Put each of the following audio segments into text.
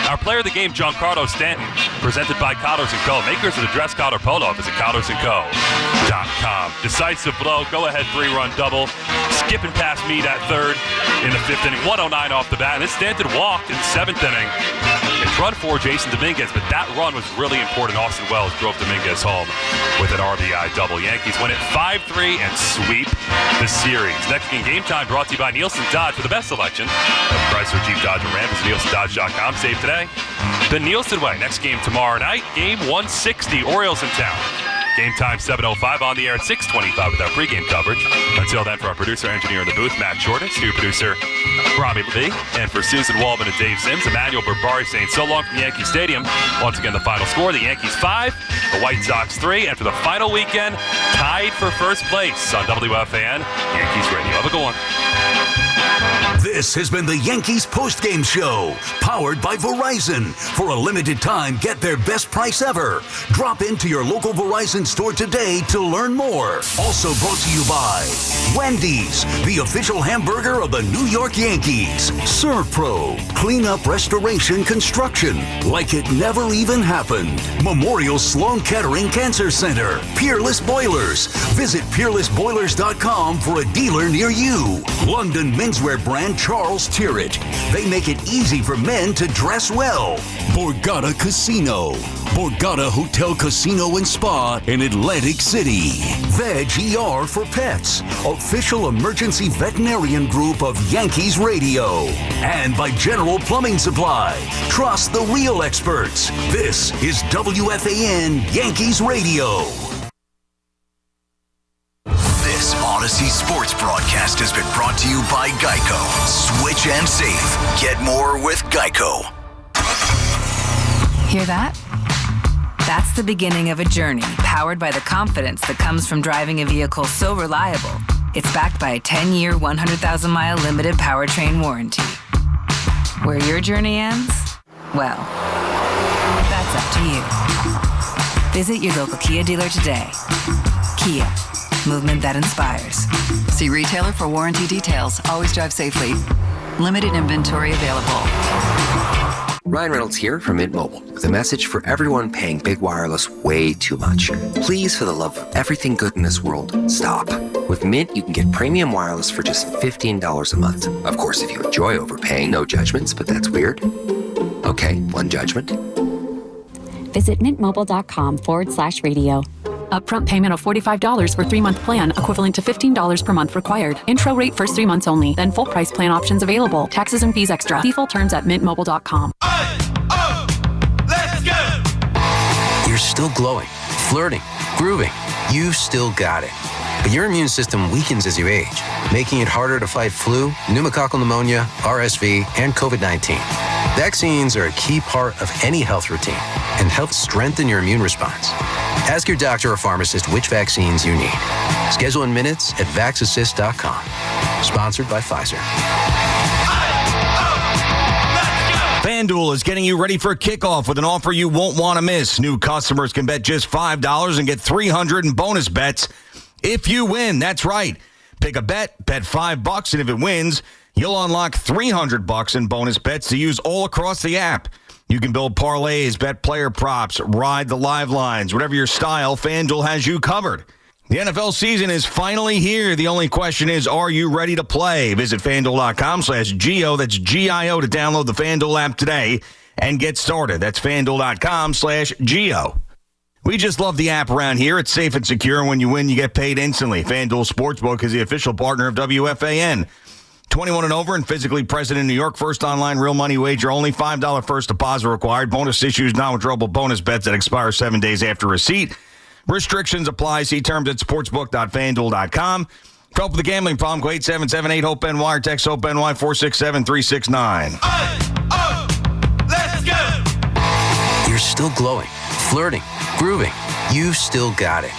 Our player of the game, Giancarlo Stanton, presented by Collars & Co. Makers of the dress collar polo. Visit collarsandco.com. Decisive blow, go-ahead 3-run double. Skipping past Meade at third in the 5th inning. 109 off the bat. And then Stanton walked in the 7th inning. It's run for Jason Dominguez, but that run was really important. Austin Wells drove Dominguez home with an RBI double. Yankees win it 5-3 and sweep the series. Next in Game Time brought to you by Nielsen Dodge for the best selection of Chrysler, Jeep, Dodge, and Ram. Visit NielsenDodge.com. Save today the Nielsen way. Next game tomorrow night, game 160, Orioles in town. Game time 7:05, on the air at 6:25 with our pregame coverage. Until then, for our producer, engineer in the booth, Matt Shortis, studio producer, Robbie Lee, and for Susan Waldman and Dave Sims, Emmanuel Berbari saying so long from Yankee Stadium. Once again, the final score, the Yankees 5, the White Sox 3, and for the final weekend, tied for first place on WFAN Yankees Radio. Have a good one. This has been the Yankees postgame show, powered by Verizon. For a limited time, get their best price ever. Drop into your local Verizon store today to learn more. Also brought to you by Wendy's, the official hamburger of the New York Yankees. ServPro, cleanup, restoration, construction, like it never even happened. Memorial Sloan Kettering Cancer Center. Peerless Boilers. Visit peerlessboilers.com for a dealer near you. London menswear brand Charles Tirrett. They make it easy for men to dress well. Borgata Casino. Borgata Hotel, Casino and Spa in Atlantic City. Veg ER for Pets. Official emergency veterinarian group of Yankees Radio. And by General Plumbing Supply. Trust the real experts. This is WFAN Yankees Radio. This Odyssey Sports broadcast has been brought to you by Geico. Switch and save. Get more with Geico. Hear that? That's the beginning of a journey powered by the confidence that comes from driving a vehicle so reliable. It's backed by a 10-year, 100,000-mile limited powertrain warranty. Where your journey ends? Well, that's up to you. Visit your local Kia dealer today. Kia. Movement that inspires. See retailer for warranty details. Always drive safely. Limited inventory available. Ryan Reynolds here from Mint Mobile with a message for everyone paying big wireless way too much. Please, for the love of everything good in this world, stop. With Mint, you can get premium wireless for just $15 a month. Of course, if you enjoy overpaying, no judgments, but that's weird. Okay, one judgment. Visit mintmobile.com/radio. Upfront payment of $45 for 3-month plan, equivalent to $15 per month required. Intro rate first 3 months only, then full price plan options available. Taxes and fees extra. See full terms at mintmobile.com. Let's go! You're still glowing, flirting, grooving. You still got it. But your immune system weakens as you age, making it harder to fight flu, pneumococcal pneumonia, RSV, and COVID-19. Vaccines are a key part of any health routine and help strengthen your immune response. Ask your doctor or pharmacist which vaccines you need. Schedule in minutes at vaxassist.com. Sponsored by Pfizer. FanDuel is getting you ready for kickoff with an offer you won't want to miss. New customers can bet just $5 and get $300 in bonus bets if you win. That's right. Pick a bet $5, and if it wins, you'll unlock $300 in bonus bets to use all across the app. You can build parlays, bet player props, ride the live lines. Whatever your style, FanDuel has you covered. The NFL season is finally here. The only question is, are you ready to play? Visit FanDuel.com/Gio. That's G-I-O to download the FanDuel app today and get started. That's FanDuel.com/Gio. We just love the app around here. It's safe and secure. When you win, you get paid instantly. FanDuel Sportsbook is the official partner of WFAN. 21 and over and physically present in New York. First online real money wager only. $5 first deposit required. Bonus issues, non-withdrawable bonus bets that expire 7 days after receipt. Restrictions apply. See terms at sportsbook.fanduel.com. For help with the gambling problem, go 877-8-HOPE-NY or text HOPE-NY 467-369. Let's go! You're still glowing, flirting, grooving. You still got it.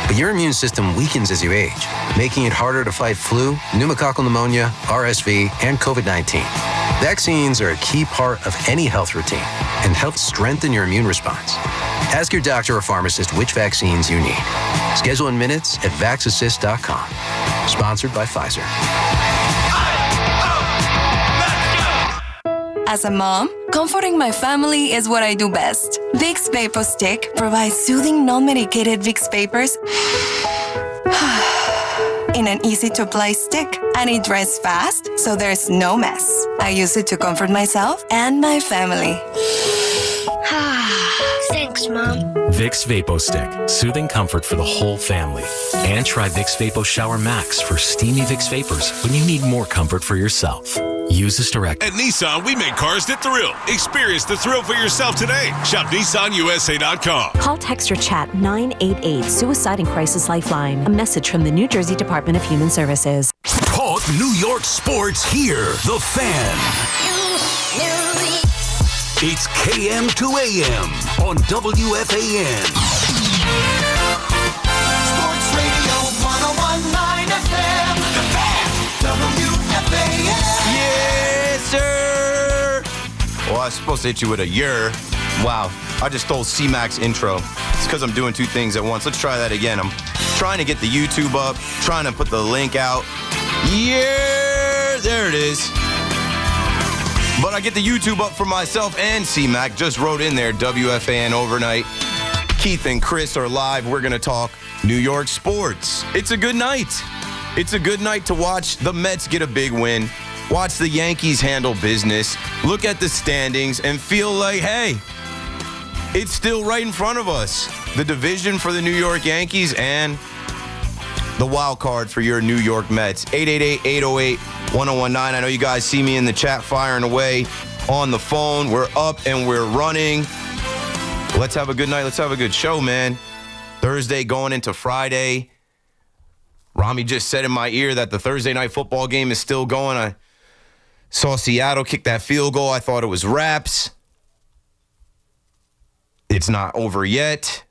But your immune system weakens as you age, making it harder to fight flu, pneumococcal pneumonia, RSV, and COVID-19. Vaccines are a key part of any health routine and help strengthen your immune response. Ask your doctor or pharmacist which vaccines you need. Schedule in minutes at vaxassist.com. Sponsored by Pfizer. As a mom, comforting my family is what I do best. Vicks Vapor Stick provides soothing, non-medicated Vicks vapors in an easy-to-apply stick, and it dries fast, so there's no mess. I use it to comfort myself and my family. Thanks, Mom. Vicks Vapo Stick, soothing comfort for the whole family. And try Vicks Vapo Shower Max for steamy Vicks Vapors when you need more comfort for yourself. Use this direct. At Nissan, we make cars that thrill. Experience the thrill for yourself today. Shop NissanUSA.com. Call, text, or chat 988 Suicide and Crisis Lifeline. A message from the New Jersey Department of Human Services. Talk New York sports here. The Fan. It's KM to AM on WFAN. Sports Radio 101.9 FM. The Fan. WFAN. Yes, sir. Well, I was supposed to hit you with a year. Wow. I just stole C-Mac's intro. It's because I'm doing two things at once. Let's try that again. I'm trying to get the YouTube up, trying to put the link out. Yeah, there it is. But I get the YouTube up for myself and C-Mac. Just wrote in there, WFAN Overnight. Keith and Chris are live. We're going to talk New York sports. It's a good night. It's a good night to watch the Mets get a big win, watch the Yankees handle business, look at the standings, and feel like, hey, it's still right in front of us. The division for the New York Yankees and the wild card for your New York Mets. 888-808-1019. I know you guys see me in the chat firing away on the phone. We're up and we're running. Let's have a good night. Let's have a good show, man. Thursday going into Friday. Rami just said in my ear that the Thursday night football game is still going. I saw Seattle kick that field goal. I thought it was wraps. It's not over yet.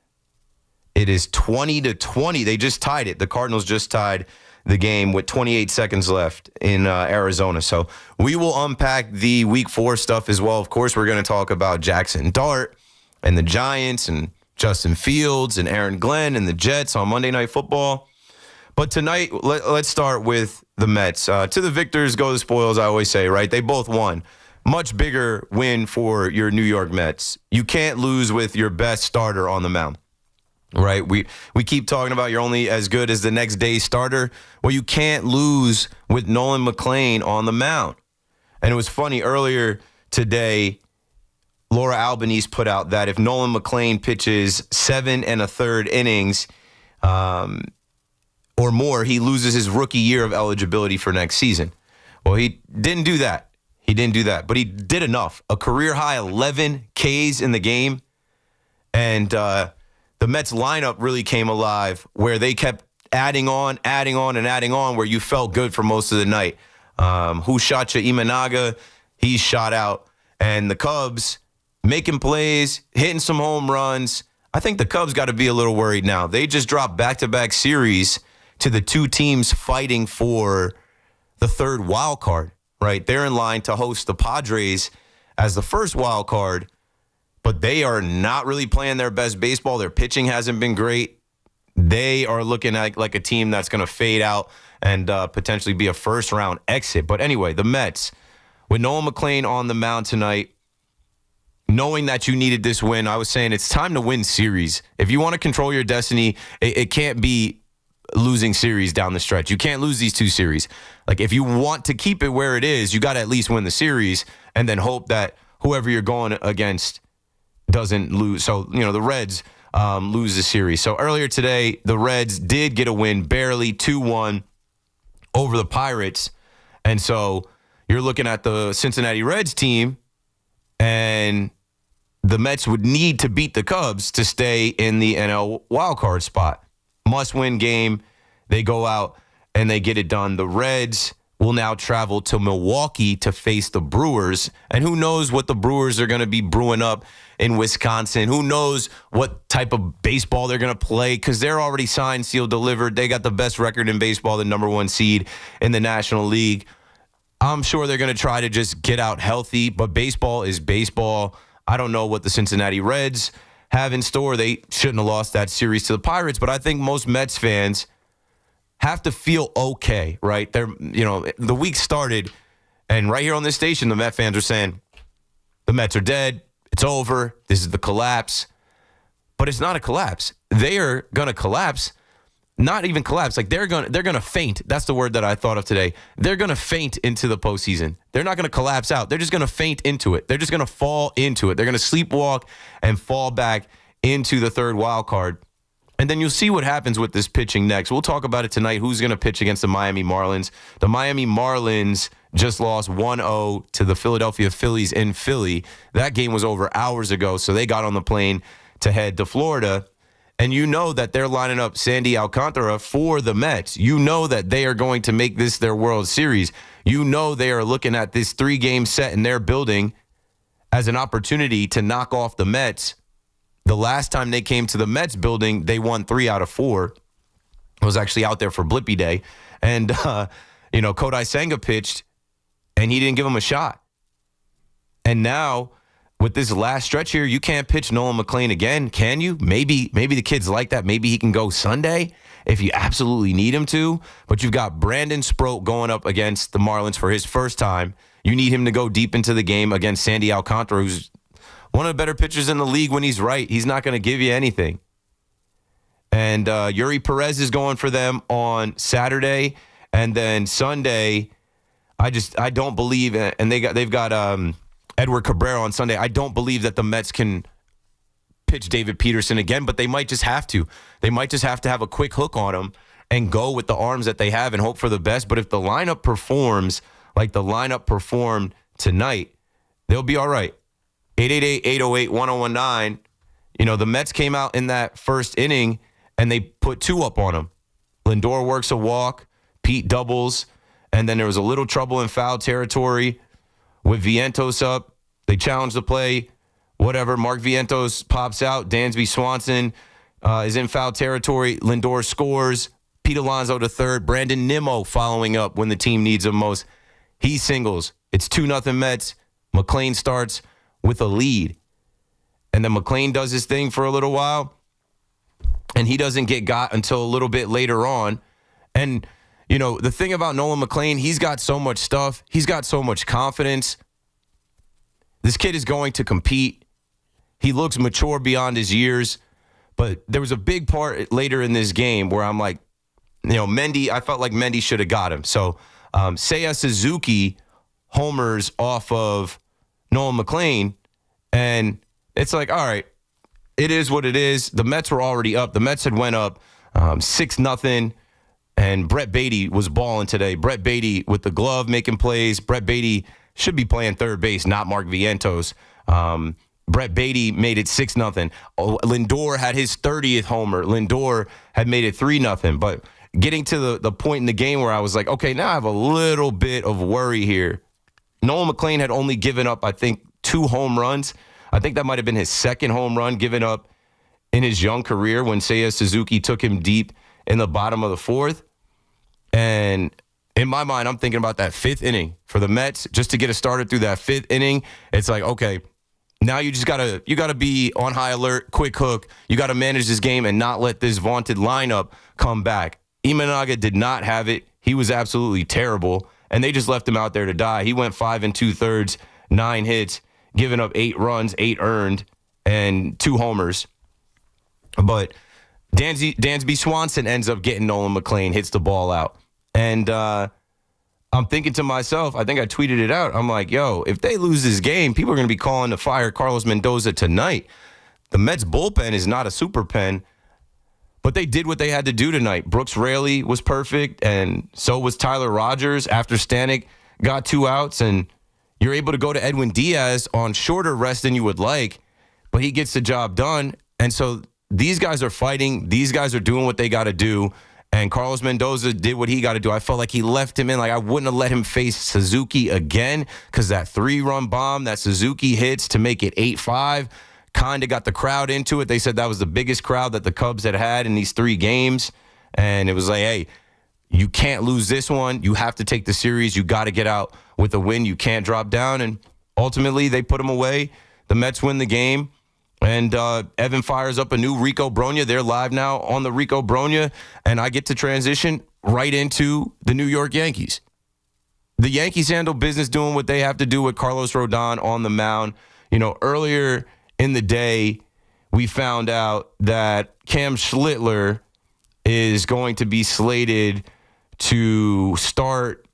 It is 20-20. They just tied it. The Cardinals just tied the game with 28 seconds left in Arizona. So we will unpack the Week 4 stuff as well. Of course, we're going to talk about Jackson Dart and the Giants and Justin Fields and Aaron Glenn and the Jets on Monday Night Football. But tonight, let's start with the Mets. To the victors go the spoils, I always say, right? They both won. Much bigger win for your New York Mets. You can't lose with your best starter on the mound. Right, we keep talking about you're only as good as the next day's starter. Well, you can't lose with Nolan McLean on the mound. And it was funny, earlier today, Laura Albanese put out that if Nolan McLean pitches 7 1/3 innings or more, he loses his rookie year of eligibility for next season. Well, he didn't do that. But he did enough. A career-high 11 Ks in the game. And the Mets lineup really came alive where they kept adding on, where you felt good for most of the night. Hushacha Imanaga, he shot out. And the Cubs making plays, hitting some home runs. I think the Cubs got to be a little worried now. They just dropped back-to-back series to the two teams fighting for the third wild card, right? They're in line to host the Padres as the first wild card. But they are not really playing their best baseball. Their pitching hasn't been great. They are looking like a team that's going to fade out and potentially be a first-round exit. But anyway, the Mets, with Nolan McLean on the mound tonight, knowing that you needed this win, I was saying it's time to win series. If you want to control your destiny, it can't be losing series down the stretch. You can't lose these two series. Like, if you want to keep it where it is, you got to at least win the series and then hope that whoever you're going against doesn't lose. So, the Reds lose the series. So earlier today, the Reds did get a win, barely 2-1 over the Pirates. And so you're looking at the Cincinnati Reds team, and the Mets would need to beat the Cubs to stay in the NL wildcard spot. Must-win game. They go out and they get it done. The Reds will now travel to Milwaukee to face the Brewers. And who knows what the Brewers are going to be brewing up in Wisconsin. Who knows what type of baseball they're going to play, because they're already signed, sealed, delivered. They got the best record in baseball, the #1 seed in the National League. I'm sure they're going to try to just get out healthy, but baseball is baseball. I don't know what the Cincinnati Reds have in store. They shouldn't have lost that series to the Pirates, but I think most Mets fans have to feel okay, right? The week started, and right here on this station, the Met fans are saying, the Mets are dead. It's over. This is the collapse. But it's not a collapse. They are going to collapse. Not even collapse. Like they're gonna faint. That's the word that I thought of today. They're gonna faint into the postseason. They're not gonna collapse out. They're just gonna faint into it. They're just gonna fall into it. They're gonna sleepwalk and fall back into the third wild card. And then you'll see what happens with this pitching next. We'll talk about it tonight. Who's gonna pitch against the Miami Marlins? The Miami Marlins just lost 1-0 to the Philadelphia Phillies in Philly. That game was over hours ago, so they got on the plane to head to Florida. And you know that they're lining up Sandy Alcantara for the Mets. You know that they are going to make this their World Series. You know they are looking at this 3-game set in their building as an opportunity to knock off the Mets. The last time they came to the Mets building, they won 3 out of 4. I was actually out there for Blippy Day. And, Kodai Senga pitched, and he didn't give him a shot. And now, with this last stretch here, you can't pitch Nolan McLean again, can you? Maybe the kid's like that. Maybe he can go Sunday if you absolutely need him to. But you've got Brandon Sproat going up against the Marlins for his first time. You need him to go deep into the game against Sandy Alcantara, who's one of the better pitchers in the league when he's right. He's not going to give you anything. And Yuri Perez is going for them on Saturday. And then Sunday, I don't believe, and they've got Edward Cabrera on Sunday. I don't believe that the Mets can pitch David Peterson again, but they might just have to. They might just have to have a quick hook on him and go with the arms that they have and hope for the best. But if the lineup performs like the lineup performed tonight, they'll be all right. 888-808-1019. The Mets came out in that first inning and they put 2 up on them. Lindor works a walk, Pete doubles, and then there was a little trouble in foul territory with Vientos up. They challenge the play, whatever. Mark Vientos pops out. Dansby Swanson is in foul territory. Lindor scores. Pete Alonso to third. Brandon Nimmo following up when the team needs him most. He singles. It's 2-0 Mets. McLean starts with a lead. And then McLean does his thing for a little while. And he doesn't get got until a little bit later on. And, the thing about Nolan McLean, he's got so much stuff. He's got so much confidence. This kid is going to compete. He looks mature beyond his years. But there was a big part later in this game where I'm like, Mendy, I felt like Mendy should have got him. So Seiya Suzuki homers off of Nolan McLean. And it's like, all right, it is what it is. The Mets were already up. The Mets had went up 6-0. And Brett Beatty was balling today. Brett Beatty with the glove making plays. Brett Beatty should be playing third base, not Mark Vientos. Brett Beatty made it 6-0. Lindor had his 30th homer. Lindor had made it 3-0. But getting to the point in the game where I was like, okay, now I have a little bit of worry here. Nolan McLean had only given up, I think, 2 home runs. I think that might have been his second home run given up in his young career when Seiya Suzuki took him deep in the bottom of the 4th. And in my mind, I'm thinking about that 5th inning for the Mets. Just to get us started through that 5th inning, it's like, okay, now you just gotta be on high alert, quick hook. You gotta manage this game and not let this vaunted lineup come back. Imanaga did not have it. He was absolutely terrible, and they just left him out there to die. He went 5 2/3, 9 hits, giving up 8 runs, 8 earned, and 2 homers. But Dansby Swanson ends up getting Nolan McLean, hits the ball out. And I'm thinking to myself, I think I tweeted it out. I'm like, yo, if they lose this game, people are going to be calling to fire Carlos Mendoza tonight. The Mets bullpen is not a super pen, but they did what they had to do tonight. Brooks Raley was perfect, and so was Tyler Rogers after Stanek got 2 outs. And you're able to go to Edwin Diaz on shorter rest than you would like, but he gets the job done. And so these guys are fighting. These guys are doing what they got to do. And Carlos Mendoza did what he got to do. I felt like he left him in. Like, I wouldn't have let him face Suzuki again, because that 3-run bomb that Suzuki hits to make it 8-5 kind of got the crowd into it. They said that was the biggest crowd that the Cubs had in these 3 games. And it was like, hey, you can't lose this one. You have to take the series. You got to get out with a win. You can't drop down. And ultimately, they put him away. The Mets win the game. And Evan fires up a new Rico Brogna. They're live now on the Rico Brogna. And I get to transition right into the New York Yankees. The Yankees handle business doing what they have to do with Carlos Rodon on the mound. Earlier in the day, we found out that Cam Schlittler is going to be slated to start.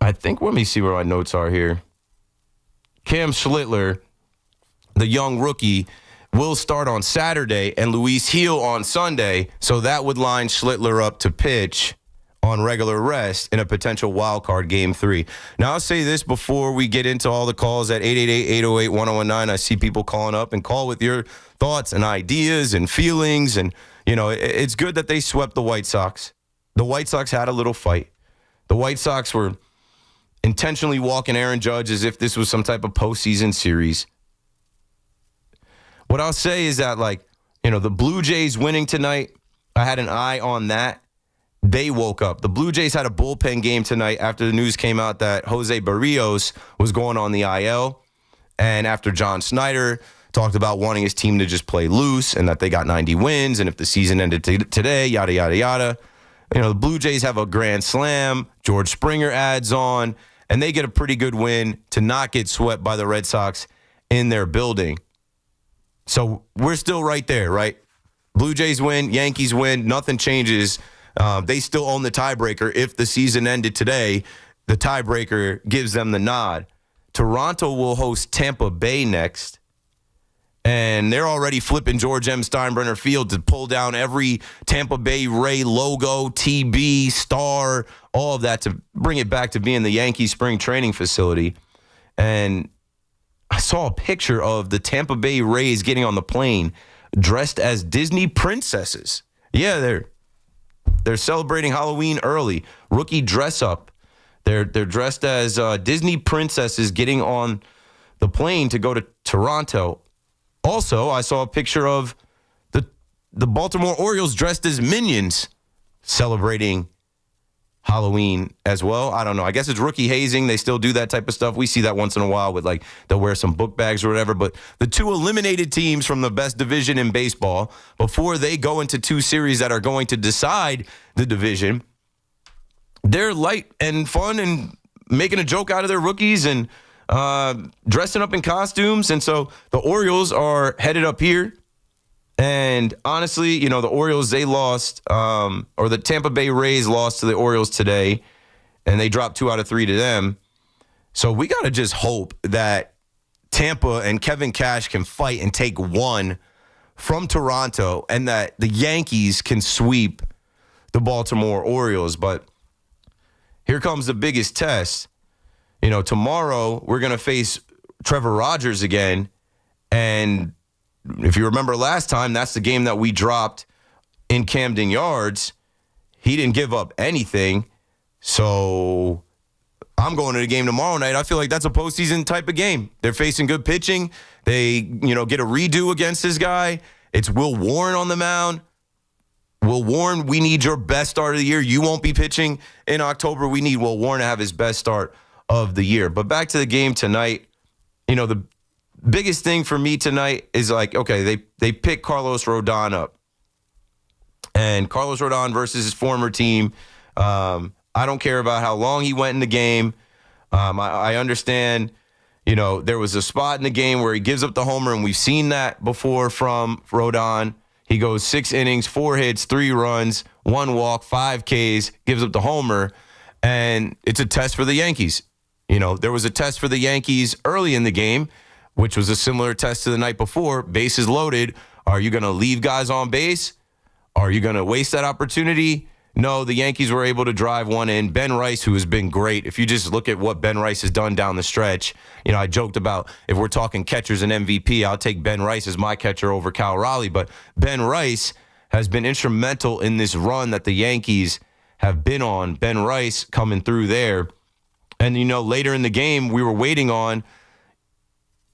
I think, let me see where my notes are here. Cam Schlittler, the young rookie, will start on Saturday and Luis Gil on Sunday. So that would line Schlittler up to pitch on regular rest in a potential wild card game 3. Now, I'll say this before we get into all the calls at 888-808-1019. I see people calling up and call with your thoughts and ideas and feelings. And, it's good that they swept the White Sox. The White Sox had a little fight. The White Sox were intentionally walking Aaron Judge as if this was some type of postseason series. What I'll say is that, the Blue Jays winning tonight, I had an eye on that. They woke up. The Blue Jays had a bullpen game tonight after the news came out that Jose Barrios was going on the IL. And after John Snyder talked about wanting his team to just play loose and that they got 90 wins, and if the season ended today, yada, yada, yada. The Blue Jays have a grand slam. George Springer adds on, and they get a pretty good win to not get swept by the Red Sox in their building. So we're still right there, right? Blue Jays win, Yankees win, nothing changes. They still own the tiebreaker. If the season ended today, the tiebreaker gives them the nod. Toronto will host Tampa Bay next. And they're already flipping George M. Steinbrenner Field to pull down every Tampa Bay Ray logo, TB, star, all of that to bring it back to being the Yankee spring training facility. And I saw a picture of the Tampa Bay Rays getting on the plane dressed as Disney princesses. Yeah, they're celebrating Halloween early. Rookie dress up. They're dressed as Disney princesses getting on the plane to go to Toronto. Also, I saw a picture of the Baltimore Orioles dressed as minions celebrating Halloween as well. I don't know. I guess it's rookie hazing. They still do that type of stuff. We see that once in a while with they'll wear some book bags or whatever. But the two eliminated teams from the best division in baseball, before they go into 2 series that are going to decide the division, they're light and fun and making a joke out of their rookies and dressing up in costumes. And so the Orioles are headed up here. And honestly, the Orioles, they lost, or the Tampa Bay Rays lost to the Orioles today, and they dropped 2 out of 3 to them. So we got to just hope that Tampa and Kevin Cash can fight and take 1 from Toronto, and that the Yankees can sweep the Baltimore Orioles. But here comes the biggest test. Tomorrow we're going to face Trevor Rogers again. And if you remember last time, that's the game that we dropped in Camden Yards. He didn't give up anything. So I'm going to the game tomorrow night. I feel like that's a postseason type of game. They're facing good pitching. They, get a redo against this guy. It's Will Warren on the mound. Will Warren, we need your best start of the year. You won't be pitching in October. We need Will Warren to have his best start of the year. But back to the game tonight, the biggest thing for me tonight is okay, they pick Carlos Rodon up. And Carlos Rodon versus his former team, I don't care about how long he went in the game. I understand, there was a spot in the game where he gives up the homer, and we've seen that before from Rodon. He goes 6 innings, 4 hits, 3 runs, 1 walk, 5 Ks, gives up the homer, and it's a test for the Yankees. There was a test for the Yankees early in the game, which was a similar test to the night before. Bases loaded. Are you going to leave guys on base? Are you going to waste that opportunity? No, the Yankees were able to drive 1 in. Ben Rice, who has been great. If you just look at what Ben Rice has done down the stretch, I joked about if we're talking catchers and MVP, I'll take Ben Rice as my catcher over Cal Raleigh. But Ben Rice has been instrumental in this run that the Yankees have been on. Ben Rice coming through there. And, later in the game, we were waiting on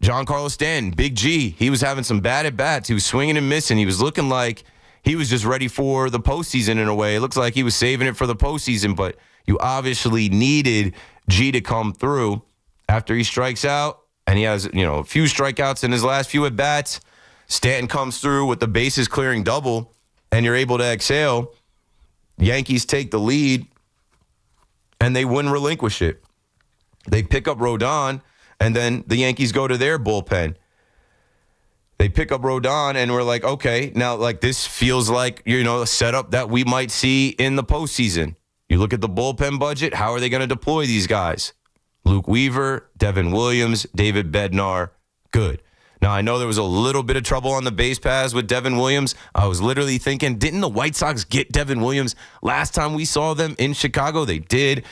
Giancarlo Stanton, Big G. He was having some bad at-bats. He was swinging and missing. He was looking like he was just ready for the postseason in a way. It looks like he was saving it for the postseason, but you obviously needed G to come through after he strikes out, and he has, a few strikeouts in his last few at-bats. Stanton comes through with the bases clearing double, and you're able to exhale. Yankees take the lead, and they wouldn't relinquish it. They pick up Rodon, And then the Yankees go to their bullpen. They pick up Rodon, and we're like, okay, now like this feels like, a setup that we might see in the postseason. You look at the bullpen budget, how are they going to deploy these guys? Luke Weaver, Devin Williams, David Bednar, good. Now, I know there was a little bit of trouble on the base paths with Devin Williams. I was literally thinking, didn't the White Sox get Devin Williams last time we saw them in Chicago? They did,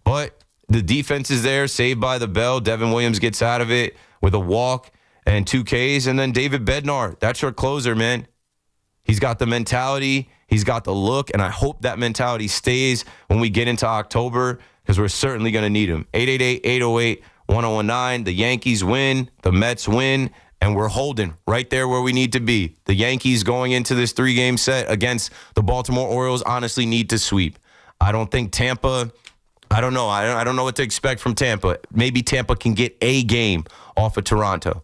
but the defense is there, saved by the bell. Devin Williams gets out of it with a walk and 2 Ks, and then David Bednar, that's your closer, man. He's got the mentality, he's got the look, and I hope that mentality stays when we get into October, because we're certainly going to need him. 888-808-1019. The Yankees win, the Mets win, and we're holding right there where we need to be. The Yankees going into this 3-game set against the Baltimore Orioles honestly need to sweep. I don't think Tampa, I don't know. I don't know what to expect from Tampa. Maybe Tampa can get a game off of Toronto.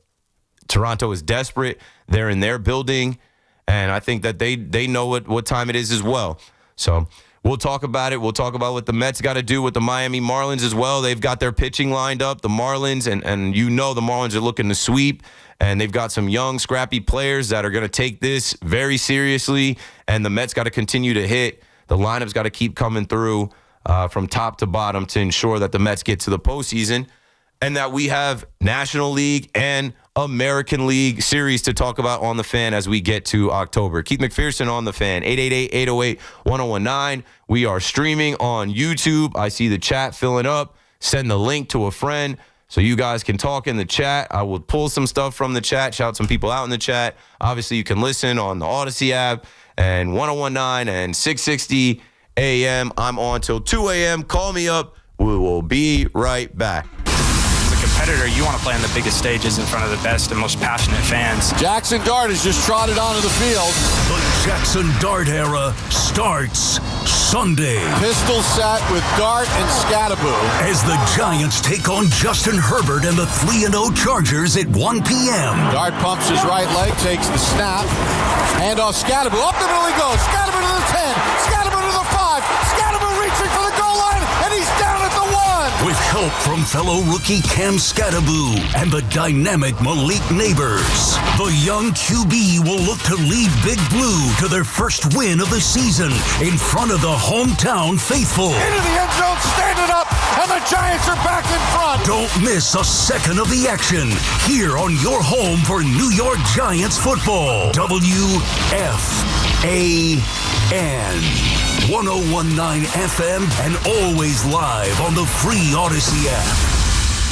Toronto is desperate. They're in their building, and I think that they know what time it is as well. So we'll talk about it. We'll talk about what the Mets got to do with the Miami Marlins as well. They've got their pitching lined up, the Marlins, and the Marlins are looking to sweep, and they've got some young, scrappy players that are going to take this very seriously, and the Mets got to continue to hit. The lineup's got to keep coming through from top to bottom to ensure that the Mets get to the postseason and that we have National League and American League series to talk about on The Fan as we get to October. Keith McPherson on The Fan, 888-808-1019. We are streaming on YouTube. I see the chat filling up. Send the link to a friend so you guys can talk in the chat. I will pull some stuff from the chat, shout some people out in the chat. Obviously, you can listen on the Odyssey app and 1019 and 660 a.m. I'm on till 2 a.m. Call me up. We will be right back. Competitor, you want to play on the biggest stages in front of the best and most passionate fans. Jackson Dart has just trotted onto the field. The Jackson Dart era starts Sunday. Pistol set with Dart and Scattaboo. As the Giants take on Justin Herbert and the 3-0 Chargers at 1 p.m. Dart pumps his right leg, takes the snap. Hand off Scattaboo. Up the middle he goes. Scattaboo to the 10. Scattaboo to the 5. Scattaboo reaching for the goal line, and he's down at the 1. With help from fellow rookie Cam Scattaboo and the dynamic Malik Neighbors, the young QB will look to lead Big Blue to their first win of the season in front of the hometown faithful. Into the end zone, standing up, and the Giants are back in front. Don't miss a second of the action here on your home for New York Giants football. WFAN 1019 FM and always live on the free Odyssey app.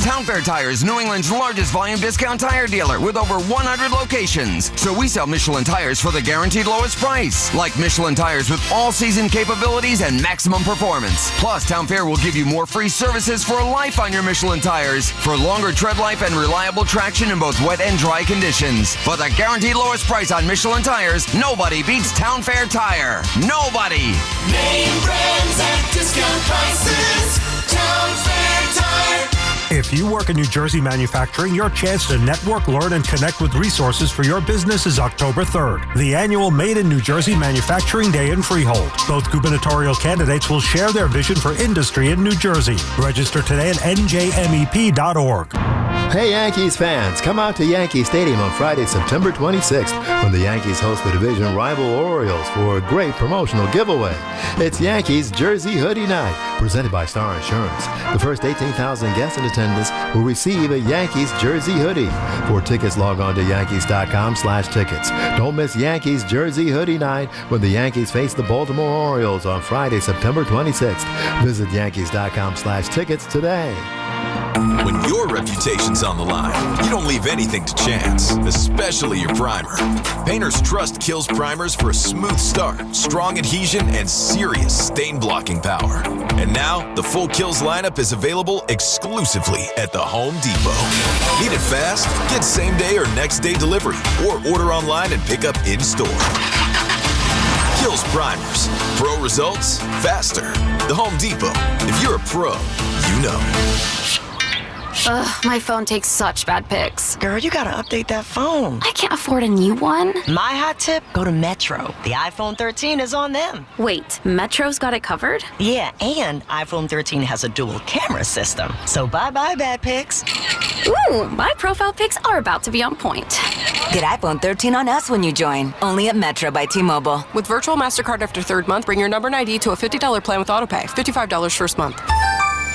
Town Fair Tire is New England's largest volume discount tire dealer with over 100 locations. So we sell Michelin tires for the guaranteed lowest price. Like Michelin tires with all-season capabilities and maximum performance. Plus, Town Fair will give you more free services for life on your Michelin tires for longer tread life and reliable traction in both wet and dry conditions. For the guaranteed lowest price on Michelin tires, nobody beats Town Fair Tire. Nobody! Name brands at discount prices. Town Fair Tire. If you work in New Jersey manufacturing, your chance to network, learn, and connect with resources for your business is October 3rd, the annual Made in New Jersey Manufacturing Day in Freehold. Both gubernatorial candidates will share their vision for industry in New Jersey. Register today at njmep.org. Hey Yankees fans, come out to Yankee Stadium on Friday, September 26th when the Yankees host the division rival Orioles for a great promotional giveaway. It's Yankees Jersey Hoodie Night, presented by Star Insurance. The first 18,000 guests in attendance will receive a Yankees Jersey hoodie. For tickets, log on to Yankees.com/tickets. Don't miss Yankees Jersey Hoodie Night when the Yankees face the Baltimore Orioles on Friday, September 26th. Visit Yankees.com/tickets today. When your reputation's on the line, you don't leave anything to chance, especially your primer. Painters trust Kills primers for a smooth start, strong adhesion, and serious stain-blocking power. And now, the full Kills lineup is available exclusively at the Home Depot. Need it fast? Get same-day or next-day delivery, or order online and pick up in-store. Kills primers. Pro results, faster. The Home Depot. If you're a pro, you know. Ugh, my phone takes such bad pics. Girl, you gotta update that phone. I can't afford a new one. My hot tip, go to Metro. The iPhone 13 is on them. Wait, Metro's got it covered? Yeah, and iPhone 13 has a dual camera system. So bye-bye bad pics. Ooh, my profile pics are about to be on point. Get iPhone 13 on us when you join. Only at Metro by T-Mobile. With virtual MasterCard after third month, bring your number and ID to a $50 plan with AutoPay. $55 first month.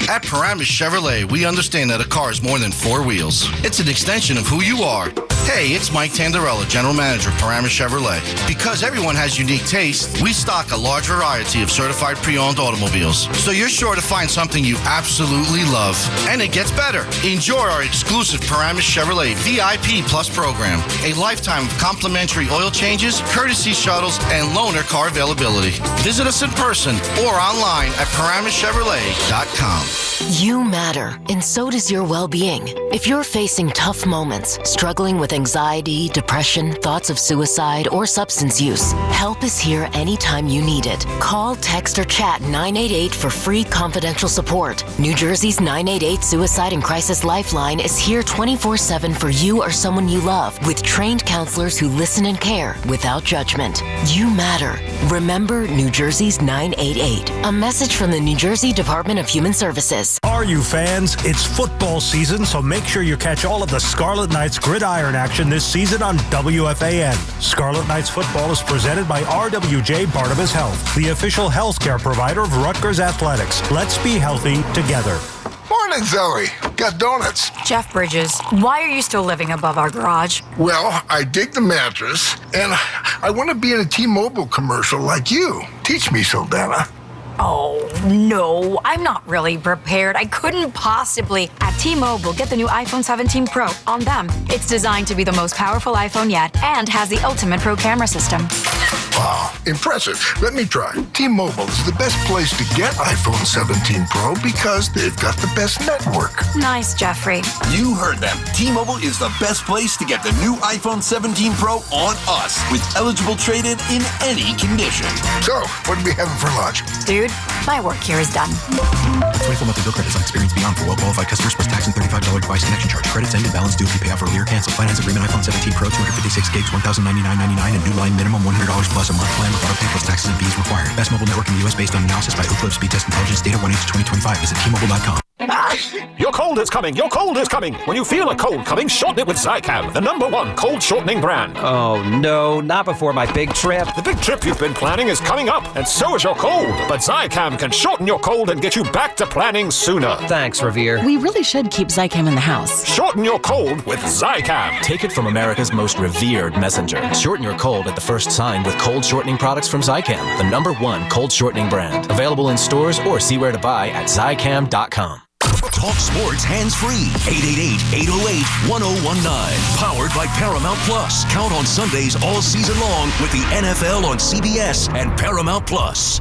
At Paramus Chevrolet, we understand that a car is more than four wheels. It's an extension of who you are. Hey, it's Mike Tandarella, General Manager, Paramus Chevrolet. Because everyone has unique taste, we stock a large variety of certified pre-owned automobiles. So you're sure to find something you absolutely love. And it gets better. Enjoy our exclusive Paramus Chevrolet VIP Plus program. A lifetime of complimentary oil changes, courtesy shuttles, and loaner car availability. Visit us in person or online at ParamusChevrolet.com. You matter, and so does your well-being. If you're facing tough moments, struggling with anxiety, depression, thoughts of suicide, or substance use, help is here anytime you need it. Call, text, or chat 988 for free confidential support. New Jersey's 988 Suicide and Crisis Lifeline is here 24/7 for you or someone you love, with trained counselors who listen and care without judgment. You matter. Remember New Jersey's 988. A message from the New Jersey Department of Human Services. Are you fans? It's football season, so make sure you catch all of the Scarlet Knights gridiron action this season on WFAN. Scarlet Knights football is presented by RWJ Barnabas Health, the official healthcare provider of Rutgers Athletics. Let's be healthy together. Morning, Zoe. Got donuts. Jeff Bridges, why are you still living above our garage? Well, I dig the mattress, and I want to be in a T-Mobile commercial like you. Teach me, Saldana. Oh, no, I'm not really prepared. I couldn't possibly. At T-Mobile, get the new iPhone 17 Pro on them. It's designed to be the most powerful iPhone yet and has the ultimate pro camera system. Wow, impressive. Let me try. T-Mobile is the best place to get iPhone 17 Pro because they've got the best network. Nice, Jeffrey. You heard them. T-Mobile is the best place to get the new iPhone 17 Pro on us with eligible trade-in in any condition. So, what are we having for lunch? Dude, my work here is done. 24 monthly bill credits on experience beyond for well-qualified customers plus tax and $35 device connection charge. Credits end and balance due if you pay off earlier. Cancel finance agreement iPhone 17 Pro 256 gigs, $1,099.99 and new line minimum $100 plus a month plan with auto pay plus taxes and fees required. Best mobile network in the U.S. based on analysis by Ookla Speed Test Intelligence data 1/2025. Visit T-Mobile.com. Your cold is coming. Your cold is coming. When you feel a cold coming, shorten it with Zicam, the #1 cold shortening brand. Oh, no, not before my big trip. The big trip you've been planning is coming up, and so is your cold. But Zicam can shorten your cold and get you back to planning sooner. Thanks, Revere. We really should keep Zicam in the house. Shorten your cold with Zicam. Take it from America's most revered messenger. Shorten your cold at the first sign with cold shortening products from Zicam, the #1 cold shortening brand. Available in stores or see where to buy at Zicam.com. Talk sports hands-free. 888-808-1019. Powered by Paramount Plus. Count on Sundays all season long with the NFL on CBS and Paramount Plus.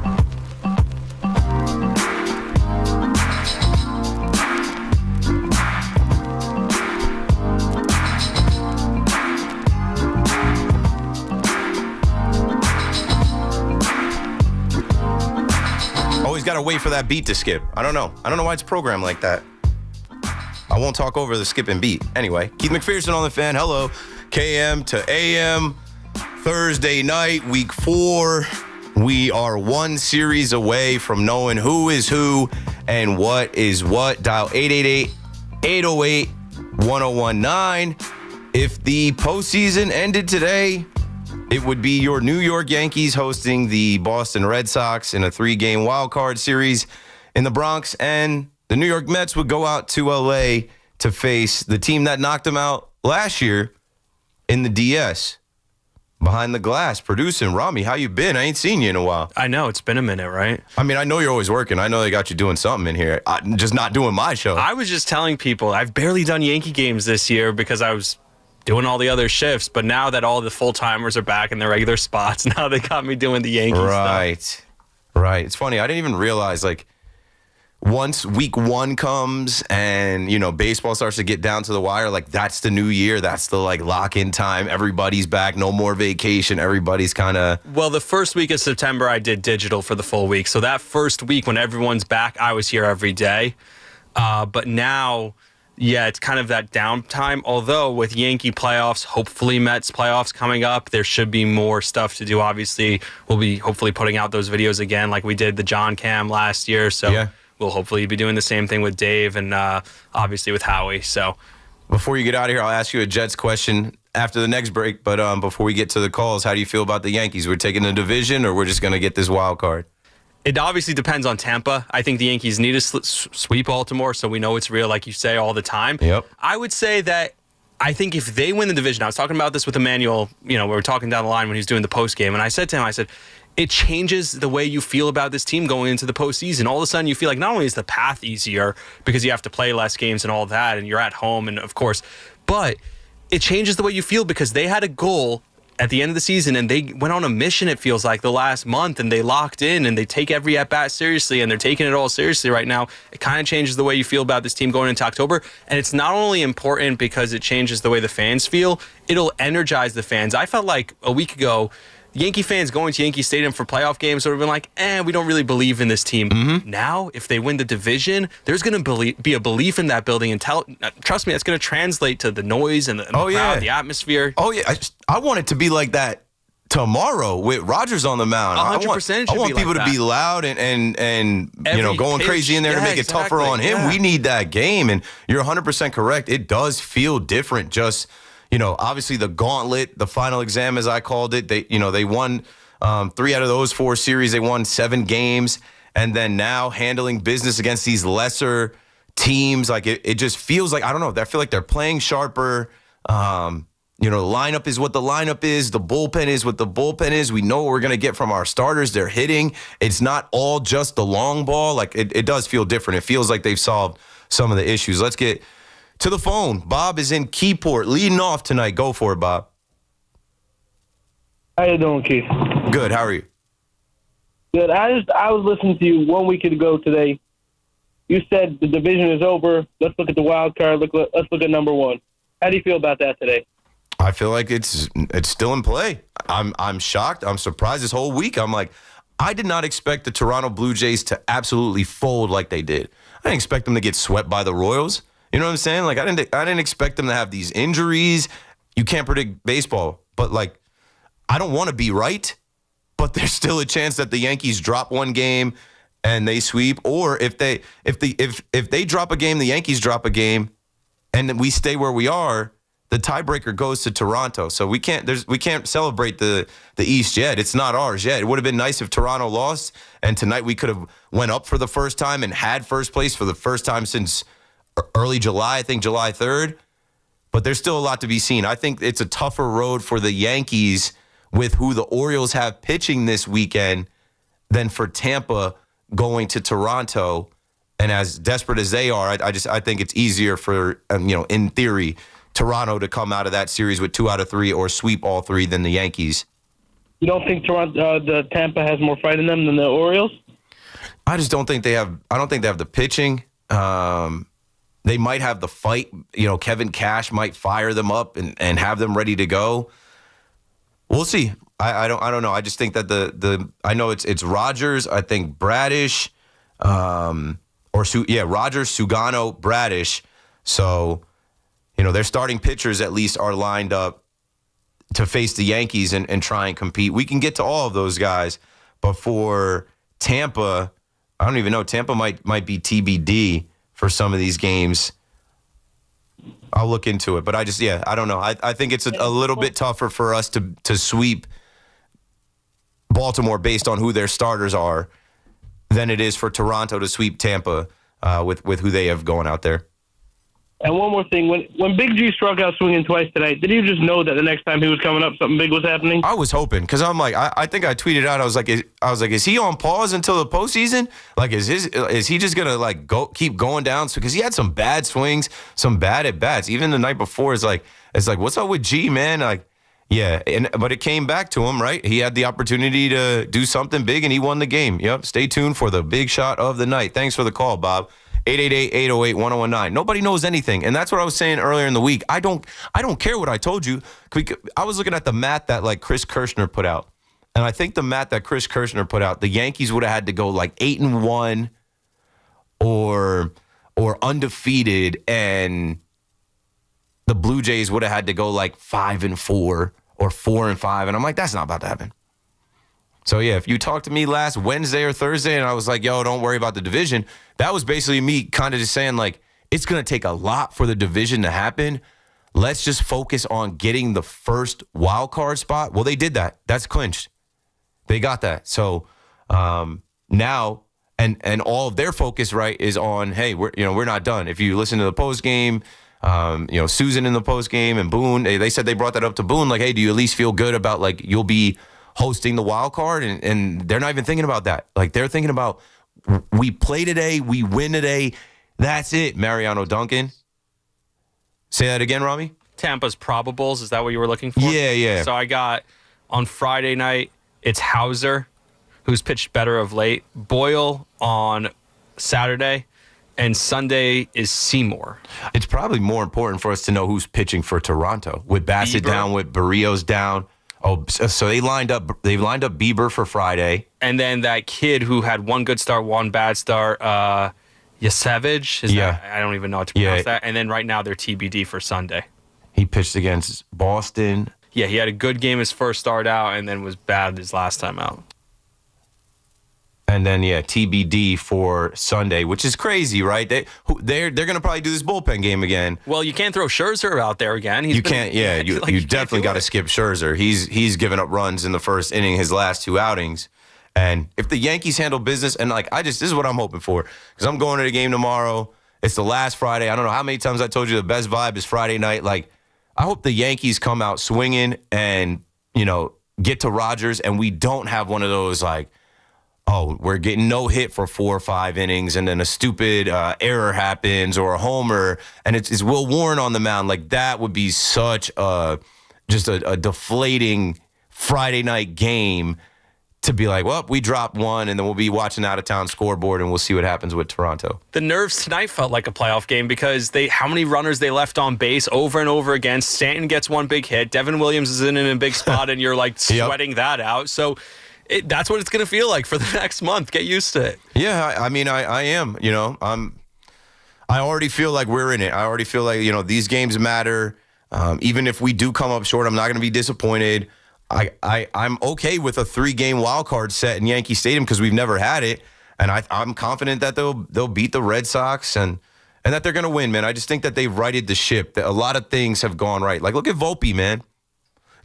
Always got to wait for that beat to skip. I don't know why it's programmed like that. I won't talk over the skipping beat. Anyway, Keith McPherson on the fan. Hello. KM to AM. Thursday night, week 4. We are one series away from knowing who is who and what is what. Dial 888-808-1019. If the postseason ended today, it would be your New York Yankees hosting the Boston Red Sox in a 3-game wild card series in the Bronx, and the New York Mets would go out to LA to face the team that knocked them out last year in the DS. Behind the glass, producing. Rami, how you been? I ain't seen you in a while. I know, it's been a minute, right? I mean, I know you're always working. I know they got you doing something in here. I'm just not doing my show. I was just telling people, I've barely done Yankee games this year because I was doing all the other shifts, but now that all the full-timers are back in their regular spots, now they got me doing the Yankees stuff. Right. It's funny. I didn't even realize, like, once week 1 comes and, baseball starts to get down to the wire, like, that's the new year. That's the, like, lock-in time. Everybody's back. No more vacation. Everybody's kind of... Well, the first week of September, I did digital for the full week. So that first week when everyone's back, I was here every day. But now... Yeah, it's kind of that downtime. Although with Yankee playoffs, hopefully Mets playoffs coming up, there should be more stuff to do. Obviously, we'll be hopefully putting out those videos again like we did the John Cam last year. So we'll hopefully be doing the same thing with Dave and obviously with Howie. So before you get out of here, I'll ask you a Jets question after the next break. But before we get to the calls, how do you feel about the Yankees? We're taking the division, or we're just going to get this wild card? It obviously depends on Tampa. I think the Yankees need to sweep Baltimore, so we know it's real, like you say all the time. Yep. I would say that I think if they win the division, I was talking about this with Emmanuel, we were talking down the line when he was doing the post game, and I said to him, it changes the way you feel about this team going into the postseason. All of a sudden, you feel like not only is the path easier because you have to play less games and all that, and you're at home, and of course, but it changes the way you feel because they had a goal at the end of the season, and they went on a mission, it feels like, the last month, and they locked in, and they take every at-bat seriously, and they're taking it all seriously right now. It kind of changes the way you feel about this team going into October, and it's not only important because it changes the way the fans feel, it'll energize the fans. I felt like a week ago, Yankee fans going to Yankee Stadium for playoff games would have been like, we don't really believe in this team. Now, if they win the division, there's going to be a belief in that building. And trust me, it's going to translate to the noise and the crowd, the atmosphere. Oh, yeah. I want it to be like that tomorrow with Rodgers on the mound. 100%. I want people to be loud and going crazy in there to make it tougher on him. We need that game. And you're 100% correct. It does feel different just – obviously the gauntlet, the final exam, as I called it, they won 3 out of those 4 series. They won 7 games. And then now handling business against these lesser teams, like it just feels like, I don't know, I feel like they're playing sharper. The lineup is what the lineup is. The bullpen is what the bullpen is. We know what we're going to get from our starters. They're hitting. It's not all just the long ball. Like it does feel different. It feels like they've solved some of the issues. Let's get to the phone. Bob is in Keyport, leading off tonight. Go for it, Bob. How you doing, Keith? Good. How are you? Good. I was listening to you 1 week ago today. You said the division is over. Let's look at the wild card. Let's look at number 1. How do you feel about that today? I feel like it's still in play. I'm shocked. I'm surprised this whole week. I'm like, I did not expect the Toronto Blue Jays to absolutely fold like they did. I didn't expect them to get swept by the Royals. You know what I'm saying? Like I didn't expect them to have these injuries. You can't predict baseball, but like I don't want to be right, but there's still a chance that the Yankees drop one game and they sweep, or if they drop a game, the Yankees drop a game, and then we stay where we are, the tiebreaker goes to Toronto. So we can't celebrate the East yet. It's not ours yet. It would have been nice if Toronto lost, and tonight we could have went up for the first time and had first place for the first time since early July, I think July 3rd. But there's still a lot to be seen. I think it's a tougher road for the Yankees with who the Orioles have pitching this weekend than for Tampa going to Toronto. And as desperate as they are, I think it's easier for, in theory, Toronto to come out of that series with 2 out of 3 or sweep all 3 than the Yankees. You don't think the Tampa has more fight in them than the Orioles? I just don't think they have. I don't think they have the pitching. They might have the fight. Kevin Cash might fire them up and have them ready to go. We'll see. I don't know. I just think that I know it's Rogers. I think Bradish, Rogers, Sugano, Bradish. So, their starting pitchers at least are lined up to face the Yankees and try and compete. We can get to all of those guys, but for Tampa, I don't even know. Tampa might be TBD for some of these games. I'll look into it, but I don't know. I think it's a little bit tougher for us to sweep Baltimore based on who their starters are than it is for Toronto to sweep Tampa with who they have going out there. And one more thing, when Big G struck out swinging twice tonight, did you just know that the next time he was coming up, something big was happening? I was hoping, because I'm like, I think I tweeted out, I was like, is he on pause until the postseason? Like, is he just gonna keep going down? Because he had some bad swings, some bad at bats. Even the night before, it's like, what's up with G, man? Like, yeah, but it came back to him, right? He had the opportunity to do something big, and he won the game. Yep. Stay tuned for the big shot of the night. Thanks for the call, Bob. 888-808-1019. Nobody knows anything. And that's what I was saying earlier in the week. I don't care what I told you. I was looking at the math that Chris Kirshner put out. And I think the math that Chris Kirshner put out, the Yankees would have had to go 8-1 or or undefeated, and the Blue Jays would have had to go like 5-4 or 4-5. And I'm like, that's not about to happen. So, yeah, if you talked to me last Wednesday or Thursday and I was like, yo, don't worry about the division, that was basically me kind of just saying, like, it's going to take a lot for the division to happen. Let's just focus on getting the first wild card spot. Well, they did that. That's clinched. They got that. So now, and all of their focus, right, is on, hey, we're not done. If you listen to the post game, Susan in the post game and Boone, they said they brought that up to Boone, like, hey, do you at least feel good about, like, you'll be hosting the wild card? And they're not even thinking about that. Like, they're thinking about, we play today, we win today. That's it, Mariano Duncan. Say that again, Rami? Tampa's probables, is that what you were looking for? Yeah. So I got, on Friday night, it's Hauser, who's pitched better of late. Boyle on Saturday, and Sunday is Seymour. It's probably more important for us to know who's pitching for Toronto. With Bassett down, with Barrios down. Oh, so they lined up Bieber for Friday. And then that kid who had one good start, one bad start, Yasevich. I don't even know how to pronounce that. And then right now they're TBD for Sunday. He pitched against Boston. Yeah, he had a good game his first start out and then was bad his last time out. And then, TBD for Sunday, which is crazy, right? They're going to probably do this bullpen game again. Well, you can't throw Scherzer out there again. You definitely got to skip Scherzer. He's given up runs in the first inning his last two outings. And if the Yankees handle business, and this is what I'm hoping for, because I'm going to the game tomorrow. It's the last Friday. I don't know how many times I told you the best vibe is Friday night. Like, I hope the Yankees come out swinging and, get to Rogers, and we don't have one of those, like, oh, we're getting no hit for 4 or 5 innings, and then a stupid error happens or a homer, and it's Will Warren on the mound. Like, that would be such a deflating Friday night game to be like, well, we dropped one, and then we'll be watching out-of-town scoreboard, and we'll see what happens with Toronto. The nerves tonight felt like a playoff game because how many runners they left on base over and over again. Stanton gets one big hit. Devin Williams is in a big spot, and you're, like, sweating that out. So that's what it's going to feel like for the next month. Get used to it. Yeah, I am. I already feel like we're in it. I already feel like, these games matter. Even if we do come up short, I'm not going to be disappointed. I'm okay with a 3-game wild card set in Yankee Stadium because we've never had it, and I'm confident that they'll beat the Red Sox and that they're going to win, man. I just think that they've righted the ship. That a lot of things have gone right. Like, look at Volpe, man.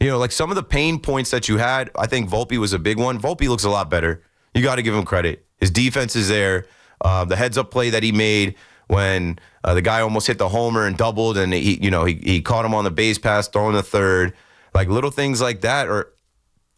Like some of the pain points that you had, I think Volpe was a big one. Volpe looks a lot better. You got to give him credit. His defense is there. The heads-up play that he made when the guy almost hit the homer and doubled, and he caught him on the base pass, throwing the third. Like, little things like that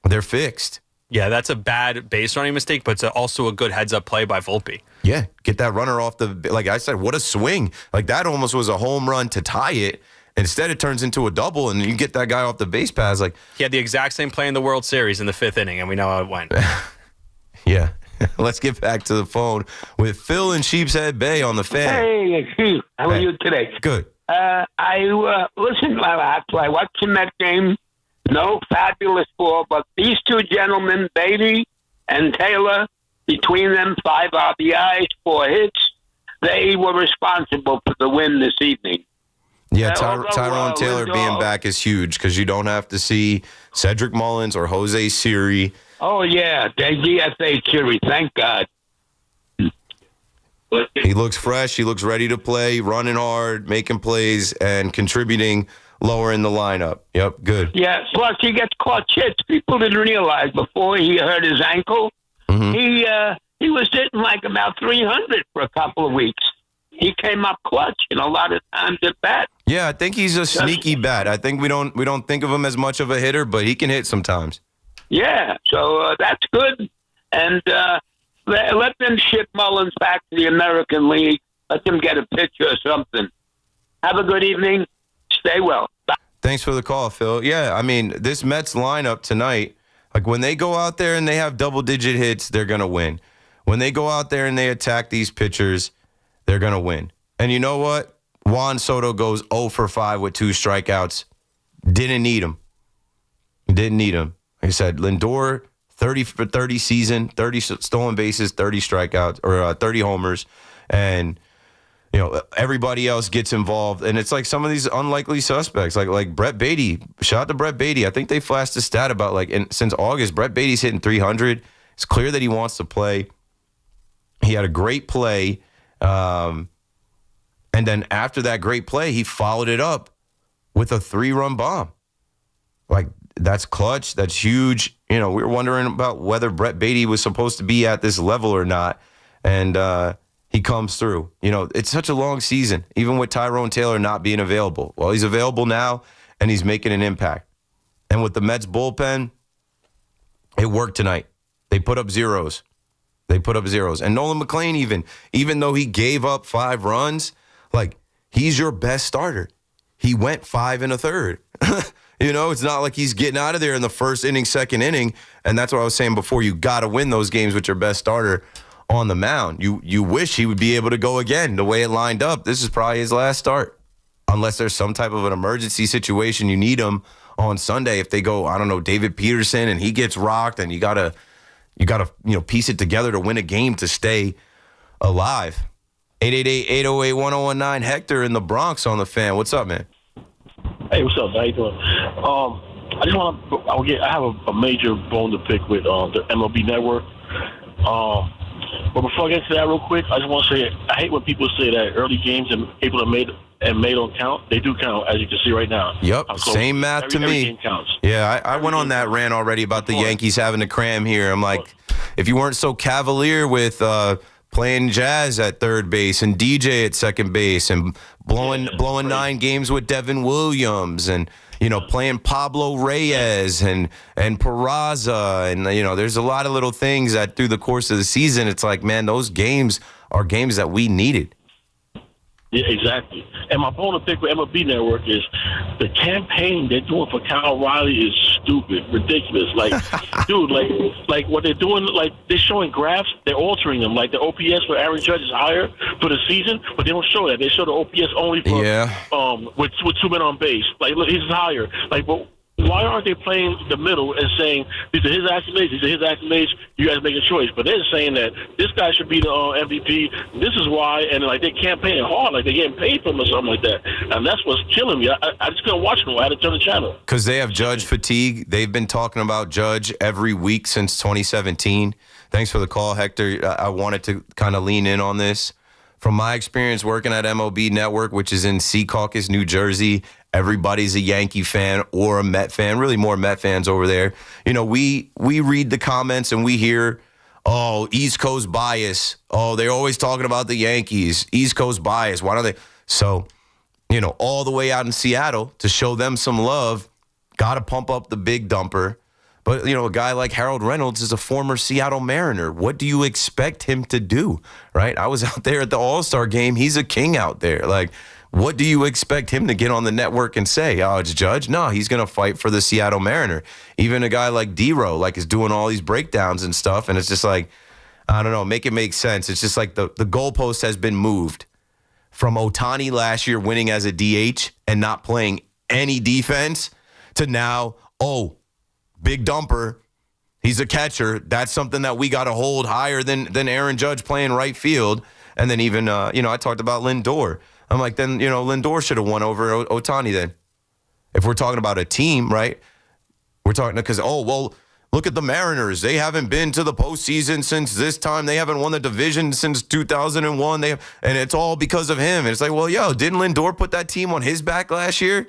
they're fixed. Yeah, that's a bad base running mistake, but it's also a good heads-up play by Volpe. Yeah, get that runner off like I said, what a swing. Like, that almost was a home run to tie it. Instead, it turns into a double, and you get that guy off the base pass. Like, he had the exact same play in the World Series in the 5th inning, and we know how it went. Yeah. Let's get back to the phone with Phil in Sheepshead Bay on the fan. Hey, Steve. How are you today? Good. I listened to my last play. I watched the Met game. No fabulous ball, but these two gentlemen, Beatty and Taylor, between them, 5 RBIs, 4 hits, they were responsible for the win this evening. Yeah, Tyrone Taylor being back is huge because you don't have to see Cedric Mullins or Jose Siri. Oh, yeah, DFA Siri, thank God. He looks fresh. He looks ready to play, running hard, making plays, and contributing lower in the lineup. Yep, good. Yeah, plus he gets clutch hits. People didn't realize before he hurt his ankle, he was hitting like about 300 for a couple of weeks. He came up clutch and a lot of times at bat. Yeah, I think he's a sneaky bat. I think we don't think of him as much of a hitter, but he can hit sometimes. Yeah, so that's good. And let them ship Mullins back to the American League. Let them get a pitch or something. Have a good evening. Stay well. Bye. Thanks for the call, Phil. Yeah, I mean, this Mets lineup tonight, like when they go out there and they have double-digit hits, they're going to win. When they go out there and they attack these pitchers, they're going to win. And you know what? Juan Soto goes 0 for 5 with 2 strikeouts. Didn't need him. Like I said, Lindor, 30 for 30 season, 30 stolen bases, 30 strikeouts, or 30 homers. And everybody else gets involved, and it's like some of these unlikely suspects, like Brett Beatty. Shout out to Brett Beatty. I think they flashed a stat about since August, Brett Beatty's hitting 300. It's clear that he wants to play. He had a great play, and then after that great play, he followed it up with a 3-run bomb. Like, that's clutch. That's huge. We were wondering about whether Brett Beatty was supposed to be at this level or not, and he comes through. It's such a long season, even with Tyrone Taylor not being available. Well, he's available now, and he's making an impact. And with the Mets bullpen, it worked tonight. They put up zeros. And Nolan McLean, even though he gave up 5 runs, he's your best starter. He went 5 1/3. It's not like he's getting out of there in the first inning, second inning. And that's what I was saying before. You got to win those games with your best starter on the mound. You wish he would be able to go again. The way it lined up, this is probably his last start. Unless there's some type of an emergency situation, you need him on Sunday. If they go, I don't know, David Peterson, and he gets rocked, and you gotta piece it together to win a game to stay alive. 888-808-1019. Hector in the Bronx on the Fan. What's up, man? Hey, what's up? How you doing? I just want to. I have a major bone to pick with the MLB Network. But before I get to that real quick, I just want to say I hate when people say that early games and people that made don't count. They do count, as you can see right now. Yep, same math to me. Every game counts. Yeah, I went on that rant already about the Yankees having to cram here. I'm like, if you weren't so cavalier with playing Jazz at third base and DJ at second base and blowing 9 games with Devin Williams and playing Pablo Reyes and Peraza, and there's a lot of little things that through the course of the season, it's like, man, those games are games that we needed. Yeah, exactly. And my bone to pick with MLB Network is the campaign they're doing for Kyle Riley is stupid, ridiculous. Dude, what they're doing, they're showing graphs, they're altering them. Like the OPS for Aaron Judge is higher for the season, but they don't show that. They show the OPS only for with 2 men on base. Look, he's higher. But why aren't they playing the middle and saying these are his accolades, you guys make a choice? But they're saying that this guy should be the MVP. This is why, and they campaigning hard, they're getting paid for him or something like that. And that's what's killing me. I just couldn't watch them. I had to turn the channel. Because they have Judge fatigue. They've been talking about Judge every week since 2017. Thanks for the call, Hector. I wanted to kind of lean in on this. From my experience working at MLB Network, which is in Secaucus, New Jersey, everybody's a Yankee fan or a Met fan, really more Met fans over there. We read the comments and we hear, East Coast bias. They're always talking about the Yankees. East Coast bias. Why don't they? So, all the way out in Seattle to show them some love, got to pump up the big dumper. But, a guy like Harold Reynolds is a former Seattle Mariner. What do you expect him to do, right? I was out there at the All-Star game. He's a king out there. What do you expect him to get on the network and say? Oh, it's Judge? No, he's going to fight for the Seattle Mariner. Even a guy like D-Row, is doing all these breakdowns and stuff, and it's just I don't know, make it make sense. It's just the goalpost has been moved from Ohtani last year winning as a DH and not playing any defense to now, big dumper, he's a catcher. That's something that we got to hold higher than Aaron Judge playing right field. And then even, I talked about Lindor. I'm like, then, Lindor should have won over Ohtani then. If we're talking about a team, right? We're talking because, look at the Mariners. They haven't been to the postseason since this time. They haven't won the division since 2001. And it's all because of him. And it's like, didn't Lindor put that team on his back last year?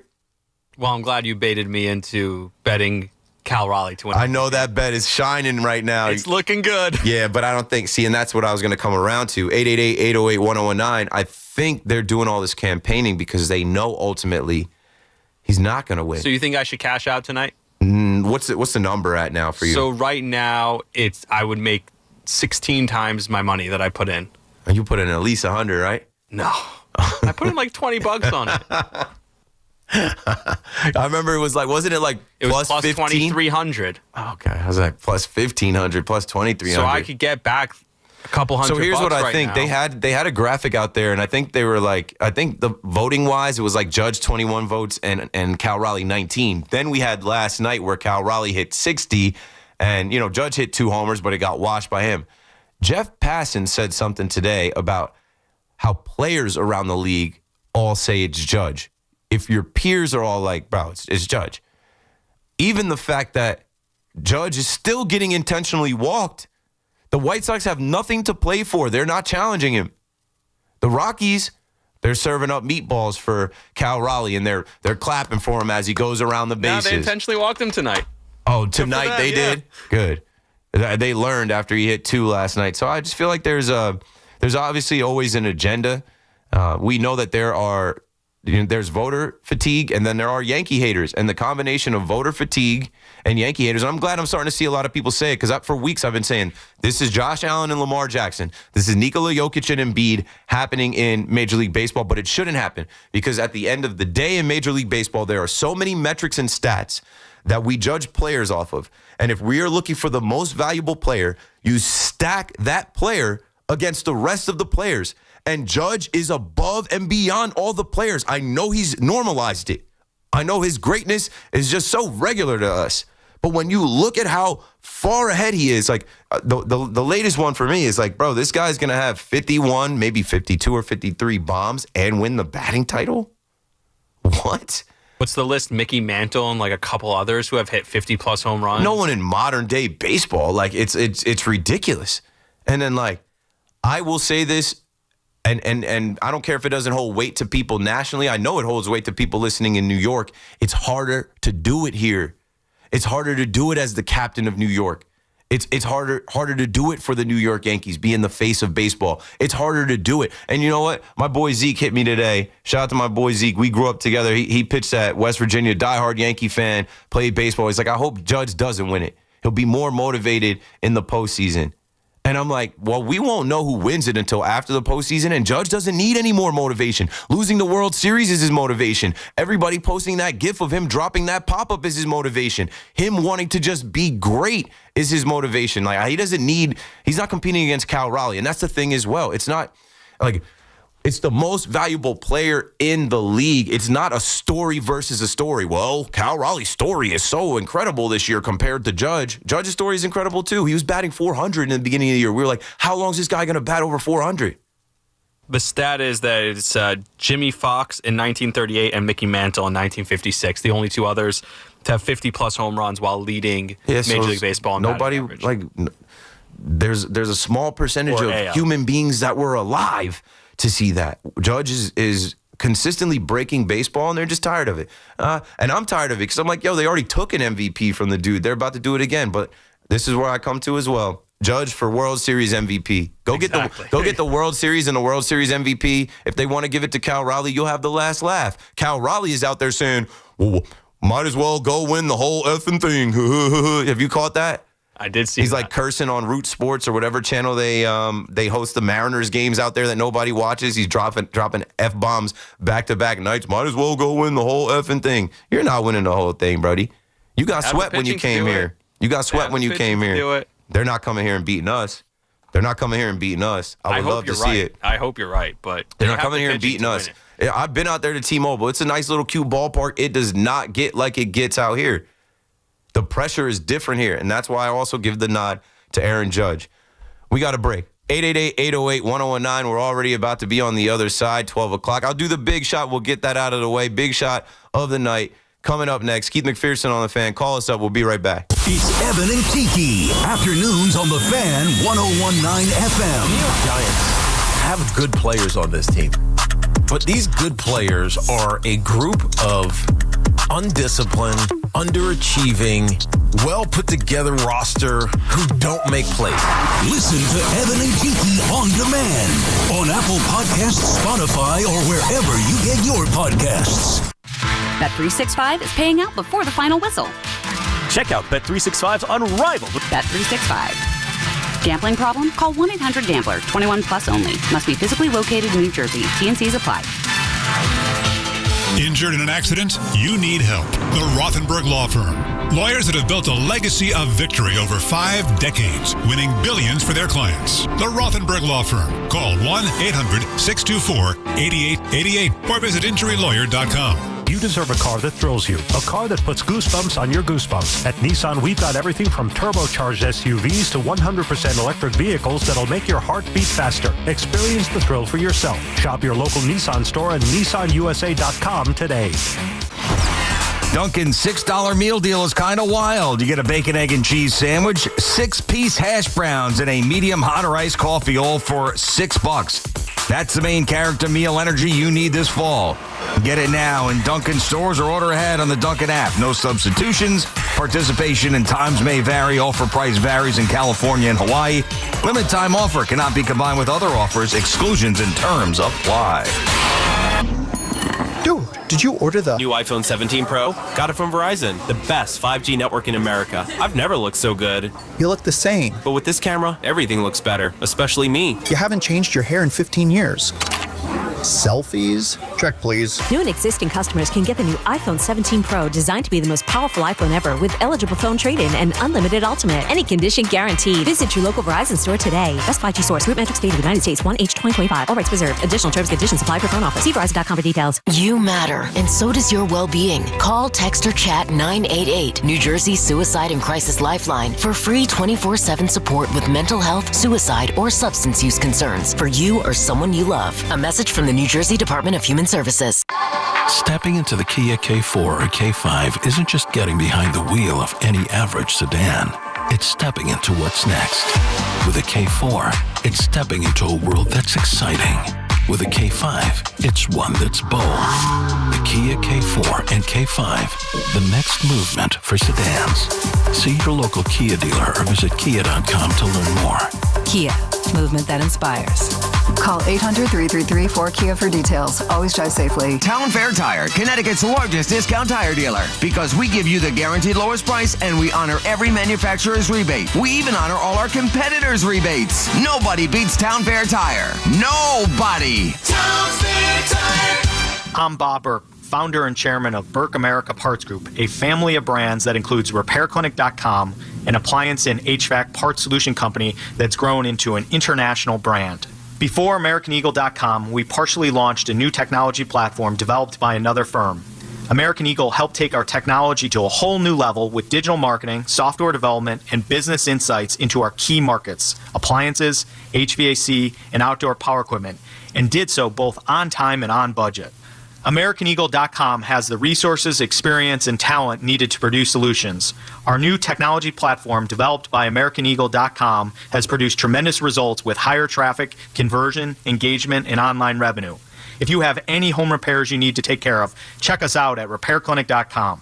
Well, I'm glad you baited me into betting Cal Raleigh to win. I know that bet is shining right now. It's looking good. Yeah, but I don't think, and that's what I was going to come around to. 888-808-1019. I think they're doing all this campaigning because they know ultimately he's not going to win. So you think I should cash out tonight? What's the number at now for you? So right now, I would make 16 times my money that I put in. And you put in at least 100, right? No. I put in $20 on it. I remember it was wasn't it it was plus 2,300. Okay, I was like plus 1,500, plus 2,300. So I could get back a couple hundred. So here's what I think. Now. They had a graphic out there, and I think they were I think the voting wise, it was Judge 21 votes and Cal Raleigh 19. Then we had last night where Cal Raleigh hit 60, and Judge hit 2 homers, but it got washed by him. Jeff Passan said something today about how players around the league all say it's Judge. If your peers are all like, bro, it's Judge. Even the fact that Judge is still getting intentionally walked. The White Sox have nothing to play for. They're not challenging him. The Rockies, they're serving up meatballs for Cal Raleigh, and they're clapping for him as he goes around the bases. No, they intentionally walked him tonight. Oh, tonight they did? Good. They learned after he hit 2 last night. So I just feel like there's obviously always an agenda. We know that there's voter fatigue, and then there are Yankee haters. And the combination of voter fatigue and Yankee haters, and I'm glad I'm starting to see a lot of people say it, because for weeks I've been saying, this is Josh Allen and Lamar Jackson. This is Nikola Jokic and Embiid happening in Major League Baseball, but it shouldn't happen, because at the end of the day in Major League Baseball, there are so many metrics and stats that we judge players off of. And if we are looking for the most valuable player, you stack that player against the rest of the players. And Judge is above and beyond all the players. I know he's normalized it. I know his greatness is just so regular to us. But when you look at how far ahead he is, like the latest one for me is like, bro, this guy's going to have 51, maybe 52 or 53 bombs and win the batting title? What? What's the list? Mickey Mantle and like a couple others who have hit 50-plus home runs? No one in modern-day baseball. Like, it's ridiculous. And then, like, I will say this, and I don't care if it doesn't hold weight to people nationally. I know it holds weight to people listening in New York. It's harder to do it here. It's harder to do it as the captain of New York. It's harder to do it for the New York Yankees, being the face of baseball. It's harder to do it. And you know what? My boy Zeke hit me today. Shout out to my boy Zeke. We grew up together. He pitched at West Virginia, diehard Yankee fan, played baseball. He's like, I hope Judge doesn't win it. He'll be more motivated in the postseason. And I'm like, well, we won't know who wins it until after the postseason, and Judge doesn't need any more motivation. Losing the World Series is his motivation. Everybody posting that gif of him dropping that pop-up is his motivation. Him wanting to just be great is his motivation. Like, he's not competing against Cal Raleigh, and that's the thing as well. It's not, like, it's the most valuable player in the league. It's not a story versus a story. Well, Cal Raleigh's story is so incredible this year compared to Judge. Judge's story is incredible, too. He was batting 400 in the beginning of the year. We were like, how long is this guy going to bat over 400? The stat is that it's Jimmy Fox in 1938 and Mickey Mantle in 1956. The only two others to have 50-plus home runs while leading Major League Baseball. Nobody, like, there's a small percentage of human beings that were alive to see that. Judge is consistently breaking baseball, and they're just tired of it. And I'm tired of it, because I'm like, yo, they already took an MVP from the dude. They're about to do it again. But this is where I come to as well. Judge for World Series MVP. Go get the World Series and the World Series MVP. If they want to give it to Cal Raleigh, you'll have the last laugh. Cal Raleigh is out there saying, well, might as well go win the whole effing thing. Have you caught that? I did see. He's like cursing on Root Sports or whatever channel they host the Mariners games out there that nobody watches. He's dropping F-bombs back-to-back nights. Might as well go win the whole effing thing. You're not winning the whole thing, Brody. You got swept when you came here. You got swept when you came here. They're not coming here and beating us. I would love to see it. I hope you're right, but they're not coming here and beating us. I've been out there to T-Mobile. It's a nice little cute ballpark. It does not get like it gets out here. The pressure is different here, and that's why I also give the nod to Aaron Judge. We got a break. 888-808-1019. We're already about to be on the other side, 12 o'clock. I'll do the big shot. We'll get that out of the way. Big shot of the night. Coming up next, Keith McPherson on The Fan. Call us up. We'll be right back. It's Evan and Kiki. Afternoons on The Fan, 101.9 FM. New York Giants have good players on this team. But these good players are a group of undisciplined, underachieving, well-put-together roster who don't make plays. Listen to Evan and Kiki on demand on Apple Podcasts, Spotify, or wherever you get your podcasts. Bet365 is paying out before the final whistle. Check out Bet365's unrivaled Bet365. Gambling problem? Call 1-800-GAMBLER. 21 plus only. Must be physically located in New Jersey. T&Cs apply. Injured in an accident? You need help. The Rothenberg Law Firm. Lawyers that have built a legacy of victory over 5 decades, winning billions for their clients. The Rothenberg Law Firm. Call 1-800-624-8888 or visit injurylawyer.com. You deserve a car that thrills you, a car that puts goosebumps on your goosebumps. At Nissan, we've got everything from turbocharged SUVs to 100% electric vehicles that'll make your heart beat faster. Experience the thrill for yourself. Shop your local Nissan store and nissanusa.com today. Dunkin's $6 meal deal is kind of wild. You get a bacon, egg, and cheese sandwich, 6-piece hash browns, and a medium hot or iced coffee, all for $6. That's the main character meal energy you need this fall. Get it now in Dunkin' stores or order ahead on the Dunkin' app. No substitutions. Participation and times may vary. Offer price varies in California and Hawaii. Limited time offer cannot be combined with other offers. Exclusions and terms apply. Dude, did you order the new iPhone 17 Pro? Got it from Verizon, the best 5G network in America. I've never looked so good. You look the same. But with this camera, everything looks better, especially me. You haven't changed your hair in 15 years. Selfies? Check, please. New and existing customers can get the new iPhone 17 Pro, designed to be the most powerful iPhone ever, with eligible phone trade-in and unlimited ultimate. Any condition guaranteed. Visit your local Verizon store today. Best 5G source. Root metrics data. United States. 1H2025. All rights reserved. Additional terms and conditions apply per phone offer. See Verizon.com for details. You matter, and so does your well-being. Call, text, or chat 988, New Jersey Suicide and Crisis Lifeline, for free 24/7 support with mental health, suicide, or substance use concerns for you or someone you love. A message from the New Jersey Department of Human Services. Stepping into the Kia K4 or K5 isn't just getting behind the wheel of any average sedan. It's stepping into what's next. With a K4, it's stepping into a world that's exciting. With a K5, it's one that's bold. The Kia K4 and K5, the next movement for sedans. See your local Kia dealer or visit kia.com to learn more. Kia, movement that inspires. Call 800-333-4KIA for details. Always drive safely. Town Fair Tire, Connecticut's largest discount tire dealer. Because we give you the guaranteed lowest price and we honor every manufacturer's rebate. We even honor all our competitors' rebates. Nobody beats Town Fair Tire. Nobody. Town Fair Tire. I'm Bob Burke, founder and chairman of Burke America Parts Group, a family of brands that includes RepairClinic.com, an appliance and HVAC parts solution company that's grown into an international brand. Before AmericanEagle.com, we partially launched a new technology platform developed by another firm. American Eagle helped take our technology to a whole new level with digital marketing, software development, and business insights into our key markets, appliances, HVAC, and outdoor power equipment, and did so both on time and on budget. AmericanEagle.com has the resources, experience, and talent needed to produce solutions. Our new technology platform, developed by AmericanEagle.com, has produced tremendous results with higher traffic, conversion, engagement, and online revenue. If you have any home repairs you need to take care of, check us out at RepairClinic.com.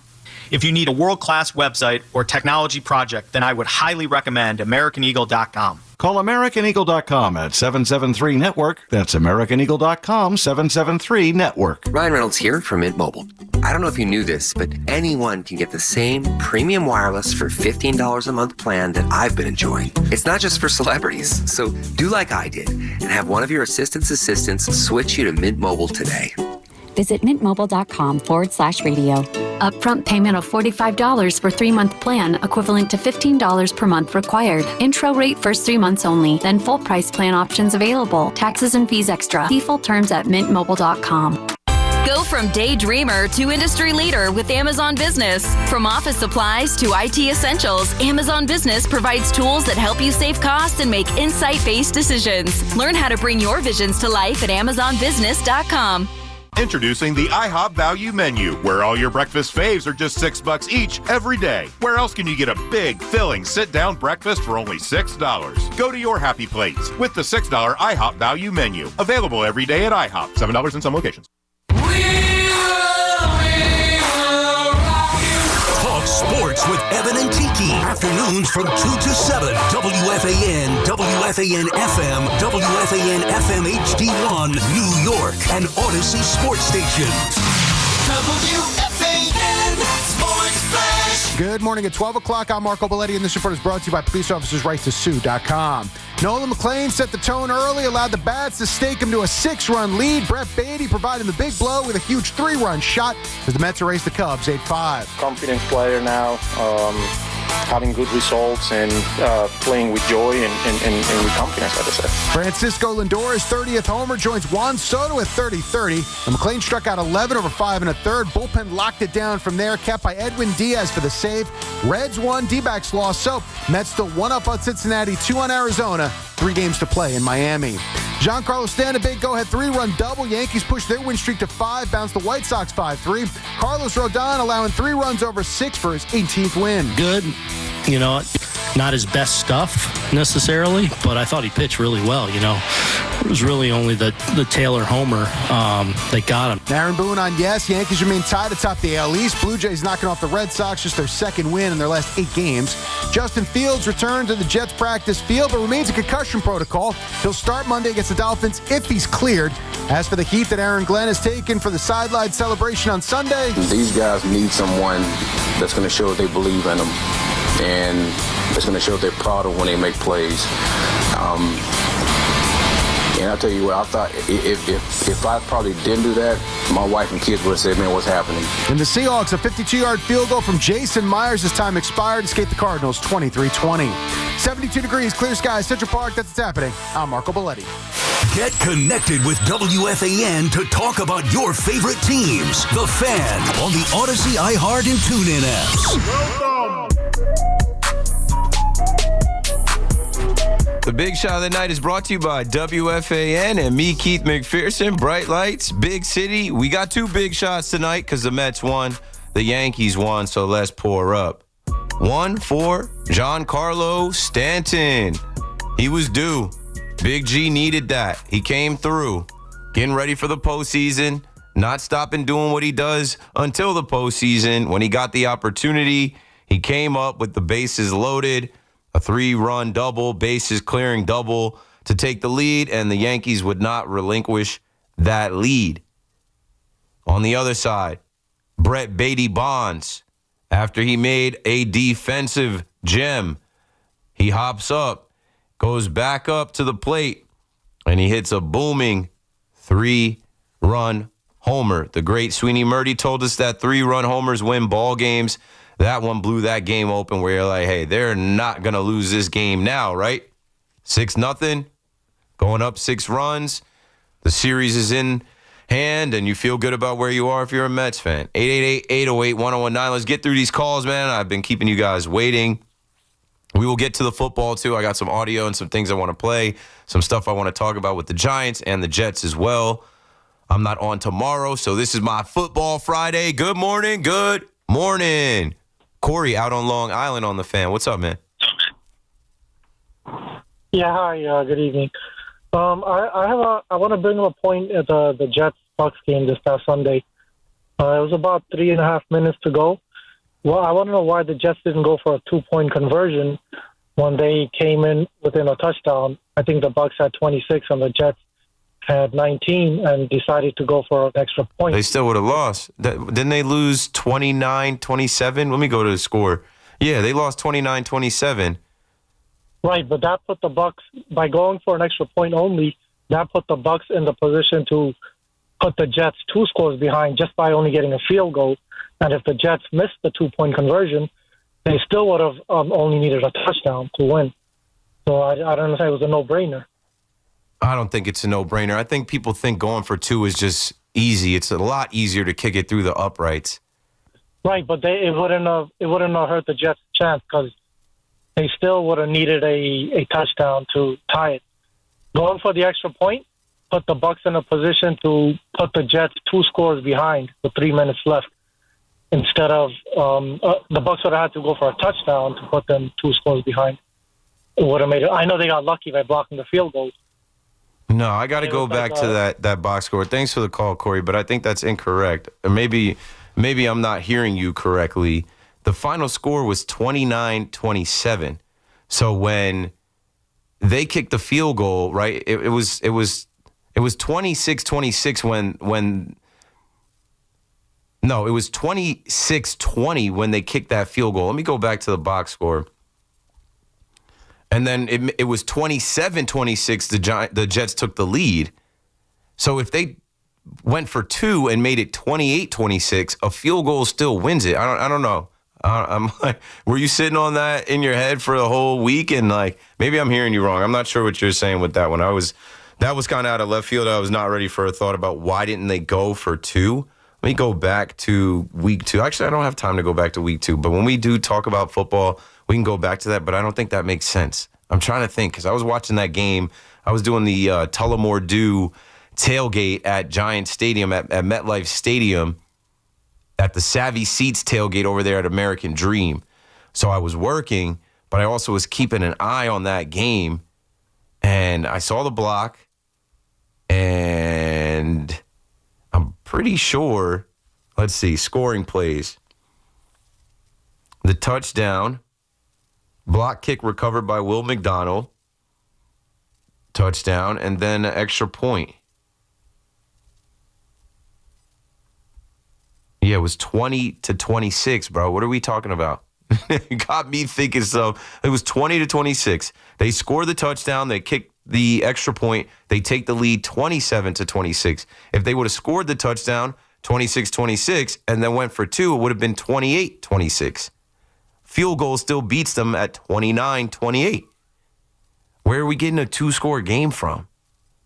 If you need a world-class website or technology project, then I would highly recommend AmericanEagle.com. Call AmericanEagle.com at 773-NETWORK. That's AmericanEagle.com, 773-NETWORK. Ryan Reynolds here from Mint Mobile. I don't know if you knew this, but anyone can get the same premium wireless for $15 a month plan that I've been enjoying. It's not just for celebrities, so do like I did and have one of your assistants switch you to Mint Mobile today. Visit mintmobile.com/radio. Upfront payment of $45 for 3-month plan, equivalent to $15 per month required. Intro rate first 3 months only, then full price plan options available. Taxes and fees extra. See full terms at mintmobile.com. Go from daydreamer to industry leader with Amazon Business. From office supplies to IT essentials, Amazon Business provides tools that help you save costs and make insight-based decisions. Learn how to bring your visions to life at amazonbusiness.com. Introducing the IHOP Value Menu, where all your breakfast faves are just $6 each every day. Where else can you get a big, filling, sit-down breakfast for only $6? Go to your happy place with the $6 IHOP Value Menu. Available every day at IHOP. $7 in some locations. Talk sports with Evan and Tiki. Afternoons from 2 to 7. WFAN, WFAN FM, WFAN FM HD1, New York, and Odyssey Sports Stations. WFAN Sports Flash. Good morning at 12 o'clock. I'm Marco Belletti, and this report is brought to you by policeofficersrighttosue.com. Nolan McLean set the tone early, allowed the Bats to stake him to a 6-run lead. Brett Beatty providing the big blow with a huge 3-run shot as the Mets erased the Cubs 8-5. Confident player now. having good results and playing with joy and with confidence, like I said. Francisco Lindor's 30th homer joins Juan Soto at 30-30. And McLean struck out 11 over 5 in a third. Bullpen locked it down from there, capped by Edwin Diaz for the save. Reds won, D-backs lost. So Mets still 1-up on Cincinnati, 2 on Arizona, 3 games to play in Miami. Giancarlo Stanton, a big go-ahead 3-run double. Yankees pushed their win streak to 5, bounced the White Sox 5-3. Carlos Rodon allowing 3 runs over 6 for his 18th win. Good. You know, not his best stuff necessarily, but I thought he pitched really well. You know, it was really only the Taylor homer that got him. Aaron Boone on yes. Yankees remain tied atop the AL East. Blue Jays knocking off the Red Sox, just their second win in their last 8 games. Justin Fields returned to the Jets practice field, but remains in concussion protocol. He'll start Monday against the Dolphins if he's cleared. As for the heat that Aaron Glenn has taken for the sideline celebration on Sunday, these guys need someone that's going to show they believe in them, and it's going to show they're proud of when they make plays. And I'll tell you what, I thought if I probably didn't do that, my wife and kids would have said, man, what's happening? In the Seahawks, a 52-yard field goal from Jason Myers as time expired to escape the Cardinals 23-20. 72 degrees, clear skies, Central Park. That's what's happening. I'm Marco Belletti. Get connected with WFAN to talk about your favorite teams. The Fan on the Odyssey, iHeart, and TuneIn apps. The Big Shot of the Night is brought to you by WFAN and me, Keith McPherson. Bright lights, big city. We got 2 big shots tonight because the Mets won, the Yankees won, so let's pour up. 1 for Giancarlo Stanton. He was due. Big G needed that. He came through. Getting ready for the postseason. Not stopping doing what he does until the postseason. When he got the opportunity, he came up with the bases loaded. A 3-run double, bases clearing double to take the lead, and the Yankees would not relinquish that lead. On the other side, Brett Beatty Bonds, after he made a defensive gem, he hops up, goes back up to the plate, and he hits a booming 3-run homer. The great Sweeney Murdy told us that 3-run homers win ball games. That one blew that game open where you're like, hey, they're not going to lose this game now, right? 6-0, going up 6 runs. The series is in hand, and you feel good about where you are if you're a Mets fan. 888-808-1019. Let's get through these calls, man. I've been keeping you guys waiting. We will get to the football, too. I got some audio and some things I want to play, some stuff I want to talk about with the Giants and the Jets as well. I'm not on tomorrow, so this is my Football Friday. Good morning. Good morning. Corey out on Long Island on the Fan. What's up, man? Yeah, hi. Good evening. I want to bring up a point at the Jets-Bucks game this past Sunday. It was about 3.5 minutes to go. Well, I want to know why the Jets didn't go for a 2-point conversion when they came in within a touchdown. I think the Bucks had 26 and the Jets had 19 and decided to go for an extra point. They still would have lost. Didn't they lose 29-27? Let me go to the score. Yeah, they lost 29-27. Right, but that put the Bucks, by going for an extra point only, that put the Bucks in the position to put the Jets 2 scores behind just by only getting a field goal. And if the Jets missed the 2-point conversion, they still would have only needed a touchdown to win. So I don't know if it was a no-brainer. I don't think it's a no-brainer. I think people think going for 2 is just easy. It's a lot easier to kick it through the uprights. Right, but it wouldn't have hurt the Jets' chance because they still would have needed a touchdown to tie it. Going for the extra point put the Bucks in a position to put the Jets 2 scores behind with 3 minutes left. Instead of the Bucks would have had to go for a touchdown to put them 2 scores behind. It would have made it. I know they got lucky by blocking the field goal. No, I got to go back to that box score. Thanks for the call, Corey, but I think that's incorrect. Or maybe I'm not hearing you correctly. The final score was 29-27. So when they kicked the field goal, right? It was 26-26 when no, it was 26-20 when they kicked that field goal. Let me go back to the box score. And then it was 27-26. The Jets took the lead. So if they went for 2 and made it 28-26, a field goal still wins it. I don't know. I'm like, were you sitting on that in your head for the whole week? And like, maybe I'm hearing you wrong. I'm not sure what you're saying with that one. That was kind of out of left field. I was not ready for a thought about why didn't they go for 2. Let me go back to week 2. Actually, I don't have time to go back to week 2. But when we do talk about football, we can go back to that. But I don't think that makes sense. I'm trying to think because I was watching that game. I was doing the Tullamore Dew tailgate at Giant Stadium, at MetLife Stadium, at the Savvy Seats tailgate over there at American Dream. So I was working, but I also was keeping an eye on that game. And I saw the block, and I'm pretty sure, let's see, scoring plays. The touchdown, block kick recovered by Will McDonald, touchdown, and then an extra point. Yeah, it was 20-26, bro. What are we talking about? It got me thinking so. It was 20-26. They score the touchdown. They kick the extra point. They take the lead 27-26. If they would have scored the touchdown 26-26 and then went for 2, it would have been 28-26. Field goal still beats them at 29-28. Where are we getting a 2-score game from?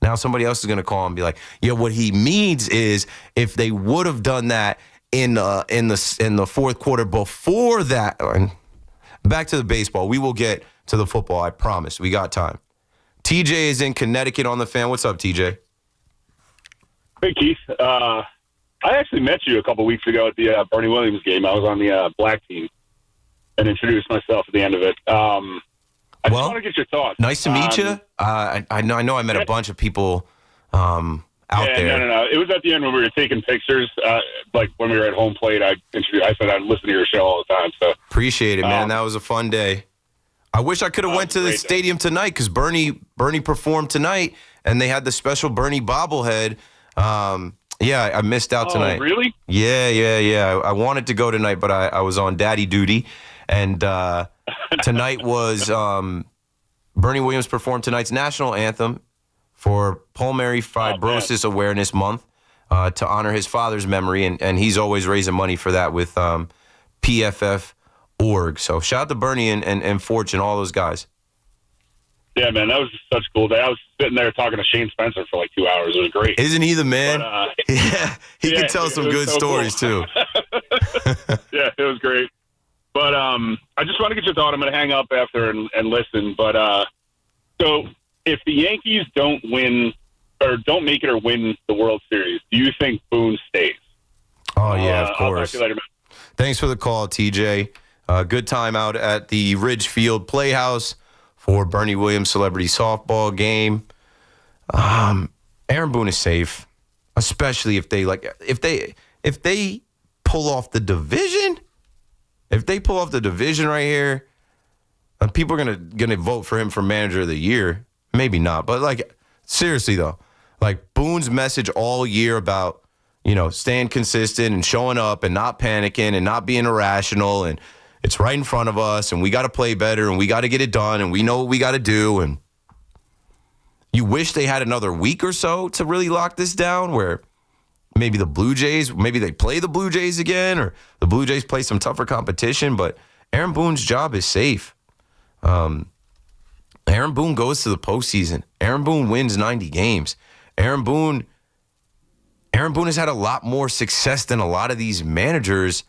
Now somebody else is going to call and be like, yeah, what he means is if they would have done that in the fourth quarter before that. Back to the baseball. We will get to the football, I promise. We got time. TJ is in Connecticut on the Fan. What's up, TJ? Hey, Keith. I actually met you a couple weeks ago at the Bernie Williams game. I was on the black team and introduced myself at the end of it. I just want to get your thoughts. Nice to meet you. I know I met a bunch of people out there. No. It was at the end when we were taking pictures. Like when we were at home plate, I said I'd listen to your show all the time. So appreciate it, man. That was a fun day. I wish I could have went to the stadium tonight because Bernie performed tonight, and they had the special Bernie bobblehead. Yeah, I missed out tonight. Oh, really? Yeah. I wanted to go tonight, but I was on daddy duty, and tonight was Bernie Williams performed tonight's national anthem for Pulmonary Fibrosis Awareness Month to honor his father's memory, and he's always raising money for that with PFF.org. So shout out to Bernie and Fortune, all those guys. Yeah, man, that was such a cool day. I was sitting there talking to Shane Spencer for like 2 hours. It was great. Isn't he the man? But, he can tell some good stories, too. Yeah, it was great. But I just want to get your thought. I'm going to hang up after and listen. But so if the Yankees don't win or don't make it or win the World Series, do you think Boone stays? Oh, yeah, of course. I'll talk to you later, man. Thanks for the call, TJ. Good time out at the Ridgefield Playhouse for Bernie Williams Celebrity Softball game. Aaron Boone is safe, especially if they pull off the division. If they pull off the division right here, people are gonna vote for him for Manager of the Year. Maybe not, but like seriously though, like Boone's message all year about staying consistent and showing up and not panicking and not being irrational, and it's right in front of us and we got to play better and we got to get it done and we know what we got to do. And you wish they had another week or so to really lock this down, where maybe the Blue Jays, maybe they play the Blue Jays again, or the Blue Jays play some tougher competition. But Aaron Boone's job is safe. Aaron Boone goes to the postseason. Aaron Boone wins 90 games. Aaron Boone has had a lot more success than a lot of these managers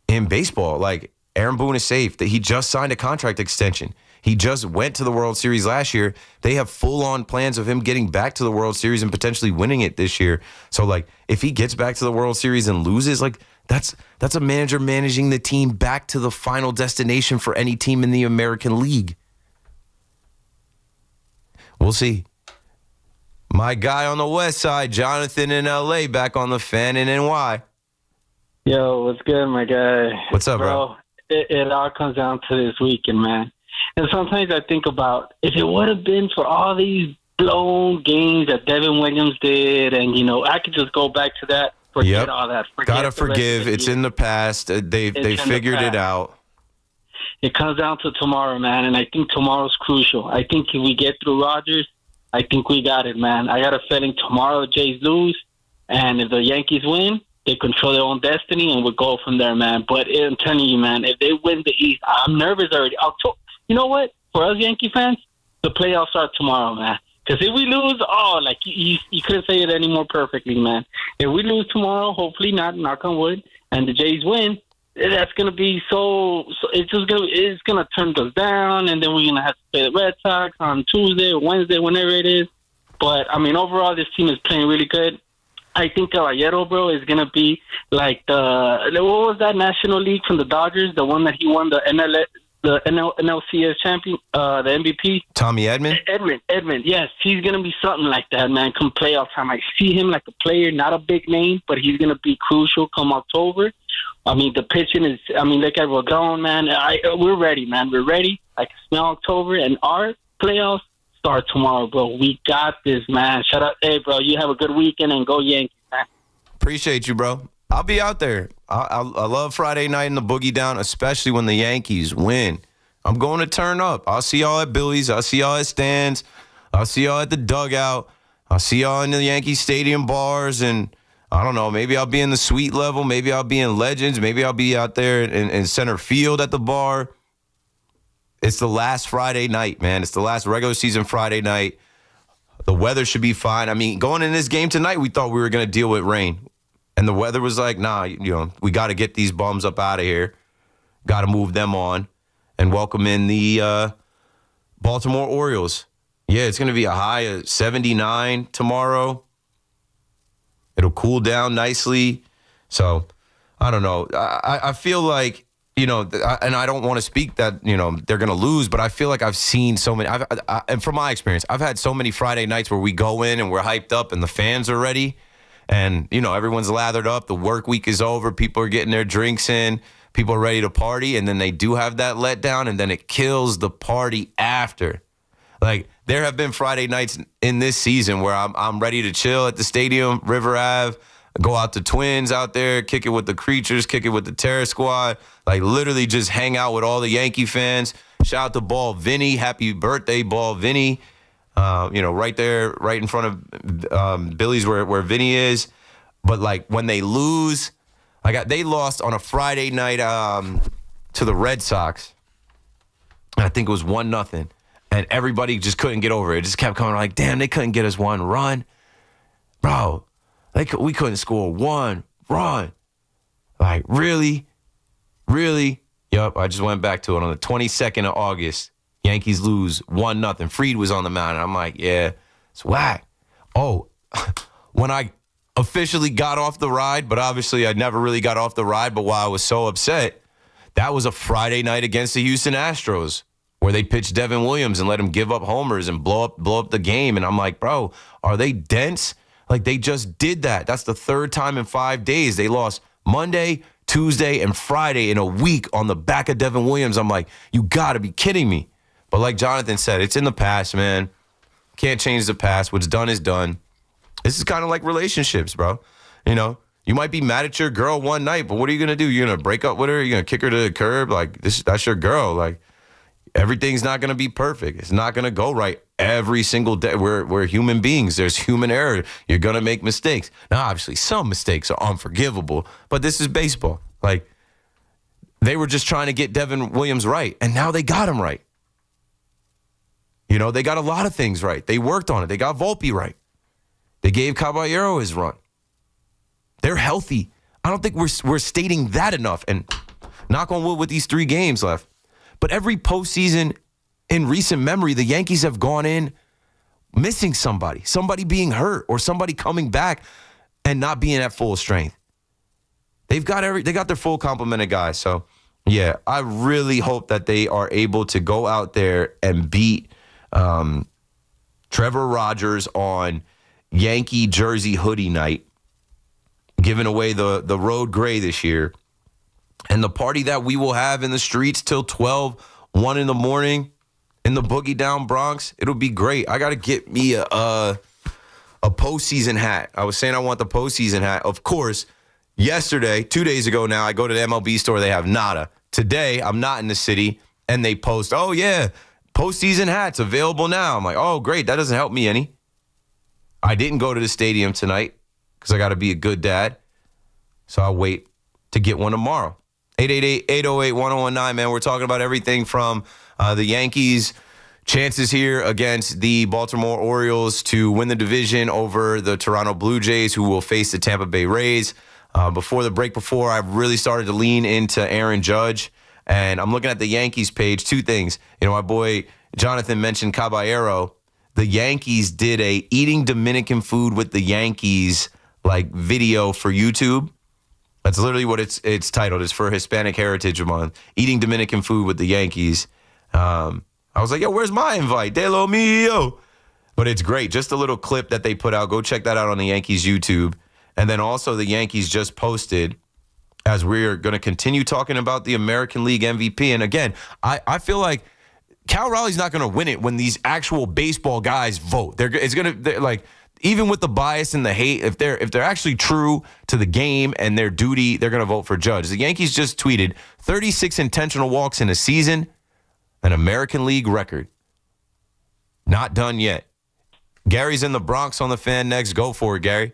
in baseball. Like, Aaron Boone is safe. He just signed a contract extension. He just went to the World Series last year. They have full-on plans of him getting back to the World Series and potentially winning it this year. So, like, if he gets back to the World Series and loses, like, that's a manager managing the team back to the final destination for any team in the American League. We'll see. My guy on the west side, Jonathan in L.A., back on the Fan in NY. Yo, what's good, my guy? What's up, bro? It all comes down to this weekend, man. And sometimes I think about if it would have been for all these blown games that Devin Williams did, and, I could just go back to that, forget all that. Gotta forgive. It's in the past. They figured it out. It comes down to tomorrow, man, and I think tomorrow's crucial. I think if we get through Rodgers, I think we got it, man. I got a feeling tomorrow Jays lose, and if the Yankees win, They control their own destiny, and we'll go from there, man. But I'm telling you, man, if they win the East, I'm nervous already. You know what? For us Yankee fans, the playoffs start tomorrow, man. Because if we lose, you couldn't say it any more perfectly, man. If we lose tomorrow, hopefully not, knock on wood, and the Jays win, that's gonna be so it's gonna turn us down, and then we're gonna have to play the Red Sox on Tuesday or Wednesday, whenever it is. But I mean, overall, this team is playing really good. I think Caballero, bro, is gonna be like what was that National League from the Dodgers, the one that he won the NLCS champion, the MVP. Tommy Edman? Edman, yes. He's going to be something like that, man, come playoff time. I see him like a player, not a big name, but he's going to be crucial come October. I mean, the pitching is, look at Rodon, man. We're ready, man. We're ready. I can smell October, and our playoffs start tomorrow, bro. We got this, man. Shut up. Hey, bro, you have a good weekend, and go Yankees, man. Appreciate you, bro. I'll be out there. I love Friday night in the boogie down, especially when the Yankees win. I'm going to turn up. I'll see y'all at Billy's. I'll see y'all at Stan's. I'll see y'all at the dugout. I'll see y'all in the Yankee Stadium bars. And I don't know, maybe I'll be in the suite level. Maybe I'll be in Legends. Maybe I'll be out there in center field at the bar. It's the last Friday night, man. It's the last regular season Friday night. The weather should be fine. I mean, going in this game tonight, we thought we were going to deal with rain. And the weather was like, nah, we got to get these bums up out of here. Got to move them on and welcome in the Baltimore Orioles. Yeah, it's going to be a high of 79 tomorrow. It'll cool down nicely. So, I don't know. I feel like, and I don't want to speak that, they're going to lose, but I feel like I've seen so many. And from my experience, I've had so many Friday nights where we go in and we're hyped up and the fans are ready. And, everyone's lathered up. The work week is over. People are getting their drinks in. People are ready to party. And then they do have that letdown. And then it kills the party after. Like, there have been Friday nights in this season where I'm ready to chill at the stadium, River Ave, go out to Twins out there, kick it with the Creatures, kick it with the Terror Squad. Like, literally just hang out with all the Yankee fans. Shout out to Ball Vinny. Happy birthday, Ball Vinny. Right there, right in front of Billy's where Vinny is. But, like, when they lose, they lost on a Friday night to the Red Sox. I think it was 1-0. And everybody just couldn't get over it. It just kept coming like, damn, they couldn't get us one run. Bro, we couldn't score one run. Like, really? Really? Yup, I just went back to it on the 22nd of August. Yankees lose 1-0. Fried was on the mound, and I'm like, yeah, it's whack. Oh, when I officially got off the ride, but obviously I never really got off the ride, but while I was so upset, that was a Friday night against the Houston Astros where they pitched Devin Williams and let him give up homers and blow up the game. And I'm like, bro, are they dense? Like, they just did that. That's the third time in 5 days. They lost Monday, Tuesday, and Friday in a week on the back of Devin Williams. I'm like, you got to be kidding me. But like Jonathan said, it's in the past, man. Can't change the past. What's done is done. This is kind of like relationships, bro. You might be mad at your girl one night, but what are you going to do? You're going to break up with her? You're going to kick her to the curb? Like, that's your girl. Like, everything's not going to be perfect. It's not going to go right every single day. We're human beings. There's human error. You're going to make mistakes. Now, obviously, some mistakes are unforgivable, but this is baseball. Like, they were just trying to get Devin Williams right, and now they got him right. They got a lot of things right. They worked on it. They got Volpe right. They gave Caballero his run. They're healthy. I don't think we're stating that enough. And knock on wood with these 3 games left. But every postseason in recent memory, the Yankees have gone in missing somebody being hurt or somebody coming back and not being at full strength. They got their full complement of guys. So, yeah, I really hope that they are able to go out there and beat Trevor Rogers on Yankee jersey hoodie night, giving away the road gray this year. And the party that we will have in the streets till 1 in the morning in the Boogie Down Bronx, it'll be great. I got to get me a postseason hat. I was saying I want the postseason hat. Of course, yesterday, 2 days ago now, I go to the MLB store. They have nada. Today, I'm not in the city, and they post, oh, yeah, postseason hats available now. I'm like, oh, great. That doesn't help me any. I didn't go to the stadium tonight because I got to be a good dad. So I'll wait to get one tomorrow. 888-808-1019, man. We're talking about everything from the Yankees' chances here against the Baltimore Orioles to win the division over the Toronto Blue Jays, who will face the Tampa Bay Rays. Before the break, I really started to lean into Aaron Judge, and I'm looking at the Yankees page. Two things. My boy Jonathan mentioned Caballero. The Yankees did a eating Dominican food with the Yankees video for YouTube. That's literally what it's titled. It's for Hispanic Heritage Month. Eating Dominican food with the Yankees. I was like, yo, where's my invite? De lo mio. But it's great. Just a little clip that they put out. Go check that out on the Yankees YouTube. And then also the Yankees just posted, as we're going to continue talking about the American League MVP. And again, I feel like Cal Raleigh's not going to win it when these actual baseball guys vote. Even with the bias and the hate, if they're actually true to the game and their duty, they're going to vote for Judge. The Yankees just tweeted 36 intentional walks in a season, an American League record. Not done yet. Gary's in the Bronx on the Fan next. Go for it, Gary.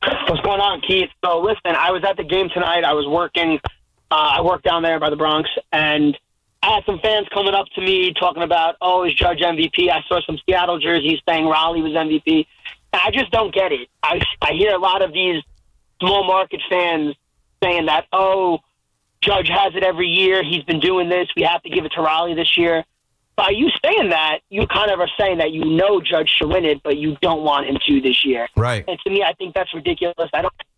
What's going on, Keith? So listen, I was at the game tonight. I was working. I work down there by the Bronx, and I had some fans coming up to me talking about, is Judge MVP? I saw some Seattle jerseys saying Raleigh was MVP. And I just don't get it. I hear a lot of these small market fans saying that, Judge has it every year. He's been doing this. We have to give it to Raleigh this year. By you saying that, you kind of are saying that Judge should win it, but you don't want him to this year. Right. And to me, I think that's ridiculous.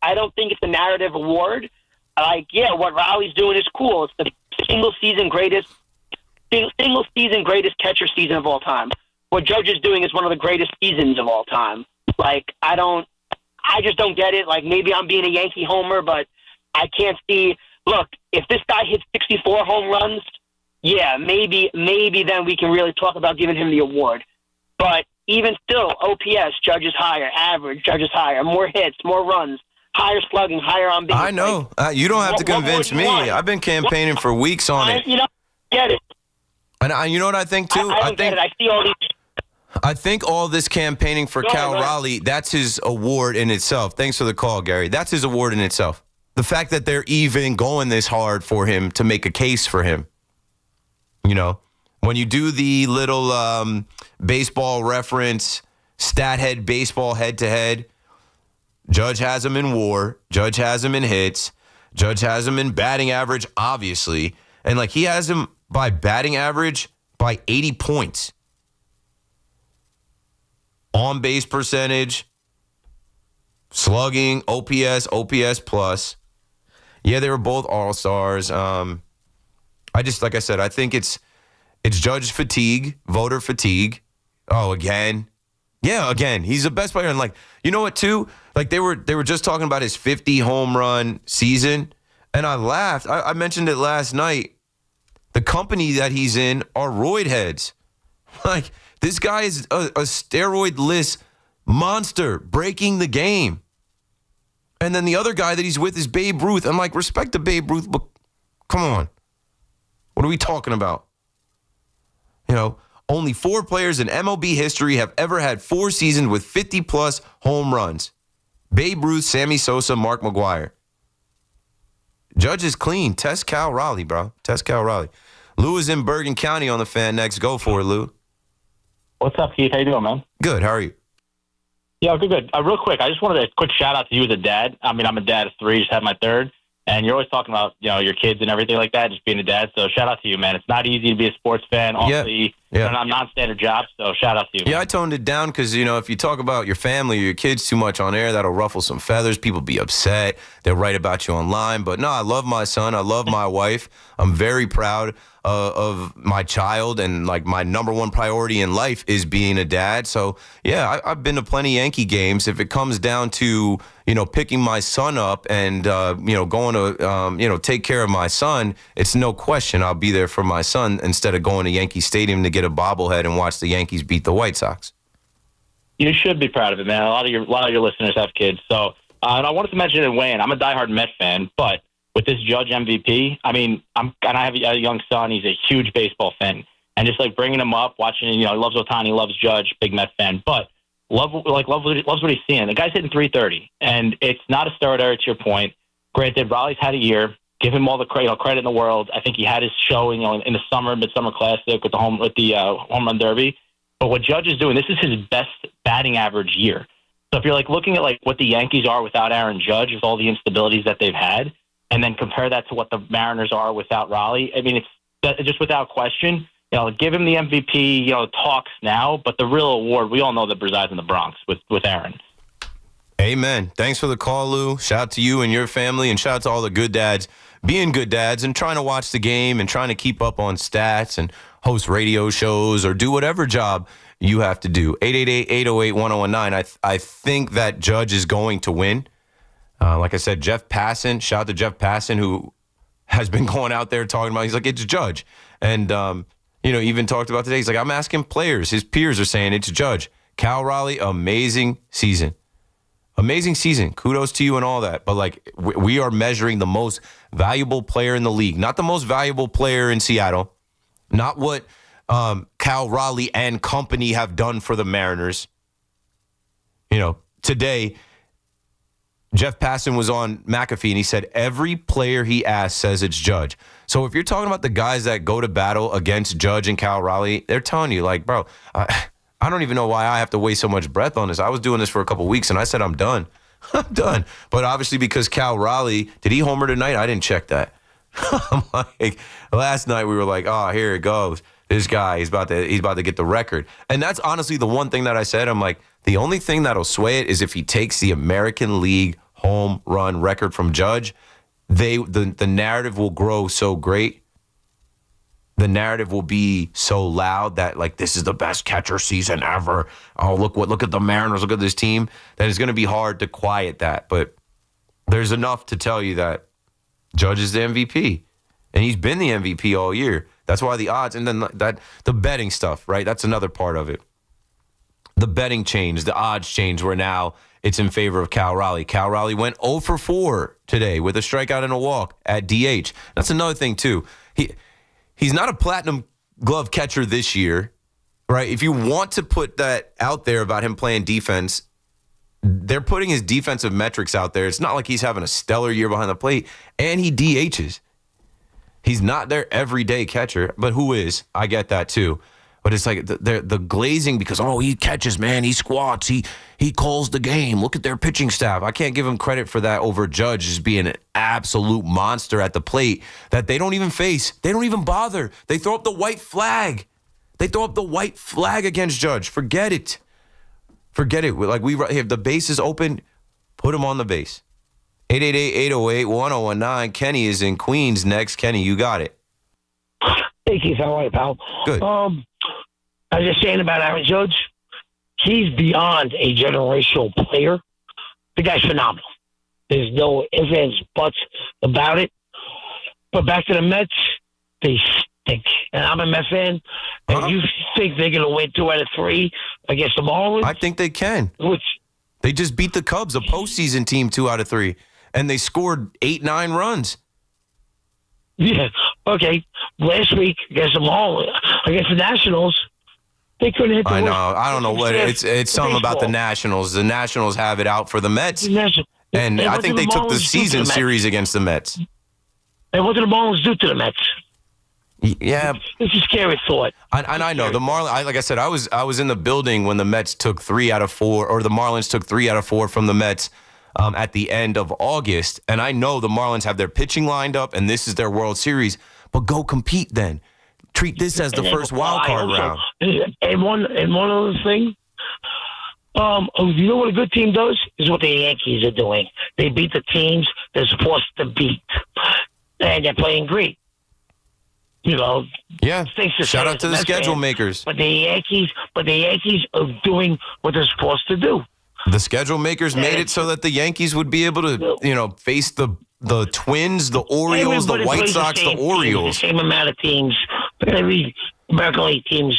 I don't think it's a narrative award. What Raleigh's doing is cool. It's the single season greatest catcher season of all time. What Judge is doing is one of the greatest seasons of all time. I just don't get it. Maybe I'm being a Yankee homer, but I can't see. Look, if this guy hits 64 home runs, yeah, maybe then we can really talk about giving him the award. But even still, OPS, Judge is higher. Average, Judge is higher. More hits, more runs. Higher slugging, higher on base. I know. You don't have to convince me. I've been campaigning for weeks on it. Get it. And you know what I think, too? I don't get it. I see all these. I think all this campaigning for Cal Raleigh, that's his award in itself. Thanks for the call, Gary. That's his award in itself. The fact that they're even going this hard for him to make a case for him. When you do the little baseball reference, stat head baseball head-to-head, Judge has him in WAR. Judge has him in hits. Judge has him in batting average, obviously. And, he has him by batting average by 80 points. On-base percentage, slugging, OPS plus. Yeah, they were both all-stars. Like I said, I think it's Judge fatigue, voter fatigue. Oh, again. Yeah, again, he's the best player. And you know what, too? They were just talking about his 50 home run season, and I laughed. I mentioned it last night. The company that he's in are roid heads. This guy is a steroid-less monster breaking the game. And then the other guy that he's with is Babe Ruth. I'm respect to Babe Ruth, but come on. What are we talking about? Only 4 players in MLB history have ever had 4 seasons with 50-plus home runs. Babe Ruth, Sammy Sosa, Mark McGwire. Judge is clean. Test Cal Raleigh, bro. Test Cal Raleigh. Lou is in Bergen County on the Fan next. Go for it, Lou. What's up, Keith? How you doing, man? Good. How are you? Yeah, good. Real quick, I just wanted a quick shout-out to you as a dad. I'm a dad of 3, just had my 3rd. And you're always talking about, your kids and everything like that, just being a dad. So shout out to you, man. It's not easy to be a sports fan. Obviously, non-standard job. So shout out to you. Man. Yeah, I toned it down because, if you talk about your family or your kids too much on air, that'll ruffle some feathers. People be upset. They'll write about you online. But no, I love my son. I love my wife. I'm very proud of my child, and my number one priority in life is being a dad. So yeah, I've been to plenty of Yankee games. If it comes down to picking my son up and going to take care of my son, it's no question I'll be there for my son instead of going to Yankee Stadium to get a bobblehead and watch the Yankees beat the White Sox. You should be proud of it, man. A lot of your listeners have kids. So and I wanted to mention it, Wayne. I'm a diehard Met fan, but with this Judge MVP, I have a young son. He's a huge baseball fan. And just bringing him up, watching, he loves Ohtani, loves Judge, big Met fan. But loves what he's seeing. The guy's hitting 330, and it's not a steroid error, to your point. Granted, Raleigh's had a year. Give him all the credit in the world. I think he had his show, in the Midsummer Classic with the home run derby. But what Judge is doing, this is his best batting average year. So if you're looking at what the Yankees are without Aaron Judge, with all the instabilities that they've had, and then compare that to what the Mariners are without Raleigh, I mean, it's just without question. Give him the MVP. Talks now, but the real award, we all know that resides in the Bronx with Aaron. Amen. Thanks for the call, Lou. Shout out to you and your family, and shout out to all the good dads being good dads and trying to watch the game and trying to keep up on stats and host radio shows or do whatever job you have to do. 888-808-1019. I think that Judge is going to win. Like I said, Jeff Passan, shout out to Jeff Passan, who has been going out there talking about, he's like, it's Judge. And, even talked about today, he's like, I'm asking players. His peers are saying it's Judge. Cal Raleigh, amazing season. Amazing season. Kudos to you and all that. But, we are measuring the most valuable player in the league, not the most valuable player in Seattle, not what Cal Raleigh and company have done for the Mariners. Today, Jeff Passan was on McAfee, and he said every player he asks says it's Judge. So if you're talking about the guys that go to battle against Judge and Cal Raleigh, they're telling you, bro, I don't even know why I have to waste so much breath on this. I was doing this for a couple weeks, and I said I'm done. I'm done. But obviously because Cal Raleigh, did he homer tonight? I didn't check that. I'm last night we were like, oh, here it goes. This guy, he's about to get the record. And that's honestly the one thing that I said. I'm like, the only thing that'll sway it is if he takes the American League home run record from Judge. The narrative will grow so great. The narrative will be so loud that this is the best catcher season ever. Oh, look at the Mariners, look at this team. That it's going to be hard to quiet that. But there's enough to tell you that Judge is the MVP. And he's been the MVP all year. That's why the odds, and then the betting stuff, right? That's another part of it. The betting changed, the odds changed, where now it's in favor of Cal Raleigh. Cal Raleigh went 0 for 4 today with a strikeout and a walk at DH. That's another thing, too. He's not a platinum glove catcher this year, right? If you want to put that out there about him playing defense, they're putting his defensive metrics out there. It's not like he's having a stellar year behind the plate, and he DHs. He's not their everyday catcher, but who is? I get that too. But it's like the glazing because, he catches, man. He squats. He calls the game. Look at their pitching staff. I can't give him credit for that over Judge as being an absolute monster at the plate that they don't even face. They don't even bother. They throw up the white flag. They throw up the white flag against Judge. Forget it. Forget it. If the base is open, put him on the base. 888-808-1019. Kenny is in Queens next. Kenny, you got it. Hey, Keith, how are you, pal? Good. I was just saying about Aaron Judge. He's beyond a generational player. The guy's phenomenal. There's no ifs, ands, buts about it. But back to the Mets, they stink. And I'm a Mets fan. And you think they're going to win 2 out of 3 against the Marlins? I think they can. They just beat the Cubs, a postseason team, 2 out of 3. And they scored 8-9 runs. Yeah. Okay. Last week against the Marlins, against the Nationals, they couldn't hit the I know. I don't know what it's something about the Nationals. The Nationals have it out for the Mets. And I think they took the season series against the Mets. And what did the Marlins do to the Mets? Yeah. It's a scary thought. I know. The Marlins, like I said, I was in the building when the Mets took 3 out of 4, or the Marlins took 3 out of 4 from the Mets at the end of August. And I know the Marlins have their pitching lined up, and this is their World Series. But go compete then. Treat this as the first wild card round. And one other thing, you know what a good team does? Is what the Yankees are doing. They beat the teams they're supposed to beat. And they're playing great. Yeah. Shout out to the schedule makers. But the Yankees are doing what they're supposed to do. The schedule makers made it so that the Yankees would be able to, face the Twins, the Orioles, the White Sox, the Orioles. The same amount of teams. Every American League teams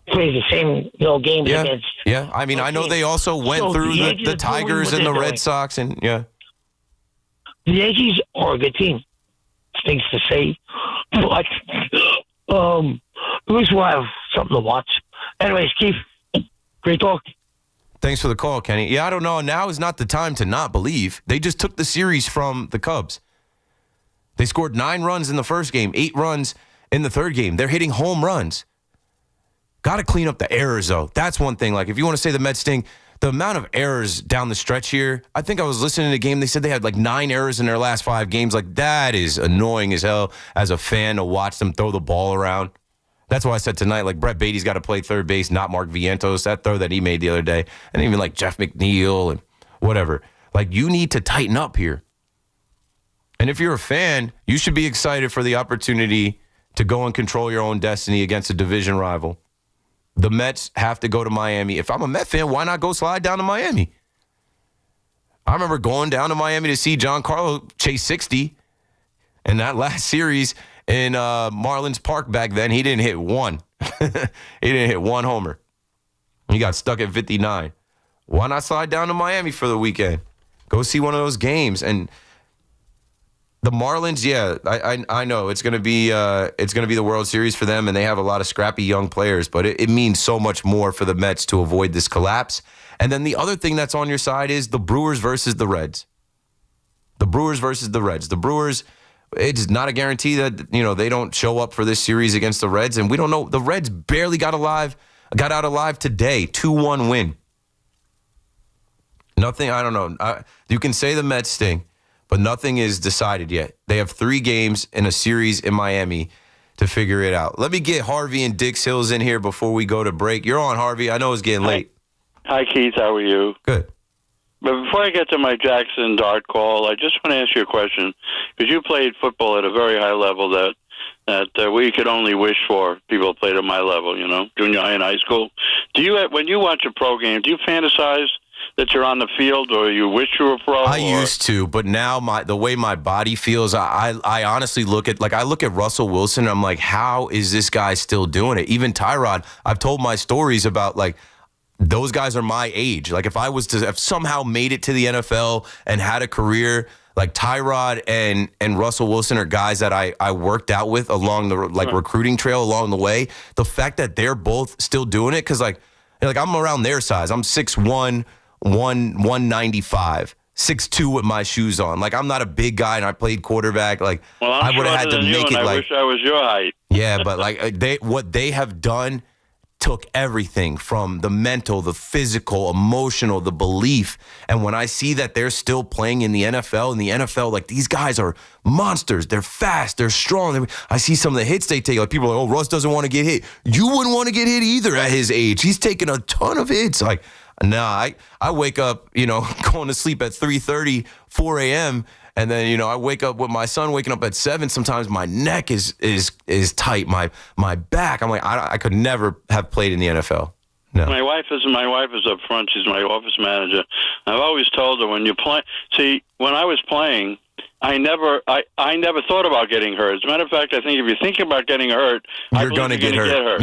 play the same games against. Yeah, I mean, I know they also went through the Tigers and the Red Sox, and The Yankees are a good team. Things to say, but at least we'll have something to watch. Anyways, Keith, great talk. Thanks for the call, Kenny. Yeah, I don't know. Now is not the time to not believe. They just took the series from the Cubs. They scored 9 runs in the first game, 8 runs in the third game. They're hitting home runs. Got to clean up the errors, though. That's one thing. Like, if you want to say the Mets sting, the amount of errors down the stretch here, I think I was listening to the game. They said they had like 9 errors in their last 5 games. Like, that is annoying as hell as a fan to watch them throw the ball around. That's why I said tonight, like, Brett Beatty's got to play third base, not Mark Vientos. That throw that he made the other day. And even like Jeff McNeil and whatever. Like, you need to tighten up here. And if you're a fan, you should be excited for the opportunity to go and control your own destiny against a division rival. The Mets have to go to Miami. If I'm a Met fan, why not go slide down to Miami? I remember going down to Miami to see Giancarlo chase 60 in that last series in Marlins Park back then. He didn't hit one. He didn't hit one homer. He got stuck at 59. Why not slide down to Miami for the weekend? Go see one of those games. And the Marlins, yeah, I know it's gonna be the World Series for them, and they have a lot of scrappy young players. But it means so much more for the Mets to avoid this collapse. And then the other thing that's on your side is the Brewers versus the Reds. The Brewers versus the Reds. The Brewers, it's not a guarantee that they don't show up for this series against the Reds, and we don't know. The Reds barely got out alive today. 2-1 win. Nothing. I don't know. You can say the Mets sting. But nothing is decided yet. They have 3 games in a series in Miami to figure it out. Let me get Harvey and Dix Hills in here before we go to break. You're on, Harvey. I know it's getting late. Hi, Keith. How are you? Good. But before I get to my Jackson Dart call, I just want to ask you a question. Because you played football at a very high level that we could only wish for. People who played at my level, junior high and high school. When you watch a pro game, do you fantasize that you're on the field, or you wish you were pro? I used to, but now the way my body feels, I honestly look at Russell Wilson, and I'm like, how is this guy still doing it? Even Tyrod, I've told my stories about, like, those guys are my age. Like, if I was to have somehow made it to the NFL and had a career, like Tyrod and Russell Wilson are guys that I worked out with along the recruiting trail along the way. The fact that they're both still doing it, because like I'm around their size. I'm 6'1", 195, 6'2" with my shoes on. Like, I'm not a big guy, and I played quarterback. Like, I would have had to make it. I wish I was your height. Yeah, but like what they have done took everything from the mental, the physical, emotional, the belief. And when I see that they're still playing in the NFL, like, these guys are monsters. They're fast. They're strong. I see some of the hits they take. Like, people are like, oh, Russ doesn't want to get hit. You wouldn't want to get hit either at his age. He's taking a ton of hits. Like, nah, I wake up, going to sleep at 3:30, 4 a.m., and then, I wake up with my son waking up at 7. Sometimes my neck is tight, my back. I'm like, I could never have played in the NFL. No. My wife is up front. She's my office manager. I've always told her, when you play, see, when I was playing, I never thought about getting hurt. As a matter of fact, I think if you think about getting hurt, you're going to get hurt.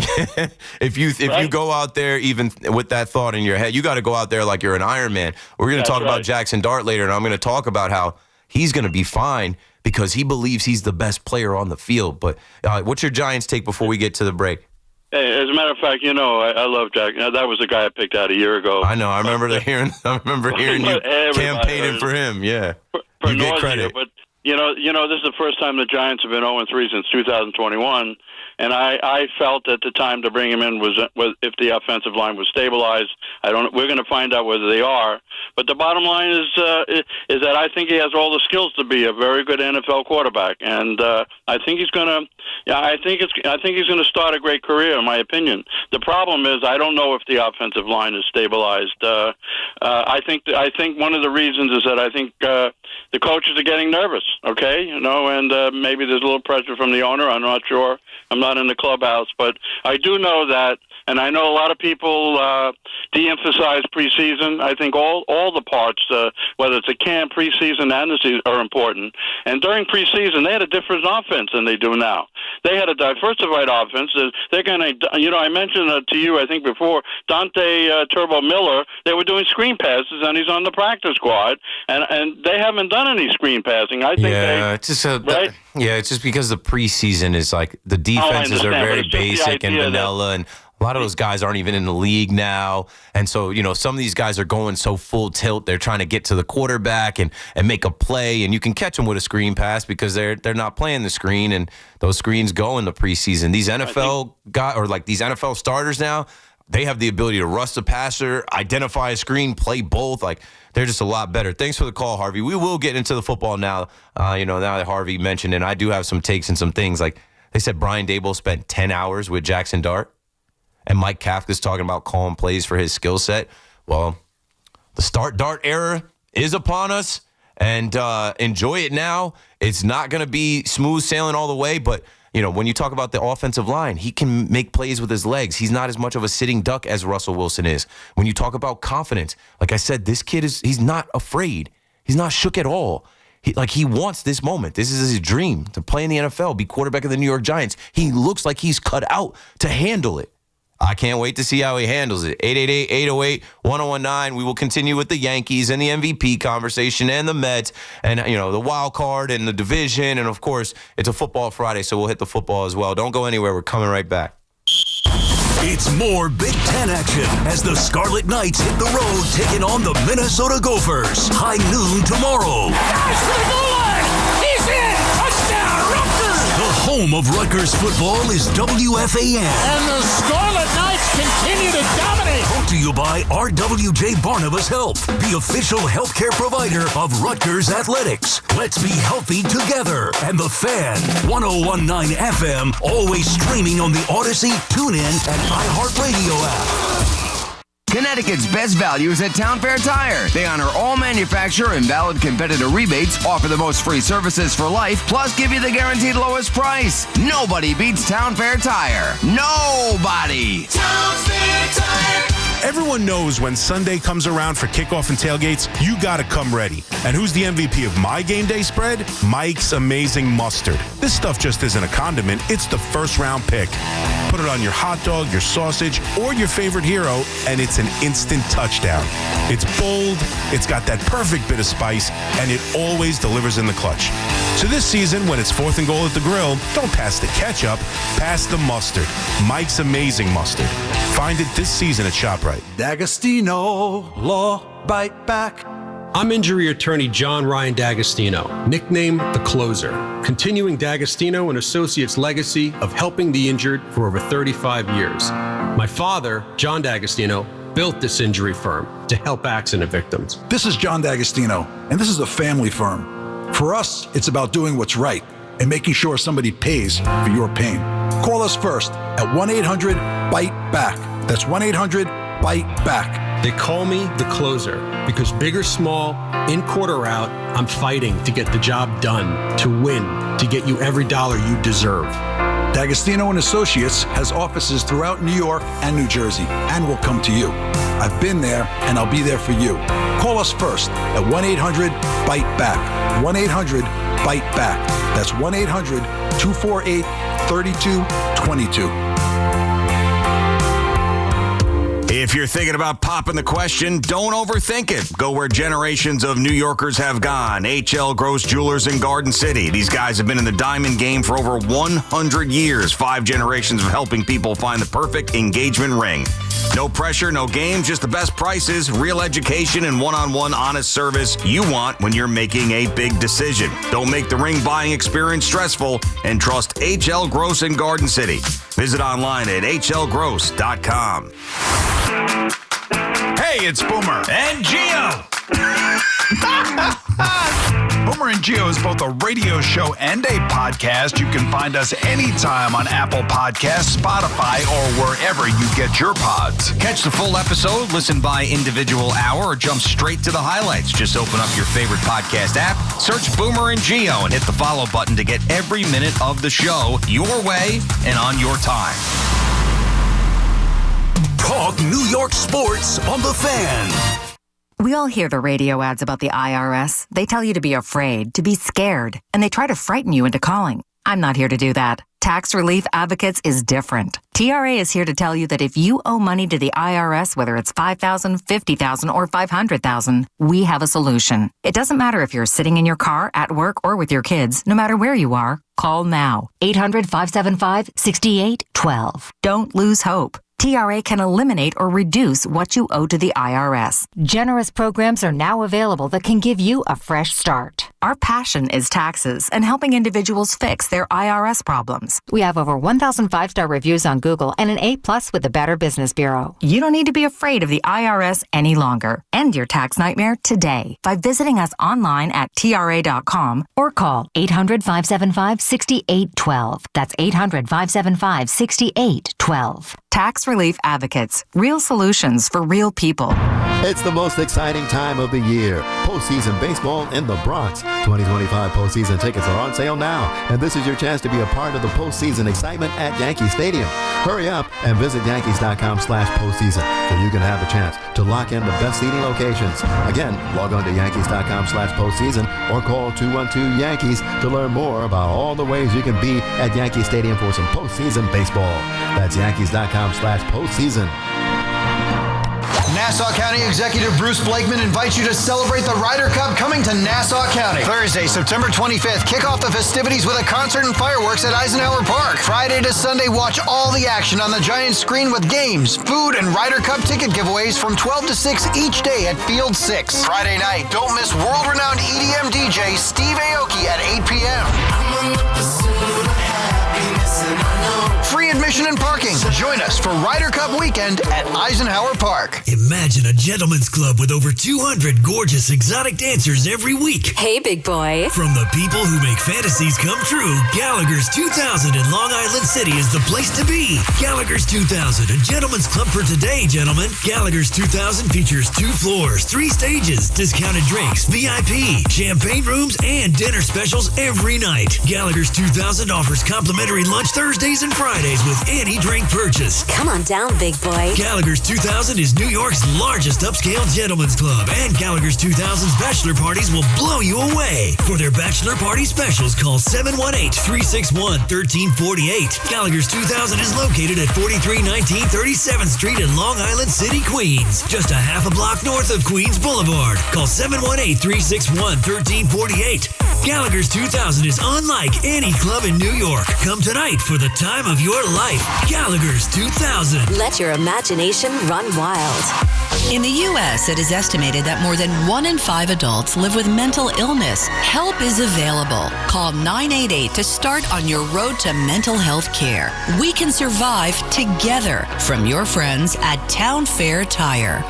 If you go out there even with that thought in your head, you got to go out there like you're an Iron Man. We're going to talk about Jackson Dart later, and I'm going to talk about how he's going to be fine because he believes he's the best player on the field. But what's your Giants take before we get to the break? Hey, as a matter of fact, I love Jack. That was the guy I picked out a year ago. I know. I remember hearing you campaigning for him. Yeah, for you get credit. But this is the first time the Giants have been 0-3 since 2021, and I felt at the time to bring him in was if the offensive line was stabilized. We're going to find out whether they are. But the bottom line is that I think he has all the skills to be a very good NFL quarterback, and I think he's going to. Yeah, I think he's going to start a great career, in my opinion. The problem is I don't know if the offensive line is stabilized. I think one of the reasons is that I think the coaches are getting nervous. Okay, and maybe there's a little pressure from the owner. I'm not sure. I'm not in the clubhouse, but I do know that. And I know a lot of people de-emphasize preseason. I think all the parts, whether it's a camp, preseason, and the season, are important. And during preseason, they had a different offense than they do now. They had a diversified offense. They're going to, I mentioned to you, I think before, Dante Turbo Miller. They were doing screen passes, and he's on the practice squad. And they haven't done any screen passing. I think it's just because the preseason is like the defenses are very basic and vanilla, and A lot of those guys aren't even in the league now. And so, some of these guys are going so full tilt. They're trying to get to the quarterback and make a play. And you can catch them with a screen pass because they're not playing the screen. And those screens go in the preseason. These NFL guys, or like these NFL starters now, they have the ability to rush the passer, identify a screen, play both. Like, they're just a lot better. Thanks for the call, Harvey. We will get into the football now. Now that Harvey mentioned, and I do have some takes and some things. Like, they said Brian Daboll spent 10 hours with Jackson Dart. And Mike Kafka's talking about calling plays for his skill set. Well, the start dart era is upon us, and enjoy it now. It's not going to be smooth sailing all the way, but when you talk about the offensive line, he can make plays with his legs. He's not as much of a sitting duck as Russell Wilson is. When you talk about confidence, like I said, this kid he's not afraid. He's not shook at all. He wants this moment. This is his dream, to play in the NFL, be quarterback of the New York Giants. He looks like he's cut out to handle it. I can't wait to see how he handles it. 888-808-1019. We will continue with the Yankees and the MVP conversation and the Mets and, the wild card and the division. And, of course, it's a football Friday, so we'll hit the football as well. Don't go anywhere. We're coming right back. It's more Big Ten action as the Scarlet Knights hit the road taking on the Minnesota Gophers. High noon tomorrow. He's in! Touchdown, Rutgers! The home of Rutgers football is WFAN. And the Scarlet Knights continue to dominate. Brought to you by RWJ Barnabas Health, the official healthcare provider of Rutgers Athletics. Let's be healthy together. And The Fan, 101.9 FM, always streaming on the Odyssey, TuneIn, and iHeartRadio app. Connecticut's best value is at Town Fair Tire. They honor all manufacturer and valid competitor rebates, offer the most free services for life, plus give you the guaranteed lowest price. Nobody beats Town Fair Tire. Nobody! Town Fair Tire! Everyone knows when Sunday comes around for kickoff and tailgates, you gotta come ready. And who's the MVP of my game day spread? Mike's Amazing Mustard. This stuff just isn't a condiment, it's the first round pick. Put it on your hot dog, your sausage, or your favorite hero, and it's an instant touchdown. It's bold, it's got that perfect bit of spice, and it always delivers in the clutch. So this season, when it's 4th and goal at the grill, don't pass the ketchup, pass the mustard. Mike's Amazing Mustard. Find it this season at ShopRite. D'Agostino, Law, Bite Back. I'm injury attorney John Ryan D'Agostino, nicknamed The Closer, continuing D'Agostino and Associates' legacy of helping the injured for over 35 years. My father, John D'Agostino, built this injury firm to help accident victims. This is John D'Agostino, and this is a family firm. For us, it's about doing what's right and making sure somebody pays for your pain. Call us first at 1-800-BITE-BACK. That's 1-800-BITE-BACK. They call me The Closer because big or small, in court or out, I'm fighting to get the job done, to win, to get you every dollar you deserve. D'Agostino and Associates has offices throughout New York and New Jersey and will come to you. I've been there and I'll be there for you. Call us first at 1-800-BITE-BACK. 1-800-BITE-BACK. That's 1-800-248-3222. If you're thinking about popping the question, don't overthink it. Go where generations of New Yorkers have gone. HL Gross Jewelers in Garden City. These guys have been in the diamond game for over 100 years. 5 generations of helping people find the perfect engagement ring. No pressure, no game, just the best prices, real education, and one-on-one honest service you want when you're making a big decision. Don't make the ring buying experience stressful and trust HL Gross in Garden City. Visit online at hlgross.com. Hey, it's Boomer and Gio. Boomer and Gio is both a radio show and a podcast. You can find us anytime on Apple Podcasts, Spotify, or wherever you get your pods. Catch the full episode, listen by individual hour, or jump straight to the highlights. Just open up your favorite podcast app, search Boomer and Gio, and hit the follow button to get every minute of the show your way and on your time. Talk New York sports on The Fan. We all hear the radio ads about the IRS. They tell you to be afraid, to be scared, and they try to frighten you into calling. I'm not here to do that. Tax Relief Advocates is different. TRA is here to tell you that if you owe money to the IRS, whether it's $5,000, $50,000, or $500,000, we have a solution. It doesn't matter if you're sitting in your car, at work, or with your kids. No matter where you are, call now. 800-575-6812. Don't lose hope. TRA can eliminate or reduce what you owe to the IRS. Generous programs are now available that can give you a fresh start. Our passion is taxes and helping individuals fix their IRS problems. We have over 1,000 5-star reviews on Google and an A+ with the Better Business Bureau. You don't need to be afraid of the IRS any longer. End your tax nightmare today by visiting us online at TRA.com or call 800-575-6812. That's 800-575-6812. Tax Relief Advocates. Real solutions for real people. It's the most exciting time of the year. Postseason baseball in the Bronx. 2025 postseason tickets are on sale now, and this is your chance to be a part of the postseason excitement at Yankee Stadium. Hurry up and visit Yankees.com/postseason so you can have a chance to lock in the best seating locations. Again, log on to Yankees.com/postseason or call 212-YANKEES to learn more about all the ways you can be at Yankee Stadium for some postseason baseball. That's Yankees.com/postseason. Nassau County Executive Bruce Blakeman invites you to celebrate the Ryder Cup coming to Nassau County. Thursday, September 25th, kick off the festivities with a concert and fireworks at Eisenhower Park. Friday to Sunday, watch all the action on the giant screen with games, food, and Ryder Cup ticket giveaways from 12 to 6 each day at Field 6. Friday night, don't miss world-renowned EDM DJ Steve Aoki at 8 p.m. Free admission and parking. Join us for Ryder Cup weekend at Eisenhower Park. Imagine a gentleman's club with over 200 gorgeous exotic dancers every week. Hey, big boy. From the people who make fantasies come true, Gallagher's 2000 in Long Island City is the place to be. Gallagher's 2000, a gentleman's club for today, gentlemen. Gallagher's 2000 features 2 floors, 3 stages, discounted drinks, VIP, champagne rooms, and dinner specials every night. Gallagher's 2000 offers complimentary lunch Thursdays and Fridays with any drink purchase. Come on down, big boy. Gallagher's 2000 is New York's largest upscale gentleman's club, and Gallagher's 2000's bachelor parties will blow you away. For their bachelor party specials, call 718-361-1348. Gallagher's 2000 is located at 4319 37th Street in Long Island City, Queens, just a half a block north of Queens Boulevard. Call 718-361-1348. Gallagher's 2000 is unlike any club in New York. Come tonight for the time of your life. Gallagher's 2000. Let your imagination run wild. In the U.S., it is estimated that more than 1 in 5 adults live with mental illness. Help is available. Call 988 to start on your road to mental health care. We can survive together. From your friends at Town Fair Tire.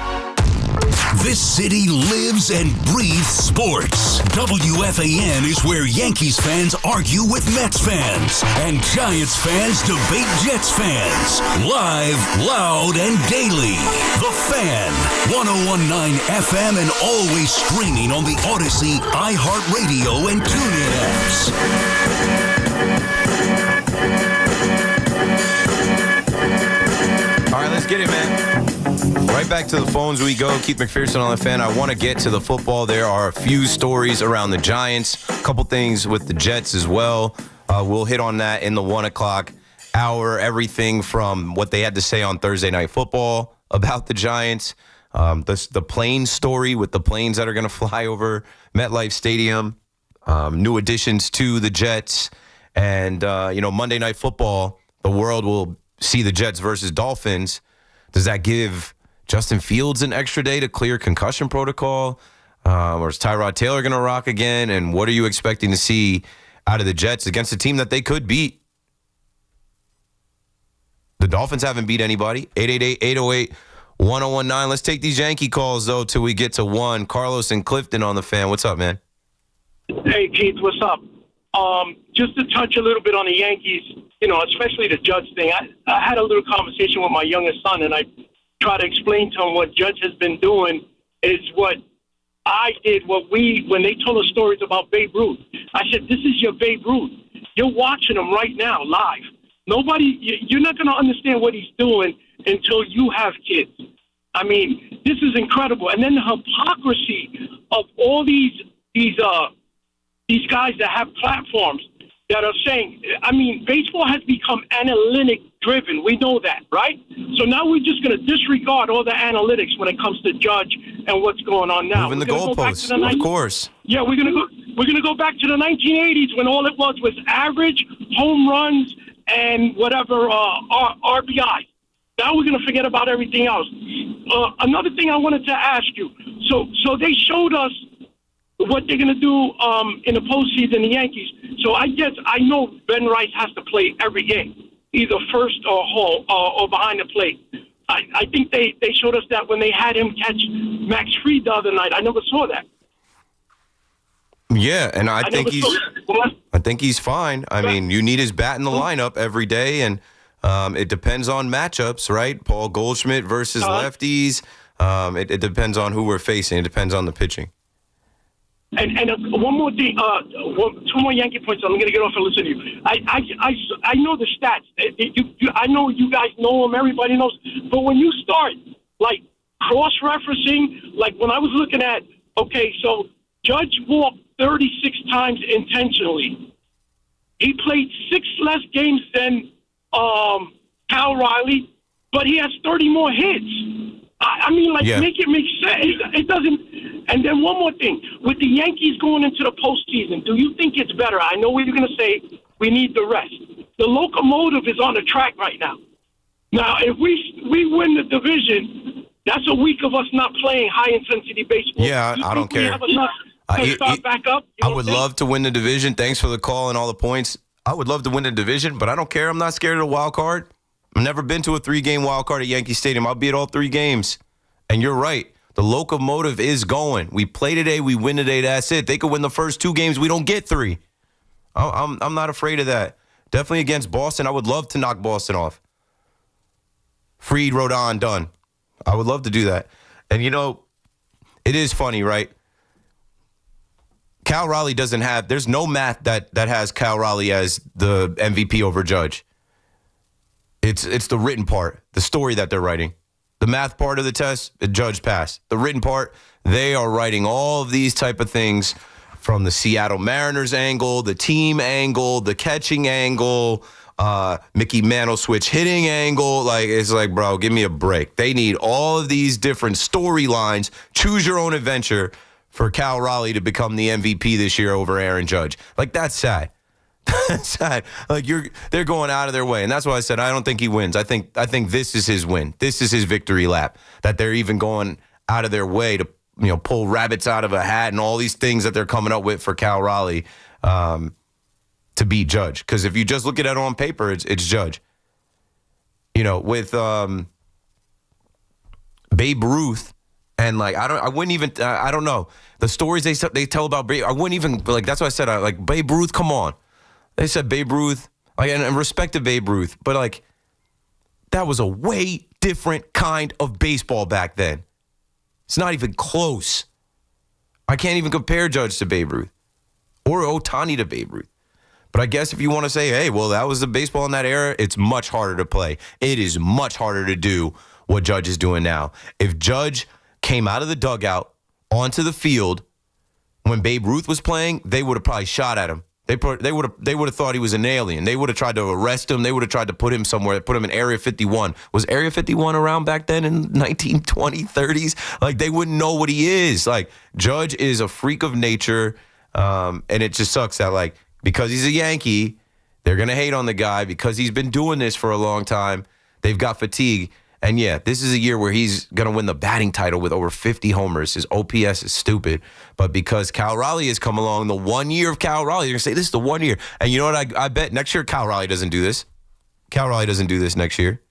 This city lives and breathes sports. WFAN is where Yankees fans argue with Mets fans, and Giants fans debate Jets fans. Live, loud, and daily. The Fan, 101.9 FM, and always streaming on the Odyssey, iHeartRadio, and TuneIn apps. All right, let's get it, man. Right back to the phones we go. Keith McPherson on the Fan. I want to get to the football. There are a few stories around the Giants, a couple things with the Jets as well. We'll hit on that in the 1 o'clock hour. Everything from what they had to say on Thursday Night Football about the Giants, the plane story with the planes that are going to fly over MetLife Stadium, new additions to the Jets, and Monday Night Football. The world will see the Jets versus Dolphins. Does that give Justin Fields an extra day to clear concussion protocol? Or is Tyrod Taylor going to rock again? And what are you expecting to see out of the Jets against a team that they could beat? The Dolphins haven't beat anybody. 888-808-1019. Let's take these Yankee calls, though, till we get to 1. Carlos and Clifton on the Fan. What's up, man? Hey, Keith, what's up? Just to touch a little bit on the Yankees, especially the Judge thing. I had a little conversation with my youngest son, and I tried to explain to him what Judge has been doing is what I did, when they told us stories about Babe Ruth. I said, this is your Babe Ruth. You're watching him right now, live. You're not going to understand what he's doing until you have kids. I mean, this is incredible. And then the hypocrisy of all these guys that have platforms that are saying, baseball has become analytic driven. We know that, right? So now we're just going to disregard all the analytics when it comes to Judge and what's going on now. Moving the goalposts, of course. Yeah, we're going to go back to the 1980s when all it was average, home runs, and whatever RBI. Now we're going to forget about everything else. Another thing I wanted to ask you. So they showed us what they're going to do in the postseason, the Yankees. So I know Ben Rice has to play every game, either first or home or behind the plate. I think they showed us that when they had him catch Max Fried the other night. I never saw that. Yeah, and I think he's fine. I mean, you need his bat in the lineup every day, and it depends on matchups, right? Paul Goldschmidt versus lefties. It depends on who we're facing. It depends on the pitching. And one more thing, two more Yankee points. I'm going to get off and listen to you. I know the stats. I know you guys know them. Everybody knows. But when you start like cross-referencing, like when I was looking at, okay, so Judge walked 36 times intentionally. He played 6 less games than Cal Riley, but he has 30 more hits. Make it make sense. It doesn't. And then one more thing. With the Yankees going into the postseason, do you think it's better? I know what you're going to say. We need the rest. The locomotive is on the track right now. Now, if we win the division, that's a week of us not playing high-intensity baseball. Yeah, I don't care. Start back up? I would love to win the division. Thanks for the call and all the points. I would love to win the division, but I don't care. I'm not scared of the wild card. I've never been to a 3-game wild card at Yankee Stadium. I'll be at all 3 games. And you're right. The locomotive is going. We play today. We win today. That's it. They could win the first 2 games. We don't get 3. I'm not afraid of that. Definitely against Boston. I would love to knock Boston off. Fried, Rodon, done. I would love to do that. And, it is funny, right? Cal Raleigh doesn't have – there's no math that has Cal Raleigh as the MVP over Judge. It's the written part, the story that they're writing. The math part of the test, the Judge passed. The written part, they are writing all of these type of things from the Seattle Mariners angle, the team angle, the catching angle, Mickey Mantle switch hitting angle. It's like, bro, give me a break. They need all of these different storylines. Choose your own adventure for Cal Raleigh to become the MVP this year over Aaron Judge. That's sad. That's sad. They're going out of their way. And that's why I said I don't think he wins. I think this is his win. This is his victory lap. That they're even going out of their way to, pull rabbits out of a hat and all these things that they're coming up with for Cal Raleigh to beat Judge. Because if you just look at it on paper, it's Judge. With Babe Ruth and I don't know the stories they tell about Babe. I wouldn't even that's why I said Babe Ruth. Come on. They said Babe Ruth, and respect to Babe Ruth, but that was a way different kind of baseball back then. It's not even close. I can't even compare Judge to Babe Ruth or Ohtani to Babe Ruth. But I guess if you want to say, hey, well, that was the baseball in that era, it's much harder to play. It is much harder to do what Judge is doing now. If Judge came out of the dugout onto the field when Babe Ruth was playing, they would have probably shot at him. They would have thought he was an alien. They would have tried to arrest him. They would have tried to put him somewhere, put him in Area 51. Was Area 51 around back then in 1920s, 30s? They wouldn't know what he is. Judge is a freak of nature, and it just sucks that, because he's a Yankee, they're going to hate on the guy because he's been doing this for a long time. They've got fatigue. And, yeah, this is a year where he's going to win the batting title with over 50 homers. His OPS is stupid. But because Cal Raleigh has come along, the 1 year of Cal Raleigh, you're going to say, this is the 1 year. And you know what? I bet next year Cal Raleigh doesn't do this. Cal Raleigh doesn't do this next year.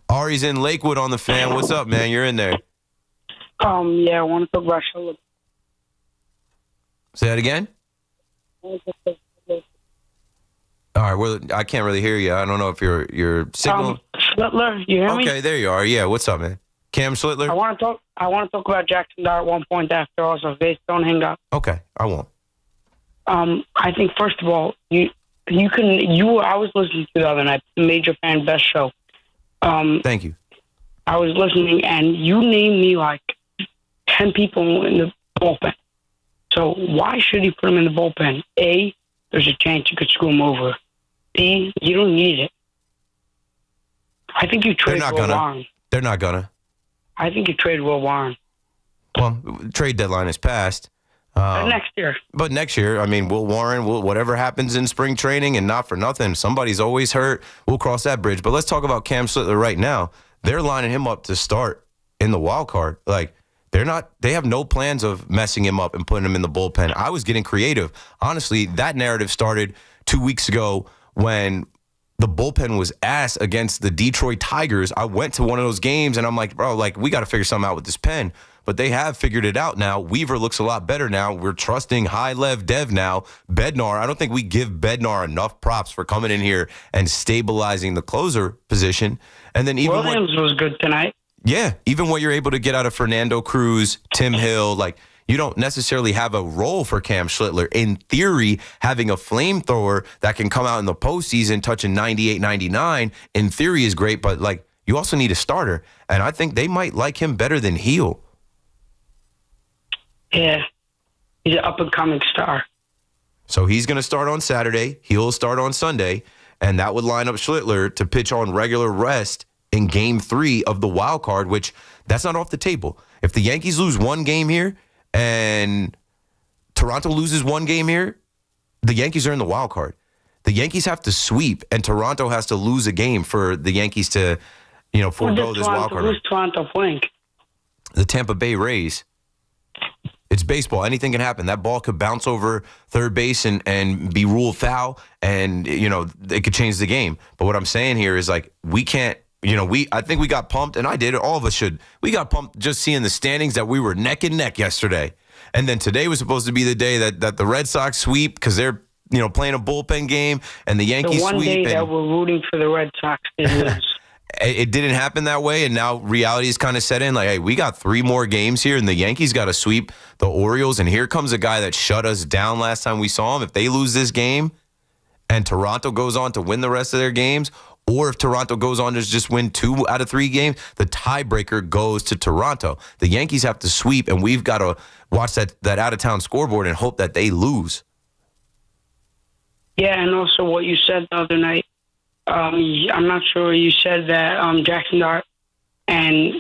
Ari's in Lakewood on the fan. What's up, man? You're in there. Yeah, I want to talk about Charlotte. Say that again? All right, well, I can't really hear you. I don't know if your signal. Schlittler, you hear me? Okay, there you are. Yeah, what's up, man? Cam Schlittler. I want to talk about Jackson Dart at one point after also. They don't hang up. Okay, I won't. I think first of all, I was listening to the other night, Major Fan Best Show. Thank you. I was listening, and you named me 10 people in the bullpen. So why should he put them in the bullpen? A, there's a chance you could screw him over. B, you don't need it. I think you trade Will Warren. They're not gonna. I think you trade Will Warren. Well, trade deadline is passed. Next year. But next year, Will Warren, whatever happens in spring training, and not for nothing, somebody's always hurt. We'll cross that bridge. But let's talk about Cam Schlittler right now. they're lining him up to start in the wild card. Like, they have no plans of messing him up and putting him in the bullpen. I was getting creative. Honestly, that narrative started 2 weeks ago when the bullpen was ass against the Detroit Tigers. I went to one of those games, and I'm like, bro, like, we got to figure something out with this pen. But they have figured it out now. Weaver looks a lot better now. We're trusting high-lev Dev now. Bednar, I don't think we give Bednar enough props for coming in here and stabilizing the closer position. And then even Williams was good tonight. Yeah, even what you're able to get out of Fernando Cruz, Tim Hill, like, you don't necessarily have a role for Cam Schlittler. In theory, having a flamethrower that can come out in the postseason touching 98, 99, in theory is great, but, like, you also need a starter. And I think they might like him better than Heel. Yeah, he's an up-and-coming star. So he's going to start on Saturday. He'll start on Sunday, and that would line up Schlittler to pitch on regular rest in Game 3 of the wild card, which that's not off the table. If the Yankees lose one game here and Toronto loses one game here, the Yankees are in the wild card. The Yankees have to sweep, and Toronto has to lose a game for the Yankees to, forego this wild card. Who's Toronto playing? The Tampa Bay Rays. It's baseball. Anything can happen. That ball could bounce over third base and be ruled foul, and, it could change the game. But what I'm saying here is, like, we can't, I think we got pumped, and I did. All of us should. We got pumped just seeing the standings that we were neck and neck yesterday. And then today was supposed to be the day that the Red Sox sweep because they're, playing a bullpen game, and the Yankees sweep. The one day that we're rooting for the Red Sox to lose. It didn't happen that way, and now reality is kind of set in. Like, hey, we got 3 more games here, and the Yankees got to sweep the Orioles, and here comes a guy that shut us down last time we saw him. If they lose this game and Toronto goes on to win the rest of their games, or if Toronto goes on to just win 2 out of 3 games, the tiebreaker goes to Toronto. The Yankees have to sweep, and we've got to watch that out-of-town scoreboard and hope that they lose. Yeah, and also what you said the other night. I'm not sure you said that Jackson Dart. And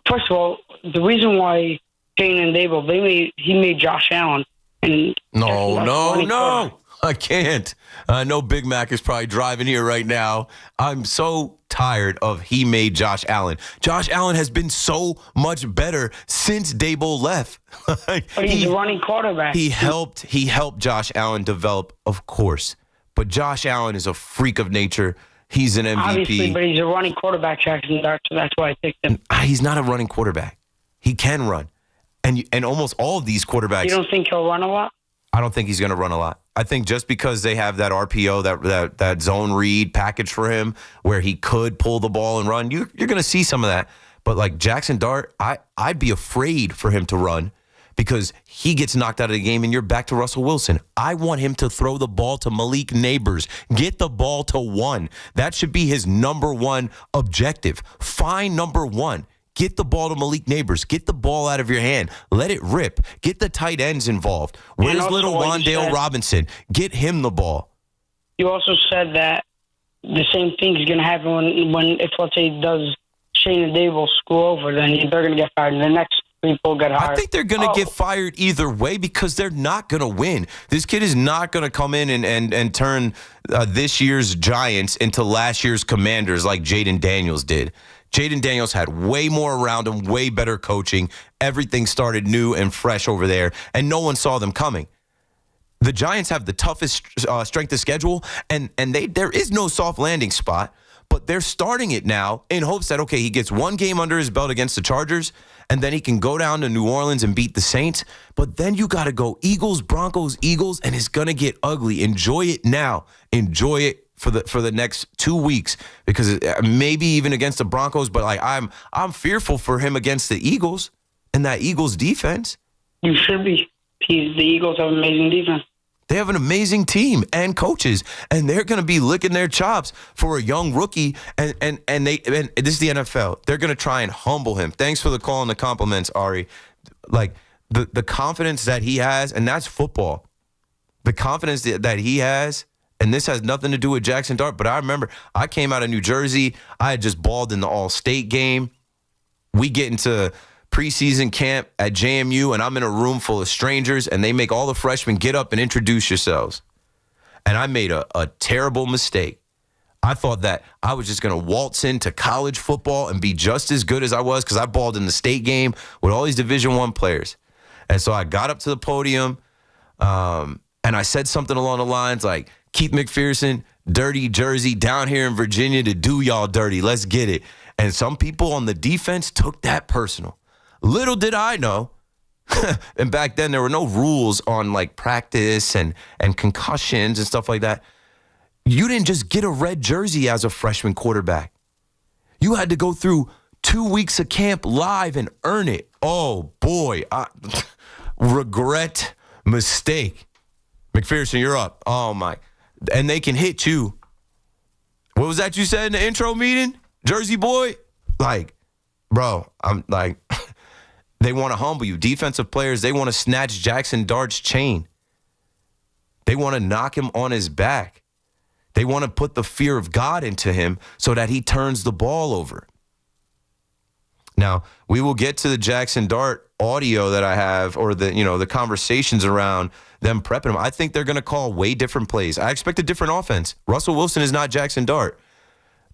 first of all, the reason why Shane and Dable, he made Josh Allen. And No. I can't. I know Big Mac is probably driving here right now. I'm so tired of he made Josh Allen. Josh Allen has been so much better since Dable left. But he's a running quarterback. He helped Josh Allen develop, of course. But Josh Allen is a freak of nature. He's an MVP. Obviously, but he's a running quarterback, Jackson Dart, so that's why I picked him. He's not a running quarterback. He can run. And almost all of these quarterbacks. You don't think he'll run a lot? I don't think he's going to run a lot. I think just because they have that RPO, that zone read package for him where he could pull the ball and run, you're going to see some of that. But like Jackson Dart, I'd be afraid for him to run because he gets knocked out of the game and you're back to Russell Wilson. I want him to throw the ball to Malik Neighbors. Get the ball to 1. That should be his number 1 objective. Find number 1. Get the ball to Malik Neighbors. Get the ball out of your hand. Let it rip. Get the tight ends involved. Where's little Wandale Robinson? Get him the ball. You also said that the same thing is going to happen when if, let's say, does Shane and Dable screw over, then they're going to get fired. And the next people get hired. I think they're going to get fired either way because they're not going to win. This kid is not going to come in and turn this year's Giants into last year's Commanders like Jaden Daniels did. Jaden Daniels had way more around him, way better coaching. Everything started new and fresh over there, and no one saw them coming. The Giants have the toughest strength of schedule, and there is no soft landing spot, but they're starting it now in hopes that, okay, he gets one game under his belt against the Chargers, and then he can go down to New Orleans and beat the Saints. But then you got to go Eagles, Broncos, Eagles, and it's going to get ugly. Enjoy it now. Enjoy it for the next 2 weeks because maybe even against the Broncos, but like I'm fearful for him against the Eagles and that Eagles defense. You should be. The Eagles have an amazing defense. They have an amazing team and coaches, and they're going to be licking their chops for a young rookie. And this is the NFL. They're going to try and humble him. Thanks for the call and the compliments, Ari. Like the confidence that he has, and that's football. The confidence that he has. And this has nothing to do with Jackson Dart, but I remember I came out of New Jersey. I had just balled in the All-State game. We get into preseason camp at JMU, and I'm in a room full of strangers, and they make all the freshmen get up and introduce yourselves. And I made a terrible mistake. I thought that I was just going to waltz into college football and be just as good as I was because I balled in the state game with all these Division I players. And so I got up to the podium and I said something along the lines like, Keith McPherson, dirty Jersey, down here in Virginia to do y'all dirty. Let's get it. And some people on the defense took that personal. Little did I know. And back then there were no rules on like practice and concussions and stuff like that. You didn't just get a red jersey as a freshman quarterback. You had to go through 2 weeks of camp live and earn it. Oh, boy. Regret, mistake. McPherson, you're up. Oh, my. And they can hit you. What was that you said in the intro meeting? Jersey boy? Like, bro, I'm like, they want to humble you. Defensive players, they want to snatch Jackson Dart's chain. They want to knock him on his back. They want to put the fear of God into him so that he turns the ball over. Now, we will get to the Jackson Dart audio that I have or the conversations around them prepping him. I think they're going to call way different plays. I expect a different offense. Russell Wilson is not Jackson Dart.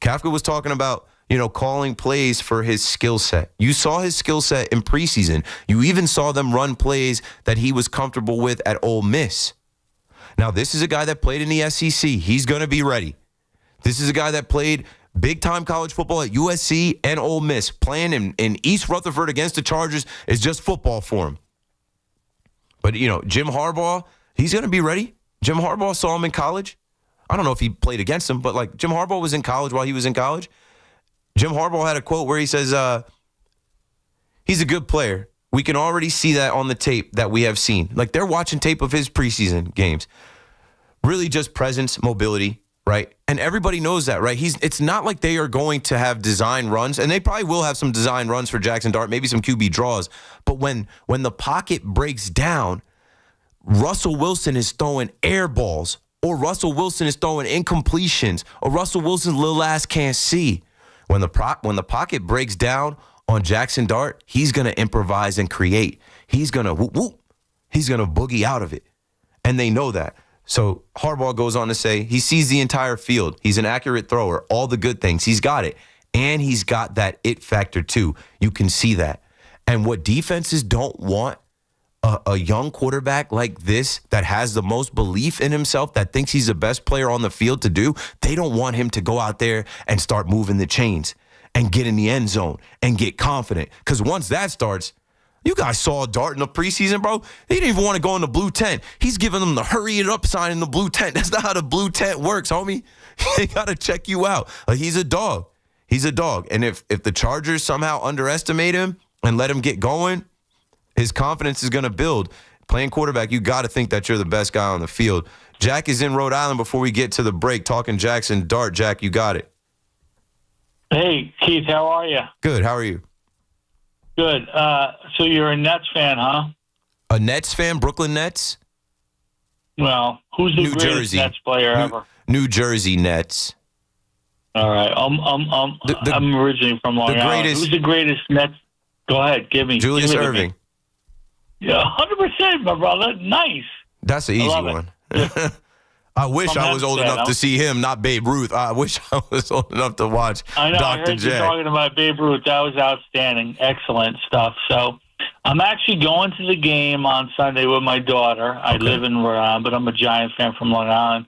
Kafka was talking about, calling plays for his skill set. You saw his skill set in preseason. You even saw them run plays that he was comfortable with at Ole Miss. Now, this is a guy that played in the SEC. He's going to be ready. This is a guy that played big-time college football at USC and Ole Miss. Playing in East Rutherford against the Chargers is just football for him. But, Jim Harbaugh, he's going to be ready. Jim Harbaugh saw him in college. I don't know if he played against him, but, Jim Harbaugh was in college while he was in college. Jim Harbaugh had a quote where he says, he's a good player. We can already see that on the tape that we have seen. They're watching tape of his preseason games. Really just presence, mobility, right? And everybody knows that, right? It's not like they are going to have design runs, and they probably will have some design runs for Jackson Dart, maybe some QB draws. But when the pocket breaks down, Russell Wilson is throwing air balls, or Russell Wilson is throwing incompletions, or Russell Wilson's little ass can't see. When the pocket breaks down on Jackson Dart, he's going to improvise and create. He's going to whoop, whoop. He's going to boogie out of it. And they know that. So Harbaugh goes on to say he sees the entire field. He's an accurate thrower, all the good things. He's got it. And he's got that it factor too. You can see that. And what defenses don't want a young quarterback like this that has the most belief in himself, that thinks he's the best player on the field to do, they don't want him to go out there and start moving the chains and get in the end zone and get confident. Because once that starts, you guys saw Dart in the preseason, bro. He didn't even want to go in the blue tent. He's giving them the hurry it up sign in the blue tent. That's not how the blue tent works, homie. They got to check you out. He's a dog. He's a dog. And if the Chargers somehow underestimate him and let him get going, his confidence is going to build. Playing quarterback, you got to think that you're the best guy on the field. Jack is in Rhode Island before we get to the break talking Jackson Dart. Jack, you got it. Hey, Keith, how are you? Good. How are you? Good. So you're a Nets fan, huh? A Nets fan? Brooklyn Nets? Well, who's the greatest Jersey. Nets player ever? New Jersey Nets. All right. I'm originally from Long Island. Who's the greatest Nets? Go ahead. Give me. Julius Erving. Yeah, 100%, my brother. Nice. That's an easy one. I wish I was old enough to see him, not Babe Ruth. I wish I was old enough to watch I know. Dr. I heard J. you talking about Babe Ruth. That was outstanding. Excellent stuff. So I'm actually going to the game on Sunday with my daughter. I live in Rhode Island, but I'm a Giant fan from Long Island.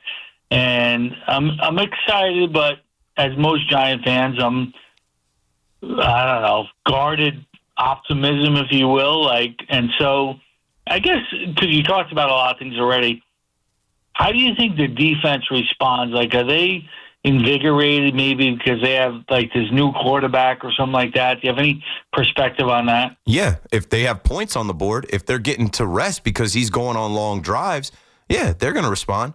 And I'm excited, but as most Giant fans, I'm, guarded optimism, if you will. And so I guess, because you talked about a lot of things already, how do you think the defense responds? Are they invigorated maybe because they have this new quarterback or something like that? Do you have any perspective on that? Yeah, if they have points on the board, if they're getting to rest because he's going on long drives, yeah, they're going to respond.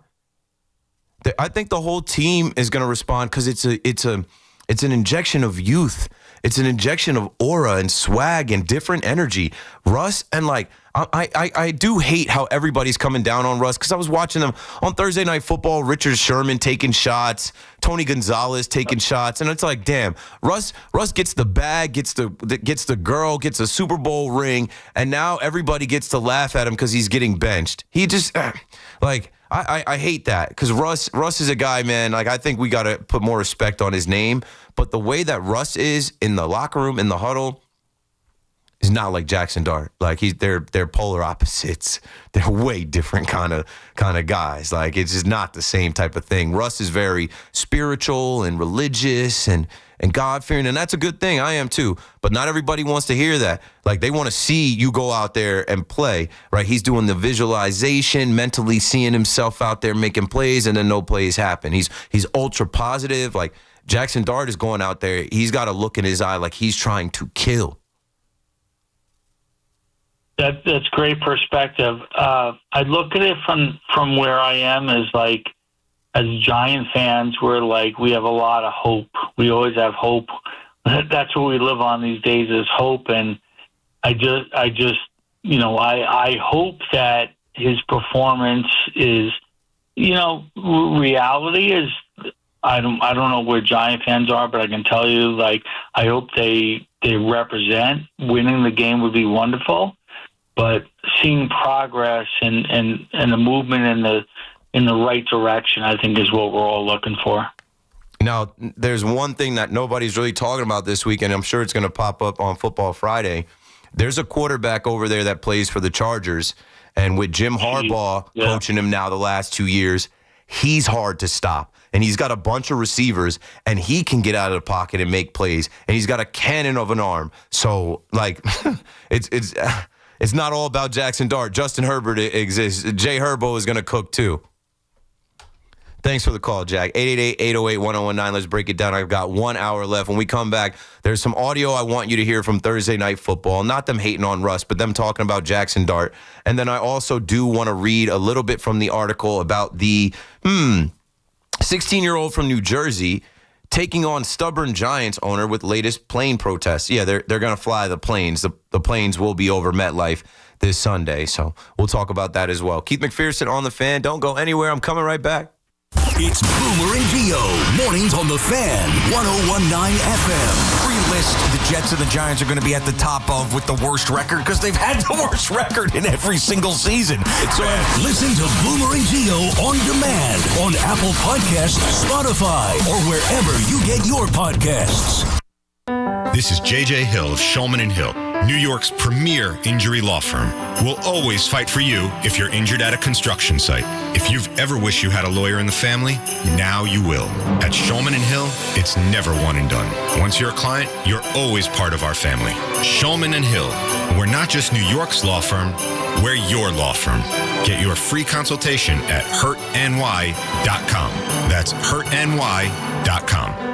I think the whole team is going to respond because it's an injection of youth. It's an injection of aura and swag and different energy. Russ, and I do hate how everybody's coming down on Russ because I was watching them on Thursday Night Football, Richard Sherman taking shots, Tony Gonzalez taking shots, and it's like, damn, Russ gets the bag, gets the girl, gets a Super Bowl ring, and now everybody gets to laugh at him because he's getting benched. He just, I hate that because Russ is a guy, man. Like, I think we got to put more respect on his name. But the way that Russ is in the locker room, in the huddle, is not like Jackson Dart. Like, they're polar opposites. They're way different kind of guys. Like, it's just not the same type of thing. Russ is very spiritual and religious and God-fearing, and that's a good thing. I am too. But not everybody wants to hear that. Like, they want to see you go out there and play, right? He's doing the visualization, mentally seeing himself out there making plays, and then no plays happen. He's ultra positive. Like, Jackson Dart is going out there. He's got a look in his eye like he's trying to kill. That's great perspective. I look at it from where I am as Giant fans, we have a lot of hope. We always have hope. That's what we live on these days is hope. And I hope that his performance is, reality is, I don't know where Giant fans are, but I can tell you, I hope they represent. Winning the game would be wonderful, but seeing progress and the movement in the right direction, I think, is what we're all looking for. Now, there's one thing that nobody's really talking about this week, and I'm sure it's going to pop up on Football Friday. There's a quarterback over there that plays for the Chargers, and with Jim Harbaugh coaching him now the last 2 years, he's hard to stop. And he's got a bunch of receivers, and he can get out of the pocket and make plays, and he's got a cannon of an arm. So, it's not all about Jackson Dart. Justin Herbert exists. Jay Herbo is going to cook too. Thanks for the call, Jack. 888-808-1019. Let's break it down. I've got 1 hour left. When we come back, there's some audio I want you to hear from Thursday Night Football. Not them hating on Russ, but them talking about Jackson Dart. And then I also do want to read a little bit from the article about the 16-year-old from New Jersey taking on stubborn Giants owner with latest plane protests. Yeah, they're going to fly the planes. The planes will be over MetLife this Sunday. So we'll talk about that as well. Keith McPherson on the Fan. Don't go anywhere. I'm coming right back. It's Boomer and Gio. Mornings on the Fan, 101.9 FM. Free list the Jets and the Giants are going to be at the top of with the worst record because they've had the worst record in every single season. Listen to Boomer and Gio on demand on Apple Podcasts, Spotify, or wherever you get your podcasts. This is J.J. Hill of Shulman & Hill, New York's premier injury law firm. We'll always fight for you if you're injured at a construction site. If you've ever wished you had a lawyer in the family, now you will. At Shulman & Hill, it's never one and done. Once you're a client, you're always part of our family. Shulman & Hill. We're not just New York's law firm, we're your law firm. Get your free consultation at hurtny.com. That's hurtny.com.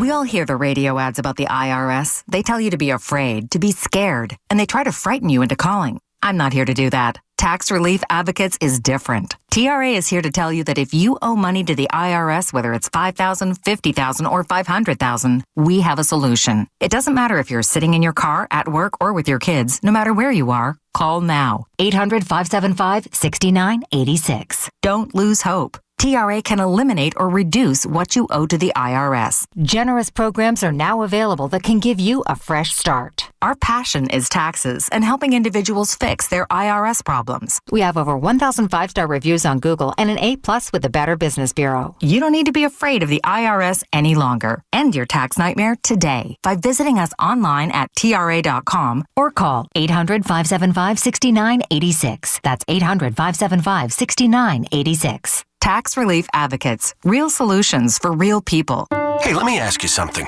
We all hear the radio ads about the IRS. They tell you to be afraid, to be scared, and they try to frighten you into calling. I'm not here to do that. Tax Relief Advocates is different. TRA is here to tell you that if you owe money to the IRS, whether it's $5,000, $50,000, or $500,000, we have a solution. It doesn't matter if you're sitting in your car, at work, or with your kids. No matter where you are, call now. 800-575-6986. Don't lose hope. TRA can eliminate or reduce what you owe to the IRS. Generous programs are now available that can give you a fresh start. Our passion is taxes and helping individuals fix their IRS problems. We have over 1,000 5-star reviews on Google and an A+ with the Better Business Bureau. You don't need to be afraid of the IRS any longer. End your tax nightmare today by visiting us online at TRA.com or call 800-575-6986. That's 800-575-6986. Tax Relief Advocates. Real solutions for real people. Hey, let me ask you something.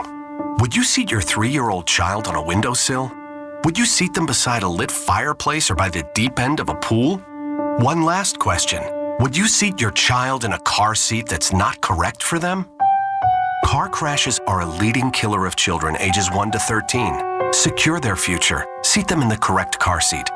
Would you seat your 3-year-old child on a windowsill? Would you seat them beside a lit fireplace or by the deep end of a pool? One last question. Would you seat your child in a car seat that's not correct for them? Car crashes are a leading killer of children ages 1 to 13. Secure their future. Seat them in the correct car seat.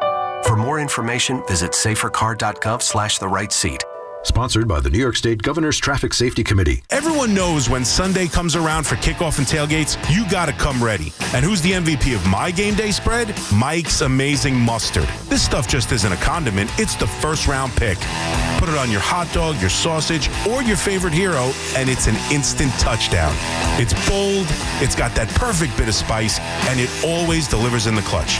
For more information, visit safercar.gov/the-right-seat. Sponsored by the New York State Governor's Traffic Safety Committee. Everyone knows when Sunday comes around for kickoff and tailgates, you got to come ready. And who's the MVP of my game day spread? Mike's Amazing Mustard. This stuff just isn't a condiment, it's the first round pick. Put it on your hot dog, your sausage, or your favorite hero, and it's an instant touchdown. It's bold, it's got that perfect bit of spice, and it always delivers in the clutch.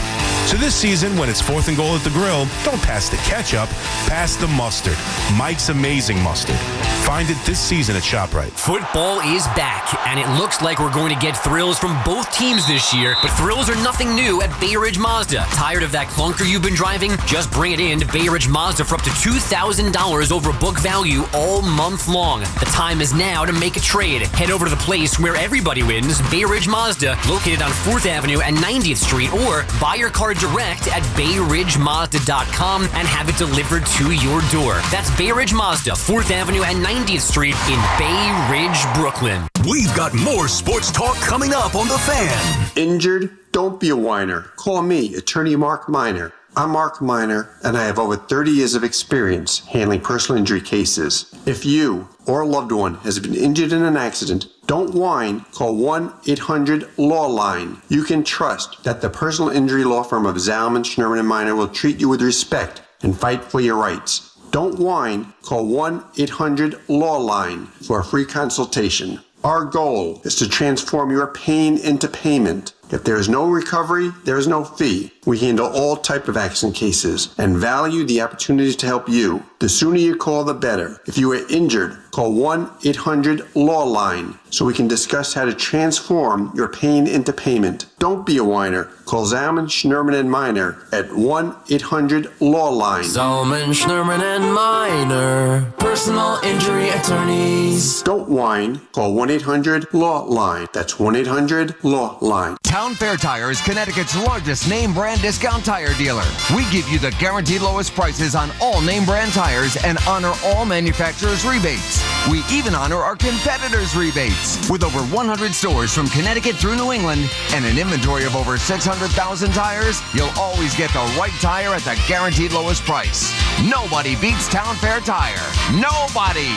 So this season, when it's 4th and goal at the grill, don't pass the ketchup, pass the mustard. Mike's Amazing Mustard. Find it this season at ShopRite. Football is back, and it looks like we're going to get thrills from both teams this year, but thrills are nothing new at Bay Ridge Mazda. Tired of that clunker you've been driving? Just bring it in to Bay Ridge Mazda for up to $2,000 over book value all month long. The time is now to make a trade. Head over to the place where everybody wins, Bay Ridge Mazda, located on 4th Avenue and 90th Street, or buy your car direct at BayRidgeMazda.com and have it delivered to your door. That's Bay Ridge Mazda, 4th Avenue and 90th Street in Bay Ridge, Brooklyn. We've got more sports talk coming up on The Fan. Injured? Don't be a whiner. Call me, attorney Mark Miner. I'm Mark Miner, and I have over 30 years of experience handling personal injury cases. If you or a loved one has been injured in an accident, don't whine. Call 1-800-LAW-LINE. You can trust that the personal injury law firm of Zalman, Schnerman & Miner will treat you with respect and fight for your rights. Don't whine. Call 1-800-LAW-LINE for a free consultation. Our goal is to transform your pain into payment. If there is no recovery, there is no fee. We handle all type of accident cases and value the opportunity to help you. The sooner you call, the better. If you are injured, call 1-800-LAW-LINE so we can discuss how to transform your pain into payment. Don't be a whiner. Call Zalman, Schnerman & Miner at 1-800-LAW-LINE. Zalman, Schnerman & Miner, personal injury attorneys. Don't whine. Call 1-800-LAW-LINE. That's 1-800-LAW-LINE. Town Fair Tire is Connecticut's largest name brand discount tire dealer. We give you the guaranteed lowest prices on all name brand tires and honor all manufacturers' rebates. We even honor our competitors' rebates. With over 100 stores from Connecticut through New England and an inventory of over 600,000 tires, you'll always get the right tire at the guaranteed lowest price. Nobody beats Town Fair Tire. Nobody!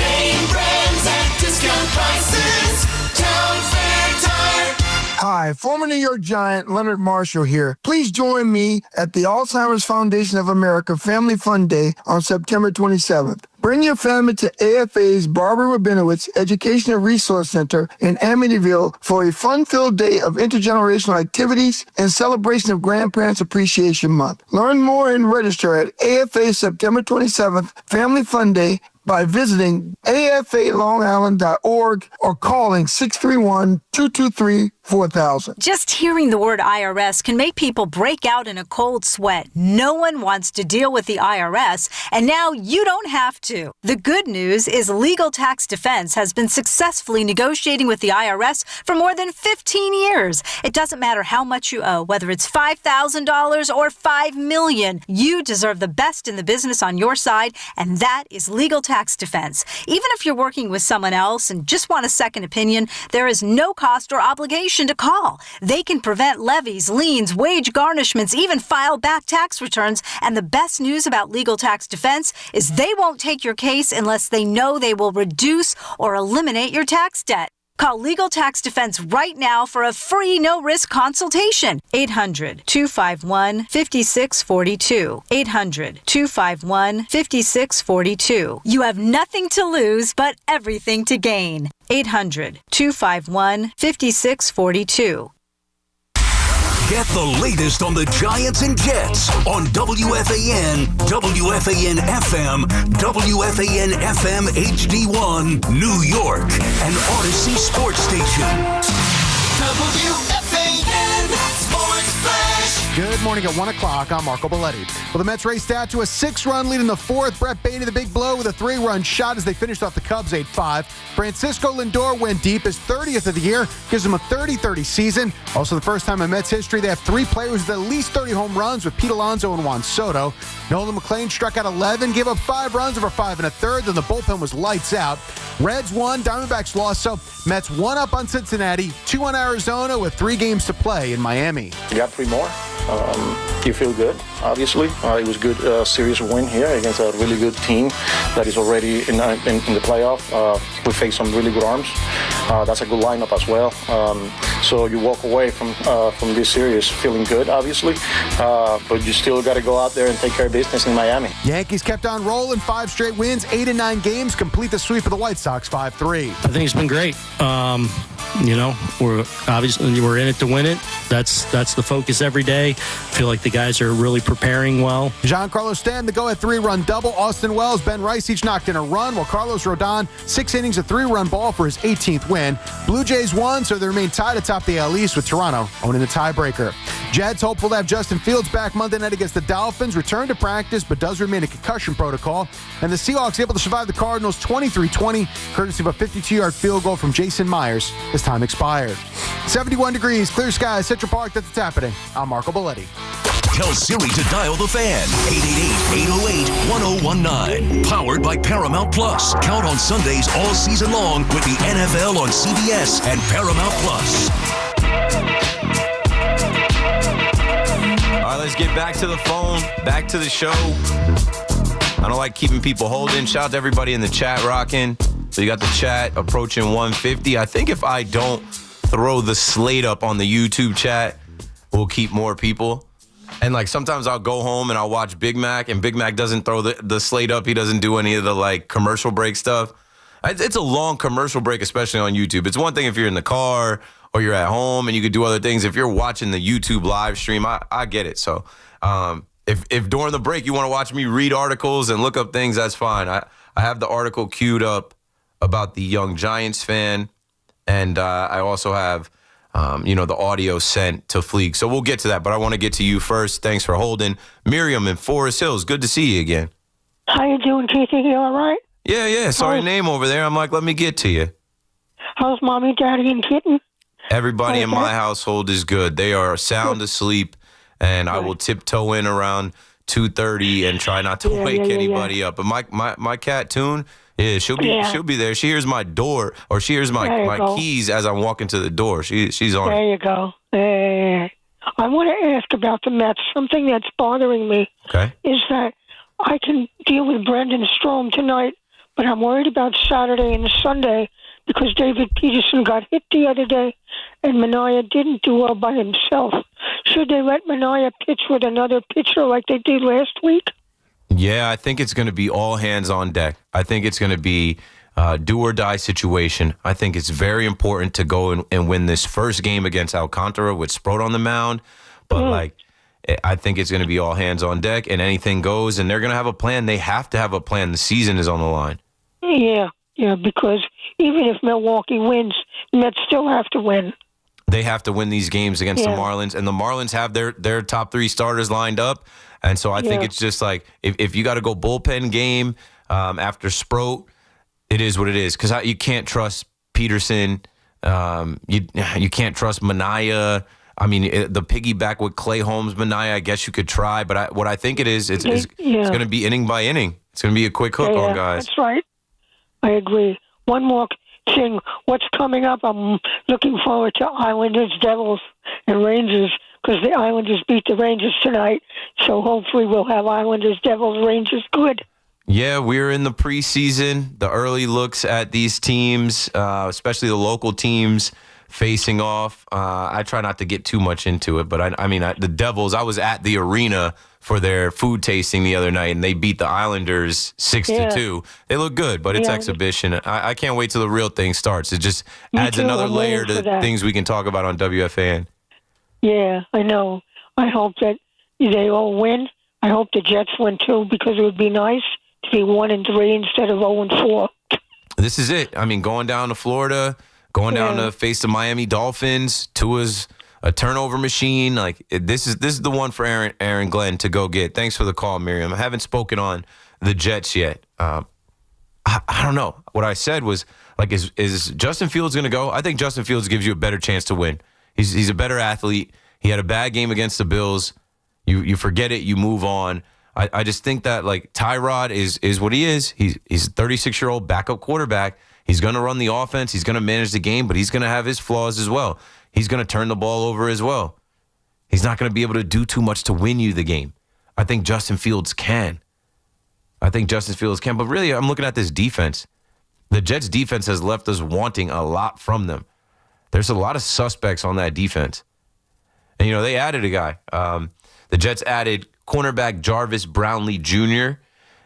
Name brands at discount prices. Town Fair Tire. Hi, former New York Giant Leonard Marshall here. Please join me at the Alzheimer's Foundation of America Family Fun Day on September 27th. Bring your family to AFA's Barbara Rabinowitz Educational Resource Center in Amityville for a fun-filled day of intergenerational activities and celebration of Grandparents Appreciation Month. Learn more and register at AFA's September 27th Family Fun Day by visiting afalongisland.org or calling 631-223-4000. Just hearing the word IRS can make people break out in a cold sweat. No one wants to deal with the IRS, and now you don't have to. The good news is Legal Tax Defense has been successfully negotiating with the IRS for more than 15 years. It doesn't matter how much you owe, whether it's $5,000 or $5 million. You deserve the best in the business on your side, and that is Legal Tax Defense. Even if you're working with someone else and just want a second opinion, there is no cost or obligation to call. They can prevent levies, liens, wage garnishments, even file back tax returns. And the best news about Legal Tax Defense is they won't take your case unless they know they will reduce or eliminate your tax debt. Call Legal Tax Defense right now for a free no-risk consultation. 800-251-5642. 800-251-5642. You have nothing to lose but everything to gain. 800-251-5642. Get the latest on the Giants and Jets on WFAN, WFAN FM, WFAN FM HD1, New York, and Odyssey Sports Station. WFAN Sports Flash. Good morning at 1 o'clock. I'm Marco Belletti. Well, the Mets raced out to a 6-run lead in the fourth. Brett Baty, the big blow with a 3-run shot as they finished off the Cubs 8-5. Francisco Lindor went deep, his 30th of the year, gives him a 30-30 season. Also the first time in Mets history they have 3 players with at least 30 home runs with Pete Alonso and Juan Soto. Nolan McLean struck out 11, gave up 5 runs over 5 1/3, then the bullpen was lights out. Reds won, Diamondbacks lost, so Mets 1 up on Cincinnati, 2 on Arizona with 3 games to play in Miami. You got 3 more. You feel good, obviously. It was a good series win here against a really good team that is already in the playoff. We faced some really good arms. That's a good lineup as well. So you walk away from this series feeling good, obviously, but you still got to go out there and take care of business in Miami. Yankees kept on rolling, 5 straight wins, 8 in 9 games, complete the sweep of the White Sox 5-3. I think it's been great. We're in it to win it. That's the focus every day. I feel like the guys are really preparing well. Giancarlo Stanton, the go-ahead 3-run double. Austin Wells, Ben Rice each knocked in a run, while Carlos Rodon, 6 innings, a 3-run ball for his 18th win. Blue Jays won, so they remain tied atop the AL East with Toronto owning the tiebreaker. Jets hopeful to have Justin Fields back Monday night against the Dolphins. Return to practice, but does remain a concussion protocol. And the Seahawks able to survive the Cardinals 23-20, courtesy of a 52-yard field goal from Jason Myers as time expired. 71 degrees, clear skies, Central Park. That's what's happening. I'm Marco Belletti. Tell Siri to dial the fan. 888-808-1019. Powered by Paramount Plus. Count on Sundays all season long with the NFL on CBS and Paramount Plus. All right, let's get back to the phone, back to the show. I don't like keeping people holding. Shout out to everybody in the chat rocking. So you got the chat approaching 150. I think if I don't throw the slate up on the YouTube chat, we'll keep more people. And like sometimes I'll go home and I'll watch Big Mac, and Big Mac doesn't throw the slate up. He doesn't do any of the like commercial break stuff. It's a long commercial break, especially on YouTube. It's one thing if you're in the car or you're at home and you could do other things. If you're watching the YouTube live stream, I get it. So if during the break you want to watch me read articles and look up things, that's fine. I have the article queued up about the young Giants fan, and I also have the audio sent to Fleek. So we'll get to that, but I want to get to you first. Thanks for holding. Miriam in Forest Hills, good to see you again. How you doing, Keithy? You all right? Yeah. Saw your name over there. I'm like, let me get to you. How's Mommy, Daddy, and Kitten? Everybody in my household is good. They are sound asleep, and I will tiptoe in around 2:30 and try not to wake anybody up. But my cat Toon, she'll be there. She hears my door, or she hears my keys as I'm walking to the door. She's on. There you go. I want to ask about the Mets. Something that's bothering me is that I can deal with Brandon Strom tonight, but I'm worried about Saturday and Sunday because David Peterson got hit the other day and Manaea didn't do well by himself. Should they let Manaea pitch with another pitcher like they did last week? Yeah, I think it's going to be all hands on deck. I think it's going to be do or die situation. I think it's very important to go and win this first game against Alcantara with Sproat on the mound. But I think it's going to be all hands on deck and anything goes, and they're going to have a plan. They have to have a plan. The season is on the line. Yeah, because even if Milwaukee wins, the Mets still have to win. They have to win these games against the Marlins, and the Marlins have their top 3 starters lined up. And so I think it's just like if you got to go bullpen game after Sproat, it is what it is, because you can't trust Peterson. You can't trust Manaea. I mean, the piggyback with Clay Holmes, Manaea, I guess you could try. But what I think it is, it's going to be inning by inning. It's going to be a quick hook on guys. That's right. I agree. One more thing. What's coming up? I'm looking forward to Islanders, Devils, and Rangers because the Islanders beat the Rangers tonight. So hopefully we'll have Islanders, Devils, Rangers good. Yeah, we're in the preseason. The early looks at these teams, especially the local teams, facing off. I try not to get too much into it, but I mean, the Devils, I was at the arena for their food tasting the other night, and they beat the Islanders 6-2. They look good, but it's exhibition. I can't wait till the real thing starts. It just adds another layer to things we can talk about on WFAN. Yeah, I know. I hope that they all win. I hope the Jets win, too, because it would be nice to be 1-3 instead of 0-4. This is it. I mean, going down to Florida, going down to face the Miami Dolphins. Tua's a turnover machine. Like this is the one for Aaron Glenn to go get. Thanks for the call, Miriam. I haven't spoken on the Jets yet. I don't know. What I said was like, is Justin Fields going to go? I think Justin Fields gives you a better chance to win. He's a better athlete. He had a bad game against the Bills. You forget it. You move on. I just think that like Tyrod is what he is. He's a 36-year-old backup quarterback. He's going to run the offense. He's going to manage the game, but he's going to have his flaws as well. He's going to turn the ball over as well. He's not going to be able to do too much to win you the game. I think Justin Fields can. But really, I'm looking at this defense. The Jets' defense has left us wanting a lot from them. there's a lot of suspects on that defense. And, they added a guy. The Jets added cornerback Jarvis Brownlee Jr.,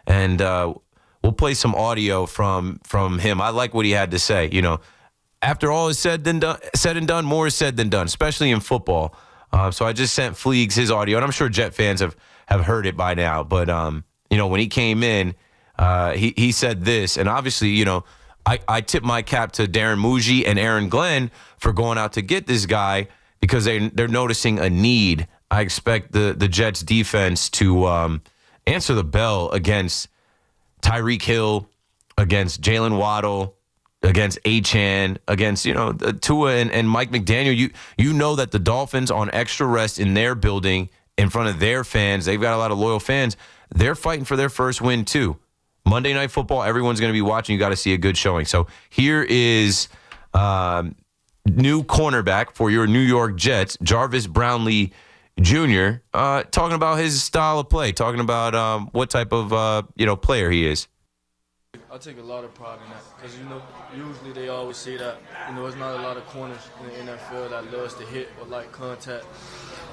and we'll play some audio from him. I like what he had to say. After all is said and done, more is said than done, especially in football. So I just sent Fleegs his audio, and I'm sure Jet fans have heard it by now. But, when he came in, he said this, and obviously, I tip my cap to Darren Muji and Aaron Glenn for going out to get this guy because they're noticing a need. I expect the Jets defense to answer the bell against Tyreek Hill, against Jalen Waddle, against Achane, against, Tua and Mike McDaniel. You know that the Dolphins on extra rest in their building in front of their fans, they've got a lot of loyal fans. They're fighting for their first win too. Monday Night Football, everyone's going to be watching. You got to see a good showing. So here is new cornerback for your New York Jets, Jarvis Brownlee Jr., talking about his style of play, talking about what type of player he is. I take a lot of pride in that because, usually they always say that, there's not a lot of corners in the NFL that loves to hit or like contact.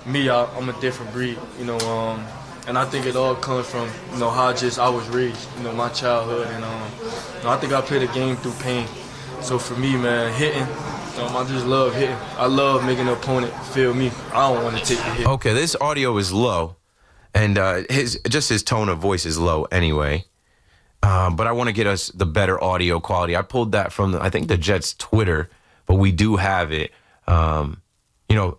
Me, I'm a different breed, and I think it all comes from, how I was raised, my childhood. And I think I played the game through pain. So for me, man, hitting, I just love hitting. I love making the opponent feel me. I don't want to take the hit. Okay, this audio is low, and his tone of voice is low anyway. But I want to get us the better audio quality. I pulled that from, I think, the Jets' Twitter, but we do have it.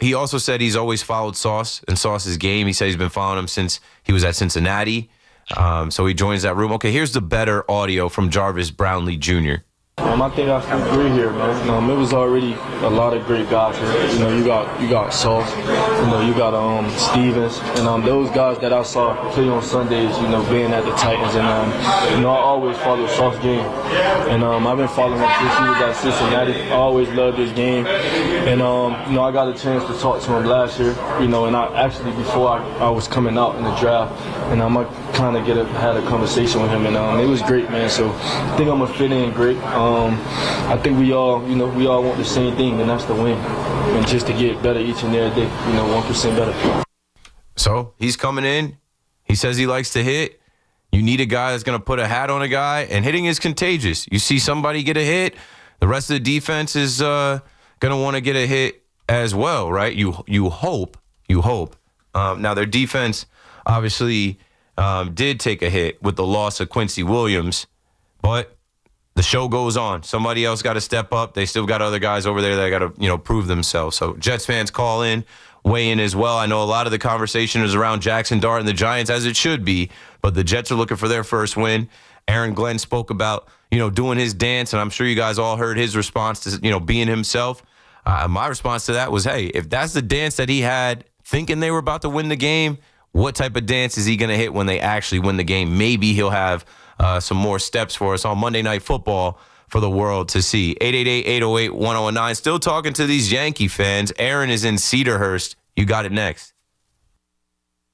He also said he's always followed Sauce and Sauce's game. He said he's been following him since he was at Cincinnati. So he joins that room. Okay, here's the better audio from Jarvis Brownlee Jr. I think I feel great here, man. It was already a lot of great guys here. You got Sauce, you got Stevens, and those guys that I saw play on Sundays, being at the Titans, and I always follow Sauce game, and I've been following him since he was at Cincinnati. I always loved his game, and I got a chance to talk to him last year, and I actually before I was coming out in the draft, and I kind of had a conversation with him, and it was great, man. So I think I'm gonna fit in great. I think we all want the same thing, and that's to win, and just to get better each and every day, 1% better. So he's coming in. He says he likes to hit. You need a guy that's going to put a hat on a guy, and hitting is contagious. You see somebody get a hit, the rest of the defense is going to want to get a hit as well, right? You hope. Now their defense obviously did take a hit with the loss of Quincy Williams, but the show goes on. Somebody else got to step up. They still got other guys over there that got to, prove themselves. So Jets fans call in, weigh in as well. I know a lot of the conversation is around Jackson Dart and the Giants, as it should be, but the Jets are looking for their first win. Aaron Glenn spoke about, doing his dance, and I'm sure you guys all heard his response to, being himself. My response to that was, hey, if that's the dance that he had thinking they were about to win the game, what type of dance is he going to hit when they actually win the game? Maybe he'll have some more steps for us on Monday Night Football for the world to see. 888-808-1019. Still talking to these Yankee fans. Aaron is in Cedarhurst. You got it next.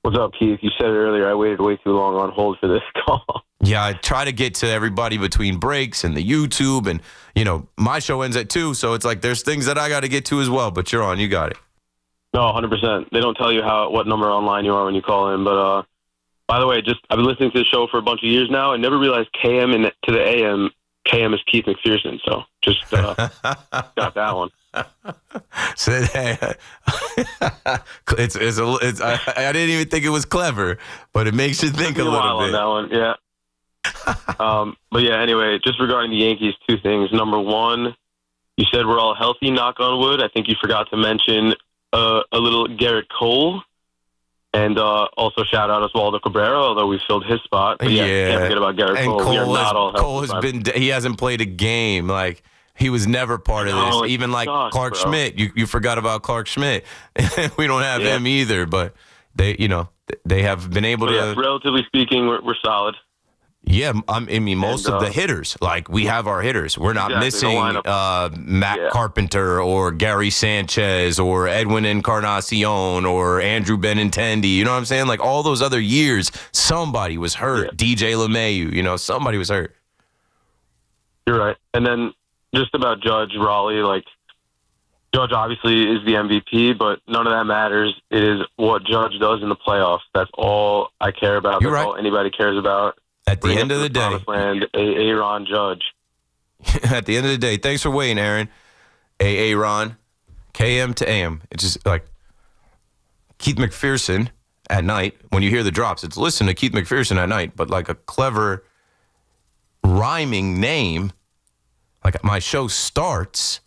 What's up, Keith? You said it earlier. I waited way too long on hold for this call. Yeah, I try to get to everybody between breaks and the YouTube. And, my show ends at 2, so it's like there's things that I got to get to as well. But you're on. You got it. No, 100%. They don't tell you what number online you are when you call in. But by the way, I've been listening to the show for a bunch of years now. I never realized KM to the AM, KM is Keith McPherson. So just got that one. So, I didn't even think it was clever, but it makes you think a little bit. On that one, yeah. But yeah, anyway, just regarding the Yankees, 2 things. Number 1, you said we're all healthy, knock on wood. I think you forgot to mention a little Garrett Cole, and also shout out Oswaldo Cabrera, although we filled his spot. But yeah, can't forget about Garrett Cole. We are not all healthy. He hasn't played a game. Like, he was never part of this. Even like Clark Schmidt, you forgot about Clark Schmidt. We don't have him either, but they have been able to. Yeah, relatively speaking, we're solid. Yeah, I mean, most of the hitters, like we have our hitters. We're not missing Matt Carpenter or Gary Sanchez or Edwin Encarnacion or Andrew Benintendi. You know what I'm saying? Like all those other years, somebody was hurt. DJ LeMahieu, somebody was hurt. You're right. And then just about Judge, Raleigh, like Judge obviously is the MVP, but none of that matters. It is what Judge does in the playoffs. That's all I care about. That's all anybody cares about. At the end of the day, Aaron Judge. At the end of the day, thanks for waiting, Aaron. Aaron, KM to AM. It's just like Keith McPherson at night. When you hear the drops, it's listen to Keith McPherson at night, but like a clever rhyming name. Like my show starts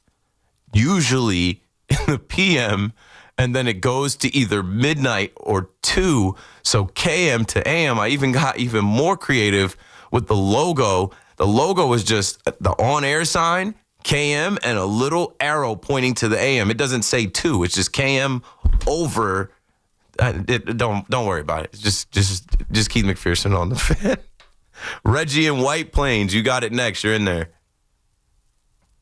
usually in the PM, and then it goes to either midnight or 2. So KM to AM, I even got even more creative with the logo. The logo is just the on-air sign, KM, and a little arrow pointing to the AM. It doesn't say 2. It's just KM over. Don't worry about it. Just Keith McPherson on the fan. Reggie in White Plains, you got it next. You're in there.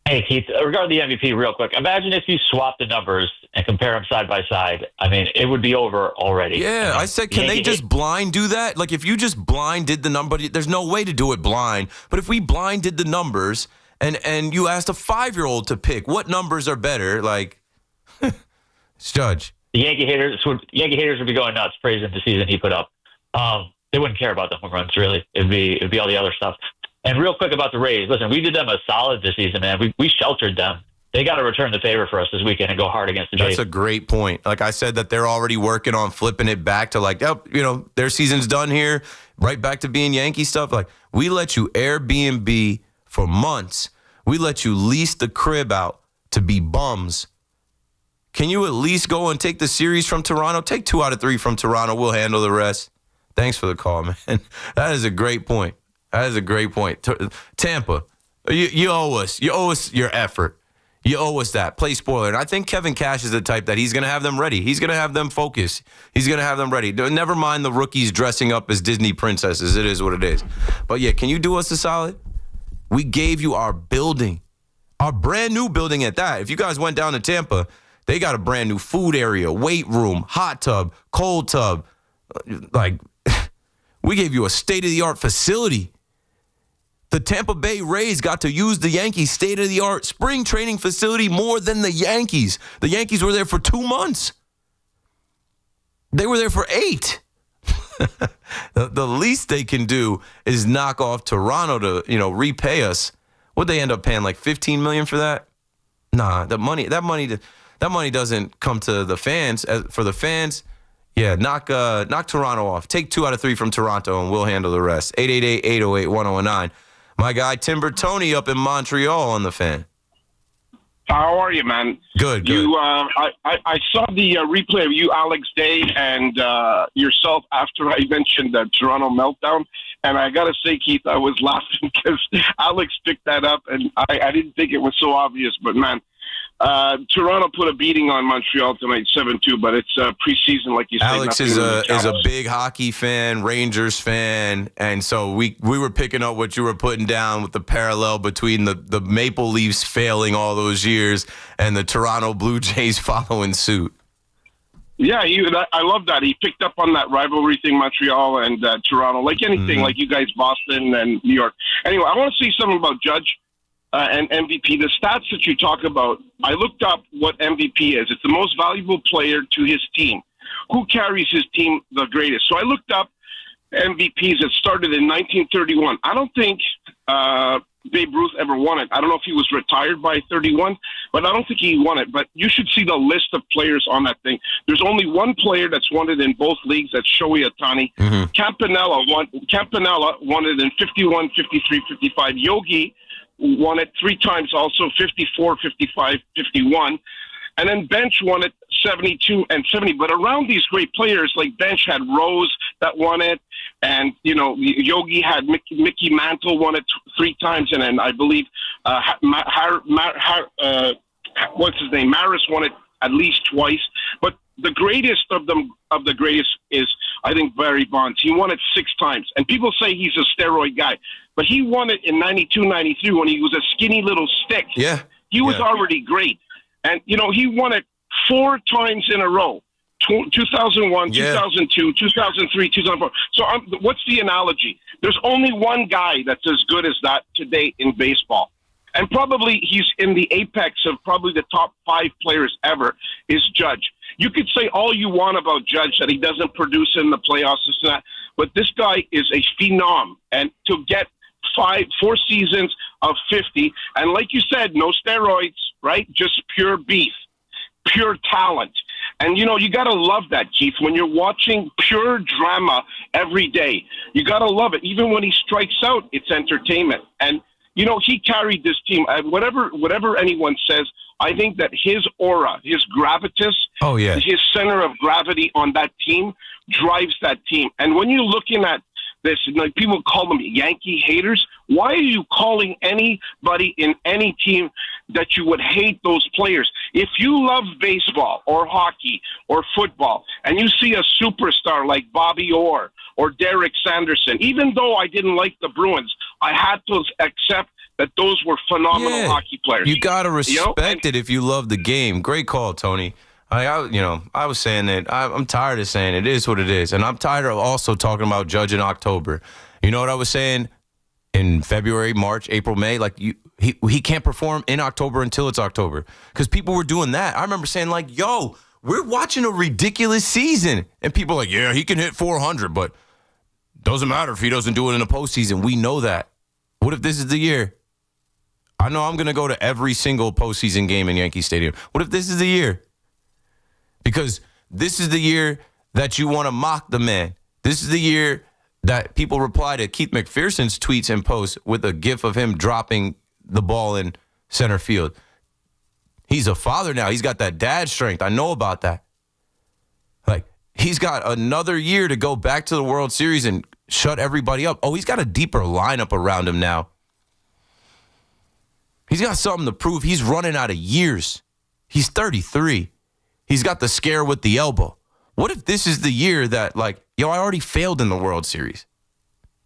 Hey, Keith, regarding the MVP real quick, imagine if you swap the numbers and compare them side by side. I mean, it would be over already. Yeah, I said, can they just blind do that? Like, if you just blind did the number, there's no way to do it blind. But if we blind did the numbers and you asked a 5-year-old to pick what numbers are better, like, Judge. The Yankee haters would be going nuts praising the season he put up. They wouldn't care about the home runs, really. It'd be all the other stuff. And real quick about the Rays. Listen, we did them a solid this season, man. We sheltered them. They got to return the favor for us this weekend and go hard against the Jays. That's a great point. Like I said, that they're already working on flipping it back to like, yep, their season's done here, right back to being Yankee stuff. Like, we let you Airbnb for months. We let you lease the crib out to be bums. Can you at least go and take the series from Toronto? Take 2 out of 3 from Toronto. We'll handle the rest. Thanks for the call, man. That is a great point. That is a great point. Tampa, you owe us. You owe us your effort. You owe us that. Play spoiler. And I think Kevin Cash is the type that he's going to have them ready. He's going to have them focus. He's going to have them ready. Never mind the rookies dressing up as Disney princesses. It is what it is. But, yeah, can you do us a solid? We gave you our building, our brand new building at that. If you guys went down to Tampa, they got a brand new food area, weight room, hot tub, cold tub. Like, we gave you a state-of-the-art facility. The Tampa Bay Rays got to use the Yankees' state-of-the-art spring training facility more than the Yankees. The Yankees were there for 2 months. They were there for 8. The least they can do is knock off Toronto to, repay us. What'd they end up paying, like $15 million for that? Nah, that money doesn't come to the fans. For the fans, yeah, knock Toronto off. Take 2 out of 3 from Toronto, and we'll handle the rest. 888-808-1009. My guy Timber Tony up in Montreal on the fan. How are you, man? Good. I saw the replay of you, Alex Day, and yourself after I mentioned the Toronto meltdown. And I got to say, Keith, I was laughing because Alex picked that up, and I didn't think it was so obvious. But, man, Toronto put a beating on Montreal tonight, 7-2, but it's preseason, like you said. Alex is a big hockey fan, Rangers fan, and so we were picking up what you were putting down with the parallel between the Maple Leafs failing all those years and the Toronto Blue Jays following suit. Yeah, I love that. He picked up on that rivalry thing, Montreal and Toronto, like anything, like you guys, Boston and New York. Anyway, I want to say something about Judge. And MVP, the stats that you talk about, I looked up what MVP is. It's the most valuable player to his team. Who carries his team the greatest? So I looked up MVPs that started in 1931. I don't think Babe Ruth ever won it. I don't know if he was retired by 31, but I don't think he won it. But you should see the list of players on that thing. There's only one player that's won it in both leagues. That's Shohei Ohtani. Mm-hmm. Campanella won it in 51, 53, 55. Yogi won it 3 times also, 54, 55, 51. And then Bench won it 72 and 70. But around these great players, like Bench had Rose that won it. And, Yogi had Mickey Mantle won it 3 times. And then I believe, what's his name? Maris won it at least twice. But the greatest of the greatest is, I think, Barry Bonds. He won it 6 times. And people say he's a steroid guy. But he won it in 92, 93 when he was a skinny little stick. Yeah. He was already great. And, he won it 4 times in a row. 2001, 2002, 2003, 2004. So what's the analogy? There's only one guy that's as good as that today in baseball. and probably he's in the apex of probably the top 5 players ever, is Judge. You could say all you want about Judge, that he doesn't produce in the playoffs, this and that, but this guy is a phenom. And to get 4 seasons of 50, and like you said, no steroids, right? Just pure beef, pure talent. And, you got to love that, Keith, when you're watching pure drama every day. You got to love it. Even when he strikes out, it's entertainment. And, he carried this team. Whatever anyone says, I think that his aura, his gravitas, his center of gravity on that team drives that team. And when you're looking at this, like people call them Yankee haters. Why are you calling anybody in any team that you would hate those players? If you love baseball or hockey or football and you see a superstar like Bobby Orr or Derek Sanderson, even though I didn't like the Bruins, I had to accept that those were phenomenal hockey players. You got to respect it if you love the game. Great call, Tony. I was saying that I'm tired of saying it is what it is, and I'm tired of also talking about Judge in October. You know what I was saying in February, March, April, May? Like he can't perform in October until it's October because people were doing that. I remember saying like, "Yo, we're watching a ridiculous season," and people are like, "Yeah, he can hit 400, but doesn't matter if he doesn't do it in the postseason." We know that. What if this is the year? I know I'm going to go to every single postseason game in Yankee Stadium. What if this is the year? Because this is the year that you want to mock the man. This is the year that people reply to Keith McPherson's tweets and posts with a gif of him dropping the ball in center field. He's a father now. He's got that dad strength. I know about that. Like, he's got another year to go back to the World Series and shut everybody up. Oh, he's got a deeper lineup around him now. He's got something to prove. He's running out of years. He's 33. He's got the scare with the elbow. What if this is the year that, I already failed in the World Series?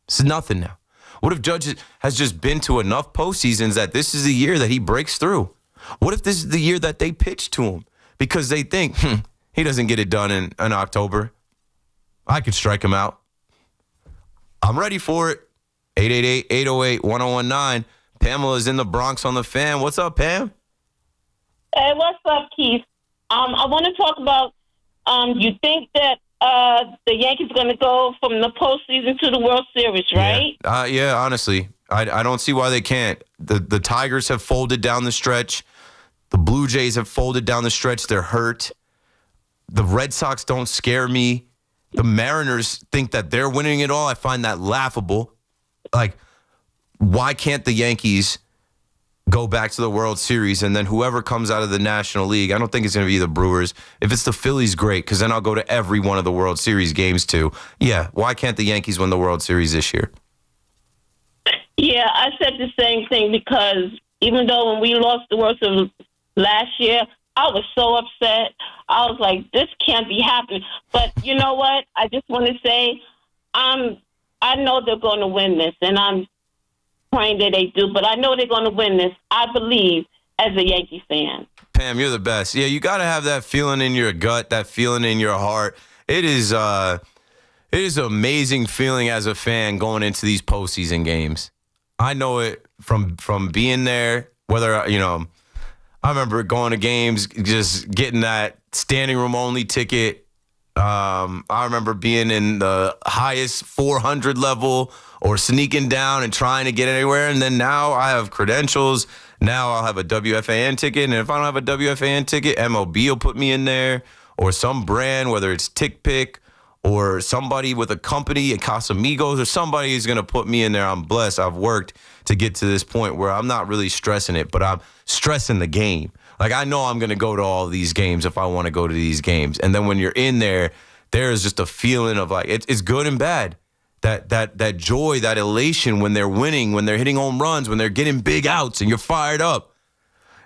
It's nothing now. What if Judge has just been to enough postseasons that this is the year that he breaks through? What if this is the year that they pitch to him because they think, he doesn't get it done in October? I could strike him out. I'm ready for it. 888-808-1019. Pamela's in the Bronx on the Fan. What's up, Pam? Hey, what's up, Keith? I want to talk about, you think that the Yankees are going to go from the postseason to the World Series, right? Yeah, honestly. I don't see why they can't. The Tigers have folded down the stretch. The Blue Jays have folded down the stretch. They're hurt. The Red Sox don't scare me. The Mariners think that they're winning it all. I find that laughable. Like, why can't the Yankees go back to the World Series, and then whoever comes out of the National League, I don't think it's going to be the Brewers. If it's the Phillies, great, because then I'll go to every one of the World Series games too. Yeah, why can't the Yankees win the World Series this year? Yeah, I said the same thing because even though when we lost the World Series last year, I was so upset. I was like, this can't be happening. But you know what? I just want to say I know they're going to win this, and I'm praying that they do, but I know they're going to win this. I believe as a Yankee fan. Pam, you're the best. Yeah, you got to have that feeling in your gut, that feeling in your heart. It is an amazing feeling as a fan going into these postseason games. I know it from being there. Whether I remember going to games, just getting that standing room only ticket. I remember being in the highest 400 level or sneaking down and trying to get anywhere. And then now I have credentials. Now I'll have a WFAN ticket. And if I don't have a WFAN ticket, MLB will put me in there, or some brand, whether it's TickPick or somebody with a company at Casamigos, or somebody is going to put me in there. I'm blessed. I've worked to get to this point where I'm not really stressing it, but I'm stressing the game. Like, I know I'm going to go to all these games if I want to go to these games. And then when you're in there, there is just a feeling of like, it's good and bad. That joy, that elation when they're winning, when they're hitting home runs, when they're getting big outs and you're fired up.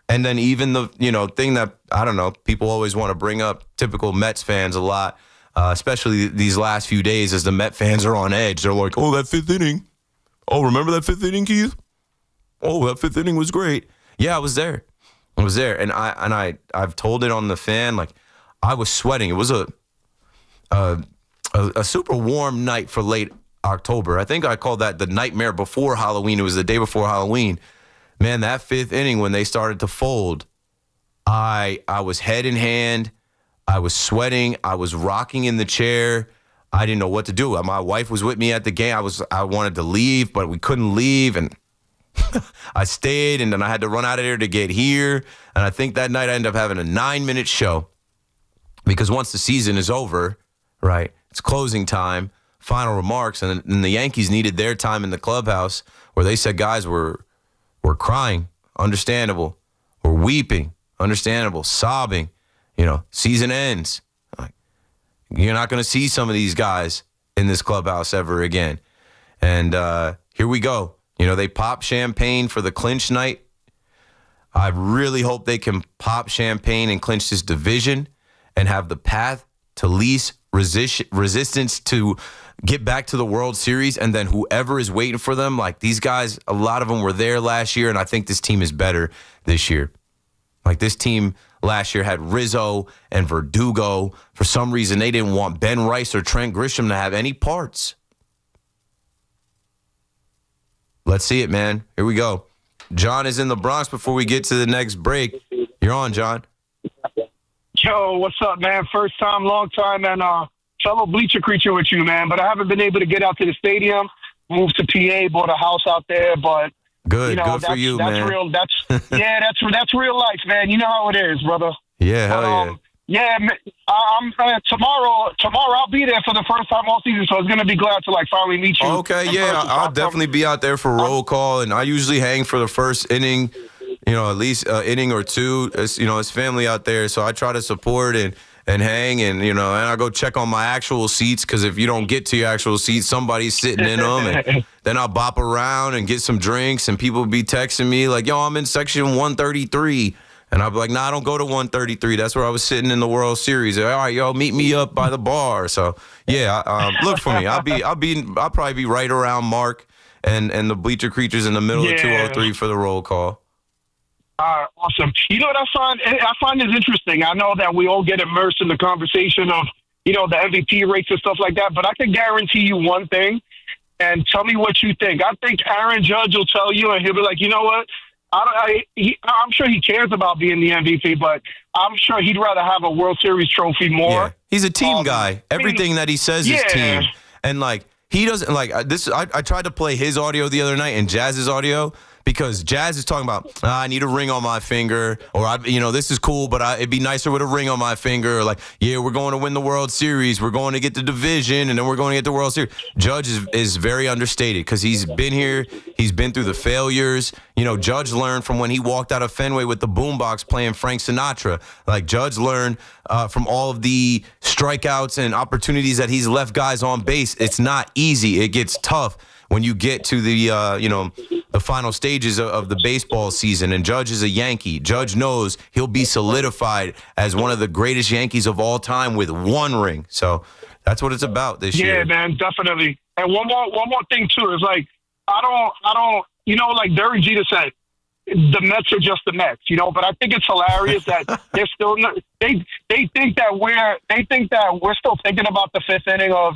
And then even the, thing that, I don't know, people always want to bring up, typical Mets fans a lot, especially these last few days as the Met fans are on edge. They're like, oh, that fifth inning. Oh, remember that fifth inning, Keith? Oh, that fifth inning was great. Yeah, I was there. And I've told it on the Fan, like, I was sweating. It was a super warm night for late October. I think I called that the nightmare before Halloween. It was the day before Halloween. man, that 5th inning when they started to fold, I was head in hand. I was sweating. I was rocking in the chair. I didn't know what to do. My wife was with me at the game. I wanted to leave, but we couldn't leave, and I stayed, and then I had to run out of there to get here. And I think that night I ended up having a 9-minute show because once the season is over, right, it's closing time, final remarks, and the Yankees needed their time in the clubhouse where they said guys were crying, understandable, were weeping, understandable, sobbing, season ends. Like, you're not going to see some of these guys in this clubhouse ever again. And here we go. They pop champagne for the clinch night. I really hope they can pop champagne and clinch this division and have the path to least resistance to get back to the World Series, and then whoever is waiting for them, like these guys, a lot of them were there last year, and I think this team is better this year. Like this team last year had Rizzo and Verdugo. For some reason, they didn't want Ben Rice or Trent Grisham to have any parts. Let's see it, man. Here we go. John is in the Bronx before we get to the next break. You're on, John. Yo, what's up, man? First time, long time, and fellow bleacher creature with you, man. But I haven't been able to get out to the stadium. Moved to PA, bought a house out there, but good for you, man. Real, that's real life, man. You know how it is, brother. Yeah, hell yeah. Yeah, I'm tomorrow. I'll be there for the first time all season, so I was gonna be glad to finally meet you. Okay, yeah, I'll definitely be out there for roll call, and I usually hang for the first inning. At least inning or two. It's family out there, so I try to support and hang, and and I go check on my actual seats because if you don't get to your actual seats, somebody's sitting in them, and then I'll bop around and get some drinks, and people be texting me like, "Yo, I'm in section 133." And I'll be like, nah, I don't go to 133. That's where I was sitting in the World Series. All right, yo, meet me up by the bar. So yeah, look for me. I'll probably be right around Mark and the bleacher creatures in the middle of 203 for the roll call. Awesome. You know what I find is interesting. I know that we all get immersed in the conversation of the MVP rates and stuff like that, but I can guarantee you one thing, and tell me what you think. I think Aaron Judge will tell you, and he'll be like, you know what? I'm sure he cares about being the MVP, but I'm sure he'd rather have a World Series trophy more. Yeah. He's a team guy. Everything that he says is team. And he doesn't this. I tried to play his audio the other night and Jazz's audio because Jazz is talking about I need a ring on my finger, or this is cool, but it'd be nicer with a ring on my finger. Or we're going to win the World Series, we're going to get the division, and then we're going to get the World Series. Judge is very understated because he's been here, he's been through the failures. Judge learned from when he walked out of Fenway with the boombox playing Frank Sinatra. Judge learned from all of the strikeouts and opportunities that he's left guys on base. It's not easy. It gets tough when you get to the final stages of the baseball season, and Judge is a Yankee. Judge knows he'll be solidified as one of the greatest Yankees of all time with one ring. So that's what it's about this year. Yeah, man, definitely. And one more thing too is I don't like Derek Jeter said, the Mets are just the Mets, but I think it's hilarious that they're still they think that we're still thinking about the 5th inning of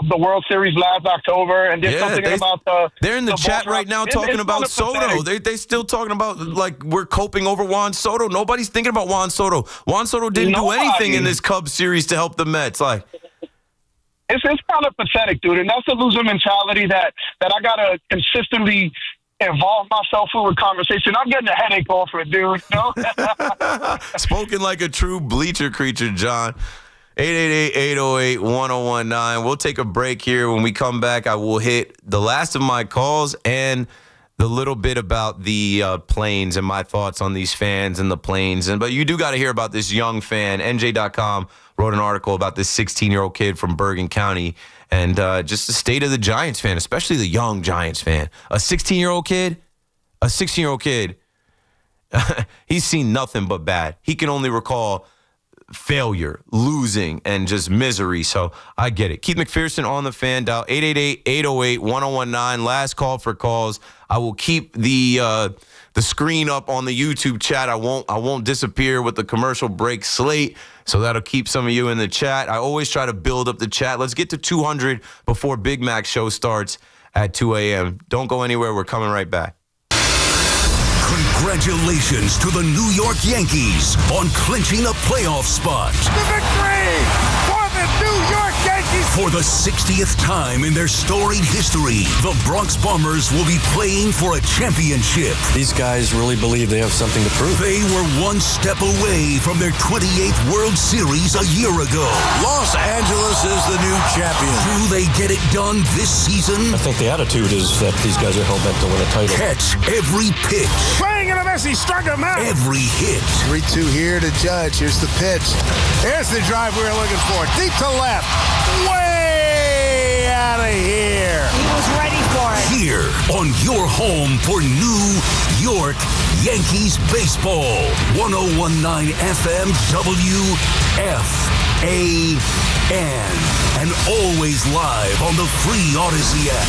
the World Series last October, and they're still thinking about they're in the chat right now talking about Soto. They still talking about we're coping over Juan Soto. Nobody's thinking about Juan Soto. Juan Soto didn't do anything in this Cubs series to help the Mets. It's kind of pathetic, dude, and that's the loser mentality that I gotta consistently involve myself with conversation. I'm getting a headache off it, dude. Spoken like a true bleacher creature, John. 888-808-1019. We'll take a break here. When we come back, I will hit the last of my calls and the little bit about the planes and my thoughts on these fans and the planes. But you do got to hear about this young fan. NJ.com wrote an article about this 16-year-old kid from Bergen County and just the state of the Giants fan, especially the young Giants fan. A 16-year-old kid, he's seen nothing but bad. He can only recall failure, losing, and just misery. So I get it. Keith McPherson on the fan. Dial 888-808-1019. Last call for calls. I will keep the screen up on the YouTube chat. I won't disappear with the commercial break slate. So that'll keep some of you in the chat. I always try to build up the chat. Let's get to 200 before Big Mac's show starts at 2 a.m. Don't go anywhere. We're coming right back. Congratulations to the New York Yankees on clinching a playoff spot. The victory for the New York Yankees. For the 60th time in their storied history, the Bronx Bombers will be playing for a championship. These guys really believe they have something to prove. They were one step away from their 28th World Series a year ago. Los Angeles is the new champion. Do they get it done this season? I think the attitude is that these guys are hell-bent to win a title. Catch every pitch. Swing and a miss. He struck him out. Every hit. 3-2 here to Judge. Here's the pitch. Here's the drive we were looking for. Deep to left. Way out of here. He was ready for it. Here on your home for New York Yankees baseball. 1019 FM WFAN. And always live on the free Odyssey app.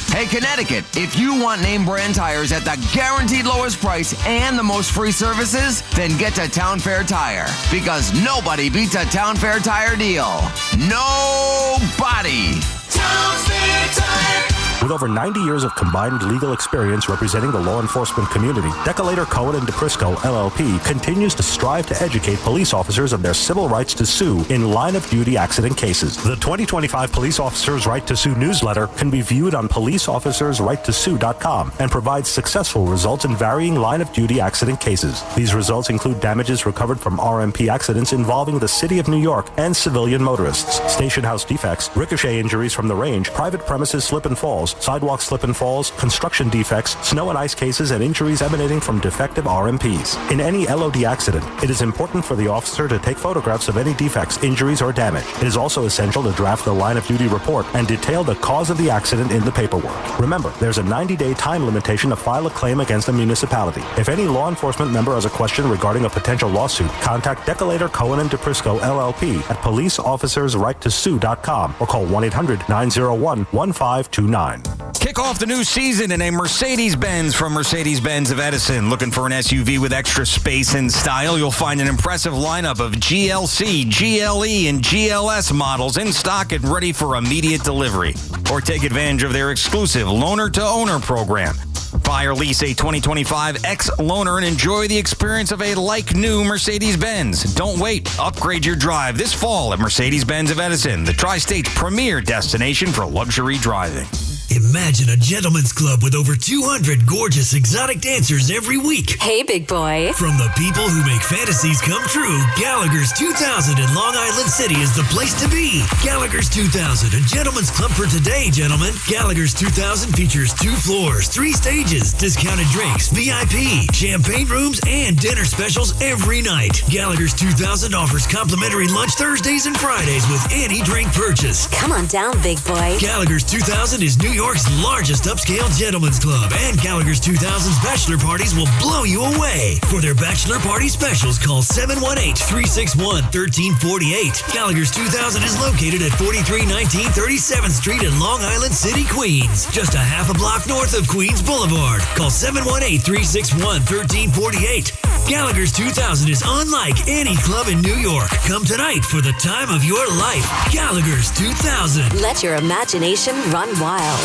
Hey, Connecticut, if you want name brand tires at the guaranteed lowest price and the most free services, then get to Town Fair Tire. Because nobody beats a Town Fair Tire deal. Nobody. Town Fair Tire. With over 90 years of combined legal experience representing the law enforcement community, Decolator Cohen & DePrisco, LLP, continues to strive to educate police officers of their civil rights to sue in line-of-duty accident cases. The 2025 Police Officers' Right to Sue newsletter can be viewed on policeofficersrighttosue.com and provides successful results in varying line-of-duty accident cases. These results include damages recovered from RMP accidents involving the City of New York and civilian motorists, station house defects, ricochet injuries from the range, private premises slip and falls, sidewalk slip and falls, construction defects, snow and ice cases, and injuries emanating from defective RMPs. In any LOD accident, it is important for the officer to take photographs of any defects, injuries, or damage. It is also essential to draft the line-of-duty report and detail the cause of the accident in the paperwork. Remember, there's a 90-day time limitation to file a claim against a municipality. If any law enforcement member has a question regarding a potential lawsuit, contact Decolator Cohen & DePrisco, LLP at policeofficersrighttosue.com or call 1-800-901-1529. Kick off the new season in a Mercedes-Benz from Mercedes-Benz of Edison. Looking for an SUV with extra space and style? You'll find an impressive lineup of GLC, GLE, and GLS models in stock and ready for immediate delivery. Or take advantage of their exclusive loaner-to-owner program. Buy or lease a 2025 X-Loaner and enjoy the experience of a like-new Mercedes-Benz. Don't wait. Upgrade your drive this fall at Mercedes-Benz of Edison, the Tri-State's premier destination for luxury driving. Imagine a gentleman's club with over 200 gorgeous exotic dancers every week. Hey, big boy. From the people who make fantasies come true, Gallagher's 2000 in Long Island City is the place to be. Gallagher's 2000, a gentleman's club for today, gentlemen. Gallagher's 2000 features 2 floors, 3 stages, discounted drinks, VIP, champagne rooms, and dinner specials every night. Gallagher's 2000 offers complimentary lunch Thursdays and Fridays with any drink purchase. Come on down, big boy. Gallagher's 2000 is New York's largest upscale gentleman's club, and Gallagher's 2000's bachelor parties will blow you away. For their bachelor party specials, call 718-361-1348. Gallagher's 2000 is located at 4319 37th Street in Long Island City, Queens, just a half a block north of Queens Boulevard. Call 718-361-1348. Gallagher's 2000 is unlike any club in New York. Come tonight for the time of your life. Gallagher's 2000. Let your imagination run wild.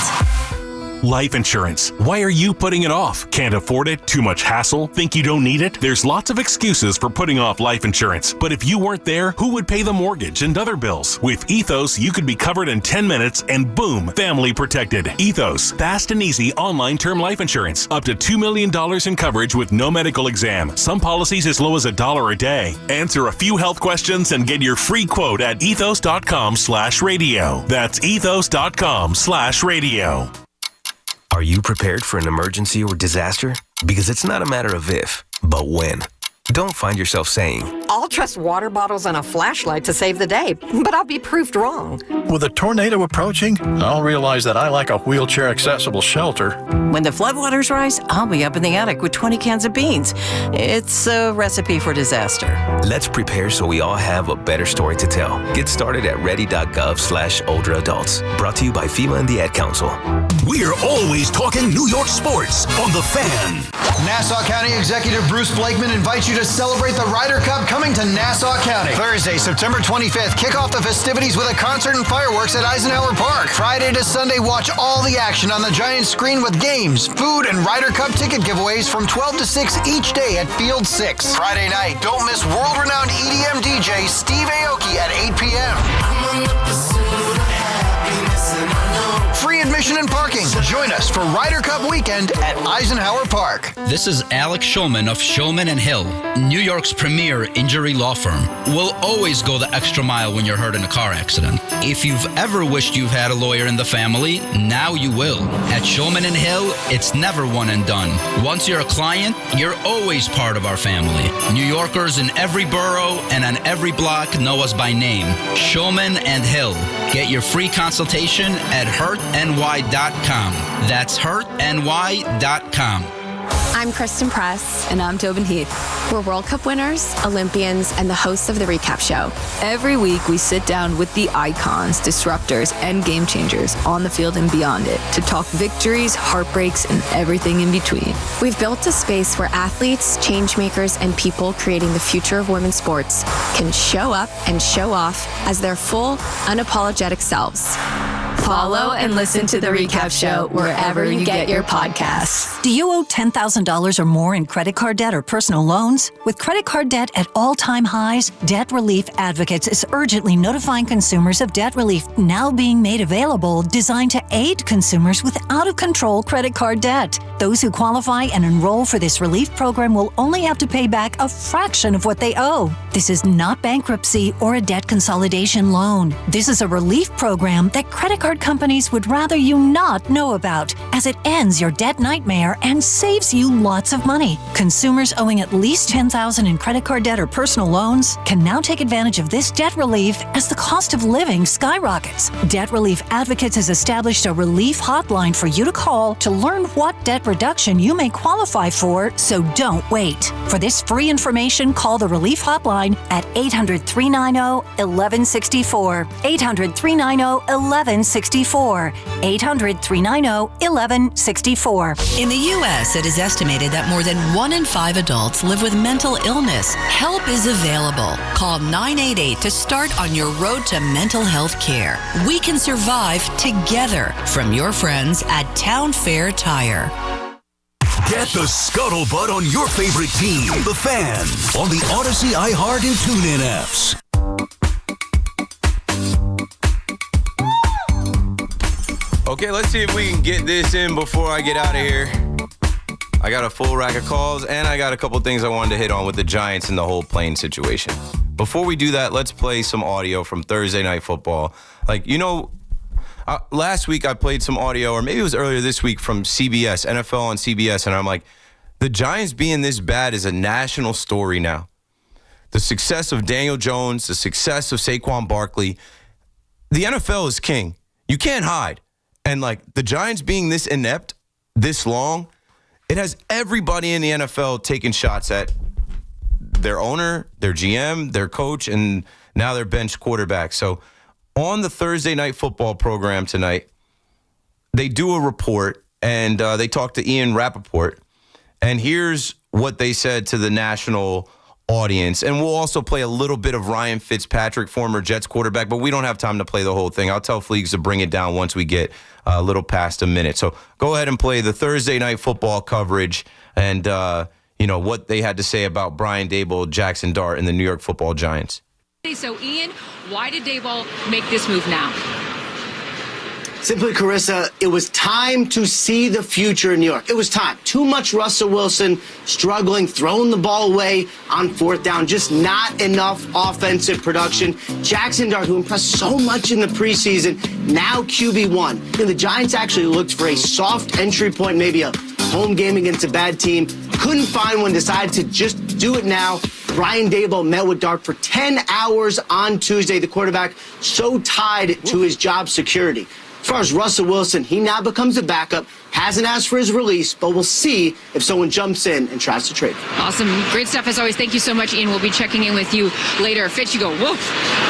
Life insurance. Why are you putting it off? Can't afford it? Too much hassle? Think you don't need it? There's lots of excuses for putting off life insurance. But if you weren't there, who would pay the mortgage and other bills? With Ethos, you could be covered in 10 minutes and boom, family protected. Ethos, fast and easy online term life insurance. Up to $2 million in coverage with no medical exam. Some policies as low as $1 a day. Answer a few health questions and get your free quote at ethos.com/radio. That's ethos.com/radio. Are you prepared for an emergency or disaster? Because it's not a matter of if, but when. Don't find yourself saying, I'll trust water bottles and a flashlight to save the day, but I'll be proved wrong. With a tornado approaching, I'll realize that I lack a wheelchair-accessible shelter. When the floodwaters rise, I'll be up in the attic with 20 cans of beans. It's a recipe for disaster. let's prepare so we all have a better story to tell. Get started at ready.gov/older adults. Brought to you by FEMA and the Ad Council. We're always talking New York sports on The Fan. Nassau County Executive Bruce Blakeman invites you to celebrate the Ryder Cup coming coming to Nassau County. Thursday, September 25th, kick off the festivities with a concert and fireworks at Eisenhower Park. Friday to Sunday, watch all the action on the giant screen with games, food, and Ryder Cup ticket giveaways from 12 to 6 each day at Field 6. Friday night, don't miss world-renowned EDM DJ Steve Aoki at 8 p.m. Free admission and parking. Join us for Ryder Cup weekend at Eisenhower Park. This is Alex Shulman of Shulman & Hill, New York's premier injury law firm. We'll always go the extra mile when you're hurt in a car accident. If you've ever wished you've had a lawyer in the family, now you will. At Shulman & Hill, it's never one and done. Once you're a client, you're always part of our family. New Yorkers in every borough and on every block know us by name. Shulman & Hill. Get your free consultation at hurtny.com. That's hurtny.com. I'm Kristen Press. And I'm Tobin Heath. We're World Cup winners, Olympians, and the hosts of The Recap Show. Every week, we sit down with the icons, disruptors, and game changers on the field and beyond it to talk victories, heartbreaks, and everything in between. We've built a space where athletes, change makers, and people creating the future of women's sports can show up and show off as their full, unapologetic selves. Follow and listen to The Recap Show wherever you get your podcasts. Do you owe $10,000 or more in credit card debt or personal loans? With credit card debt at all-time highs, Debt Relief Advocates is urgently notifying consumers of debt relief now being made available, designed to aid consumers with out-of-control credit card debt. Those who qualify and enroll for this relief program will only have to pay back a fraction of what they owe. This is not bankruptcy or a debt consolidation loan. This is a relief program that credit card companies would rather you not know about, as it ends your debt nightmare and saves you lots of money. Consumers owing at least $10,000 in credit card debt or personal loans can now take advantage of this debt relief as the cost of living skyrockets. Debt Relief Advocates has established a relief hotline for you to call to learn what debt reduction you may qualify for, so don't wait. For this free information, call the relief hotline at 800-390-1164. 800-390-1164. 800-390-1164. In the U.S., it is estimated that more than 1 in 5 adults live with mental illness. Help is available. Call 988 to start on your road to mental health care. We can survive together. From your friends at Town Fair Tire. Get the scuttlebutt on your favorite team, the Fan, on the Odyssey, iHeart, and TuneIn apps. Okay, let's see if we can get this in before I get out of here. I got a full rack of calls, and I got a couple things I wanted to hit on with the Giants and the whole plane situation. Before we do that, let's play some audio from Thursday Night Football. Last week I played some audio, or maybe it was earlier this week, from CBS, NFL on CBS, and I'm like, the Giants being this bad is a national story now. The success of Daniel Jones, the success of Saquon Barkley, the NFL is king. You can't hide. And the Giants being this inept, this long, it has everybody in the NFL taking shots at their owner, their GM, their coach, and now their bench quarterback. So on the Thursday Night Football program tonight, they do a report, and they talk to Ian Rappaport. And here's what they said to the national audience. And we'll also play a little bit of Ryan Fitzpatrick, former Jets quarterback, but we don't have time to play the whole thing. I'll tell Fleegs to bring it down once we get a little past a minute. So go ahead and play the Thursday Night Football coverage and, what they had to say about Brian Daboll, Jackson Dart, and the New York Football Giants. So, Ian, why did Daboll make this move now? Simply, Carissa, it was time to see the future in New York. It was time. Too much Russell Wilson struggling, throwing the ball away on 4th down, just not enough offensive production. Jackson Dart, who impressed so much in the preseason, now QB1. The Giants actually looked for a soft entry point, maybe a home game against a bad team. Couldn't find one, decided to just do it now. Brian Daboll met with Dart for 10 hours on Tuesday. The quarterback so tied to his job security. As far as Russell Wilson, he now becomes a backup, hasn't asked for his release, but we'll see if someone jumps in and tries to trade him. Awesome. Great stuff as always. Thank you so much, Ian. We'll be checking in with you later. Fitch, you go, woof.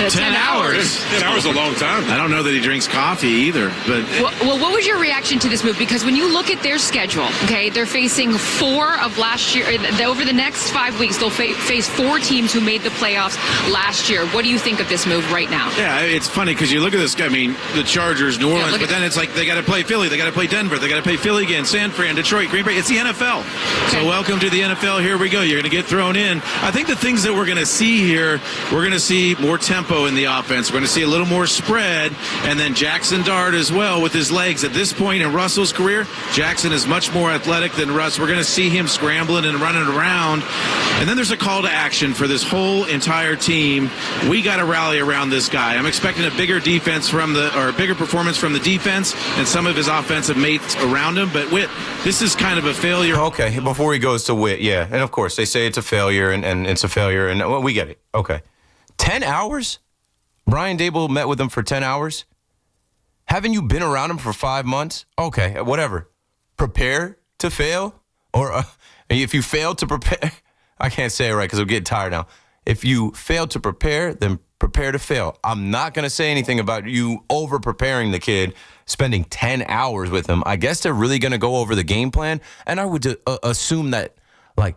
10 hours. 10 hours is a long time. I don't know that he drinks coffee either. But Well, what was your reaction to this move? Because when you look at their schedule, okay, they're facing 4 of last year. Over the next 5 weeks, they'll face 4 teams who made the playoffs last year. What do you think of this move right now? yeah, it's funny because you look at this guy. I mean, the Chargers, New Orleans, but then it's like they got to play Philly, they got to play Denver, they got to play Philly again, San Fran, Detroit, Green Bay. It's the NFL. So welcome to the NFL. Here we go. You're going to get thrown in. I think the things that we're going to see here, we're going to see more tempo in the offense. We're going to see a little more spread, and then Jackson Dart as well with his legs. At this point in Russell's career, Jackson is much more athletic than Russ. We're going to see him scrambling and running around. And then there's a call to action for this whole entire team. We got to rally around this guy. I'm expecting a bigger defense a bigger performance from the defense and some of his offensive mates around him. But Whit, this is kind of a failure. Okay, before he goes to Whit, yeah. And of course, they say it's a failure, and it's a failure, and well, we get it. Okay. 10 hours? Brian Daboll met with him for 10 hours? Haven't you been around him for 5 months? Okay, whatever. Prepare to fail? Or if you fail to prepare, I can't say it right because I'm getting tired now. If you fail to prepare, then prepare to fail. I'm not going to say anything about you over-preparing the kid, spending 10 hours with him. I guess they're really going to go over the game plan, and I would assume that, like,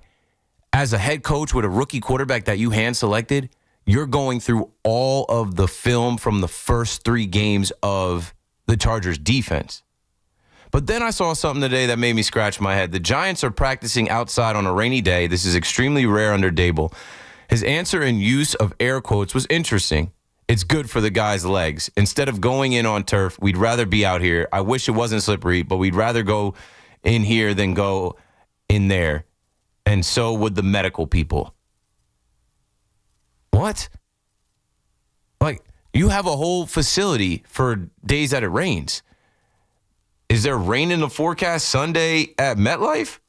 as a head coach with a rookie quarterback that you hand-selected, you're going through all of the film from the first 3 games of the Chargers defense. But then I saw something today that made me scratch my head. The Giants are practicing outside on a rainy day. This is extremely rare under Daboll. His answer and use of air quotes was interesting. It's good for the guy's legs. Instead of going in on turf, we'd rather be out here. I wish it wasn't slippery, but we'd rather go in here than go in there. And so would the medical people. What? Like, you have a whole facility for days that it rains. Is there rain in the forecast Sunday at MetLife?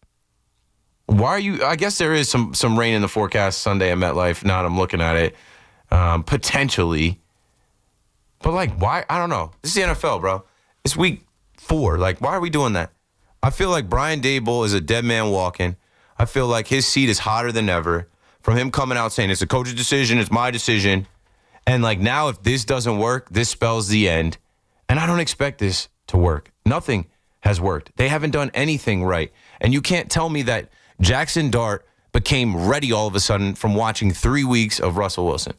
Why are you? I guess there is some rain in the forecast Sunday at MetLife. Now that I'm looking at it, potentially. But like, why? I don't know. This is the NFL, bro. It's week 4. Like, why are we doing that? I feel like Brian Daboll is a dead man walking. I feel like his seat is hotter than ever from him coming out saying it's a coach's decision, it's my decision. And like now, if this doesn't work, this spells the end. And I don't expect this to work. Nothing has worked. They haven't done anything right. And you can't tell me that Jackson Dart became ready all of a sudden from watching 3 weeks of Russell Wilson.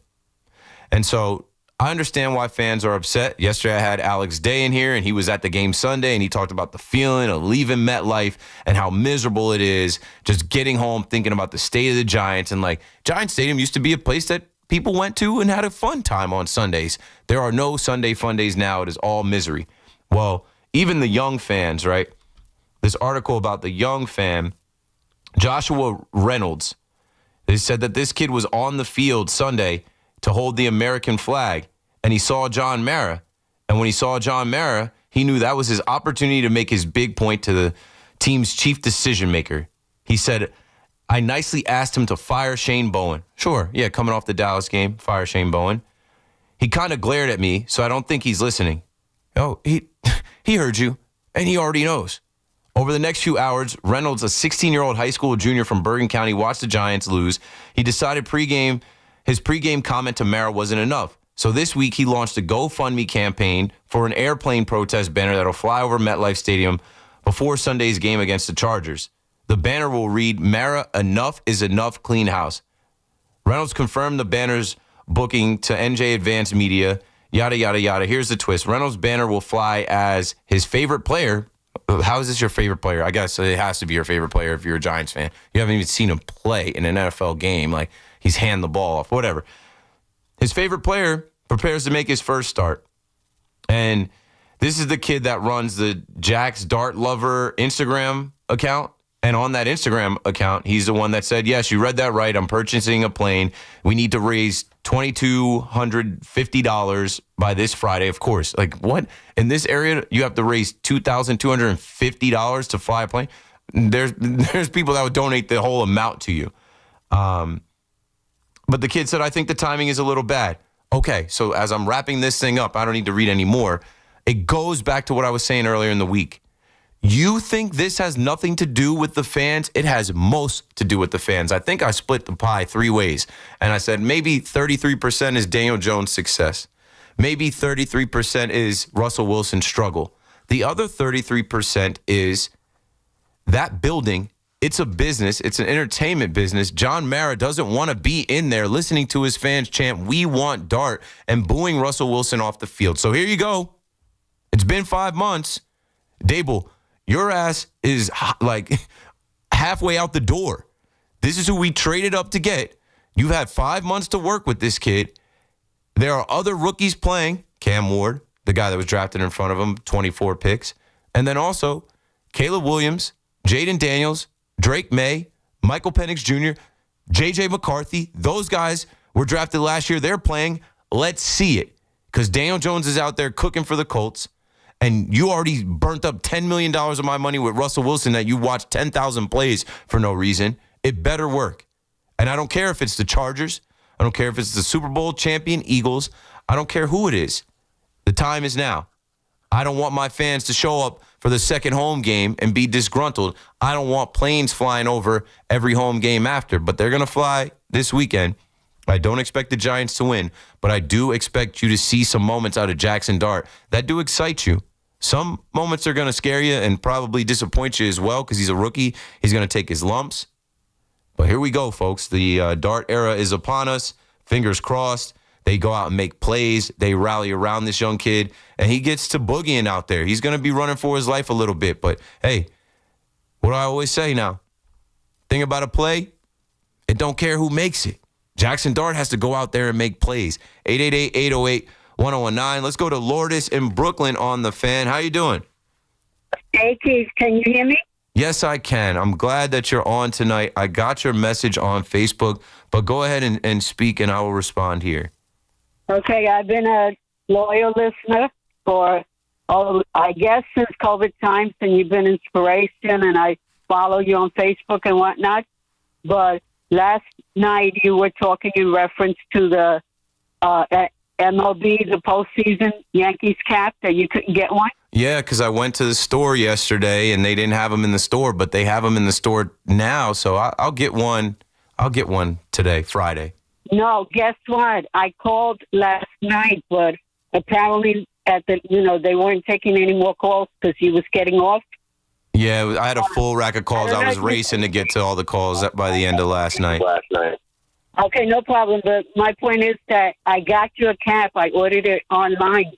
And so I understand why fans are upset. Yesterday I had Alex Day in here, and he was at the game Sunday, and he talked about the feeling of leaving MetLife and how miserable it is just getting home thinking about the state of the Giants. And like, Giant Stadium used to be a place that people went to and had a fun time on Sundays. There are no Sunday fun days now. It is all misery. Well, even the young fans, right? This article about the young fan, Joshua Reynolds, they said that this kid was on the field Sunday to hold the American flag, and he saw John Mara. And when he saw John Mara, he knew that was his opportunity to make his big point to the team's chief decision maker. He said, I nicely asked him to fire Shane Bowen. Sure, yeah, coming off the Dallas game, fire Shane Bowen. He kind of glared at me, so I don't think he's listening. Oh, he heard you, and he already knows. Over the next few hours, Reynolds, a 16-year-old high school junior from Bergen County, watched the Giants lose. He decided his pregame comment to Mara wasn't enough. So this week, he launched a GoFundMe campaign for an airplane protest banner that'll fly over MetLife Stadium before Sunday's game against the Chargers. The banner will read, Mara, enough is enough, clean house. Reynolds confirmed the banner's booking to NJ Advanced Media, yada, yada, yada. Here's the twist. Reynolds' banner will fly as his favorite player. How is this your favorite player? I guess it has to be your favorite player if you're a Giants fan. You haven't even seen him play in an NFL game. Like, he's hand the ball off, whatever. His favorite player prepares to make his first start. And this is the kid that runs the Jack's Dart Lover Instagram account. And on that Instagram account, he's the one that said, yes, you read that right. I'm purchasing a plane. We need to raise $2,250 by this Friday. Of course. Like, what? In this area, you have to raise $2,250 to fly a plane? There's people that would donate the whole amount to you. But the kid said, I think the timing is a little bad. Okay, so as I'm wrapping this thing up, I don't need to read any more. It goes back to what I was saying earlier in the week. You think this has nothing to do with the fans? It has most to do with the fans. I think I split the pie 3 ways. And I said maybe 33% is Daniel Jones' success. Maybe 33% is Russell Wilson's struggle. The other 33% is that building. It's a business. It's an entertainment business. John Mara doesn't want to be in there listening to his fans chant, "We want Dart," and booing Russell Wilson off the field. So here you go. It's been 5 months. Dable, your ass is like halfway out the door. This is who we traded up to get. You've had 5 months to work with this kid. There are other rookies playing. Cam Ward, the guy that was drafted in front of him, 24 picks. And then also Caleb Williams, Jaden Daniels, Drake May, Michael Penix Jr., J.J. McCarthy. Those guys were drafted last year. They're playing. Let's see it. Because Daniel Jones is out there cooking for the Colts. And you already burnt up $10 million of my money with Russell Wilson that you watched 10,000 plays for no reason. It better work. And I don't care if it's the Chargers. I don't care if it's the Super Bowl champion Eagles. I don't care who it is. The time is now. I don't want my fans to show up for the second home game and be disgruntled. I don't want planes flying over every home game after. But they're going to fly this weekend. I don't expect the Giants to win, but I do expect you to see some moments out of Jackson Dart that do excite you. Some moments are going to scare you and probably disappoint you as well because he's a rookie. He's going to take his lumps. But here we go, folks. The Dart era is upon us. Fingers crossed. They go out and make plays. They rally around this young kid, and he gets to boogieing out there. He's going to be running for his life a little bit. But, hey, what do I always say now? Thing about a play, it don't care who makes it. Jackson Dart has to go out there and make plays. 888-808-1019. Let's go to Lourdes in Brooklyn on the Fan. How you doing? Hey, Keith, can you hear me? Yes, I can. I'm glad that you're on tonight. I got your message on Facebook, but go ahead and speak, and I will respond here. Okay, I've been a loyal listener for, I guess, since COVID times, and you've been inspiration, and I follow you on Facebook and whatnot. But last night you were talking in reference to the MLB, the postseason Yankees cap, that you couldn't get one. Yeah, because I went to the store yesterday and they didn't have them in the store, but they have them in the store now. So I'll get one. I'll get one today, Friday. No, guess what? I called last night, but apparently they weren't taking any more calls because he was getting off. Yeah, I had a full rack of calls. I was racing to get to all the calls by the end of last night. Okay, no problem. But my point is that I got your cap. I ordered it online.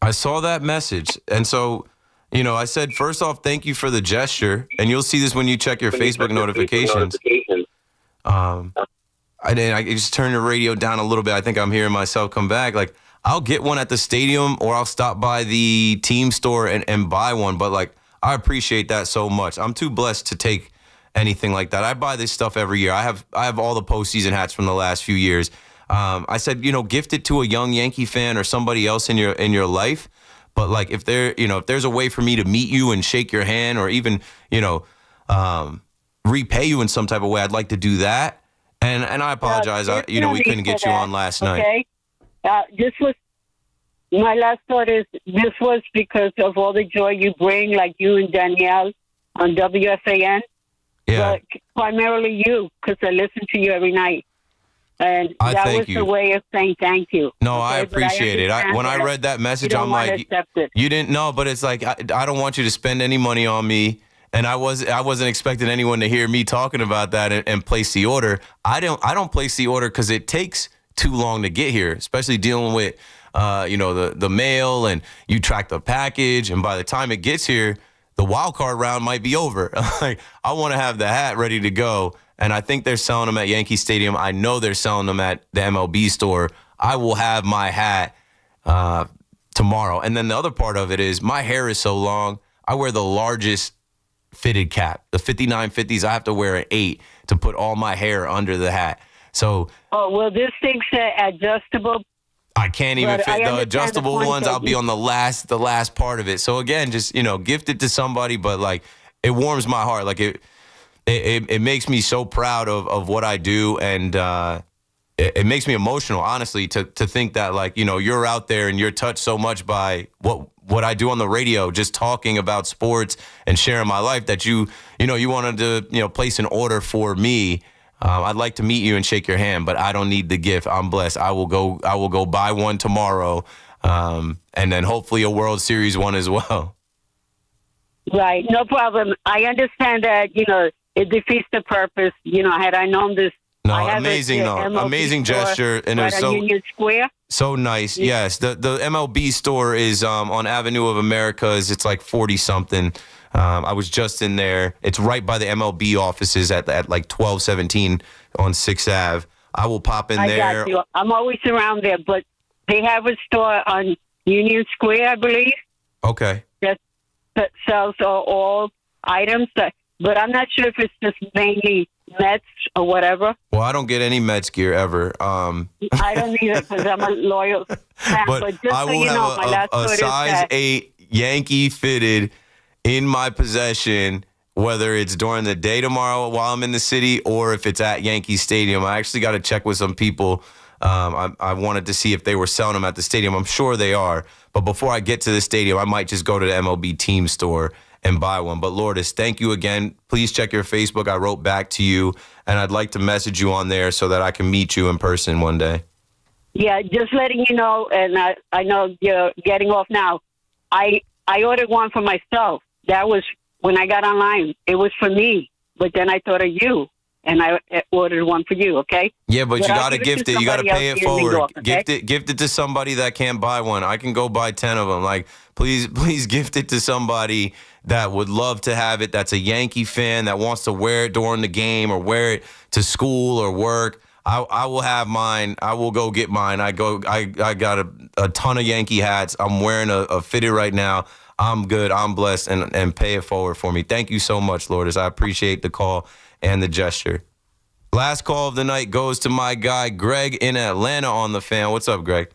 I saw that message. And so, I said, first off, thank you for the gesture. And you'll see this when you check your Facebook notifications. I just turned the radio down a little bit. I think I'm hearing myself come back. Like, I'll get one at the stadium or I'll stop by the team store and buy one. But, I appreciate that so much. I'm too blessed to take anything like that. I buy this stuff every year. I have all the postseason hats from the last few years. I said, gift it to a young Yankee fan or somebody else in your life. But if there's a way for me to meet you and shake your hand or even, repay you in some type of way, I'd like to do that. And I apologize. We couldn't get you on last night. Okay. This was my last thought is this was because of all the joy you bring, like you and Danielle on WFAN. Yeah. But primarily you, because I listen to you every night. And that was the way of saying thank you. No, okay, I appreciate it. When I read that message, I'm like, you didn't know, but it's like, I don't want you to spend any money on me. And I wasn't expecting anyone to hear me talking about that and place the order. I don't place the order because it takes too long to get here, especially dealing with, the mail and you track the package. And by the time it gets here, the wild card round might be over. I want to have the hat ready to go. And I think they're selling them at Yankee Stadium. I know they're selling them at the MLB store. I will have my hat tomorrow. And then the other part of it is my hair is so long. I wear the largest fitted cap. The 5950s, I have to wear an 8 to put all my hair under the hat. So, this thing's adjustable. I can't even fit the adjustable ones. I'll be on the last part of it. So again, just gift it to somebody. But it warms my heart. It makes me so proud of what I do, and it makes me emotional, honestly, to think that you're out there and you're touched so much by what what I do on the radio, just talking about sports and sharing my life, that you wanted to, place an order for me. I'd like to meet you and shake your hand, but I don't need the gift. I'm blessed. I will go buy one tomorrow, and then hopefully a World Series one as well. Right, no problem. I understand that, it defeats the purpose. Had I known this. No, amazing though. Amazing gesture. And right it's so Union Square. So nice. Yes. The MLB store is on Avenue of Americas. It's like 40 something. I was just in there. It's right by the MLB offices at like 1217 on 6th Ave. I will pop in there. I got you. I'm always around there, but they have a store on Union Square, I believe. Okay. That sells all items, but I'm not sure if it's just mainly Mets or whatever. Well, I don't get any Mets gear ever. I don't either because I'm a loyal fan. But just I will have a size 8 Yankee fitted in my possession, whether it's during the day tomorrow while I'm in the city or if it's at Yankee Stadium. I actually got to check with some people. I wanted to see if they were selling them at the stadium. I'm sure they are. But before I get to the stadium, I might just go to the MLB team store and buy one. But Lourdes, thank you again. Please check your Facebook. I wrote back to you, and I'd like to message you on there so that I can meet you in person one day. Yeah, just letting you know, and I know you're getting off now. I ordered one for myself. That was when I got online. It was for me, but then I thought of you, and I ordered one for you, okay? Yeah, but you got to gift it. You got to pay it forward. York, okay? Gift it to somebody that can't buy one. I can go buy 10 of them. Like, please gift it to somebody that would love to have it, that's a Yankee fan, that wants to wear it during the game or wear it to school or work. I will have mine. I will go get mine. I got a ton of Yankee hats. I'm wearing a fitted right now. I'm good. I'm blessed, and pay it forward for me. Thank you so much, Lourdes. I appreciate the call and the gesture. Last call of the night goes to my guy, Greg in Atlanta on the fan. What's up, Greg?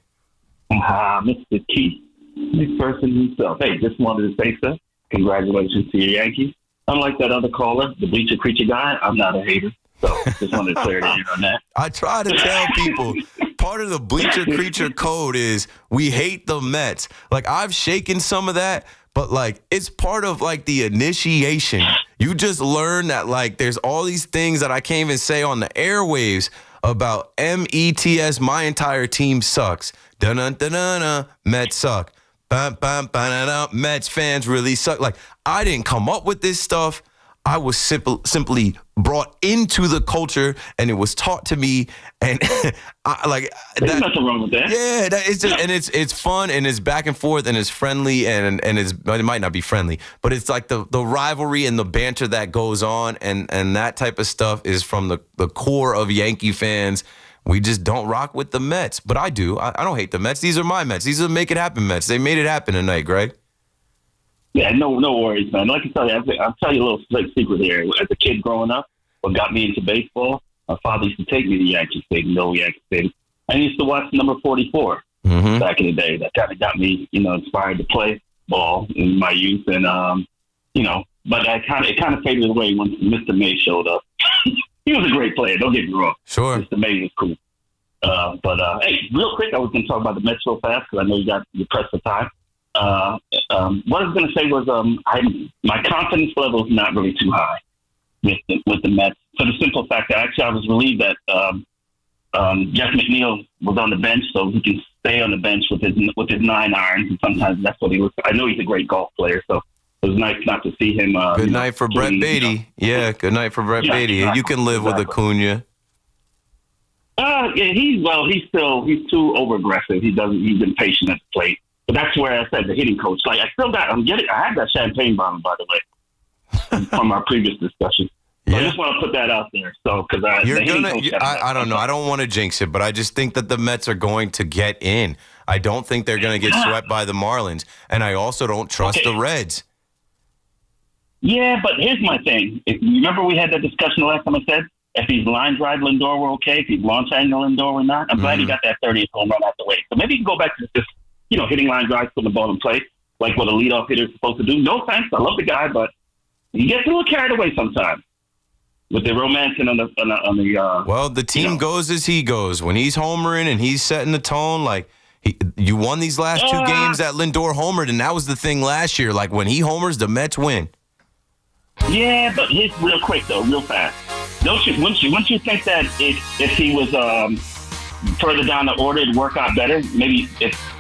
Mr. Keith, McPherson himself. Hey, just wanted to say so. Congratulations to your Yankees. Unlike that other caller, the bleacher creature guy, I'm not a hater. So just wanted to clear the air on that. I try to tell people, part of the bleacher creature code is we hate the Mets. Like, I've shaken some of that, but like, it's part of like the initiation. You just learn that like there's all these things that I can't even say on the airwaves about METS. My entire team sucks. Dun-dun-dun-dun-dun, Mets suck. Mets fans really suck. Like, I didn't come up with this stuff. I was simply brought into the culture, and it was taught to me. And there's nothing wrong with that. Yeah, it's fun, and it's back and forth, and it's friendly, and it might not be friendly, but it's like the rivalry and the banter that goes on, and that type of stuff is from the core of Yankee fans. We just don't rock with the Mets, but I do. I don't hate the Mets. These are my Mets. These are make it happen Mets. They made it happen tonight, Greg. Yeah, no worries, man. Like I tell you, I'll tell you a little secret here. As a kid growing up, what got me into baseball, my father used to take me to Yankee Stadium, the old Yankee Stadium. I used to watch number 44 back in the day. That kind of got me, inspired to play ball in my youth, and but it kind of faded away when Mr. May showed up. He was a great player. Don't get me wrong. Sure. Mr. May was cool. Hey, real quick, I was going to talk about the Mets real fast because I know you're pressed for time. What I was going to say was my confidence level is not really too high with the Mets for the simple fact that actually I was relieved that Jeff McNeil was on the bench, so he can stay on the bench with his 9 irons, and sometimes that's what he looks. I know he's a great golf player, so it was nice not to see him. Good night for Brett Beatty. Yeah, good night for Brett Beatty. Exactly, you can live with Acuna. Yeah, he's too over aggressive. He's impatient at the plate. But that's where I said the hitting coach. Like I have that champagne bottle, by the way, from our previous discussion. Yeah. I just want to put that out there. So because I don't know. I don't want to jinx it, but I just think that the Mets are going to get in. I don't think they're going to get swept by the Marlins, and I also don't trust the Reds. Yeah, but here's my thing. Remember we had that discussion the last time I said if he's line drive Lindor we're okay, if he's launch angle Lindor we're not. I'm glad he got that 30th home run out the way. So maybe you can go back to this, hitting line drives from the ball in play, like what a leadoff hitter is supposed to do. No offense, I love the guy, but you get a little carried away sometimes with the romancing on the. Well, the team goes as he goes. When he's homering and he's setting the tone, like You won these last two games that Lindor homered, and that was the thing last year. Like, when he homers, the Mets win. Yeah, but here's real quick, though, real fast. Wouldn't you think that if he was further down the order, it'd work out better? Maybe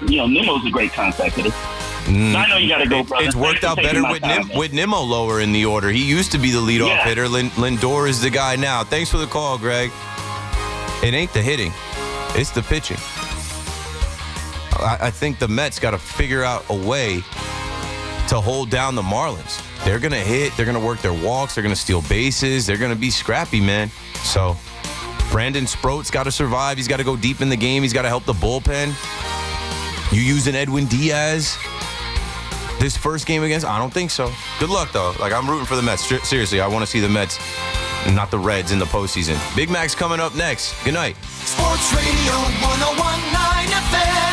Nimmo's a great contact hitter. I know you got to go, brother. It's worked out better with Nimmo lower in the order. He used to be the leadoff hitter. Lindor is the guy now. Thanks for the call, Greg. It ain't the hitting. It's the pitching. I think the Mets got to figure out a way to hold down the Marlins. They're going to hit. They're going to work their walks. They're going to steal bases. They're going to be scrappy, man. So Brandon Sproat's got to survive. He's got to go deep in the game. He's got to help the bullpen. You using Edwin Diaz this first game against? I don't think so. Good luck, though. Like, I'm rooting for the Mets. Seriously, I want to see the Mets and not the Reds in the postseason. Big Mac's coming up next. Good night. Sports Radio 101.9 FM.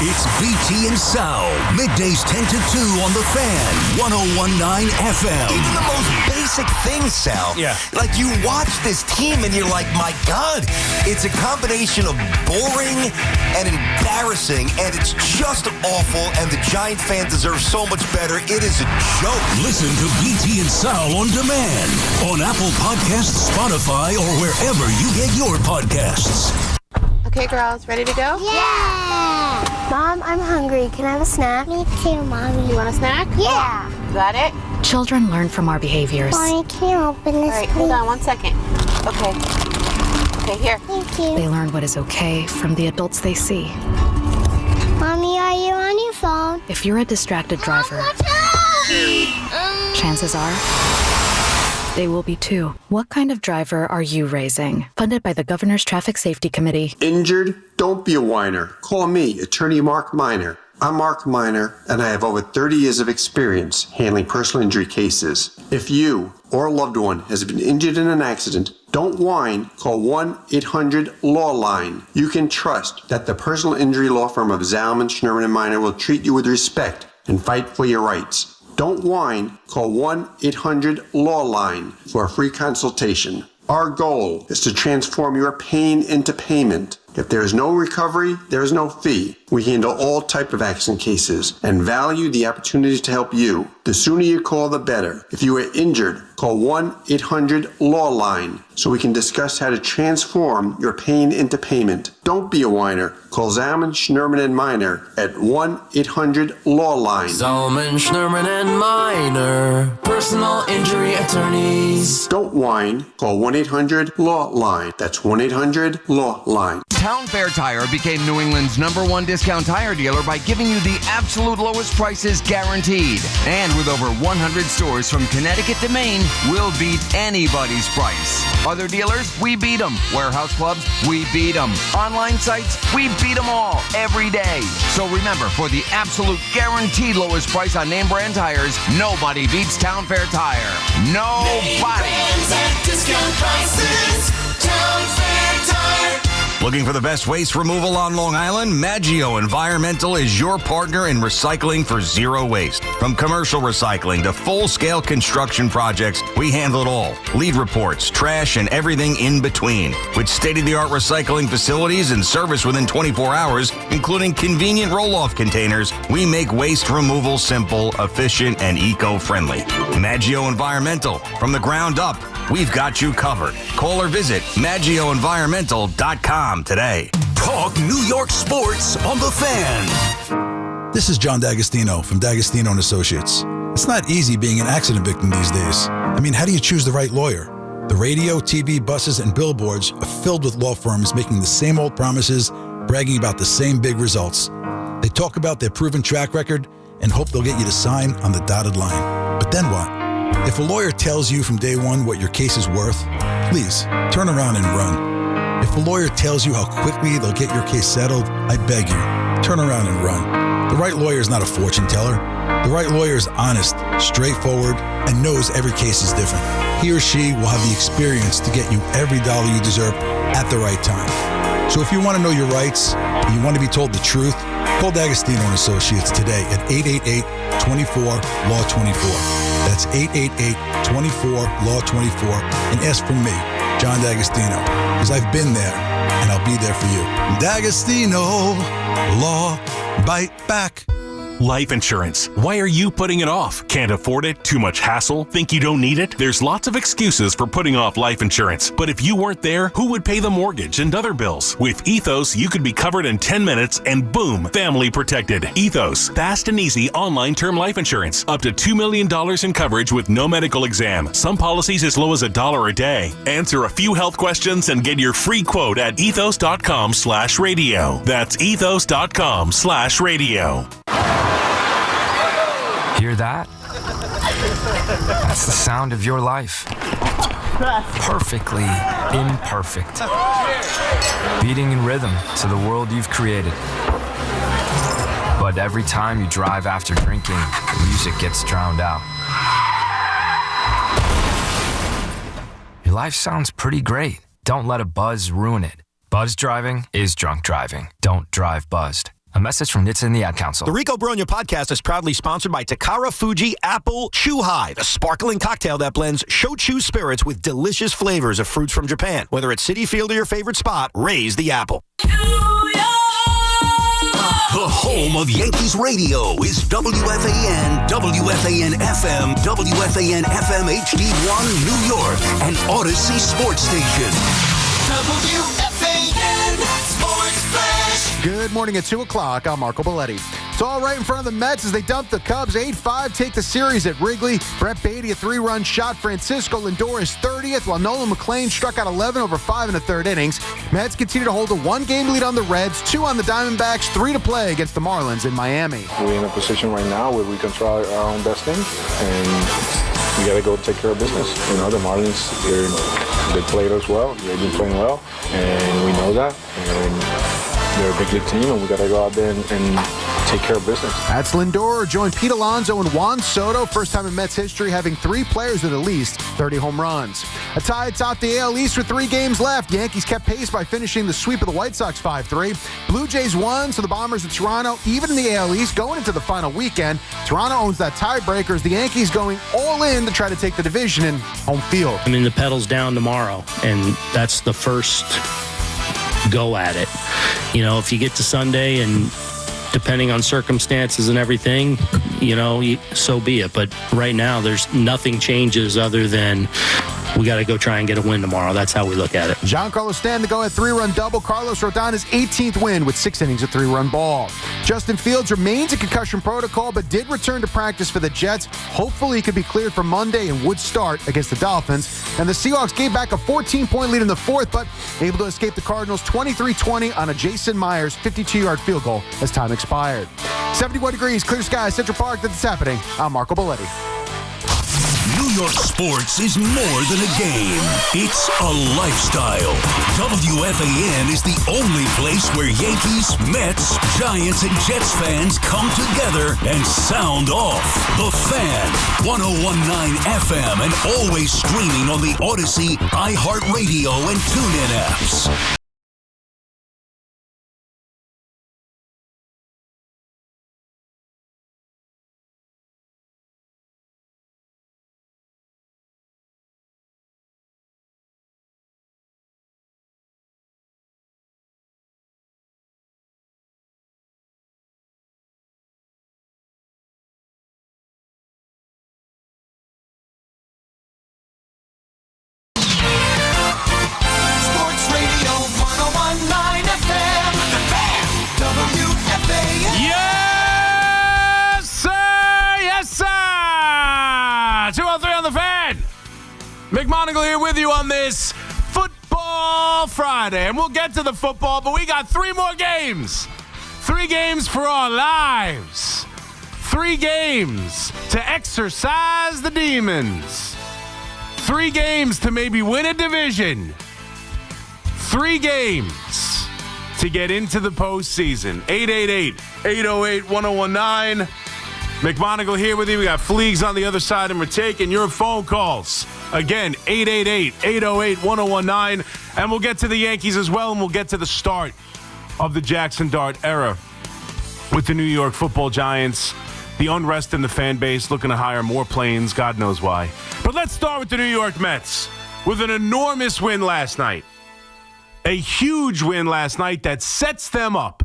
It's BT and Sal, middays 10 to 2 on the Fan, 101.9 FM. Even the most basic things, Sal. Yeah. Like, you watch this team and you're like, my God, it's a combination of boring and embarrassing, and it's just awful, and the Giant fans deserve so much better. It is a joke. Listen to BT and Sal on demand on Apple Podcasts, Spotify, or wherever you get your podcasts. Okay, girls, ready to go? Yeah! Mom, I'm hungry. Can I have a snack? Me too, Mommy. You want a snack? Yeah! Got it? Children learn from our behaviors. Mommy, can you open this, All right, hold on 1 second. Okay. Okay, here. Thank you. They learn what is okay from the adults they see. Mommy, are you on your phone? If you're a distracted driver, chances are they will be too. What kind of driver are you raising? Funded by the Governor's Traffic Safety Committee. Injured? Don't be a whiner. Call me, Attorney Mark Miner. I'm Mark Miner, and I have over 30 years of experience handling personal injury cases. If you or a loved one has been injured in an accident, don't whine. Call 1-800-LAW-LINE. You can trust that the personal injury law firm of Zalman, Schnurman, and Miner will treat you with respect and fight for your rights. Don't whine. Call 1-800-LAW-LINE for a free consultation. Our goal is to transform your pain into payment. If there is no recovery, there is no fee. We handle all type of accident cases and value the opportunity to help you. The sooner you call, the better. If you are injured, call 1-800-LAW-LINE so we can discuss how to transform your pain into payment. Don't be a whiner. Call Zalman, Schnurman, and Miner at 1-800-LAW-LINE. Zalman, Schnurman, and Miner, personal injury attorneys. Don't whine. Call 1-800-LAW-LINE. That's 1-800-LAW-LINE. Town Fair Tire became New England's #1 discount tire dealer by giving you the absolute lowest prices guaranteed. And with over 100 stores from Connecticut to Maine, we'll beat anybody's price. Other dealers, we beat them. Warehouse clubs, we beat them. Online sites, we beat them all every day. So remember, for the absolute guaranteed lowest price on name brand tires, nobody beats Town Fair Tire. Nobody. Name brands at discount prices. Town Fair Tire. Looking for the best waste removal on Long Island? Maggio Environmental is your partner in recycling for zero waste. From commercial recycling to full-scale construction projects, we handle it all. Lead reports, trash, and everything in between. With state-of-the-art recycling facilities and service within 24 hours, including convenient roll-off containers, we make waste removal simple, efficient, and eco-friendly. Maggio Environmental. From the ground up, we've got you covered. Call or visit maggioenvironmental.com today. Talk New York sports on the Fan. This is John D'Agostino from D'Agostino & Associates. It's not easy being an accident victim these days. I mean, how do you choose the right lawyer? The radio, TV, buses, and billboards are filled with law firms making the same old promises, bragging about the same big results. They talk about their proven track record and hope they'll get you to sign on the dotted line. But then what? If a lawyer tells you from day one what your case is worth, please turn around and run. If a lawyer tells you how quickly they'll get your case settled, I beg you, turn around and run. The right lawyer is not a fortune teller. The right lawyer is honest, straightforward, and knows every case is different. He or she will have the experience to get you every dollar you deserve at the right time. So if you want to know your rights and you want to be told the truth, call D'Agostino & Associates today at 888-24-LAW-24. That's 888-24-LAW-24 and ask for me, John D'Agostino, because I've been there and I'll be there for you. D'Agostino, Law, Bite Back. Life insurance. Why are you putting it off? Can't afford it? Too much hassle? Think you don't need it? There's lots of excuses for putting off life insurance. But if you weren't there, who would pay the mortgage and other bills? With Ethos, you could be covered in 10 minutes and boom, family protected. Ethos, fast and easy online term life insurance. Up to $2 million in coverage with no medical exam. Some policies as low as $1 a day. Answer a few health questions and get your free quote at ethos.com/radio. That's ethos.com/radio. Hear that? That's the sound of your life. Perfectly imperfect. Beating in rhythm to the world you've created. But every time you drive after drinking, the music gets drowned out. Your life sounds pretty great. Don't let a buzz ruin it. Buzz driving is drunk driving. Don't drive buzzed. A message from NHTSA and the Ad Council. The Rico Bronya podcast is proudly sponsored by Takara Fuji Apple Chew High, the sparkling cocktail that blends shochu spirits with delicious flavors of fruits from Japan. Whether it's Citi Field or your favorite spot, raise the apple. The home of Yankees radio is WFAN, WFAN FM, WFAN FM HD1 New York, and Odyssey Sports Station. WFAN Sports Flash. Good morning at 2 o'clock. I'm Marco Belletti. It's all right in front of the Mets as they dump the Cubs 8-5, take the series at Wrigley. Brett Beatty, a 3-run shot. Francisco Lindor is 30th, while Nolan McLean struck out 11 over 5 in the third innings. Mets continue to hold a 1-game lead on the Reds, 2 on the Diamondbacks, 3 to play against the Marlins in Miami. We're in a position right now where we control our own destiny, and we got to go take care of business. You know, the Marlins, they played us well. They've been playing well, and we know that. And they're a big league team, and we got to go out there and take care of business. That's Lindor, joined Pete Alonso and Juan Soto. First time in Mets history having 3 players with at least 30 home runs. A tie atop the AL East with 3 games left. Yankees kept pace by finishing the sweep of the White Sox 5-3. Blue Jays won, so the Bombers of Toronto, even in the AL East, going into the final weekend. Toronto owns that tiebreaker as the Yankees going all in to try to take the division in home field. I mean, the pedal's down tomorrow, and that's the first go at it. You know, if you get to Sunday and depending on circumstances and everything, you know, so be it. But right now, there's nothing changes other than we got to go try and get a win tomorrow. That's how we look at it. Giancarlo Stanton to go at 3-run double. Carlos Rodon's 18th win with 6 innings of 3-run ball. Justin Fields remains in concussion protocol, but did return to practice for the Jets. Hopefully, he could be cleared for Monday and would start against the Dolphins. And the Seahawks gave back a 14-point lead in the fourth, but able to escape the Cardinals 23-20 on a Jason Myers 52-yard field goal as time expired. 71 degrees, clear skies, Central Park. That's happening. I'm Marco Belletti. New York sports is more than a game. It's a lifestyle. WFAN is the only place where Yankees, Mets, Giants, and Jets fans come together and sound off. The Fan, 101.9 FM, and always streaming on the Odyssey, iHeartRadio, and TuneIn apps. Yes, sir! Yes, sir! 203 on the Fan. McMoningle here with you on this Football Friday. And we'll get to the football, but we got 3 more games. 3 games for our lives. 3 games to exercise the demons. 3 games to maybe win a division. 3 games to get into the postseason. 888-808-1019. McMoningle here with you. We got Fleegs on the other side, and we're taking your phone calls. Again, 888-808-1019. And we'll get to the Yankees as well, and we'll get to the start of the Jackson Dart era with the New York Football Giants the unrest in the fan base, looking to hire more planes, God knows why. But let's start with the New York Mets with an enormous win last night. A huge win last night that sets them up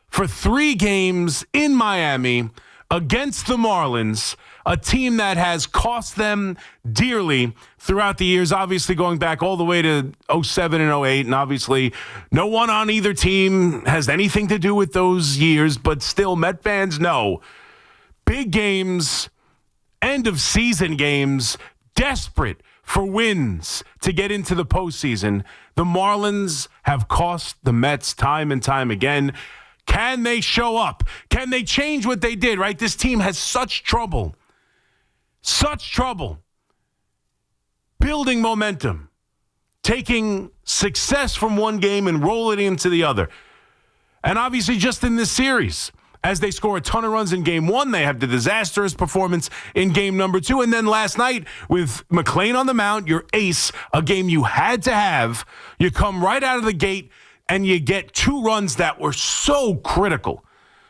for 3 games in Miami against the Marlins, a team that has cost them dearly throughout the years, obviously going back all the way to 07 and 08, and obviously no one on either team has anything to do with those years, but still Met fans know. Big games, end of season games, desperate for wins to get into the postseason. The Marlins have cost the Mets time and time again. Can they show up? Can they change what they did, right? This team has such trouble building momentum, taking success from one game and rolling it into the other. And obviously just in this series, as they score a ton of runs in game 1, they have the disastrous performance in game number 2. And then last night with McClain on the mound, your ace, a game you had to have, you come right out of the gate and you get 2 runs that were so critical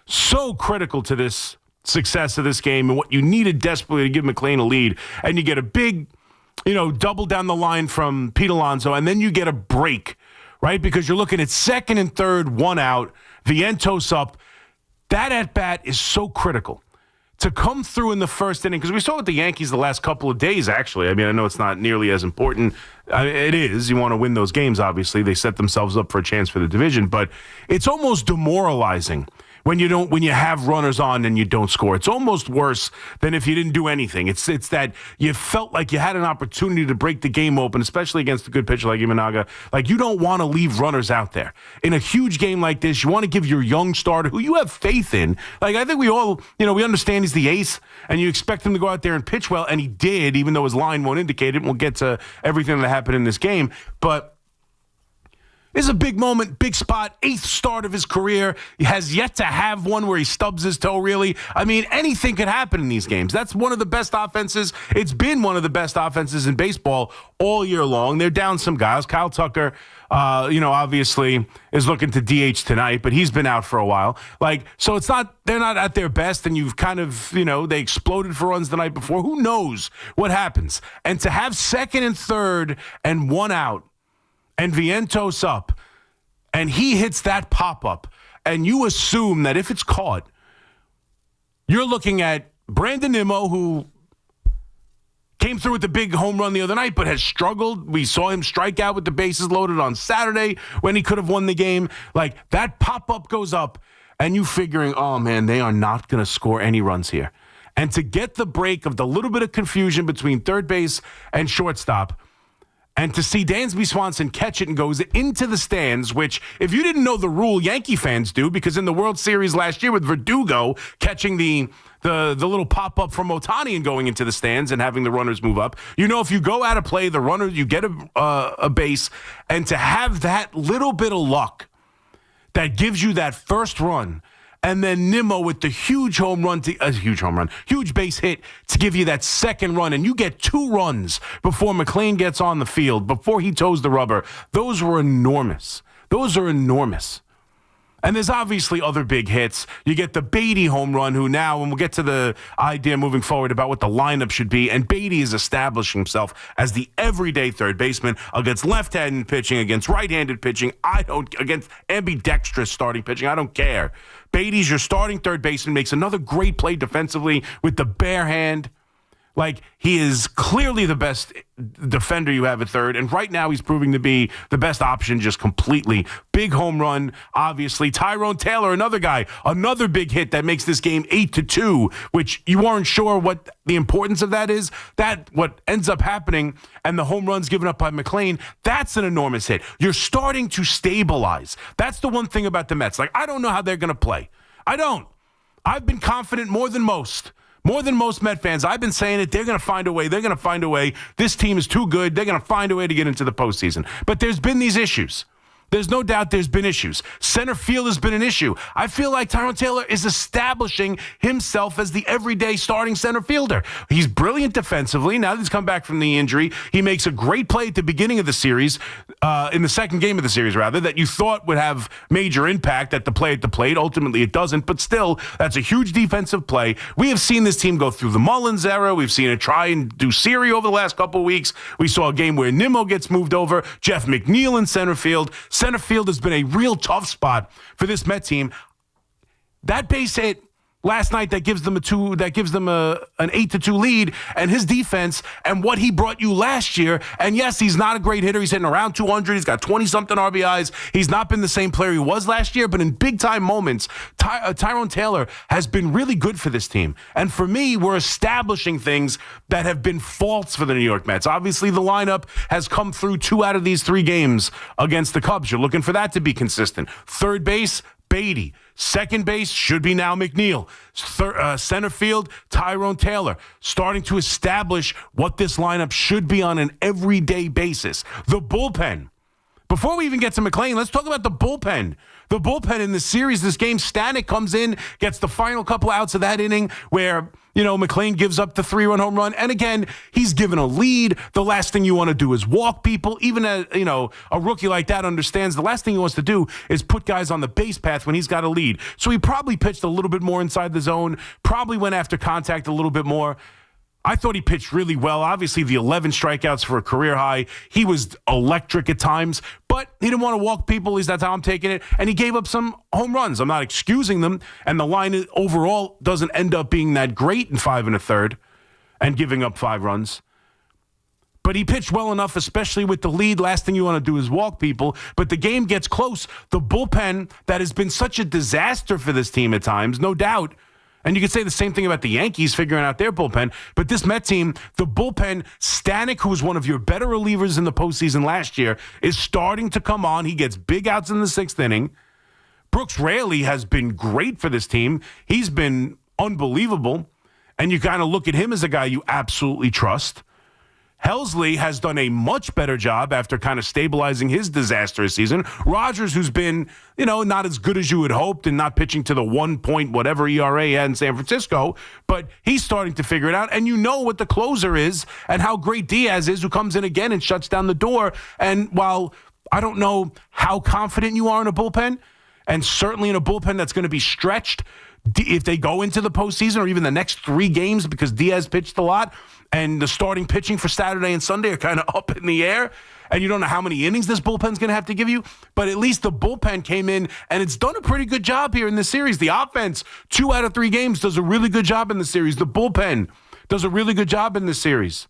to this success of this game and what you needed desperately to give McClain a lead. And you get a big, double down the line from Pete Alonso, and then you get a break, right? Because you're looking at second and third, 1 out, Vientos up. That at-bat is so critical to come through in the first inning, because we saw with the Yankees the last couple of days, actually. I mean, I know it's not nearly as important. It is. You want to win those games, obviously. They set themselves up for a chance for the division, but it's almost demoralizing when you have runners on and you don't score. It's almost worse than if you didn't do anything. It's that you felt like you had an opportunity to break the game open, especially against a good pitcher like Imanaga. Like, you don't want to leave runners out there. In a huge game like this, you want to give your young starter, who you have faith in. Like, I think we all, we understand he's the ace, and you expect him to go out there and pitch well, and he did, even though his line won't indicate it. And we'll get to everything that happened in this game. But this is a big moment, big spot, 8th start of his career. He has yet to have one where he stubs his toe, really. I mean, anything could happen in these games. That's one of the best offenses. It's been one of the best offenses in baseball all year long. They're down some guys. Kyle Tucker, obviously is looking to DH tonight, but he's been out for a while. So they're not at their best, and you've kind of, they exploded for runs the night before. Who knows what happens? And to have second and third and 1 out, and Vientos up, and he hits that pop-up, and you assume that if it's caught, you're looking at Brandon Nimmo, who came through with the big home run the other night, but has struggled. We saw him strike out with the bases loaded on Saturday when he could have won the game. Like, that pop-up goes up, and you figuring, oh, man, they are not going to score any runs here. And to get the break of the little bit of confusion between third base and shortstop, and to see Dansby Swanson catch it and goes into the stands, which, if you didn't know the rule, Yankee fans do, because in the World Series last year with Verdugo catching the little pop-up from Ohtani and going into the stands and having the runners move up, if you go out of play, the runner, you get a base, and to have that little bit of luck that gives you that first run, and then Nimmo with the huge base hit to give you that second run, and you get 2 runs before McClain gets on the field, before he toes the rubber. Those were enormous. Those are enormous. And there's obviously other big hits. You get the Beatty home run, who now, and we'll get to the idea moving forward about what the lineup should be, and Beatty is establishing himself as the everyday third baseman against left-handed pitching, against right-handed pitching, against ambidextrous starting pitching. I don't care. Beatty's your starting third baseman, makes another great play defensively with the bare hand. Like, he is clearly the best defender you have at third, and right now he's proving to be the best option just completely. Big home run, obviously. Tyrone Taylor, another guy, another big hit that makes this game 8-2, which you weren't sure what the importance of that is. That, what ends up happening, and the home runs given up by McClain, that's an enormous hit. You're starting to stabilize. That's the one thing about the Mets. Like, I don't know how they're going to play. I don't. I've been confident more than most Met fans. I've been saying it. They're going to find a way. They're going to find a way. This team is too good. They're going to find a way to get into the postseason. But there's been these issues. There's no doubt there's been issues. Center field has been an issue. I feel like Tyrone Taylor is establishing himself as the everyday starting center fielder. He's brilliant defensively. Now that he's come back from the injury, he makes a great play at the beginning of the series, in the second game of the series, rather, that you thought would have major impact at the plate. Ultimately, it doesn't, but still, that's a huge defensive play. We have seen this team go through the Mullins era. We've seen it try and do Siri over the last couple of weeks. We saw a game where Nimmo gets moved over. Jeff McNeil in center field. Center field has been a real tough spot for this Met team. That base hit last night that gives them an 8-2 lead, and his defense and what he brought you last year. And yes, he's not a great hitter. He's hitting around 200. He's got 20-something RBIs. He's not been the same player he was last year, but in big-time moments, Tyrone Taylor has been really good for this team. And for me, we're establishing things that have been faults for the New York Mets. Obviously, the lineup has come through 2 out of these 3 games against the Cubs. You're looking for that to be consistent. Third base, Beatty. Second base should be now McNeil. Center field, Tyrone Taylor. Starting to establish what this lineup should be on an everyday basis. The bullpen. Before we even get to McLean, let's talk about the bullpen. The bullpen in the series, this game, Stanek comes in, gets the final couple outs of that inning where, McLean gives up the 3-run home run. And again, he's given a lead. The last thing you want to do is walk people. Even a rookie like that understands the last thing he wants to do is put guys on the base path when he's got a lead. So he probably pitched a little bit more inside the zone, probably went after contact a little bit more. I thought he pitched really well. Obviously, the 11 strikeouts for a career high. He was electric at times, but he didn't want to walk people. At least that's how I'm taking it. And he gave up some home runs. I'm not excusing them. And the line overall doesn't end up being that great in 5 1/3 and giving up 5 runs. But he pitched well enough, especially with the lead. Last thing you want to do is walk people. But the game gets close. The bullpen that has been such a disaster for this team at times, no doubt. And you could say the same thing about the Yankees figuring out their bullpen. But this Met team, the bullpen, Stanek, who was one of your better relievers in the postseason last year, is starting to come on. He gets big outs in the 6th inning. Brooks Raley has been great for this team. He's been unbelievable. And you kind of look at him as a guy you absolutely trust. Helsley has done a much better job after kind of stabilizing his disastrous season. Rogers, who's been, not as good as you had hoped and not pitching to the 1 point whatever ERA he had in San Francisco, but he's starting to figure it out. And you know what the closer is and how great Diaz is, who comes in again and shuts down the door. And while I don't know how confident you are in a bullpen, and certainly in a bullpen that's going to be stretched if they go into the postseason or even the next 3 games because Diaz pitched a lot, and the starting pitching for Saturday and Sunday are kind of up in the air, and you don't know how many innings this bullpen's going to have to give you, but at least the bullpen came in, and it's done a pretty good job here in this series. The offense, 2 out of 3 games, does a really good job in the series. The bullpen does a really good job in this series.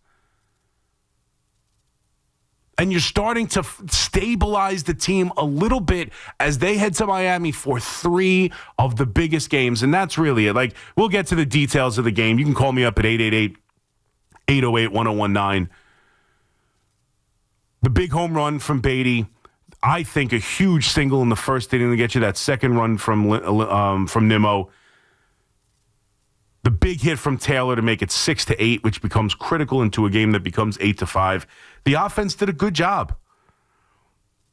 And you're starting to stabilize the team a little bit as they head to Miami for 3 of the biggest games, and that's really it. We'll get to the details of the game. You can call me up at 888-808-1019. The big home run from Beatty, I think a huge single in the first inning to get you that second run from Nimmo. The big hit from Taylor to make it 6-8, which becomes critical into a game that becomes 8-5. The offense did a good job.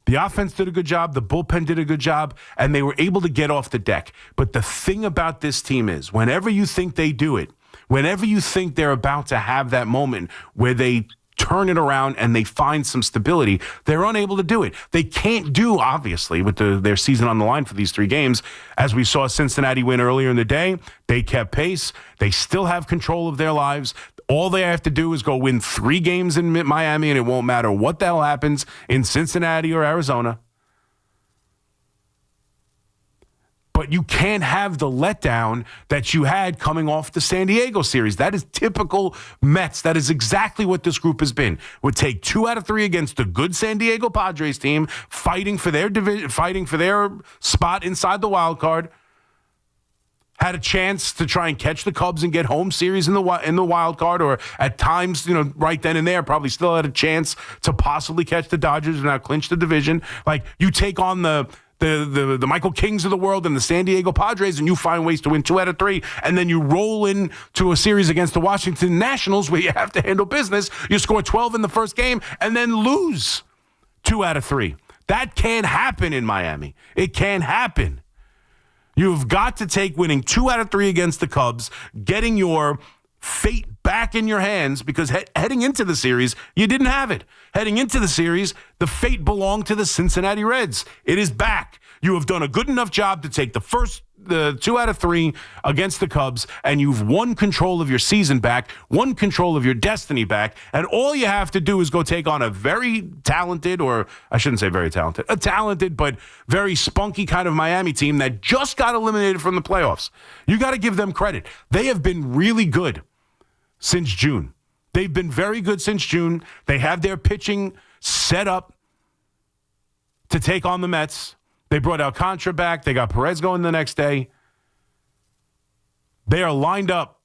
The bullpen did a good job, and they were able to get off the deck. But the thing about this team is, whenever you think they do it, whenever you think they're about to have that moment where they turn it around and they find some stability, they're unable to do it. They can't do, obviously, with their season on the line for these 3 games. As we saw Cincinnati win earlier in the day, they kept pace. They still have control of their lives. All they have to do is go win 3 games in Miami, and it won't matter what the hell happens in Cincinnati or Arizona. But you can't have the letdown that you had coming off the San Diego series. That is typical Mets. That is exactly what this group has been. Would take 2 out of 3 against the good San Diego Padres team, fighting for their division, fighting for their spot inside the wild card. Had a chance to try and catch the Cubs and get home series in the wild card, or at times, right then and there, probably still had a chance to possibly catch the Dodgers and now clinch the division. You take on the Michael Kings of the world and the San Diego Padres, and you find ways to win 2 out of 3, and then you roll into a series against the Washington Nationals where you have to handle business. You score 12 in the first game and then lose 2 out of 3. That can't happen in Miami. It can't happen. You've got to take winning 2 out of 3 against the Cubs, getting your fate back in your hands, because heading into the series, you didn't have it. Heading into the series, the fate belonged to the Cincinnati Reds. It is back. You have done a good enough job to take the 2 out of 3 against the Cubs, and you've won control of your season back, won control of your destiny back, and all you have to do is go take on a very talented, or I shouldn't say very talented, a talented but very spunky kind of Miami team that just got eliminated from the playoffs. You got to give them credit. They have been really good since June. They've been very good since June. They have their pitching set up to take on the Mets. They brought Alcantara back. They got Perez going the next day. They are lined up.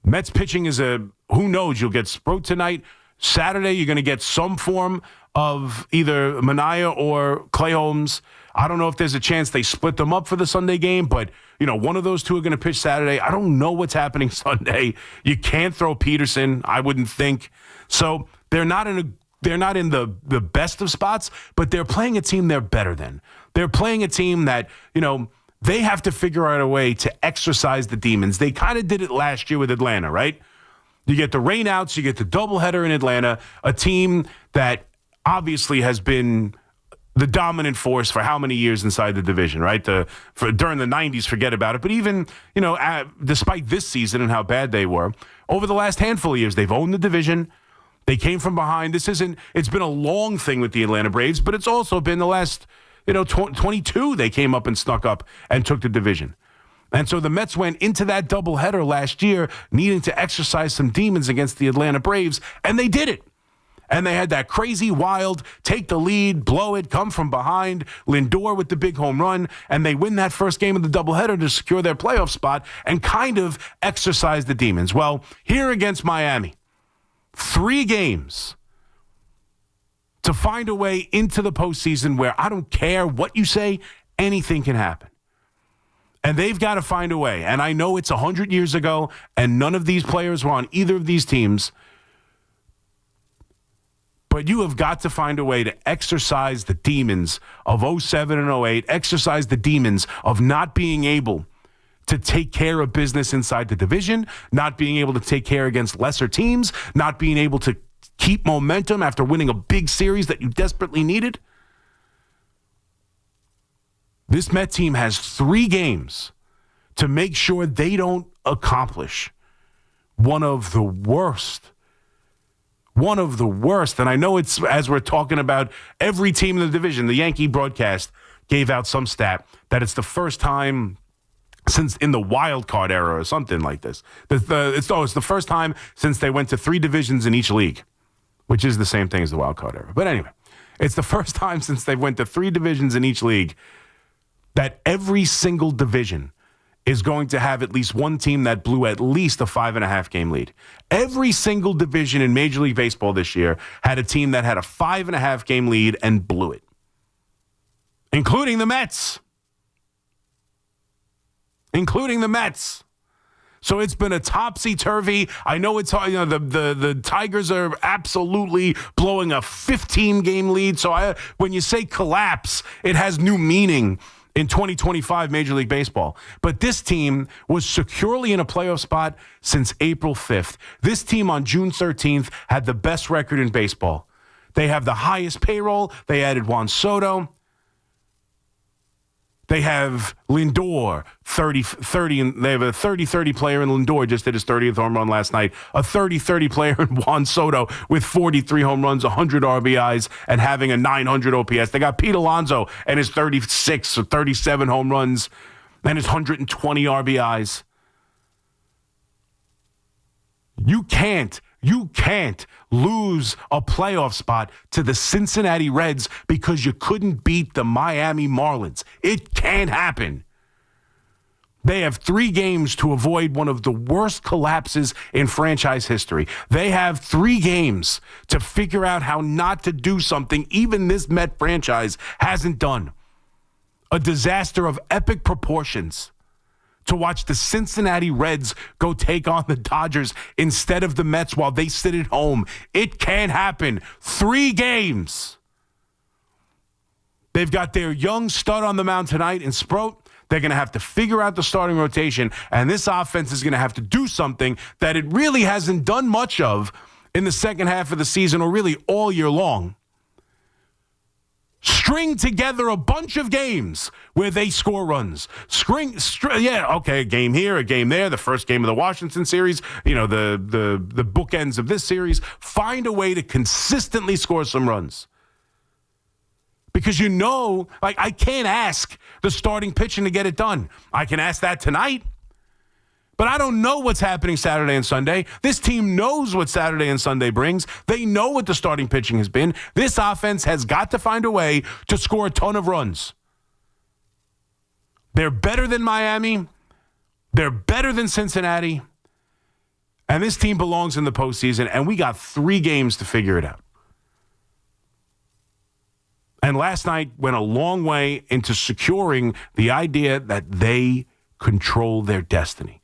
Mets pitching is who knows? You'll get Sproat tonight. Saturday, you're going to get some form of either Mania or Clay Holmes. I don't know if there's a chance they split them up for the Sunday game, but, one of those two are going to pitch Saturday. I don't know what's happening Sunday. You can't throw Peterson, I wouldn't think. So they're not in the best of spots, but they're playing a team they're better than. They're playing a team that, they have to figure out a way to exercise the demons. They kind of did it last year with Atlanta, right? You get the rainouts, you get the doubleheader in Atlanta, a team that obviously has been the dominant force for how many years inside the division, right? During the 90s, forget about it. But even, despite this season and how bad they were, over the last handful of years, they've owned the division. They came from behind. It's been a long thing with the Atlanta Braves, but it's also been the last, 22 they came up and snuck up and took the division. And so the Mets went into that doubleheader last year needing to exercise some demons against the Atlanta Braves, and they did it. And they had that crazy, wild, take the lead, blow it, come from behind, Lindor with the big home run, and they win that first game of the doubleheader to secure their playoff spot and kind of exercise the demons. Well, here against Miami, 3 games to find a way into the postseason where I don't care what you say, anything can happen. And they've got to find a way. And I know it's 100 years ago, and none of these players were on either of these teams. But you have got to find a way to exercise the demons of 07 and 08, exercise the demons of not being able to take care of business inside the division, not being able to take care against lesser teams, not being able to keep momentum after winning a big series that you desperately needed. This Met team has 3 games to make sure they don't accomplish one of the worst. And I know it's, as we're talking about every team in the division, the Yankee broadcast gave out some stat that it's the first time since in the wild card era or something like this. It's the first time since they went to 3 divisions in each league, which is the same thing as the wild card era. But anyway, it's the first time since they went to 3 divisions in each league that every single division is going to have at least one team that blew at least a 5.5 game lead. Every single division in Major League Baseball this year had a team that had a 5.5 game lead and blew it, including the Mets. So it's been a topsy-turvy. I know it's the Tigers are absolutely blowing a 15 game lead. So when you say collapse, it has new meaning in 2025 Major League Baseball. But this team was securely in a playoff spot since April 5th. This team on June 13th had the best record in baseball. They have the highest payroll. They added Juan Soto. They have Lindor, 30, and they have a 30-30 player in Lindor, just did his 30th home run last night. A 30-30 player in Juan Soto with 43 home runs, 100 RBIs, and having a 900 OPS. They got Pete Alonso and his 36 or 37 home runs and his 120 RBIs. You can't lose a playoff spot to the Cincinnati Reds because you couldn't beat the Miami Marlins. It can't happen. They have 3 games to avoid one of the worst collapses in franchise history. They have 3 games to figure out how not to do something even this Met franchise hasn't done. A disaster of epic proportions to watch the Cincinnati Reds go take on the Dodgers instead of the Mets while they sit at home. It can't happen. 3 games. They've got their young stud on the mound tonight in Sproat. They're going to have to figure out the starting rotation, and this offense is going to have to do something that it really hasn't done much of in the second half of the season or really all year long. String together a bunch of games where they score runs. A game here, a game there, the first game of the Washington series, the bookends of this series. Find a way to consistently score some runs. Because I can't ask the starting pitching to get it done. I can ask that tonight. But I don't know what's happening Saturday and Sunday. This team knows what Saturday and Sunday brings. They know what the starting pitching has been. This offense has got to find a way to score a ton of runs. They're better than Miami. They're better than Cincinnati. And this team belongs in the postseason, and we got 3 games to figure it out. And last night went a long way into securing the idea that they control their destiny.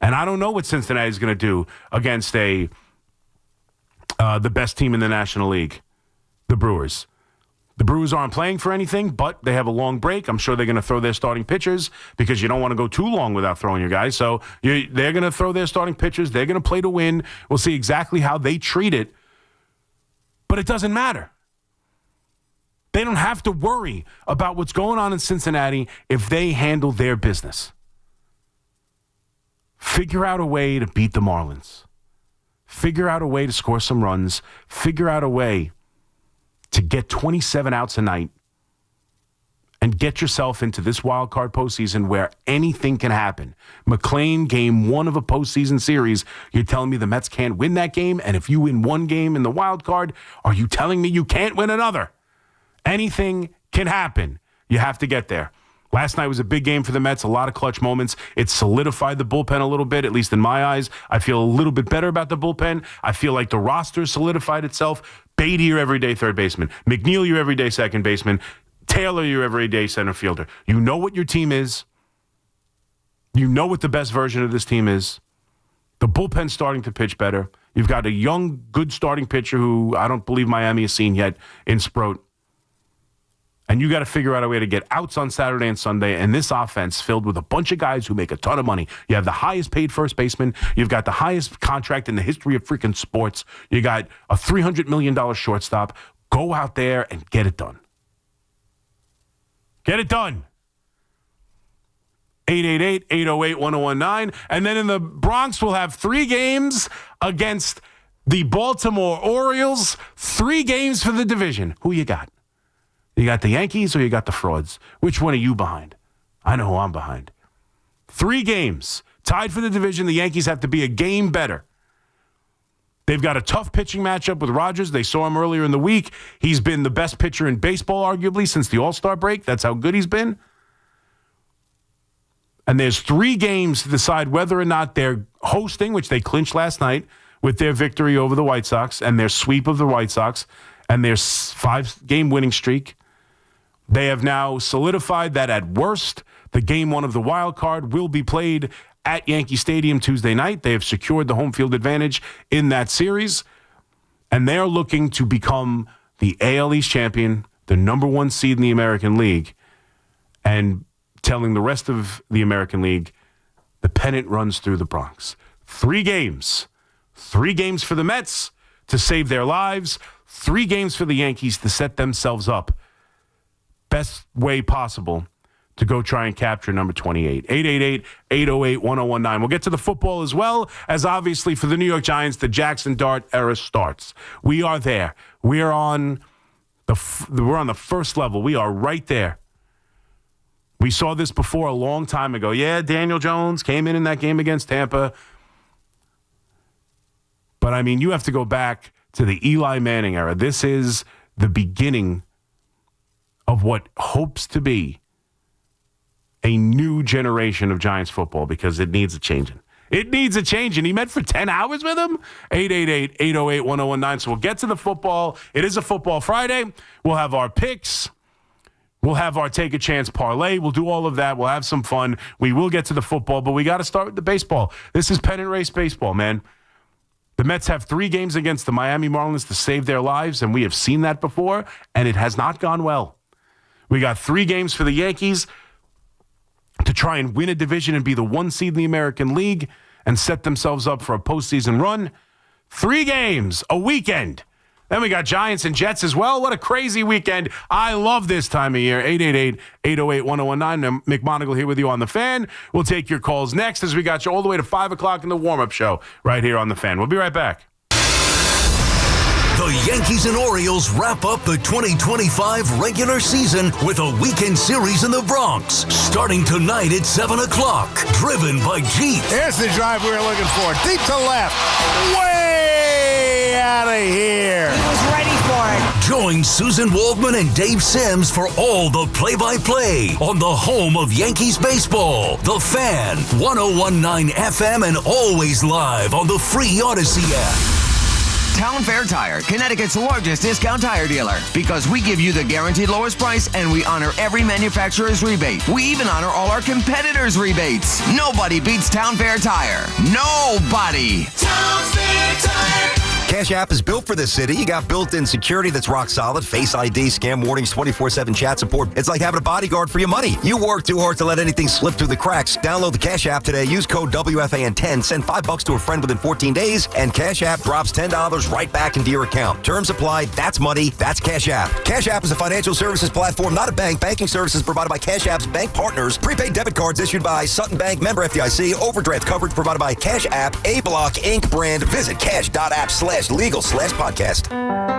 And I don't know what Cincinnati is going to do against the best team in the National League, the Brewers. The Brewers aren't playing for anything, but they have a long break. I'm sure they're going to throw their starting pitchers because you don't want to go too long without throwing your guys. So they're going to throw their starting pitchers. They're going to play to win. We'll see exactly how they treat it. But it doesn't matter. They don't have to worry about what's going on in Cincinnati if they handle their business. Figure out a way to beat the Marlins. Figure out a way to score some runs. Figure out a way to get 27 outs a night and get yourself into this wild card postseason where anything can happen. McLean, game 1 of a postseason series, you're telling me the Mets can't win that game? And if you win one game in the wild card, are you telling me you can't win another? Anything can happen. You have to get there. Last night was a big game for the Mets, a lot of clutch moments. It solidified the bullpen a little bit, at least in my eyes. I feel a little bit better about the bullpen. I feel like the roster solidified itself. Beatty, your everyday third baseman. McNeil, your everyday second baseman. Taylor, your everyday center fielder. You know what your team is. You know what the best version of this team is. The bullpen's starting to pitch better. You've got a young, good starting pitcher who I don't believe Miami has seen yet in Sproat. And you got to figure out a way to get outs on Saturday and Sunday. And this offense filled with a bunch of guys who make a ton of money. You have the highest paid first baseman. You've got the highest contract in the history of freaking sports. You got a $300 million shortstop. Go out there and get it done. Get it done. 888-808-1019. And then in the Bronx, we'll have 3 games against the Baltimore Orioles. 3 games for the division. Who you got? You got the Yankees or you got the frauds? Which one are you behind? I know who I'm behind. 3 games. Tied for the division. The Yankees have to be a game better. They've got a tough pitching matchup with Rogers. They saw him earlier in the week. He's been the best pitcher in baseball, arguably, since the All-Star break. That's how good he's been. And there's 3 games to decide whether or not they're hosting, which they clinched last night with their victory over the White Sox and their sweep of the White Sox and their 5-game winning streak. They have now solidified that at worst, the game 1 of the wild card will be played at Yankee Stadium Tuesday night. They have secured the home field advantage in that series, and they're looking to become the AL East champion, the number 1 seed in the American League, and telling the rest of the American League the pennant runs through the Bronx. 3 games. 3 games for the Mets to save their lives. 3 games for the Yankees to set themselves up best way possible to go try and capture number 28. 888-808-1019. We'll get to the football as well as obviously for the New York Giants, the Jackson Dart era starts. We are there. We're on the first level. We are right there. We saw this before a long time ago. Yeah, Daniel Jones came in that game against Tampa. But, I mean, you have to go back to the Eli Manning era. This is the beginning of what hopes to be a new generation of Giants football because it needs a changing. It needs a change. And he met for 10 hours with him? 888-808-1019. So we'll get to the football. It is a football Friday. We'll have our picks. We'll have our take a chance parlay. We'll do all of that. We'll have some fun. We will get to the football, but we got to start with the baseball. This is pennant race baseball, man. The Mets have 3 games against the Miami Marlins to save their lives, and we have seen that before, and it has not gone well. We got 3 games for the Yankees to try and win a division and be the 1 seed in the American League and set themselves up for a postseason run. 3 games, a weekend. Then we got Giants and Jets as well. What a crazy weekend. I love this time of year. 888-808-1019. McMoningle here with you on The Fan. We'll take your calls next as we got you all the way to 5 o'clock in the warm-up show right here on The Fan. We'll be right back. The Yankees and Orioles wrap up the 2025 regular season with a weekend series in the Bronx, starting tonight at 7 o'clock. Driven by Jeep. Here's the drive we were looking for. Deep to left. Way out of here. He was ready for it. Join Susan Waldman and Dave Sims for all the play-by-play on the home of Yankees baseball. The Fan, 101.9 FM, and always live on the free Odyssey app. Town Fair Tire, Connecticut's largest discount tire dealer. Because we give you the guaranteed lowest price and we honor every manufacturer's rebate. We even honor all our competitors' rebates. Nobody beats Town Fair Tire. Nobody. Town Fair Tire. Cash App is built for this city. You got built-in security that's rock solid. Face ID, scam warnings, 24/7 chat support. It's like having a bodyguard for your money. You work too hard to let anything slip through the cracks. Download the Cash App today. Use code WFAN10. Send $5 to a friend within 14 days, and Cash App drops $10 right back into your account. Terms apply. That's money. That's Cash App. Cash App is a financial services platform, not a bank. Banking services provided by Cash App's bank partners. Prepaid debit cards issued by Sutton Bank, member FDIC. Overdraft coverage provided by Cash App. A Block Inc. brand. Visit cash.app/legal/podcast.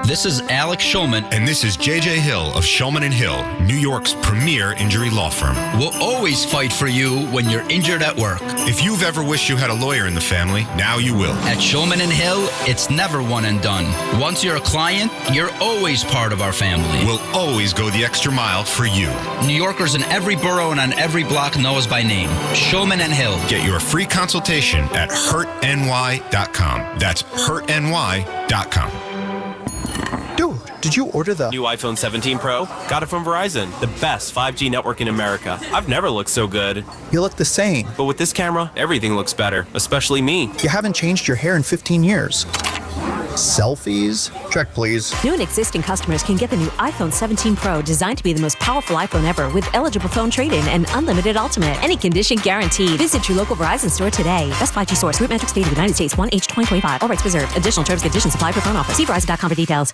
This is Alex Shulman. And this is JJ Hill of Shulman & Hill, New York's premier injury law firm. We'll always fight for you when you're injured at work. If you've ever wished you had a lawyer in the family, now you will. At Shulman & Hill, it's never one and done. Once you're a client, you're always part of our family. We'll always go the extra mile for you. New Yorkers in every borough and on every block know us by name. Shulman & Hill. Get your free consultation at hurtny.com. That's hurtny.com. Dude, did you order the new iPhone 17 Pro? Got it from Verizon, the best 5G network in America. I've never looked so good. You look the same. But with this camera, everything looks better, especially me. You haven't changed your hair in 15 years. Selfies? Check, please. New and existing customers can get the new iPhone 17 Pro, designed to be the most powerful iPhone ever, with eligible phone trade-in and unlimited ultimate. Any condition guaranteed. Visit your local Verizon store today. Best 5G source. Root metrics data. United States 1H2025. All rights reserved. Additional terms and conditions apply for phone offer. See Verizon.com for details.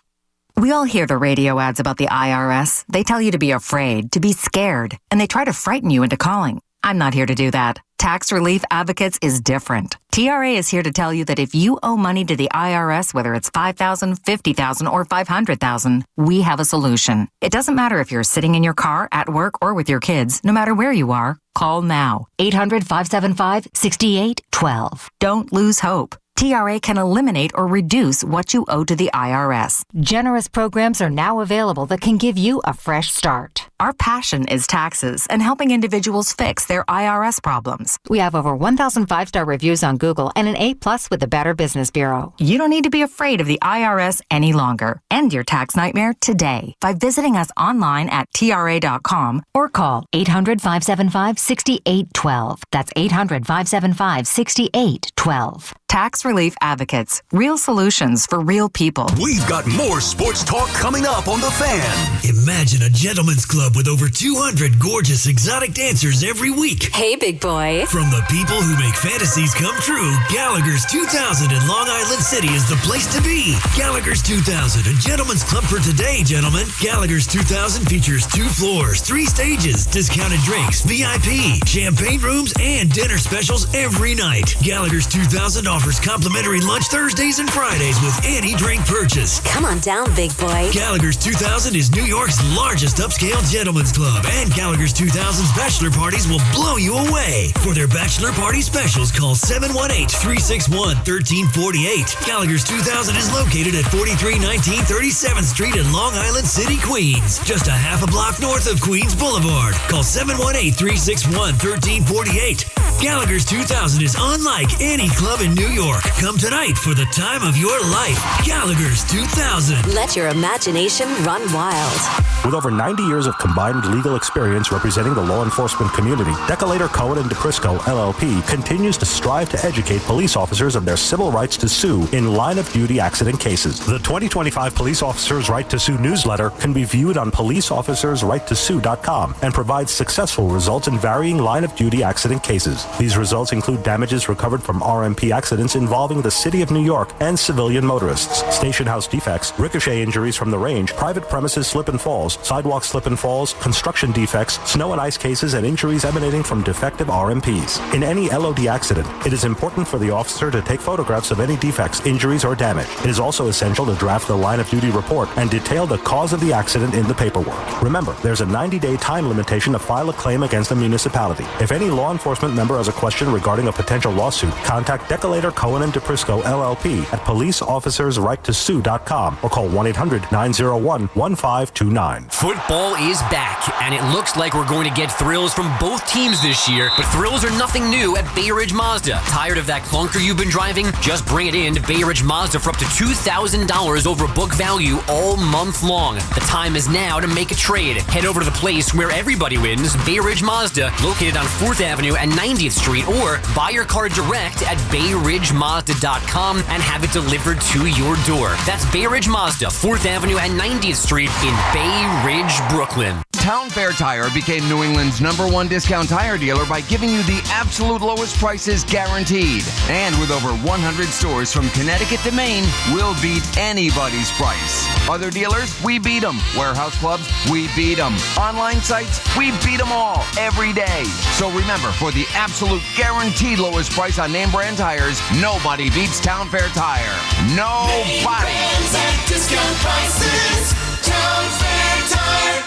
We all hear the radio ads about the IRS. They tell you to be afraid, to be scared, and they try to frighten you into calling. I'm not here to do that. Tax Relief Advocates is different. TRA is here to tell you that if you owe money to the IRS, whether it's $5,000, $50,000, or $500,000, we have a solution. It doesn't matter if you're sitting in your car, at work, or with your kids. No matter where you are, call now. 800-575-6812. Don't lose hope. TRA can eliminate or reduce what you owe to the IRS. Generous programs are now available that can give you a fresh start. Our passion is taxes and helping individuals fix their IRS problems. We have over 1,000 5-star reviews on Google and an A+ with the Better Business Bureau. You don't need to be afraid of the IRS any longer. End your tax nightmare today by visiting us online at TRA.com or call 800-575-6812. That's 800-575-6812. Tax Relief Advocates. Real solutions for real people. We've got more sports talk coming up on The Fan. Imagine a gentleman's club with over 200 gorgeous exotic dancers every week. Hey, big boy. From the people who make fantasies come true, Gallagher's 2000 in Long Island City is the place to be. Gallagher's 2000, a gentleman's club for today, gentlemen. Gallagher's 2000 features 2 floors, 3 stages, discounted drinks, VIP, champagne rooms, and dinner specials every night. Gallagher's 2000 offers complimentary lunch Thursdays and Fridays with any drink purchase. Come on down, big boy. Gallagher's 2000 is New York's largest upscale gentleman's club, and Gallagher's 2000's bachelor parties will blow you away. For their bachelor party specials, call 718-361-1348. Gallagher's 2000 is located at 4319 37th Street in Long Island City, Queens, just a half a block north of Queens Boulevard. Call 718-361-1348. Gallagher's 2000 is unlike any club in New York. Come tonight for the time of your life. Gallagher's 2000. Let your imagination run wild. With over 90 years of combined legal experience representing the law enforcement community, Decolator Cohen & DePrisco, LLP, continues to strive to educate police officers of their civil rights to sue in line-of-duty accident cases. The 2025 Police Officers' Right to Sue newsletter can be viewed on policeofficersrighttosue.com and provides successful results in varying line-of-duty accident cases. These results include damages recovered from RMP accidents involving the City of New York and civilian motorists, station house defects, ricochet injuries from the range, private premises slip and falls, sidewalk slip and falls, construction defects, snow and ice cases, and injuries emanating from defective RMPs. In any LOD accident, it is important for the officer to take photographs of any defects, injuries, or damage. It is also essential to draft the line-of-duty report and detail the cause of the accident in the paperwork. Remember, there's a 90-day time limitation to file a claim against a municipality. If any law enforcement member has a question regarding a potential lawsuit, contact Decolator Cohen & DePrisco, LLP at policeofficersrighttosue.com or call 1-800-901-1529. Football is back, and it looks like we're going to get thrills from both teams this year, but thrills are nothing new at Bay Ridge Mazda. Tired of that clunker you've been driving? Just bring it in to Bay Ridge Mazda for up to $2,000 over book value all month long. The time is now to make a trade. Head over to the place where everybody wins, Bay Ridge Mazda, located on 4th Avenue and 90th Street, or buy your car direct at BayRidgeMazda.com and have it delivered to your door. That's Bay Ridge Mazda, 4th Avenue and 90th Street in Bay Ridge, Brooklyn. Town Fair Tire became New England's #1 discount tire dealer by giving you the absolute lowest prices guaranteed. And with over 100 stores from Connecticut to Maine, we'll beat anybody's price. Other dealers, we beat them. Warehouse clubs, we beat them. Online sites, we beat them all every day. So remember, for the absolute guaranteed lowest price on name brand tires, nobody beats Town Fair Tire. Nobody. Brands at discount prices. Town Fair Tire.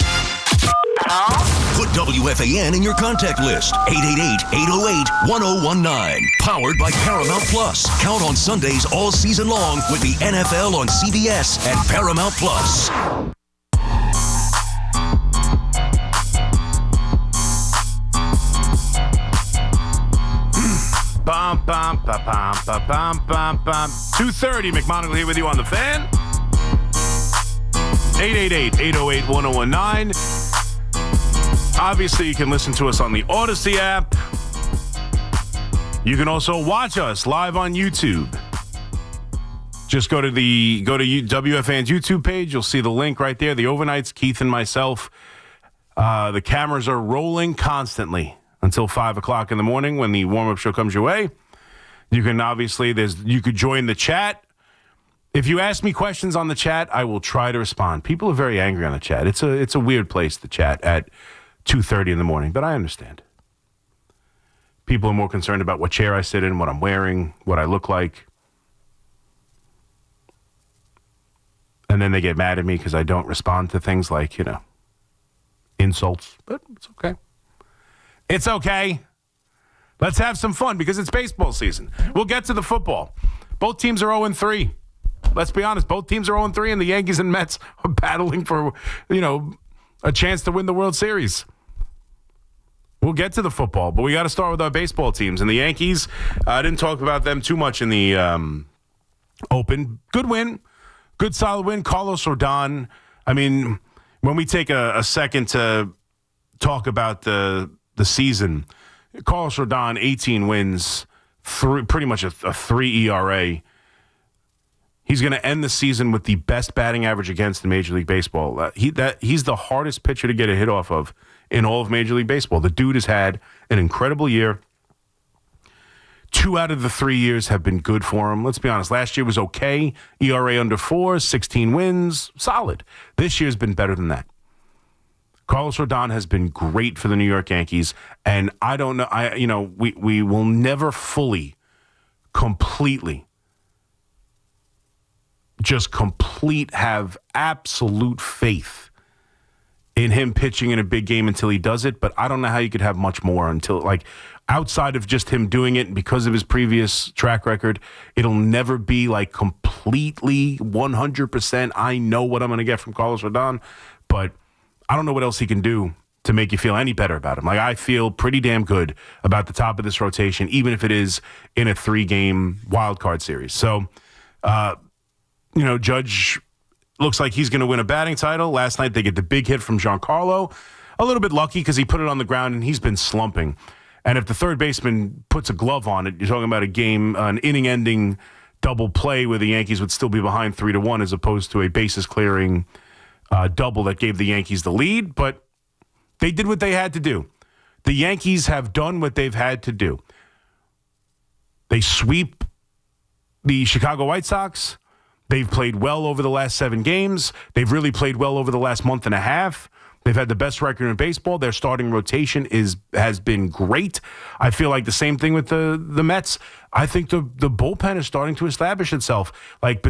Put WFAN in your contact list. 888-808-1019. Powered by Paramount Plus. Count on Sundays all season long with the NFL on CBS and Paramount Plus. Bum, bum, ba, bum, ba, bum, bum, bum. 2:30, McMoningle here with you on the fan. 888-808-1019. Obviously, you can listen to us on the Odyssey app. You can also watch us live on YouTube. Just go to WFAN's YouTube page. You'll see the link right there. The overnights, Keith and myself. The cameras are rolling constantly until 5 o'clock in the morning when the warm-up show comes your way. You can obviously, you could join the chat. If you ask me questions on the chat, I will try to respond. People are very angry on the chat. It's a weird place to chat at 2:30 in the morning, but I understand. People are more concerned about what chair I sit in, what I'm wearing, what I look like. And then they get mad at me because I don't respond to things like, insults. But it's okay. It's okay. Let's have some fun because it's baseball season. We'll get to the football. Both teams are 0-3. Let's be honest. Both teams are 0-3, and the Yankees and Mets are battling for, a chance to win the World Series. We'll get to the football, but we got to start with our baseball teams. And the Yankees, I didn't talk about them too much in the Open. Good win. Good, solid win. Carlos Rodon. I mean, when we take a second to talk about the season, Carlos Rodon, 18 wins, pretty much a 3 ERA. He's going to end the season with the best batting average against in Major League Baseball. He's the hardest pitcher to get a hit off of in all of Major League Baseball. The dude has had an incredible year. 2 out of the 3 years have been good for him. Let's be honest. Last year was okay. ERA under 4, 16 wins, solid. This year's been better than that. Carlos Rodon has been great for the New York Yankees, and I don't know. We will never fully, completely, have absolute faith in him pitching in a big game until he does it, but I don't know how you could have much more until, outside of just him doing it because of his previous track record, it'll never be completely 100%. I know what I'm going to get from Carlos Rodon, but I don't know what else he can do to make you feel any better about him. Like, I feel pretty damn good about the top of this rotation, even if it is in a 3-game wild card series. So, Judge looks like he's going to win a batting title. Last night they get the big hit from Giancarlo. A little bit lucky because he put it on the ground and he's been slumping. And if the third baseman puts a glove on it, you're talking about an inning-ending double play where the Yankees would still be behind 3-1 as opposed to a bases-clearing double that gave the Yankees the lead. But they did what they had to do. The Yankees have done what they've had to do. They sweep the Chicago White Sox. They've played well over the last 7 games. They've really played well over the last month and a half. They've had the best record in baseball. Their starting rotation has been great. I feel like the same thing with the Mets. I think the bullpen is starting to establish itself. Like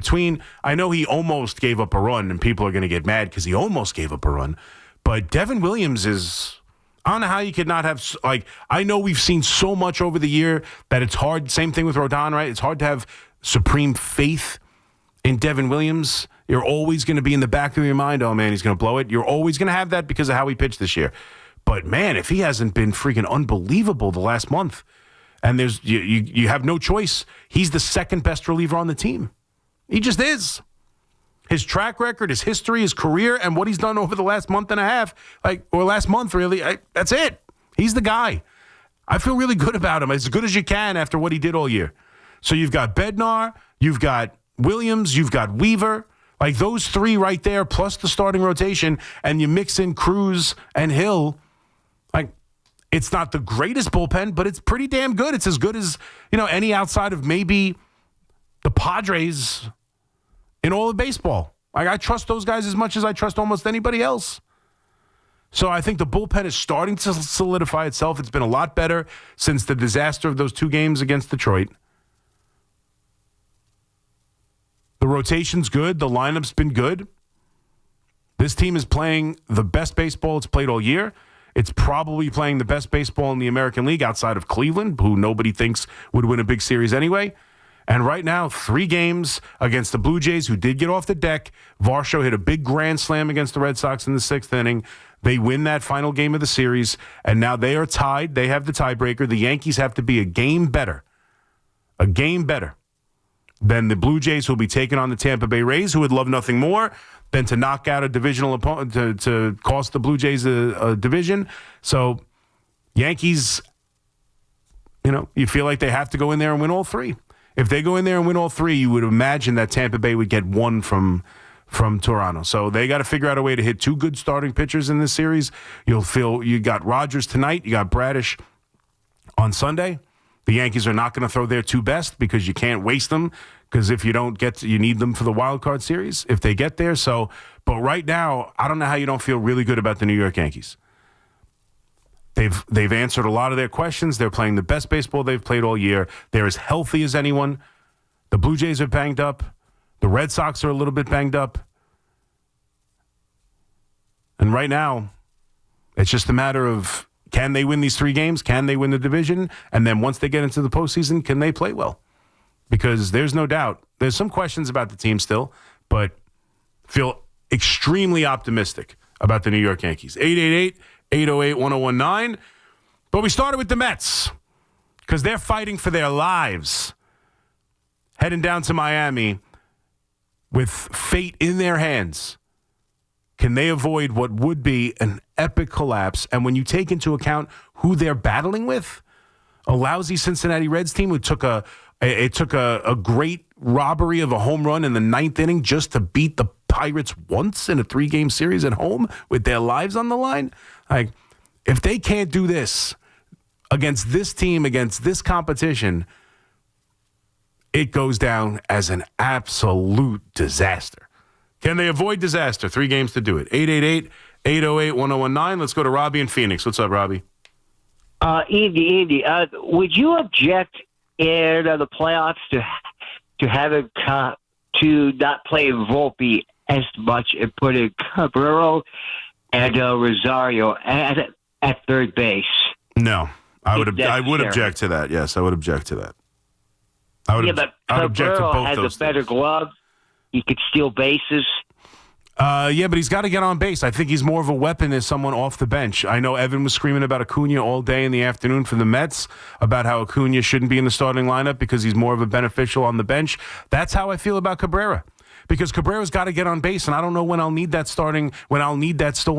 I know he almost gave up a run, and people are going to get mad because he almost gave up a run. But Devin Williams I don't know how you could not have, I know we've seen so much over the year that it's hard. Same thing with Rodon, right? It's hard to have supreme faith in Devin Williams. You're always going to be in the back of your mind, oh, man, he's going to blow it. You're always going to have that because of how he pitched this year. But, man, if he hasn't been freaking unbelievable the last month, and you have no choice, he's the second best reliever on the team. He just is. His track record, his history, his career, and what he's done over the last month and a half, or last month, really, that's it. He's the guy. I feel really good about him, as good as you can after what he did all year. So you've got Bednar, you've got Williams, you've got Weaver. Like those 3 right there, plus the starting rotation, and you mix in Cruz and Hill. Like, it's not the greatest bullpen, but it's pretty damn good. It's as good as, any outside of maybe the Padres in all of baseball. Like, I trust those guys as much as I trust almost anybody else. So I think the bullpen is starting to solidify itself. It's been a lot better since the disaster of those 2 games against Detroit. The rotation's good. The lineup's been good. This team is playing the best baseball it's played all year. It's probably playing the best baseball in the American League outside of Cleveland, who nobody thinks would win a big series anyway. And right now, 3 games against the Blue Jays, who did get off the deck. Varsho hit a big grand slam against the Red Sox in the 6th inning. They win that final game of the series, and now they are tied. They have the tiebreaker. The Yankees have to be a game better than the Blue Jays, who will be taking on the Tampa Bay Rays, who would love nothing more than to knock out a divisional opponent, to cost the Blue Jays a division. So Yankees, you feel like they have to go in there and win all 3. If they go in there and win all 3, you would imagine that Tampa Bay would get 1 from Toronto. So they got to figure out a way to hit 2 good starting pitchers in this series. You got Rogers tonight. You got Bradish on Sunday. The Yankees are not going to throw their 2 best because you can't waste them, because if you don't you need them for the wild card series if they get there. So, but right now, I don't know how you don't feel really good about the New York Yankees. They've answered a lot of their questions. They're playing the best baseball they've played all year. They're as healthy as anyone. The Blue Jays are banged up. The Red Sox are a little bit banged up. And right now, it's just a matter of, can they win these 3 games? Can they win the division? And then once they get into the postseason, can they play well? Because there's no doubt. There's some questions about the team still, but feel extremely optimistic about the New York Yankees. 888-808-1019. But we started with the Mets because they're fighting for their lives. Heading down to Miami with fate in their hands. Can they avoid what would be an epic collapse? And when you take into account who they're battling with, a lousy Cincinnati Reds team who took a great robbery of a home run in the 9th inning just to beat the Pirates once in a 3-game series at home with their lives on the line. Like, if they can't do this against this team, against this competition, it goes down as an absolute disaster. Can they avoid disaster? 3 games to do it. 888-808-1019. Let's go to Robbie in Phoenix. What's up, Robbie? Andy, would you object in the playoffs to have it to not play Volpe as much and put in Cabrera and Rosario at third base? No, I would object to that. Yes, I would object to that. But Cabrera has a better glove. He could steal bases. Yeah, but he's got to get on base. I think he's more of a weapon as someone off the bench. I know Evan was screaming about Acuna all day in the afternoon for the Mets, about how Acuna shouldn't be in the starting lineup because he's more of a beneficial on the bench. That's how I feel about Cabrera. Because Cabrera's got to get on base, and I don't know when I'll need that stolen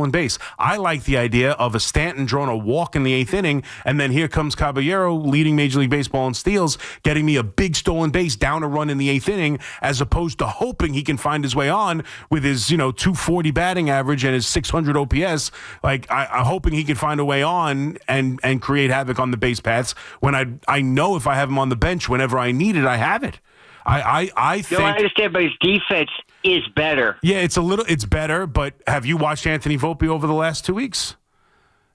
base. I like the idea of a Stanton drawing a walk in the 8th inning, and then here comes Caballero, leading Major League Baseball in steals, getting me a big stolen base down a run in the 8th inning, as opposed to hoping he can find his way on with his 240 batting average and his 600 OPS. Like I'm hoping he can find a way on and create havoc on the base paths. When I know if I have him on the bench whenever I need it, I have it. I think. No, I understand, but his defense is better. Yeah, it's better, but have you watched Anthony Volpe over the last 2 weeks?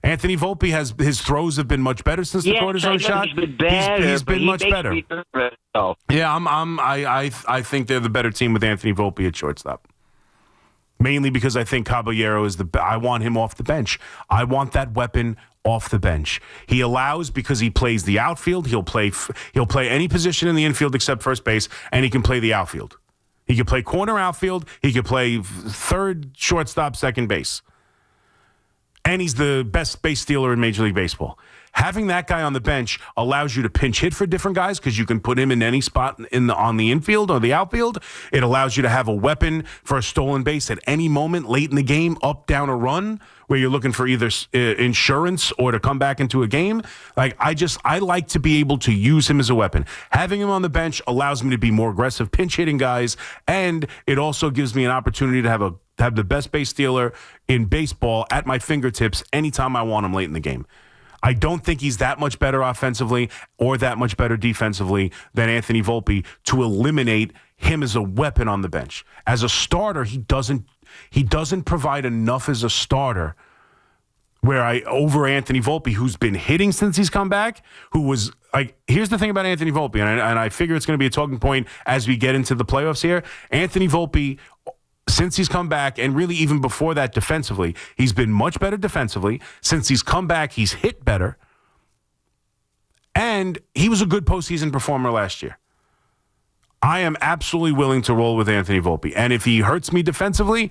Anthony Volpe his throws have been much better since the cortisone shot. He's been better. He's been much better. Me nervous, though. Yeah, I think they're the better team with Anthony Volpe at shortstop. Mainly because I think Caballero is I want him off the bench. I want that weapon off the bench. He allows, because he plays the outfield, he'll play any position in the infield except first base, and he can play the outfield. He can play corner outfield, he can play third, shortstop, second base. And he's the best base stealer in Major League Baseball. Having that guy on the bench allows you to pinch hit for different guys because you can put him in any spot on the infield or the outfield. It allows you to have a weapon for a stolen base at any moment late in the game, up, down, a run, where you're looking for either insurance or to come back into a game. Like I like to be able to use him as a weapon. Having him on the bench allows me to be more aggressive pinch hitting guys, and it also gives me an opportunity to have the best base stealer in baseball at my fingertips anytime I want him late in the game. I don't think he's that much better offensively or that much better defensively than Anthony Volpe to eliminate him as a weapon on the bench. As a starter, he doesn't provide enough as a starter over Anthony Volpe, who's been hitting since he's come back, who was like, here's the thing about Anthony Volpe, and I figure it's going to be a talking point as we get into the playoffs here. Anthony Volpe, since he's come back, and really even before that defensively, he's been much better defensively. Since he's come back, he's hit better. And he was a good postseason performer last year. I am absolutely willing to roll with Anthony Volpe. And if he hurts me defensively,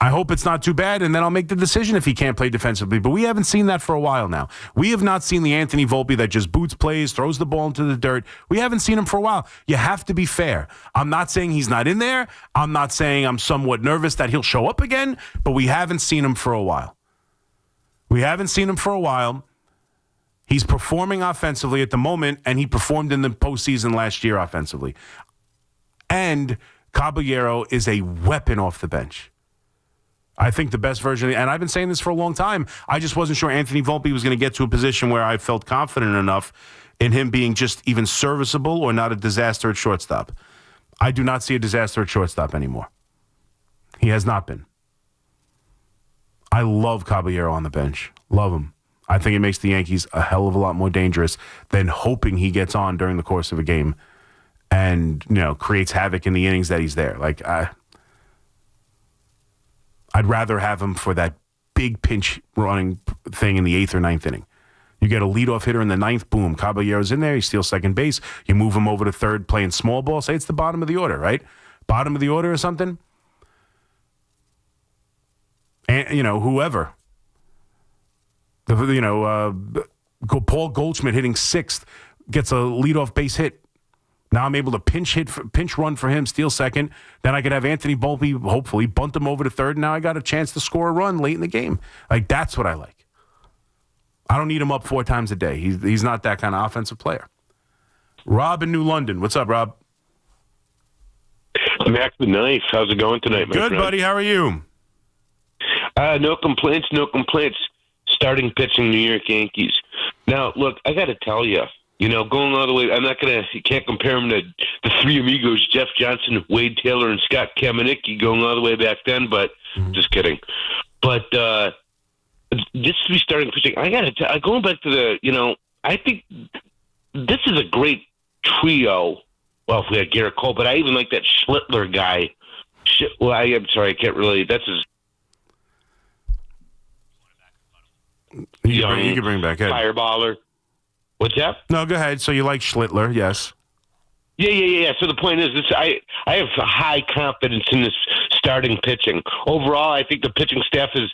I hope it's not too bad, and then I'll make the decision if he can't play defensively. But we haven't seen that for a while now. We have not seen the Anthony Volpe that just boots plays, throws the ball into the dirt. We haven't seen him for a while. You have to be fair. I'm not saying he's not in there. I'm not saying I'm somewhat nervous that he'll show up again, but we haven't seen him for a while. He's performing offensively at the moment, and he performed in the postseason last year offensively. And Caballero is a weapon off the bench. I think the best version, and I've been saying this for a long time, I just wasn't sure Anthony Volpe was going to get to a position where I felt confident enough in him being just even serviceable or not a disaster at shortstop. I do not see a disaster at shortstop anymore. He has not been. I love Caballero on the bench. Love him. I think it makes the Yankees a hell of a lot more dangerous than hoping he gets on during the course of a game and, creates havoc in the innings that he's there. Like, I'd rather have him for that big pinch running thing in the 8th or 9th inning. You get a leadoff hitter in the 9th, boom, Caballero's in there, he steals second base, you move him over to third playing small ball, say it's the bottom of the order, right? Bottom of the order or something. And, whoever. Paul Goldschmidt hitting 6th gets a leadoff base hit. Now I'm able to pinch run for him, steal second. Then I could have Anthony Volpe, hopefully, bunt him over to third. And now I got a chance to score a run late in the game. Like, that's what I like. I don't need him up 4 times a day. He's not that kind of offensive player. Rob in New London. What's up, Rob? Max the Knife. How's it going tonight, my friend? Good, buddy. How are you? No complaints. Starting pitching New York Yankees. Now, look, I got to tell you, going all the way, you can't compare them to the three amigos, Jeff Johnson, Wade Taylor, and Scott Kamenicki going all the way back then, but just kidding. But this to be starting pitching, I got to tell you, going back to the, I think this is a great trio. Well, if we had Garrett Cole, but I even like that Schlittler guy. I'm sorry, I can't really, that's his. You can bring back Ed. Fireballer. What's that? No, go ahead. So you like Schlittler, yes. Yeah. So the point is, I have high confidence in this starting pitching. Overall, I think the pitching staff is,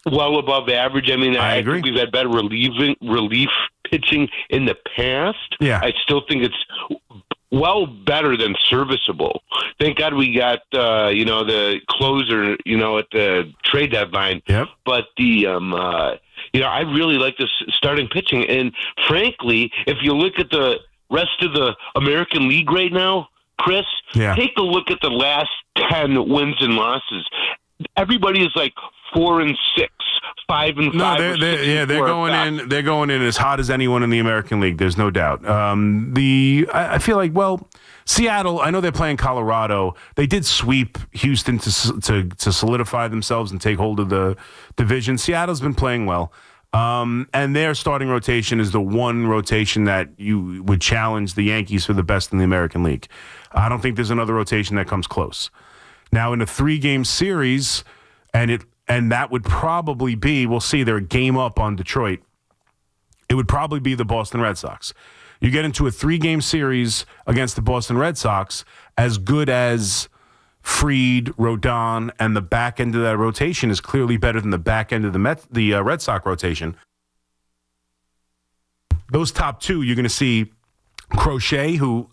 well above average. I mean, I agree. think we've had better relief pitching in the past. Yeah. I still think it's better than serviceable. Thank God we got, the closer, at the trade deadline. Yep. But I really like this starting pitching. And frankly, if you look at the rest of the American League right now, Chris, take a look at the last 10 wins and losses. Everybody is like 4-6, 5-5. No, they're going in as hot as anyone in the American League. There's no doubt. I feel like, Seattle, I know they're playing Colorado. They did sweep Houston to solidify themselves and take hold of the division. Seattle's been playing well. And their starting rotation is the one rotation that you would challenge the Yankees for the best in the American League. I don't think there's another rotation that comes close. Now, in a 3-game series, and that would probably be, we'll see, they're a game up on Detroit. It would probably be the Boston Red Sox. You get into a 3-game series against the Boston Red Sox, as good as Fried, Rodon, and the back end of that rotation is clearly better than the back end of the Red Sox rotation. Those top two, you're going to see Crochet, who,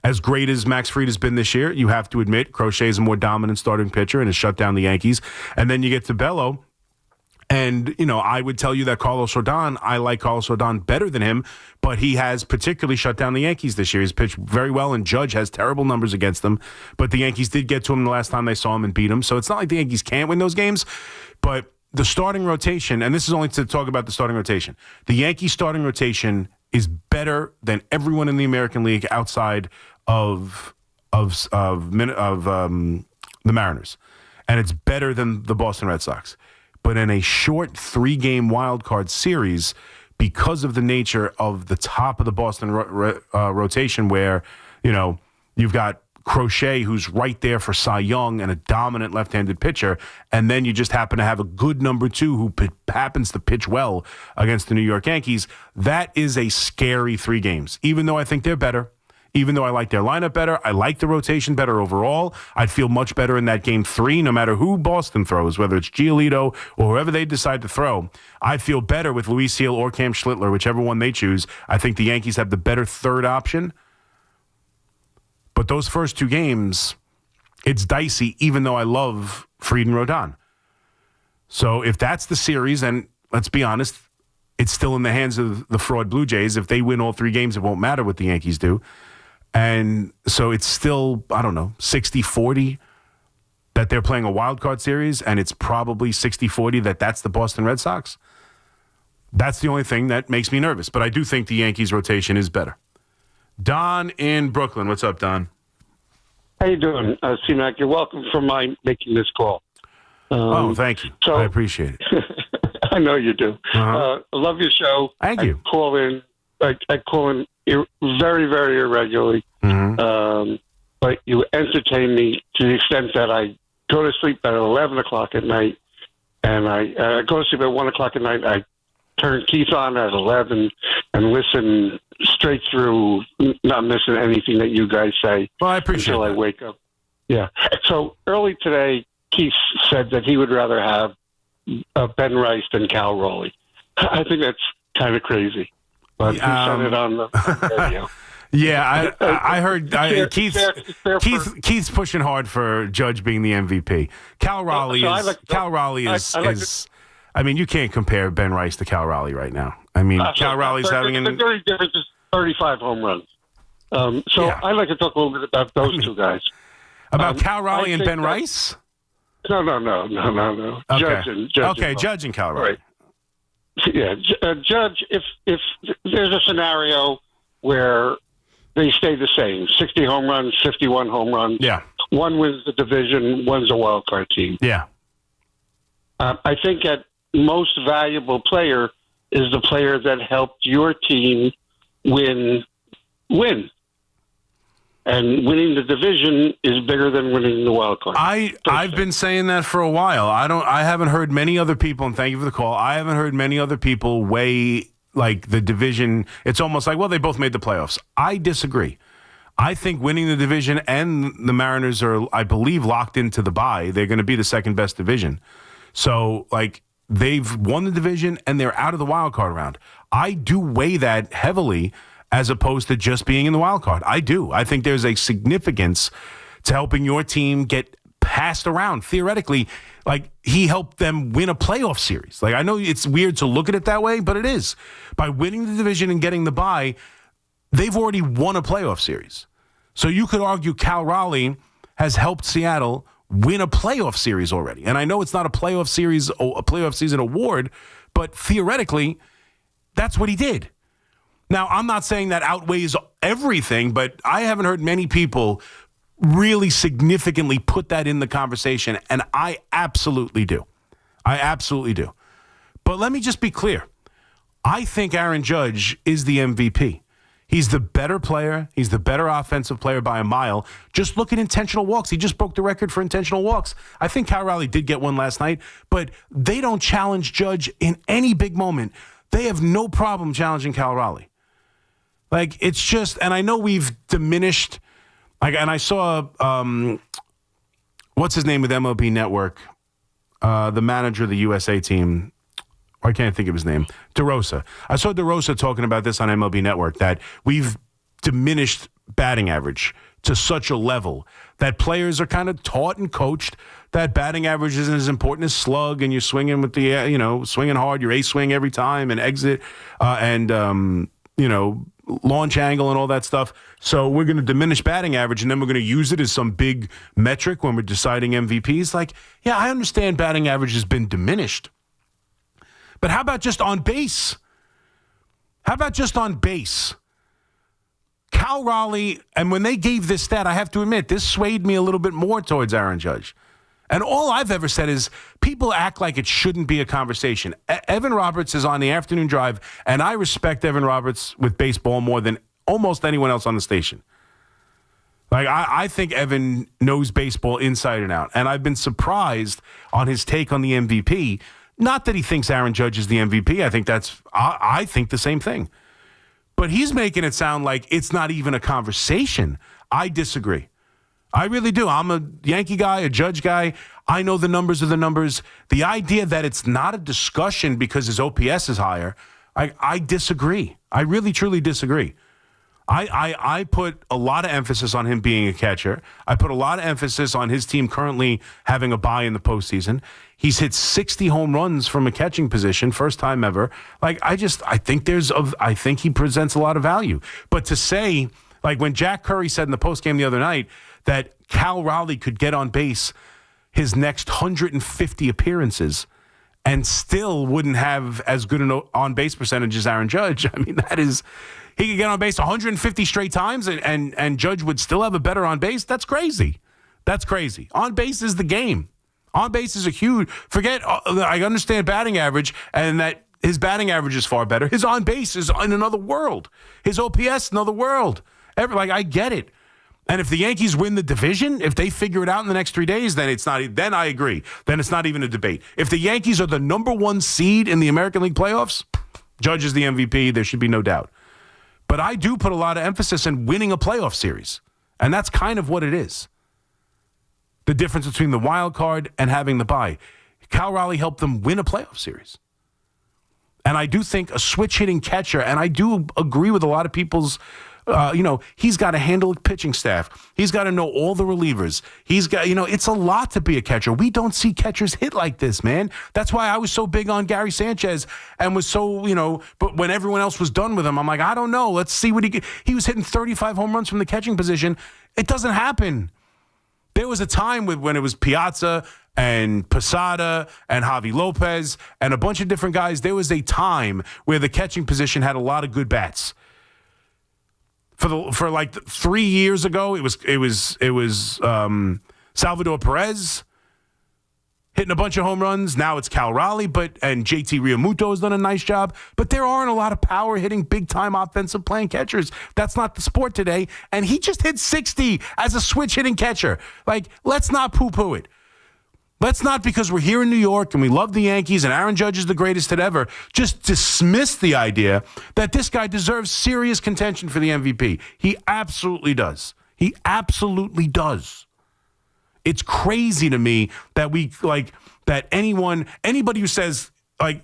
as great as Max Fried has been this year, you have to admit Crochet is a more dominant starting pitcher and has shut down the Yankees. And then you get to Bello, and, I would tell you that Carlos Rodon, I like Carlos Rodon better than him, but he has particularly shut down the Yankees this year. He's pitched very well, and Judge has terrible numbers against them, but the Yankees did get to him the last time they saw him and beat him. So it's not like the Yankees can't win those games, but the starting rotation, and this is only to talk about the starting rotation, the Yankees starting rotation is better than everyone in the American League outside of the Mariners, and it's better than the Boston Red Sox. But in a short 3-game wild card series, because of the nature of the top of the Boston rotation, where you've got Crochet, who's right there for Cy Young and a dominant left-handed pitcher, and then you just happen to have a good number 2 who happens to pitch well against the New York Yankees. That is a scary 3 games, even though I think they're better. Even though I like their lineup better, I like the rotation better overall. I'd feel much better in that game 3, no matter who Boston throws, whether it's Giolito or whoever they decide to throw. I feel better with Luis Seal or Cam Schlittler, whichever one they choose. I think the Yankees have the better third option. But those first 2 games, it's dicey, even though I love Fried and Rodon. So if that's the series, and let's be honest, it's still in the hands of the fraud Blue Jays. If they win all 3 games, it won't matter what the Yankees do. And so it's still, 60-40 that they're playing a wild card series, and it's probably 60-40 that's the Boston Red Sox. That's the only thing that makes me nervous. But I do think the Yankees rotation is better. Don in Brooklyn. What's up, Don? How you doing, C-Mac? You're welcome for making this call. Thank you. I appreciate it. I know you do. I love your show. Thank you. I call in very, very irregularly. But you entertain me to the extent that I go to sleep at 11 o'clock at night, and I go to sleep at 1 o'clock at night. I turn Keith on at 11 and listen straight through, not missing anything that you guys say. Well, I appreciate until that. I wake up. Yeah. So early today, Keith said that he would rather have Ben Rice than Cal Raleigh. I think that's kind of crazy. But he said it on the radio. Yeah, I heard Keith's pushing hard for Judge being the MVP. Cal Raleigh is. I mean, you can't compare Ben Rice to Cal Raleigh right now. I mean, Cal Raleigh's having the very difference is 35 home runs. I'd like to talk a little bit about those two guys. About Cal Raleigh and Ben Rice? No. Okay. Judge and Cal Raleigh. Right. Yeah, Judge, if there's a scenario where they stay the same, 60 home runs, 51 home runs. Yeah. One wins the division, one's a wild card team. Yeah. I think that most valuable player is the player that helped your team win. And winning the division is bigger than winning the wild card. I've been saying that for a while. I haven't heard many other people, and thank you for the call. I haven't heard many other people weigh like the division. It's almost like, well, they both made the playoffs. I disagree. I think winning the division, and the Mariners are, I believe, locked into the bye. They're going to be the second best division. So, like, they've won the division and they're out of the wild card round. I do weigh that heavily as opposed to just being in the wild card. I do. I think there's a significance to helping your team get passed around. Theoretically, like, he helped them win a playoff series. Like, I know it's weird to look at it that way, but it is. By winning the division and getting the bye, they've already won a playoff series. So you could argue Cal Raleigh has helped Seattle win a playoff series already. And I know it's not a playoff series, a playoff season award, but theoretically, that's what he did. Now, I'm not saying that outweighs everything, but I haven't heard many people really significantly put that in the conversation, and I absolutely do. I absolutely do. But let me just be clear. I think Aaron Judge is the MVP. He's the better player. He's the better offensive player by a mile. Just look at intentional walks. He just broke the record for intentional walks. I think Cal Raleigh did get one last night, but they don't challenge Judge in any big moment. They have no problem challenging Cal Raleigh. Like, it's just, and I know we've diminished, like, and I saw, what's his name with MLB Network? The manager of the USA team. I can't think of his name. DeRosa. I saw DeRosa talking about this on MLB Network, that we've diminished batting average to such a level that players are kind of taught and coached that batting average isn't as important as slug, and you're swinging with the, swinging hard, your ace swing every time, and exit, launch angle and all that stuff. So we're going to diminish batting average, and then we're going to use it as some big metric when we're deciding MVPs. Like, yeah, I understand batting average has been diminished. But how about just on base? How about just on base? Cal Raleigh, and when they gave this stat, I have to admit, this swayed me a little bit more towards Aaron Judge. And all I've ever said is people act like it shouldn't be a conversation. Evan Roberts is on the afternoon drive, and I respect Evan Roberts with baseball more than almost anyone else on the station. Like, I think Evan knows baseball inside and out. And I've been surprised on his take on the MVP. Not that he thinks Aaron Judge is the MVP. I think the same thing. But he's making it sound like it's not even a conversation. I disagree. I really do. I'm a Yankee guy, a Judge guy. I know the numbers are the numbers. The idea that it's not a discussion because his OPS is higher, I disagree. I really, truly disagree. I put a lot of emphasis on him being a catcher. I put a lot of emphasis on his team currently having a bye in the postseason. He's hit 60 home runs from a catching position, first time ever. Like, I think he presents a lot of value. But to say, like when Jack Curry said in the postgame the other night that Cal Raleigh could get on base his next 150 appearances and still wouldn't have as good an on-base percentage as Aaron Judge, I mean, that is... He could get on base 150 straight times and Judge would still have a better on base. That's crazy. That's crazy. On base is the game. On base is a huge... Forget, I understand batting average and that his batting average is far better. His on base is in another world. His OPS, another world. I get it. And if the Yankees win the division, if they figure it out in the next 3 days, then then I agree. Then it's not even a debate. If the Yankees are the number one seed in the American League playoffs, Judge is the MVP. There should be no doubt. But I do put a lot of emphasis in winning a playoff series. And that's kind of what it is. The difference between the wild card and having the bye. Cal Raleigh helped them win a playoff series. And I do think a switch-hitting catcher, and I do agree with a lot of people's, he's got to handle a pitching staff. He's got to know all the relievers. He's got, it's a lot to be a catcher. We don't see catchers hit like this, man. That's why I was so big on Gary Sanchez and was so, but when everyone else was done with him, I'm like, I don't know. Let's see what he was hitting 35 home runs from the catching position. It doesn't happen. There was a time when it was Piazza and Posada and Javi Lopez and a bunch of different guys. There was a time where the catching position had a lot of good bats. For like 3 years ago, it was Salvador Perez hitting a bunch of home runs. Now it's Cal Raleigh, and JT Realmuto has done a nice job. But there aren't a lot of power hitting big time offensive playing catchers. That's not the sport today. And he just hit 60 as a switch hitting catcher. Like, let's not poo poo it. Let's not, because we're here in New York and we love the Yankees and Aaron Judge is the greatest hit ever, just dismiss the idea that this guy deserves serious contention for the MVP. He absolutely does. He absolutely does. It's crazy to me that anybody who says, like,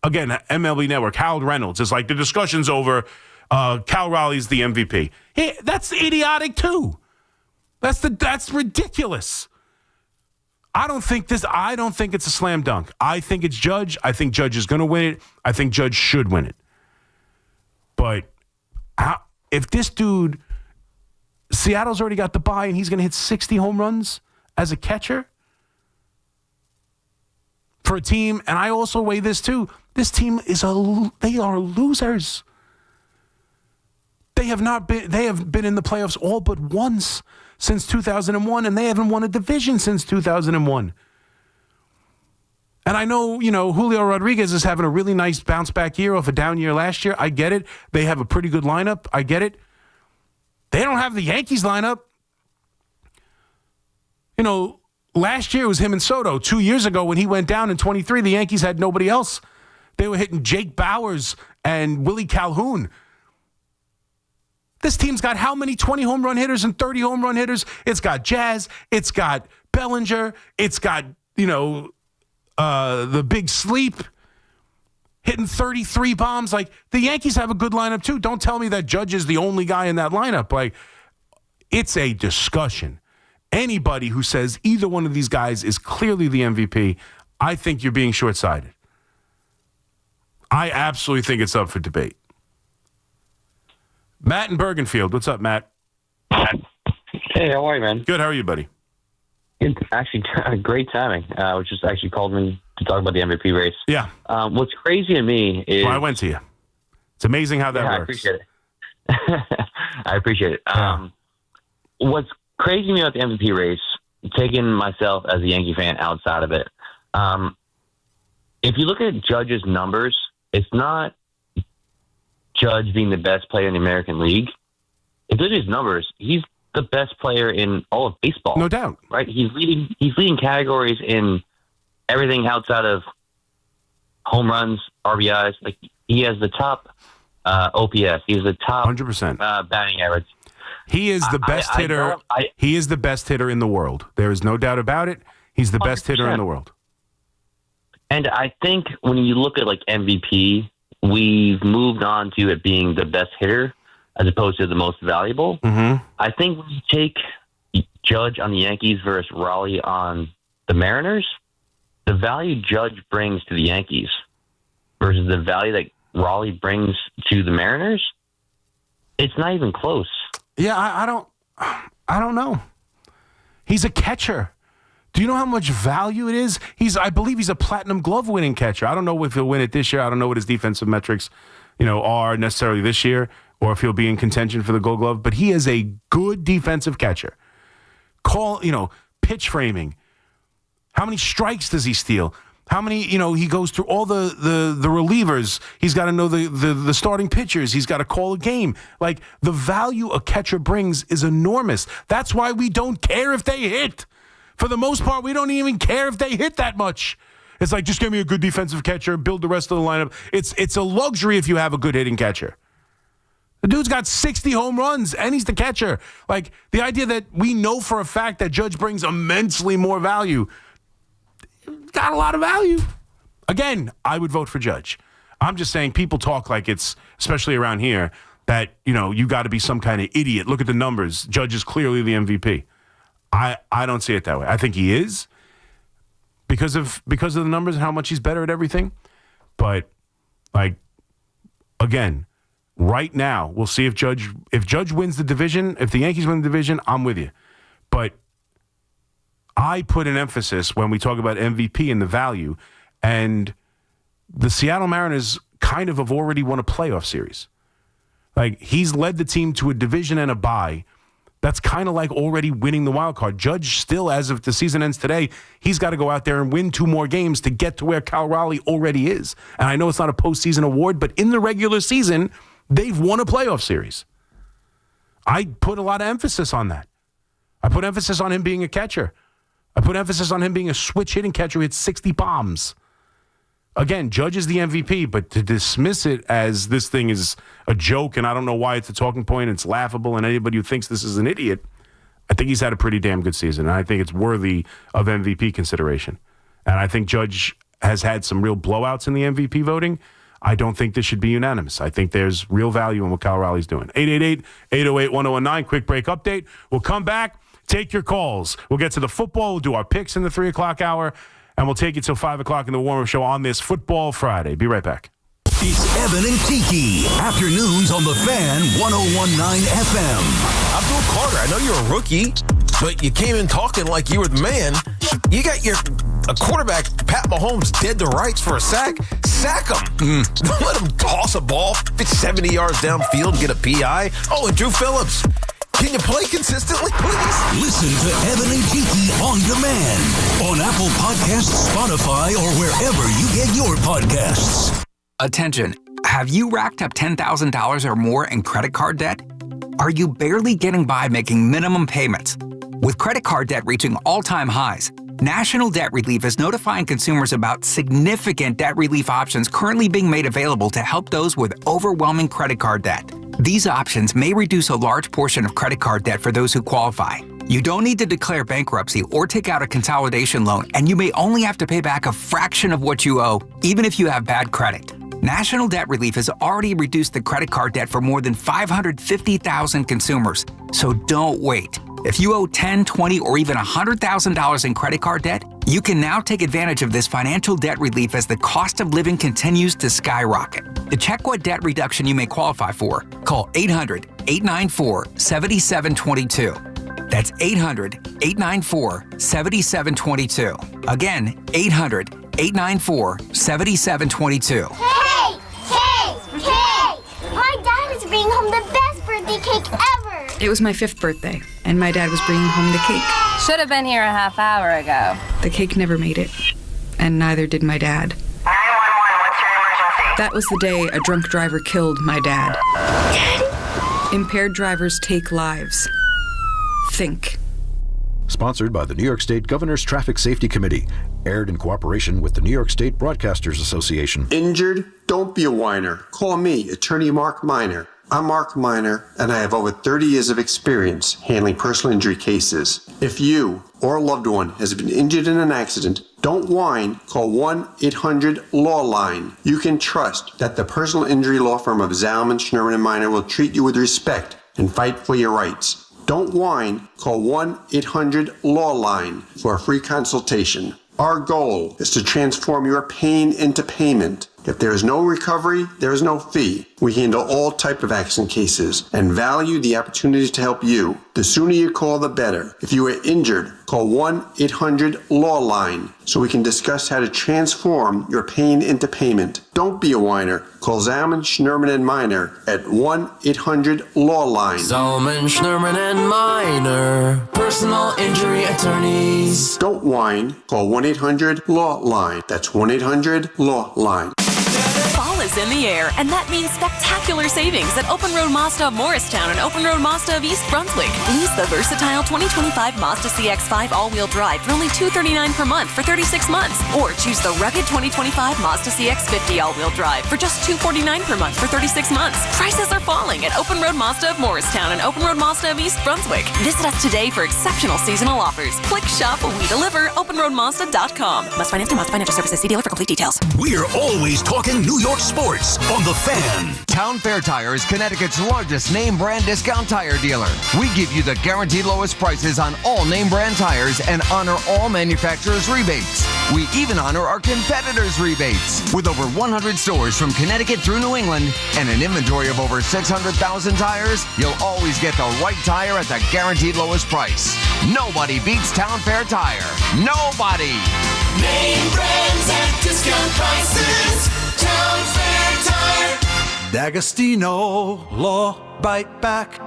again, MLB Network, Harold Reynolds is like, the discussion's over, Cal Raleigh's the MVP. Hey, that's idiotic too. That's ridiculous. I don't think it's a slam dunk. I think it's Judge. I think Judge is going to win it. I think Judge should win it. But if this dude, Seattle's already got the bye and he's going to hit 60 home runs as a catcher for a team, and I also weigh this too, this team they are losers. They have been in the playoffs all but once since 2001, and they haven't won a division since 2001. And I know, Julio Rodriguez is having a really nice bounce back year off a down year last year. I get it. They have a pretty good lineup. I get it. They don't have the Yankees lineup. Last year it was him and Soto. 2 years ago when he went down in 23, the Yankees had nobody else. They were hitting Jake Bowers and Willie Calhoun. This team's got how many 20 home run hitters and 30 home run hitters? It's got Jazz. It's got Bellinger. It's got, the big sleep hitting 33 bombs. Like, the Yankees have a good lineup too. Don't tell me that Judge is the only guy in that lineup. Like, it's a discussion. Anybody who says either one of these guys is clearly the MVP, I think you're being short-sighted. I absolutely think it's up for debate. Matt in Bergenfield. What's up, Matt? Hey, how are you, man? Good. How are you, buddy? It's actually great timing. Which just actually called me to talk about the MVP race. Yeah. What's crazy to me is... Well, I went to you. It's amazing how that works. I appreciate it. I appreciate it. What's crazy to me about the MVP race, taking myself as a Yankee fan outside of it, if you look at Judge's numbers, it's not Judge being the best player in the American League. If you look at his numbers, he's the best player in all of baseball. No doubt. Right? He's leading categories in everything outside of home runs, RBIs. Like, he has the top OPS. He's the top 100% batting average. He is the best hitter. He is the best hitter in the world. There is no doubt about it. He's the 100%. Best hitter in the world. And I think when you look at like MVP, we've moved on to it being the best hitter as opposed to the most valuable. Mm-hmm. I think when you take Judge on the Yankees versus Raleigh on the Mariners, the value Judge brings to the Yankees versus the value that Raleigh brings to the Mariners, it's not even close. Yeah, I don't know. He's a catcher. Do you know how much value it is? I believe he's a Platinum Glove winning catcher. I don't know if he'll win it this year. I don't know what his defensive metrics, are necessarily this year, or if he'll be in contention for the Gold Glove. But he is a good defensive catcher. Pitch framing. How many strikes does he steal? How many, he goes through all the relievers. He's got to know the starting pitchers. He's got to call a game. Like, the value a catcher brings is enormous. That's why we don't care if they hit. For the most part, we don't even care if they hit that much. It's like, just give me a good defensive catcher, build the rest of the lineup. It's a luxury if you have a good hitting catcher. The dude's got 60 home runs, and he's the catcher. Like, the idea that we know for a fact that Judge brings immensely more value, got a lot of value. Again, I would vote for Judge. I'm just saying, people talk like it's, especially around here, that, you got to be some kind of idiot. Look at the numbers. Judge is clearly the MVP. I don't see it that way. I think he is because of the numbers and how much he's better at everything. But, like, again, right now, we'll see if Judge wins the division. If the Yankees win the division, I'm with you. But I put an emphasis when we talk about MVP and the value, and the Seattle Mariners kind of have already won a playoff series. Like, he's led the team to a division and a bye. That's kind of like already winning the wild card. Judge still, as of the season ends today, he's got to go out there and win 2 more games to get to where Cal Raleigh already is. And I know it's not a postseason award, but in the regular season, they've won a playoff series. I put a lot of emphasis on that. I put emphasis on him being a catcher. I put emphasis on him being a switch hitting catcher who hits 60 bombs. Again, Judge is the MVP, but to dismiss it as this thing is a joke and I don't know why it's a talking point, it's laughable, and anybody who thinks this is an idiot, I think he's had a pretty damn good season, and I think it's worthy of MVP consideration. And I think Judge has had some real blowouts in the MVP voting. I don't think this should be unanimous. I think there's real value in what Cal Raleigh's doing. 888-808-1019, quick break update. We'll come back, take your calls. We'll get to the football. We'll do our picks in the 3 o'clock hour, and we'll take you till 5 o'clock in the warm-up show on this Football Friday. Be right back. It's Evan and Tiki. Afternoons on the Fan 101.9 FM. Abdul Carter, I know you're a rookie, but you came in talking like you were the man. You got a quarterback, Pat Mahomes, dead to rights for a sack. Sack him. Don't let him toss a ball 70 yards downfield and get a PI. Oh, and Drew Phillips. Can you play consistently, please? Listen to Evan and Tiki on demand on Apple Podcasts, Spotify, or wherever you get your podcasts. Attention. Have you racked up $10,000 or more in credit card debt? Are you barely getting by making minimum payments? With credit card debt reaching all-time highs, National Debt Relief is notifying consumers about significant debt relief options currently being made available to help those with overwhelming credit card debt. These options may reduce a large portion of credit card debt for those who qualify. You don't need to declare bankruptcy or take out a consolidation loan, and you may only have to pay back a fraction of what you owe, even if you have bad credit. National Debt Relief has already reduced the credit card debt for more than 550,000 consumers. So don't wait. If you owe $10,000, $20,000, or even $100,000 in credit card debt, you can now take advantage of this financial debt relief as the cost of living continues to skyrocket. To check what debt reduction you may qualify for, call 800-894-7722. That's 800-894-7722. Again, 800-894-7722. Hey! My dad is bringing home the best birthday cake ever! It was my 5th birthday, and my dad was bringing home the cake. Should have been here a half hour ago. The cake never made it, and neither did my dad. 911, what's your emergency? That was the day a drunk driver killed my dad. Daddy? Impaired drivers take lives. Think. Sponsored by the New York State Governor's Traffic Safety Committee. Aired in cooperation with the New York State Broadcasters Association. Injured? Don't be a whiner. Call me, Attorney Mark Miner. I'm Mark Miner, and I have over 30 years of experience handling personal injury cases. If you or a loved one has been injured in an accident, don't whine. Call 1-800-LAW-LINE. You can trust that the personal injury law firm of Zalman, Schnurman, & Miner will treat you with respect and fight for your rights. Don't whine. Call 1-800-LAW-LINE for a free consultation. Our goal is to transform your pain into payment. If there is no recovery, there is no fee. We handle all type of accident cases and value the opportunity to help you. The sooner you call, the better. If you are injured, call 1-800-LAW-LINE so we can discuss how to transform your pain into payment. Don't be a whiner. Call Zalman, Schnurman, & Miner at 1-800-LAW-LINE. Zalman, Schnurman, and Miner, personal injury attorneys. Don't whine. Call 1-800-LAW-LINE. That's 1-800-LAW-LINE. Fall is in the air, and that means spectacular savings at Open Road Mazda of Morristown and Open Road Mazda of East Brunswick. Lease the versatile 2025 Mazda CX-5 all-wheel drive for only $239 per month for 36 months. Or choose the rugged 2025 Mazda CX-50 all-wheel drive for just $249 per month for 36 months. Prices are falling at Open Road Mazda of Morristown and Open Road Mazda of East Brunswick. Visit us today for exceptional seasonal offers. Click, shop, we deliver. OpenRoadMazda.com. Must finance through Mazda Financial Services. See dealer for complete details. We're always talking New York sports on the Fan. Town Fair Tire is Connecticut's largest name brand discount tire dealer. We give you the guaranteed lowest prices on all name brand tires and honor all manufacturers' rebates. We even honor our competitors' rebates. With over 100 stores from Connecticut through New England and an inventory of over 600,000 tires, you'll always get the right tire at the guaranteed lowest price. Nobody beats Town Fair Tire. Nobody! Name brands at discount prices. Town Fair Tire. D'Agostino, Law Bite Back.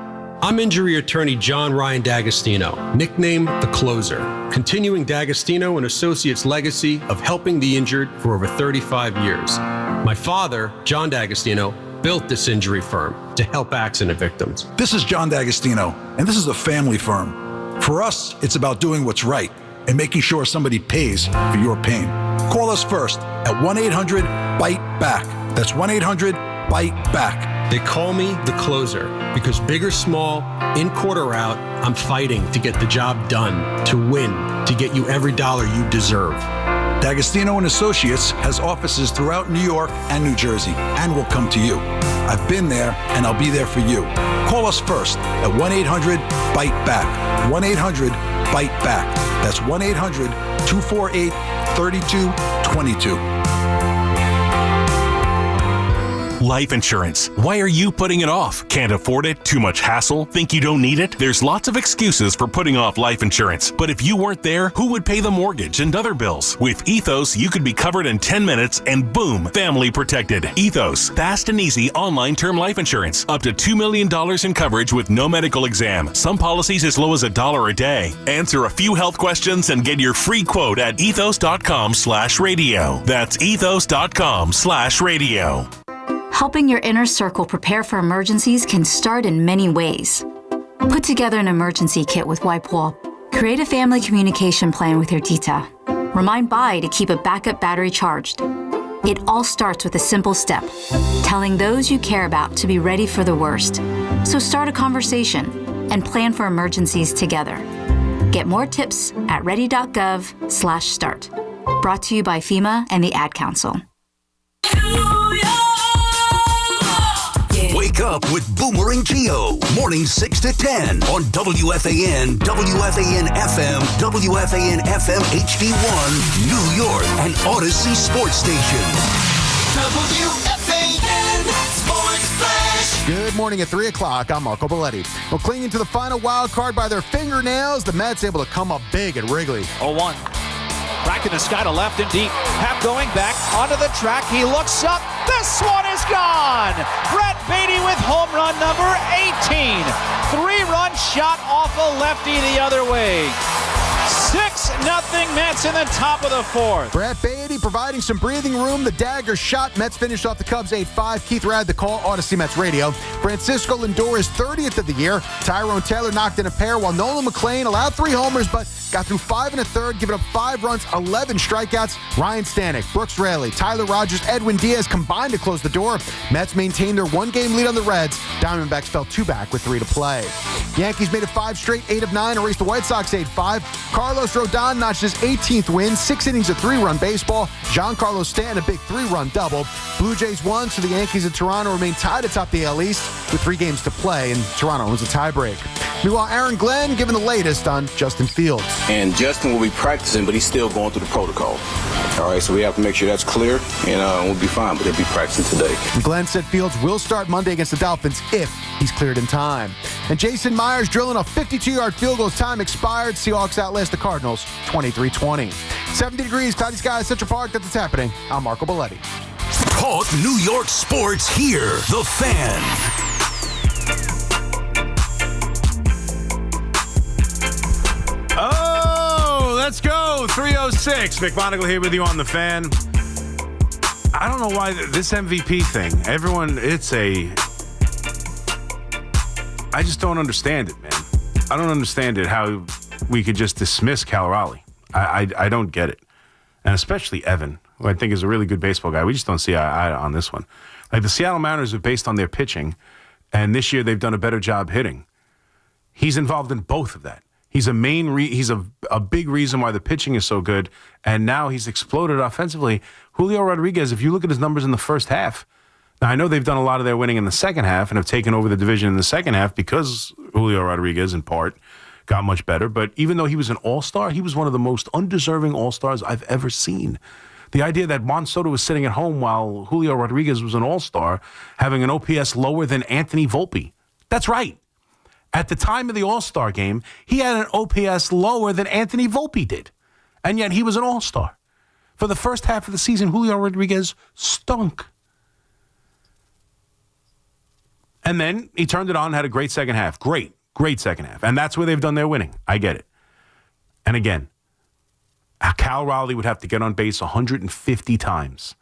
I'm injury attorney John Ryan D'Agostino, nicknamed The Closer, continuing D'Agostino and Associates' legacy of helping the injured for over 35 years. My father, John D'Agostino, built this injury firm to help accident victims. This is John D'Agostino, and this is a family firm. For us, it's about doing what's right. and making sure somebody pays for your pain. Call us first at 1-800-BITE-BACK. That's 1-800-BITE-BACK. They call me the closer because big or small, in court or out, I'm fighting to get the job done, to win, to get you every dollar you deserve. D'Agostino & Associates has offices throughout New York and New Jersey and will come to you. I've been there and I'll be there for you. Call us first at 1-800-BITE-BACK. 1-800-BITE-BACK. That's 1-800-248-3222. Life insurance. Why are you putting it off? Can't afford it? Too much hassle? Think you don't need it? There's lots of excuses for putting off life insurance. But if you weren't there, who would pay the mortgage and other bills? With Ethos, you could be covered in 10 minutes and boom, family protected. Ethos, fast and easy online term life insurance. Up to $2 million in coverage with no medical exam. Some policies as low as $1 a day. Answer a few health questions and get your free quote at ethos.com/radio. That's ethos.com/radio. Helping your inner circle prepare for emergencies can start in many ways. Put together an emergency kit with WipeWall. Create a family communication plan with your tita. Remind Bai to keep a backup battery charged. It all starts with a simple step, telling those you care about to be ready for the worst. So start a conversation and plan for emergencies together. Get more tips at ready.gov/start. Brought to you by FEMA and the Ad Council. Wake up with Boomer and Gio. Mornings 6 to 10 on WFAN, WFAN FM, WFAN FM HD1, New York, and Odyssey Sports Station. WFAN Sports Flash. Good morning at 3 o'clock. I'm Marco Belletti. Well, clinging to the final wild card by their fingernails, the Mets able to come up big at Wrigley. 0-1. Back in the sky to left and deep. Hap going back onto the track. He looks up. This one is gone. Brett Beatty with home run number 18. 3-run shot off a lefty the other way. 6-0 Mets in the top of the fourth. Brett Beatty providing some breathing room. The dagger shot. Mets finished off the Cubs 8-5. Keith Rad the call. Odyssey Mets Radio. Francisco Lindor is 30th of the year. Tyrone Taylor knocked in a pair while Nolan McLean allowed 3 homers but got through 5 1/3, giving up 5 runs, 11 strikeouts. Ryan Stanek, Brooks Raley, Tyler Rogers, Edwin Diaz combined to close the door. Mets maintained their 1-game lead on the Reds. Diamondbacks fell 2 back with 3 to play. Yankees made it 5 straight, 8 of 9, erased the White Sox 8-5. Carlos Rodon notched his 18th win, 6 innings of 3-run baseball. Giancarlo Stanton a big 3-run double. Blue Jays won, so the Yankees and Toronto remain tied atop the AL East with 3 games to play, and Toronto owns a tiebreak. Meanwhile, Aaron Glenn giving the latest on Justin Fields. And Justin will be practicing, but he's still going through the protocol. All right, so we have to make sure that's clear, and we'll be fine, but he'll be practicing today. Glenn said Fields will start Monday against the Dolphins if he's cleared in time. And Jason Myers drilling a 52-yard field goal as time expired. Seahawks outlast the Cardinals 23-20. 70 degrees, cloudy skies, Central Park. That's what's happening. I'm Marco Belletti. Talk New York sports here. The Fan. Oh, let's go. 306. McMoningle here with you on The Fan. I don't know why this MVP thing, everyone, I just don't understand it, man. I don't understand it, how we could just dismiss Cal Raleigh. I don't get it. And especially Evan, who I think is a really good baseball guy. We just don't see eye on this one. Like the Seattle Mariners are based on their pitching, and this year they've done a better job hitting. He's involved in both of that. He's a big reason why the pitching is so good, and now he's exploded offensively. Julio Rodriguez, if you look at his numbers in the first half, now I know they've done a lot of their winning in the second half and have taken over the division in the second half because Julio Rodriguez, in part, got much better. But even though he was an all-star, he was one of the most undeserving all-stars I've ever seen. The idea that Juan Soto was sitting at home while Julio Rodriguez was an all-star, having an OPS lower than Anthony Volpe. That's right. At the time of the All-Star game, he had an OPS lower than Anthony Volpe did. And yet he was an all-star. For the first half of the season, Julio Rodriguez stunk. And then he turned it on, had a great second half. Great second half. And that's where they've done their winning. I get it. And again, Cal Raleigh would have to get on base 150 times.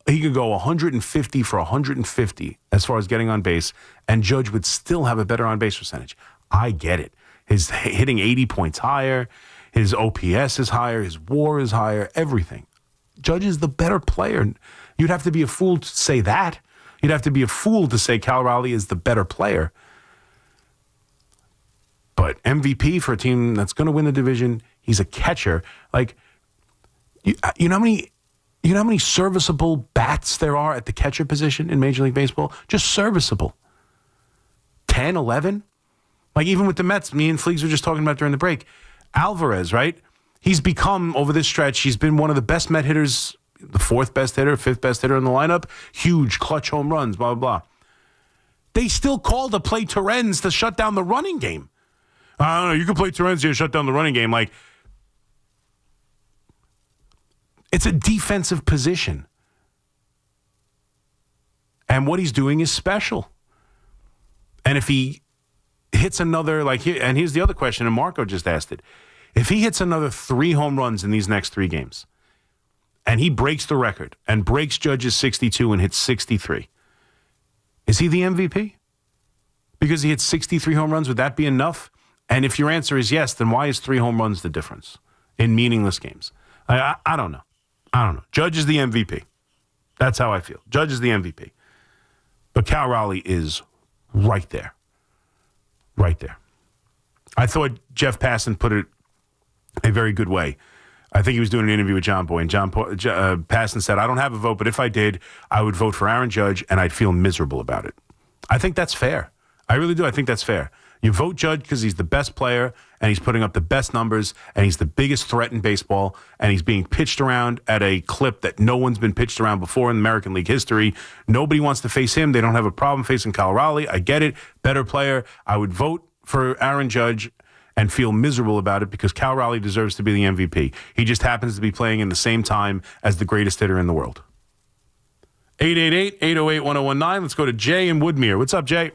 He could go 150 for 150 as far as getting on base, and Judge would still have a better on-base percentage. I get it. His hitting 80 points higher. His OPS is higher. His WAR is higher. Everything. Judge is the better player. You'd have to be a fool to say that. You'd have to be a fool to say Cal Raleigh is the better player. But MVP for a team that's going to win the division, he's a catcher. Like, you know how many serviceable bats there are at the catcher position in Major League Baseball? Just serviceable. 10, 11? Like, even with the Mets, me and Fleegs were just talking about during the break. Alvarez, right? He's become, over this stretch, he's been one of the best Met hitters, the fourth best hitter, fifth best hitter in the lineup. Huge clutch home runs, blah, blah, blah. They still called a play Torrens to shut down the running game. I don't know, you can play Torrens here to shut down the running game. Like, it's a defensive position. And what he's doing is special. And if he hits another, and here's the other question, and Marco just asked it. If he hits another 3 home runs in these next 3 games, and he breaks the record and breaks Judge's 62 and hits 63, is he the MVP? Because he hit 63 home runs, would that be enough? And if your answer is yes, then why is 3 home runs the difference in meaningless games? I don't know. Judge is the MVP. That's how I feel. Judge is the MVP. But Cal Raleigh is right there. Right there. I thought Jeff Passan put it a very good way. I think he was doing an interview with John Boy, and Passan said, I don't have a vote, but if I did, I would vote for Aaron Judge, and I'd feel miserable about it. I think that's fair. I really do. I think that's fair. You vote Judge because he's the best player, and he's putting up the best numbers, and he's the biggest threat in baseball, and he's being pitched around at a clip that no one's been pitched around before in American League history. Nobody wants to face him. They don't have a problem facing Cal Raleigh. I get it. Better player. I would vote for Aaron Judge and feel miserable about it because Cal Raleigh deserves to be the MVP. He just happens to be playing in the same time as the greatest hitter in the world. 888-808-1019. Let's go to Jay in Woodmere. What's up, Jay?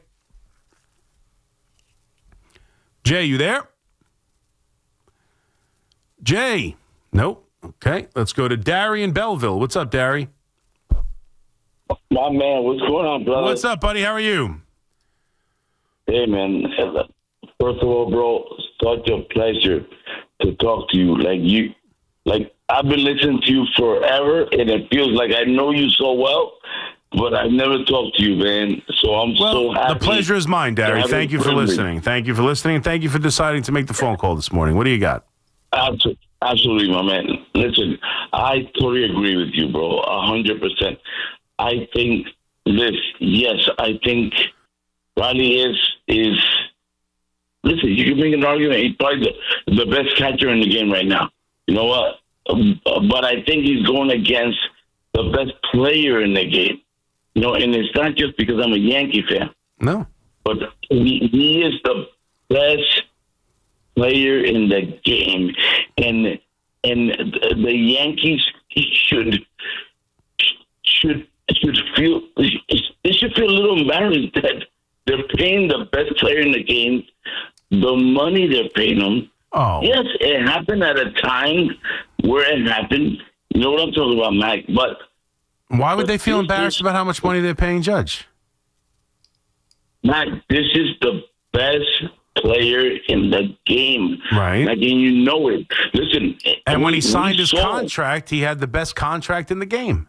Jay, you there? Jay. Nope. Okay. Let's go to Dari in Belleville. What's up, Dari? My man, what's going on, brother? What's up, buddy? How are you? Hey, man. First of all, bro, such a pleasure to talk to you. Like I've been listening to you forever, and it feels like I know you so well, but I've never talked to you, man. So I'm so happy. The pleasure is mine, Dari. Thank you for listening. Thank you for listening, and thank you for deciding to make the phone call this morning. What do you got? Absolutely, my man. Listen, I totally agree with you, bro, 100%. I think I think Riley is. Listen, you can make an argument. He's probably the best catcher in the game right now. You know what? But I think he's going against the best player in the game. You know, and it's not just because I'm a Yankee fan. No. But he is the best player in the game. And the Yankees should feel a little embarrassed that they're paying the best player in the game the money they're paying them. Oh. Yes, it happened at a time where it happened. You know what I'm talking about, Mac? But why would they feel embarrassed about how much money they're paying Judge? Mac, this is the best player in the game. Right. Like, and you know it. Listen. And when he signed his contract, he had the best contract in the game.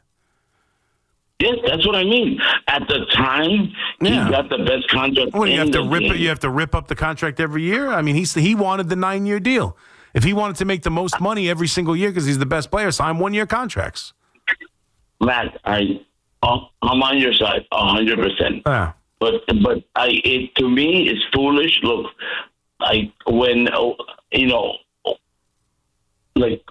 Yes, that's what I mean. At the time, he got the best contract. What, you have to rip up the contract every year? I mean, he wanted the 9-year deal. If he wanted to make the most money every single year because he's the best player, sign 1-year contracts. Matt, I'm on your side 100%. Yeah. But it to me is foolish. Look, when like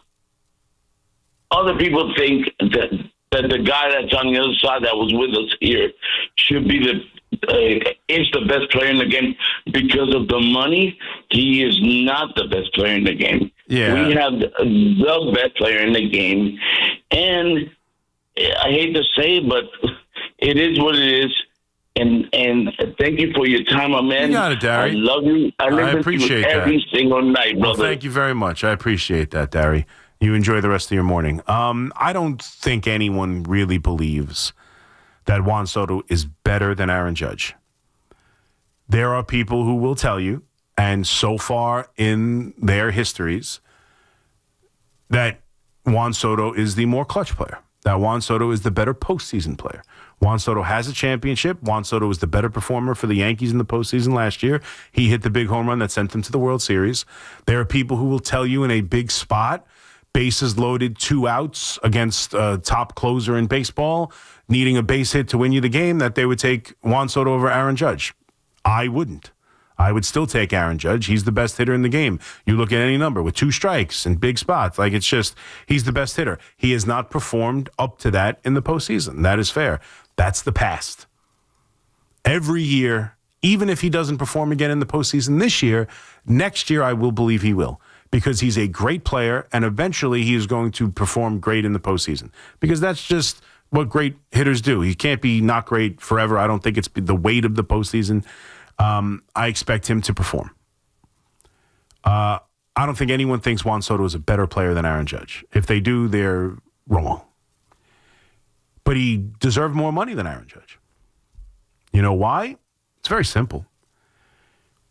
other people think that the guy that's on the other side that was with us here should be is the best player in the game because of the money. He is not the best player in the game. Yeah. We have the best player in the game. And I hate to say it, but it is what it is. And thank you for your time, my man. You got it, Dari. I love you. I appreciate you every single night, brother. Well, thank you very much. I appreciate that, Dari. You enjoy the rest of your morning. I don't think anyone really believes that Juan Soto is better than Aaron Judge. There are people who will tell you, And so far in their histories, that Juan Soto is the more clutch player. That Juan Soto is the better postseason player. Juan Soto has a championship. Juan Soto was the better performer for the Yankees in the postseason last year. He hit the big home run that sent them to the World Series. There are people who will tell you in a big spot, bases loaded, 2 outs against a top closer in baseball, needing a base hit to win you the game, that they would take Juan Soto over Aaron Judge. I wouldn't. I would still take Aaron Judge. He's the best hitter in the game. You look at any number with 2 strikes and big spots. Like, it's just, he's the best hitter. He has not performed up to that in the postseason. That is fair. That's the past. Every year, even if he doesn't perform again in the postseason this year, next year I will believe he will, because he's a great player, and eventually he is going to perform great in the postseason, because that's just what great hitters do. He can't be not great forever. I don't think it's the weight of the postseason. I expect him to perform. I don't think anyone thinks Juan Soto is a better player than Aaron Judge. If they do, they're wrong. But he deserved more money than Aaron Judge. You know why? It's very simple.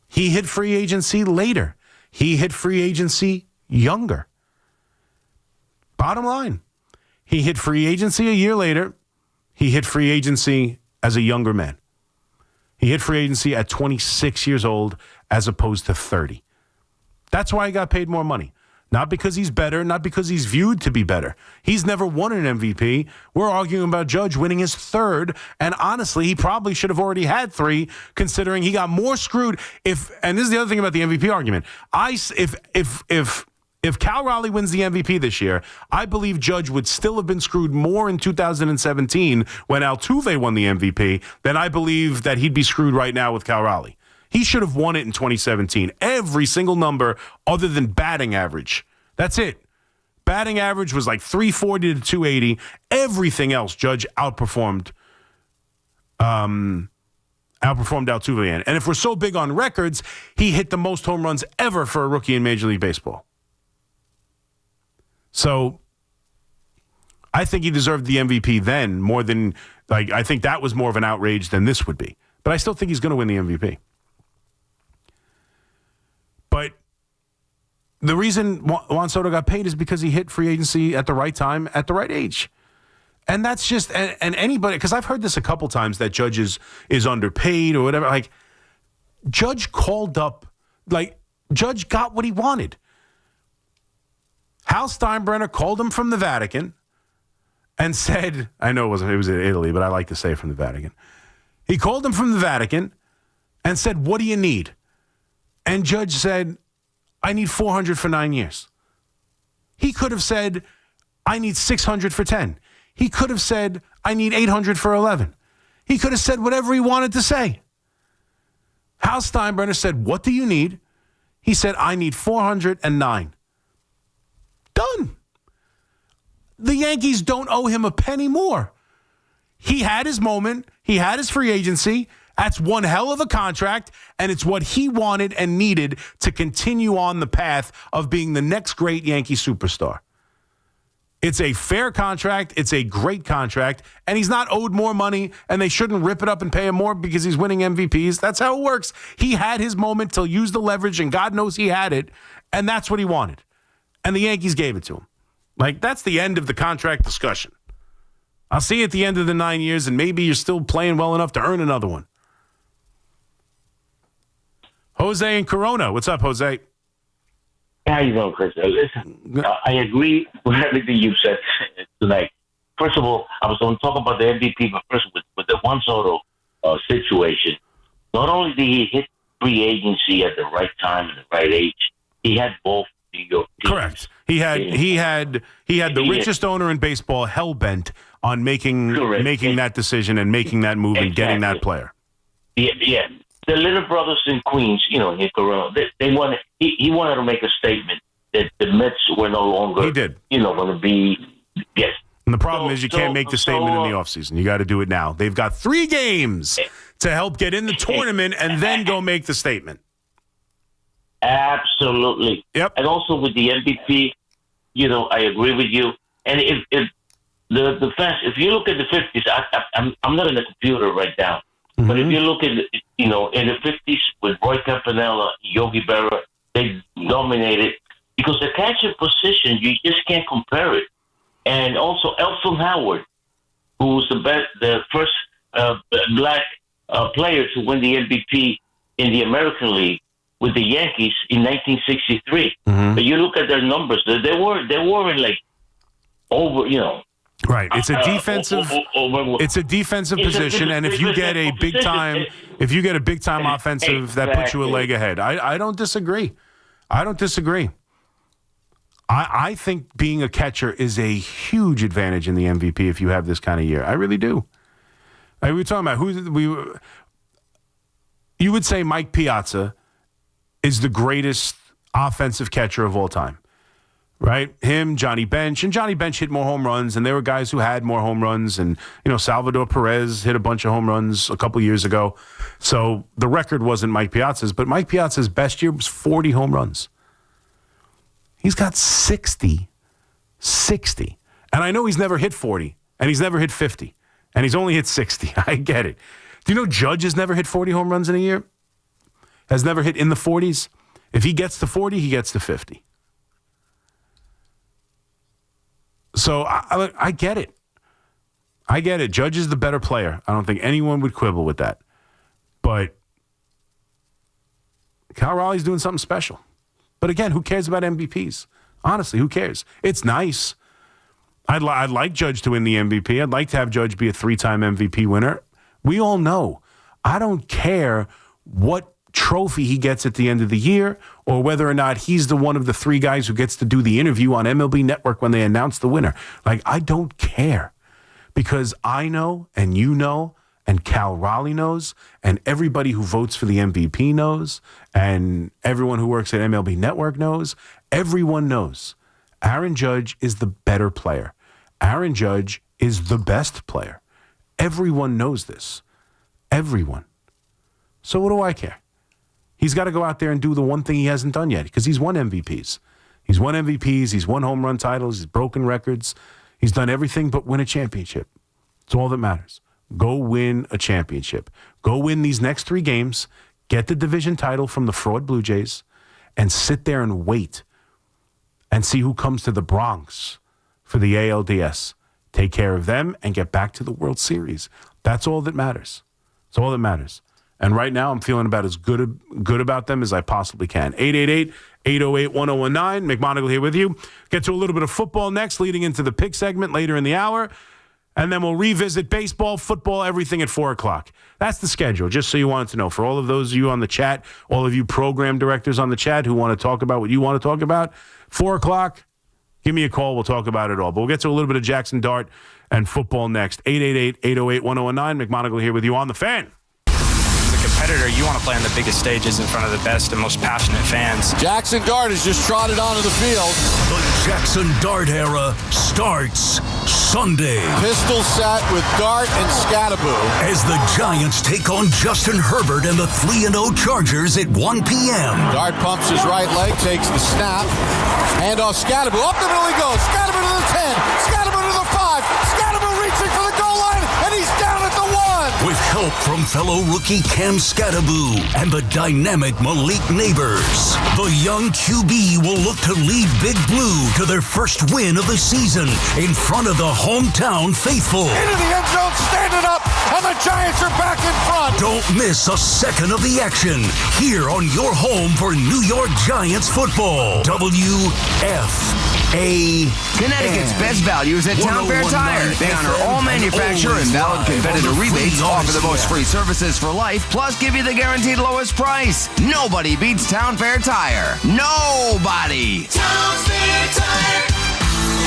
He hit free agency later. He hit free agency younger. Bottom line, he hit free agency a year later. He hit free agency as a younger man. He hit free agency at 26 years old as opposed to 30. That's why he got paid more money. Not because he's better, not because he's viewed to be better. He's never won an MVP. We're arguing about Judge winning his 3rd, and honestly, he probably should have already had 3, considering he got more screwed. And this is the other thing about the MVP argument. If Cal Raleigh wins the MVP this year, I believe Judge would still have been screwed more in 2017 when Altuve won the MVP than I believe that he'd be screwed right now with Cal Raleigh. He should have won it in 2017. Every single number other than batting average. That's it. Batting average was like 340 to 280. Everything else, Judge outperformed Altuve in. And if we're so big on records, he hit the most home runs ever for a rookie in Major League Baseball. So I think he deserved the MVP then more than, I think that was more of an outrage than this would be. But I still think he's going to win the MVP. But the reason Juan Soto got paid is because he hit free agency at the right time, at the right age. And that's just, and anybody, because I've heard this a couple times that Judge is underpaid or whatever. Like, Judge called up, Judge got what he wanted. Hal Steinbrenner called him from the Vatican and said, I know it was in Italy, but I like to say from the Vatican. He called him from the Vatican and said, what do you need? And Judge said, I need $400 for 9 years. He could have said, I need $600 for 10. He could have said, I need $800 for 11. He could have said whatever he wanted to say. Hal Steinbrenner said, what do you need? He said, I need $409. Done. The Yankees don't owe him a penny more. He had his moment. He had his free agency. That's one hell of a contract, and it's what he wanted and needed to continue on the path of being the next great Yankee superstar. It's a fair contract. It's a great contract, and he's not owed more money, and they shouldn't rip it up and pay him more because he's winning MVPs. That's how it works. He had his moment to use the leverage, and God knows he had it, and that's what he wanted. And the Yankees gave it to him. That's the end of the contract discussion. I'll see you at the end of the 9 years, and maybe you're still playing well enough to earn another one. Jose in Corona. What's up, Jose? How you doing, Chris? Listen, I agree with everything you said tonight. First of all, I was going to talk about the MVP, but first with the Juan Soto situation, not only did he hit free agency at the right time and the right age, he had both New York teams. Correct. He had the richest owner in baseball hell bent on making that decision and making that move and getting that player. Yeah. The little brothers in Queens, in Corona, they wanted. He wanted to make a statement that the Mets were no longer. He did. Going to be. Yes. And the problem is you can't make the statement in the offseason. You got to do it now. They've got 3 games to help get in the tournament and then go make the statement. Absolutely. Yep. And also with the MVP, I agree with you. And if the fans, if you look at the 50s, I'm not in the computer right now. But if you look at, in the 50s with Roy Campanella, Yogi Berra, they dominated because the catcher position, you just can't compare it. And also Elton Howard, who was the first black player to win the MVP in the American League with the Yankees in 1963. But you look at their numbers; they weren't like over, Right. It's a defensive. It's a defensive position, and if you get a big time offensive, that puts you a leg ahead. I don't disagree. I think being a catcher is a huge advantage in the MVP if you have this kind of year. I really do. We were talking about you would say Mike Piazza is the greatest offensive catcher of all time, right? Him, Johnny Bench, and Johnny Bench hit more home runs, and there were guys who had more home runs, and Salvador Perez hit a bunch of home runs a couple years ago. So the record wasn't Mike Piazza's, but Mike Piazza's best year was 40 home runs. He's got 60. And I know he's never hit 40, and he's never hit 50, and he's only hit 60. I get it. Do you know Judge has never hit 40 home runs in a year? Has never hit in the 40s? If he gets to 40, he gets to 50. So I get it. I get it. Judge is the better player. I don't think anyone would quibble with that. But Cal Raleigh's doing something special. But again, who cares about MVPs? Honestly, who cares? It's nice. I'd like Judge to win the MVP. I'd like to have Judge be a 3-time MVP winner. We all know. I don't care what trophy he gets at the end of the year or whether or not he's the one of the 3 guys who gets to do the interview on MLB Network when they announce the winner. I don't care because I know and you know and Cal Raleigh knows and everybody who votes for the MVP knows and everyone who works at MLB Network knows. Everyone knows Aaron Judge is the better player. Aaron Judge is the best player. Everyone knows this. Everyone. So what do I care? He's got to go out there and do the one thing he hasn't done yet because he's won MVPs. He's won MVPs. He's won home run titles. He's broken records. He's done everything but win a championship. It's all that matters. Go win a championship. Go win these next 3 games. Get the division title from the fraud Blue Jays and sit there and wait and see who comes to the Bronx for the ALDS. Take care of them and get back to the World Series. That's all that matters. It's all that matters. And right now, I'm feeling about as good about them as I possibly can. 888-808-1019. McMoningle here with you. Get to a little bit of football next, leading into the pick segment later in the hour. And then we'll revisit baseball, football, everything at 4 o'clock. That's the schedule, just so you wanted to know. For all of those of you on the chat, all of you program directors on the chat who want to talk about what you want to talk about, 4 o'clock, give me a call. We'll talk about it all. But we'll get to a little bit of Jackson Dart and football next. 888-808-1019. McMoningle here with you on The Fan. Competitor, you want to play on the biggest stages in front of the best and most passionate fans. Jackson Dart has just trotted onto the field. The Jackson Dart era starts Sunday. Pistol set with Dart and Scadaboo. As the Giants take on Justin Herbert and the 3-0 Chargers at 1 p.m. Dart pumps his right leg, takes the snap. Hand off Scadaboo. Up the middle he goes. Scadaboo to the 10. Scadaboo to the 5. Scadaboo reaching for the goal line, and he's down at the 1. With help from fellow rookie Cam Scadaboo and the dynamic Malik Neighbors, the young QB will look to lead Big Blue to their first win of the season in front of the hometown faithful. Into the end zone, standing up, and the Giants are back in front. Don't miss a second of the action here on your home for New York Giants football. WFAN. Connecticut's best value is at Town Fair Tire. They honor all manufacturer and valid competitor rebates, offer the most free services for life, plus give you the guaranteed lowest price. Nobody beats Town Fair Tire. Nobody. Town Fair Tire.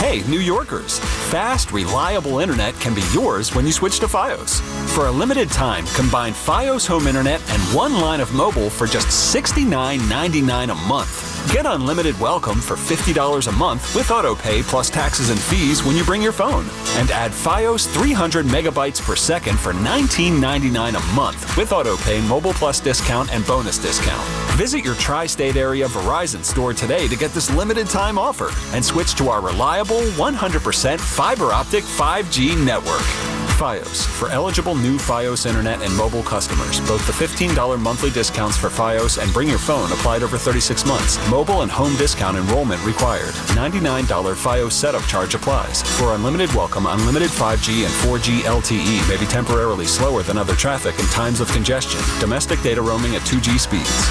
Hey, New Yorkers. Fast, reliable internet can be yours when you switch to Fios. For a limited time, combine Fios home internet and 1 line of mobile for just $69.99 a month. Get unlimited welcome for $50 a month with autopay plus taxes and fees when you bring your phone. And add Fios 300 megabytes per second for $19.99 a month with autopay, mobile plus discount, and bonus discount. Visit your tri-state area Verizon store today to get this limited time offer and switch to our reliable 100% fiber optic 5G network. Fios. For eligible new Fios Internet and mobile customers, both the $15 monthly discounts for Fios and Bring Your Phone applied over 36 months. Mobile and home discount enrollment required. $99 Fios setup charge applies. For unlimited welcome, unlimited 5G and 4G LTE may be temporarily slower than other traffic in times of congestion. Domestic data roaming at 2G speeds.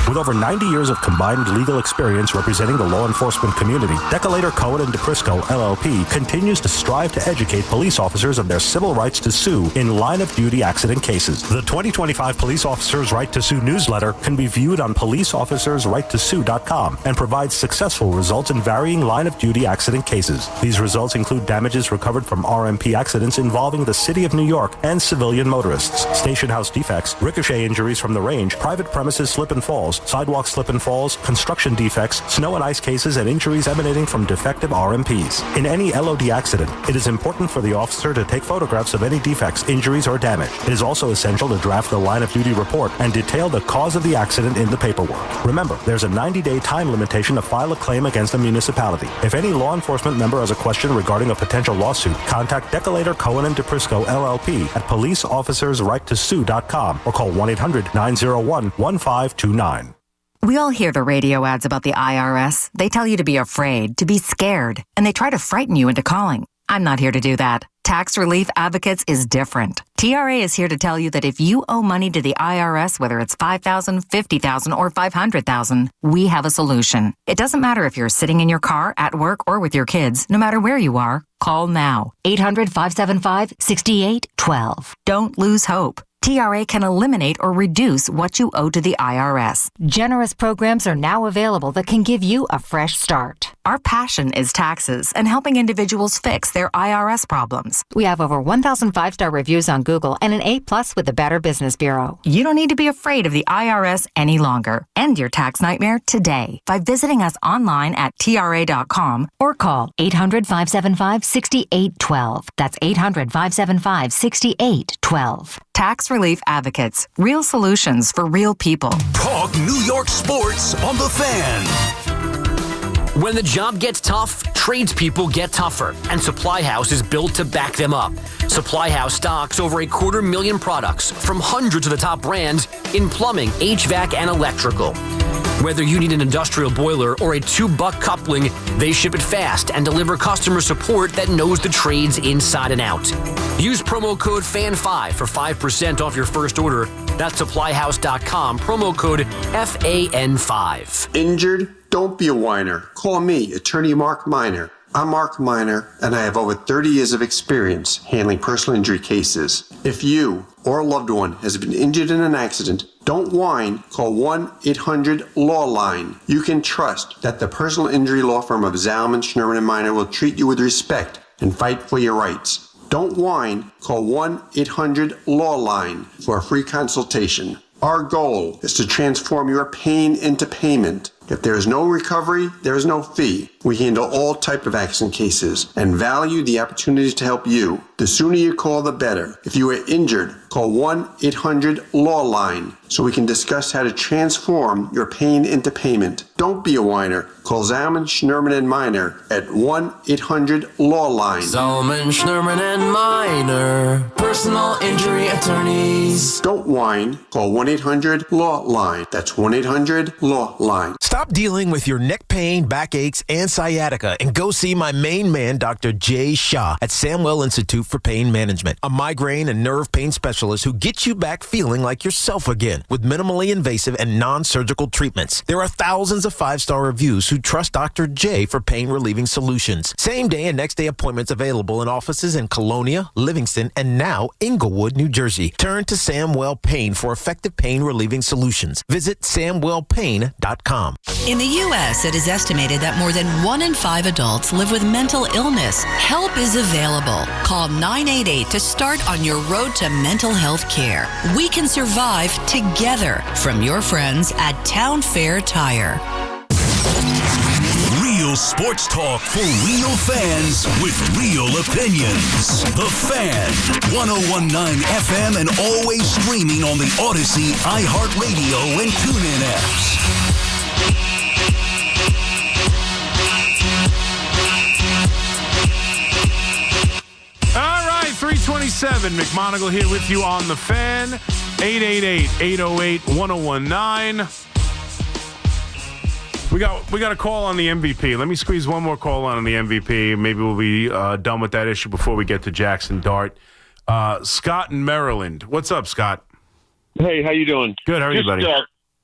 With over 90 years of combined legal experience representing the law enforcement community, Decolator Cohen & DePrisco, LLP, continues to strive to educate police officers of their civil rights to sue in line-of-duty accident cases. The 2025 Police Officers' Right to Sue newsletter can be viewed on policeofficersrighttosue.com and provides successful results in varying line-of-duty accident cases. These results include damages recovered from RMP accidents involving the City of New York and civilian motorists, station house defects, ricochet injuries from the range, private premises slip and falls, sidewalk slip and falls, construction defects, snow and ice cases, and injuries emanating from defective RMPs. In any LOD accident, it is important for the officer to take photographs of any defects, injuries, or damage. It is also essential to draft the line-of-duty report and detail the cause of the accident in the paperwork. Remember, there's a 90-day time limitation to file a claim against a municipality. If any law enforcement member has a question regarding a potential lawsuit, contact Decolator Cohen & DePrisco, LLP at policeofficersrighttosue.com or call 1-800-901-1529. We all hear the radio ads about the IRS. They tell you to be afraid, to be scared, and they try to frighten you into calling. I'm not here to do that. Tax Relief Advocates is different. TRA is here to tell you that if you owe money to the IRS, whether it's $5,000, $50,000, or $500,000, we have a solution. It doesn't matter if you're sitting in your car, at work, or with your kids. No matter where you are, call now. 800-575-6812. Don't lose hope. TRA can eliminate or reduce what you owe to the IRS. Generous programs are now available that can give you a fresh start. Our passion is taxes and helping individuals fix their IRS problems. We have over 1,000 5-star reviews on Google and an A+ with the Better Business Bureau. You don't need to be afraid of the IRS any longer. End your tax nightmare today by visiting us online at TRA.com or call 800-575-6812. That's 800-575-6812. Tax Relief Advocates. Real solutions for real people. Talk New York sports on The Fan. When the job gets tough, tradespeople get tougher, and Supply House is built to back them up. Supply House stocks over 250,000 products from hundreds of the top brands in plumbing, HVAC, and electrical. Whether you need an industrial boiler or a $2 coupling, they ship it fast and deliver customer support that knows the trades inside and out. Use promo code FAN5 for 5% off your first order. That's supplyhouse.com, promo code FAN5. Injured? Don't be a whiner. Call me, attorney Mark Miner. I'm Mark Miner, and I have over 30 years of experience handling personal injury cases. If you or a loved one has been injured in an accident, don't whine. Call 1-800-LAW-LINE. You can trust that the personal injury law firm of Zalman, Schnurman, and Miner will treat you with respect and fight for your rights. Don't whine. Call 1-800-LAW-LINE for a free consultation. Our goal is to transform your pain into payment. If there is no recovery, there is no fee. We handle all type of accident cases and value the opportunity to help you. The sooner you call, the better. If you are injured, call 1-800-LAW-LINE so we can discuss how to transform your pain into payment. Don't be a whiner. Call Zalman, Schnurman, and Miner at 1-800-LAW-LINE. Zalman, Schnurman, and Miner, personal injury attorneys. Don't whine. Call 1-800-LAW-LINE. That's 1-800-LAW-LINE. Stop dealing with your neck pain, backaches, and sciatica and go see my main man, Dr. Jay Shah at Samwell Institute for Pain Management, a migraine and nerve pain specialist who gets you back feeling like yourself again with minimally invasive and non-surgical treatments. There are thousands of 5-star reviews who trust Dr. J for pain-relieving solutions. Same day and next day appointments available in offices in Colonia, Livingston, and now Inglewood, New Jersey. Turn to Samwell Pain for effective pain-relieving solutions. Visit samwellpain.com. In the U.S., it is estimated that more than 1 in 5 adults live with mental illness. Help is available. Call 988 to start on your road to mental health care. We can survive together. From your friends at Town Fair Tire. Real sports talk for real fans with real opinions. The Fan, 101.9 FM, and always streaming on the Odyssey, iHeartRadio, and TuneIn apps. 8:37, McMoningle here with you on the Fan. 888-808-1019. We got a call on the MVP. Let me squeeze one more call on the MVP. Maybe we'll be done with that issue before we get to Jackson Dart. Scott in Maryland. What's up, Scott? Hey, how you doing? Good. How are you, buddy?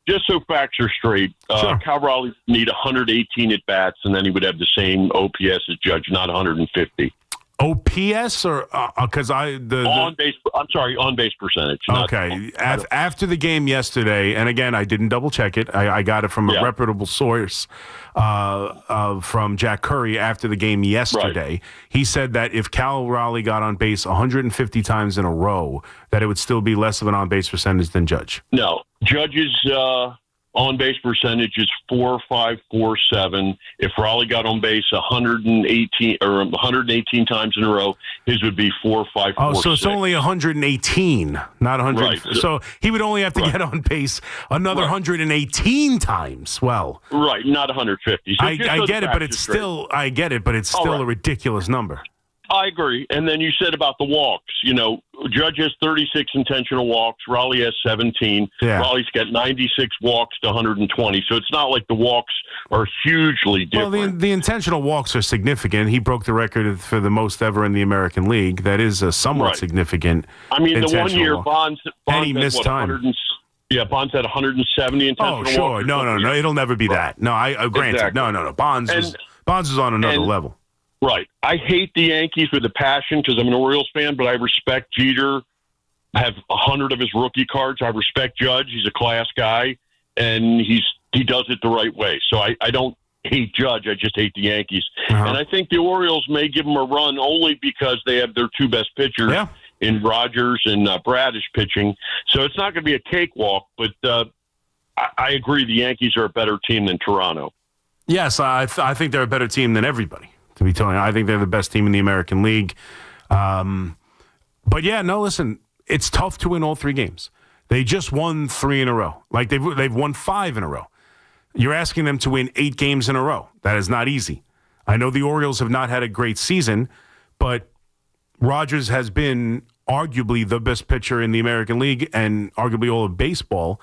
Just so facts are straight, Sure. Cal Raleigh would need 118 at bats, and then he would have the same OPS as Judge, not 150. OPS or because on base? I'm sorry, on base percentage. Okay. After the game yesterday, and again, I didn't double check it. I got it from a reputable source from Jack Curry after the game yesterday. Right. He said that if Cal Raleigh got on base 150 times in a row, that it would still be less of an on base percentage than Judge. No, Judge's on base percentage is 4.547. If Raleigh got on base 118 times in a row, his would be 4.546. Oh, so it's only 118, not 100. Right. So he would only have to get on base another 118 times. Well, right, not 150. So I get it, but it's still a ridiculous number. I agree. And then you said about the walks. You know, Judge has 36 intentional walks. Raleigh has 17. Yeah. Raleigh's got 96 walks to 120. So it's not like the walks are hugely different. Well, the intentional walks are significant. He broke the record for the most ever in the American League. That is a somewhat significant. I mean, the 1 year walk. Bonds and he had, missed time. Bonds had 170 intentional walks. Oh, sure. No. It'll never be that. No, granted. Exactly. No. Bonds is on another level. Right. I hate the Yankees with a passion because I'm an Orioles fan, but I respect Jeter. I have 100 of his rookie cards. I respect Judge. He's a class guy, and he does it the right way. So I don't hate Judge. I just hate the Yankees. Uh-huh. And I think the Orioles may give them a run only because they have their two best pitchers in Rogers and Bradish pitching. So it's not going to be a cakewalk, but I agree the Yankees are a better team than Toronto. Yes, I think they're a better team than everybody. To be telling you, I think they're the best team in the American League. But yeah, no, listen, it's tough to win all three games. They just won 3 in a row. Like they've won 5 in a row. You're asking them to win 8 games in a row. That is not easy. I know the Orioles have not had a great season, but Rogers has been arguably the best pitcher in the American League and arguably all of baseball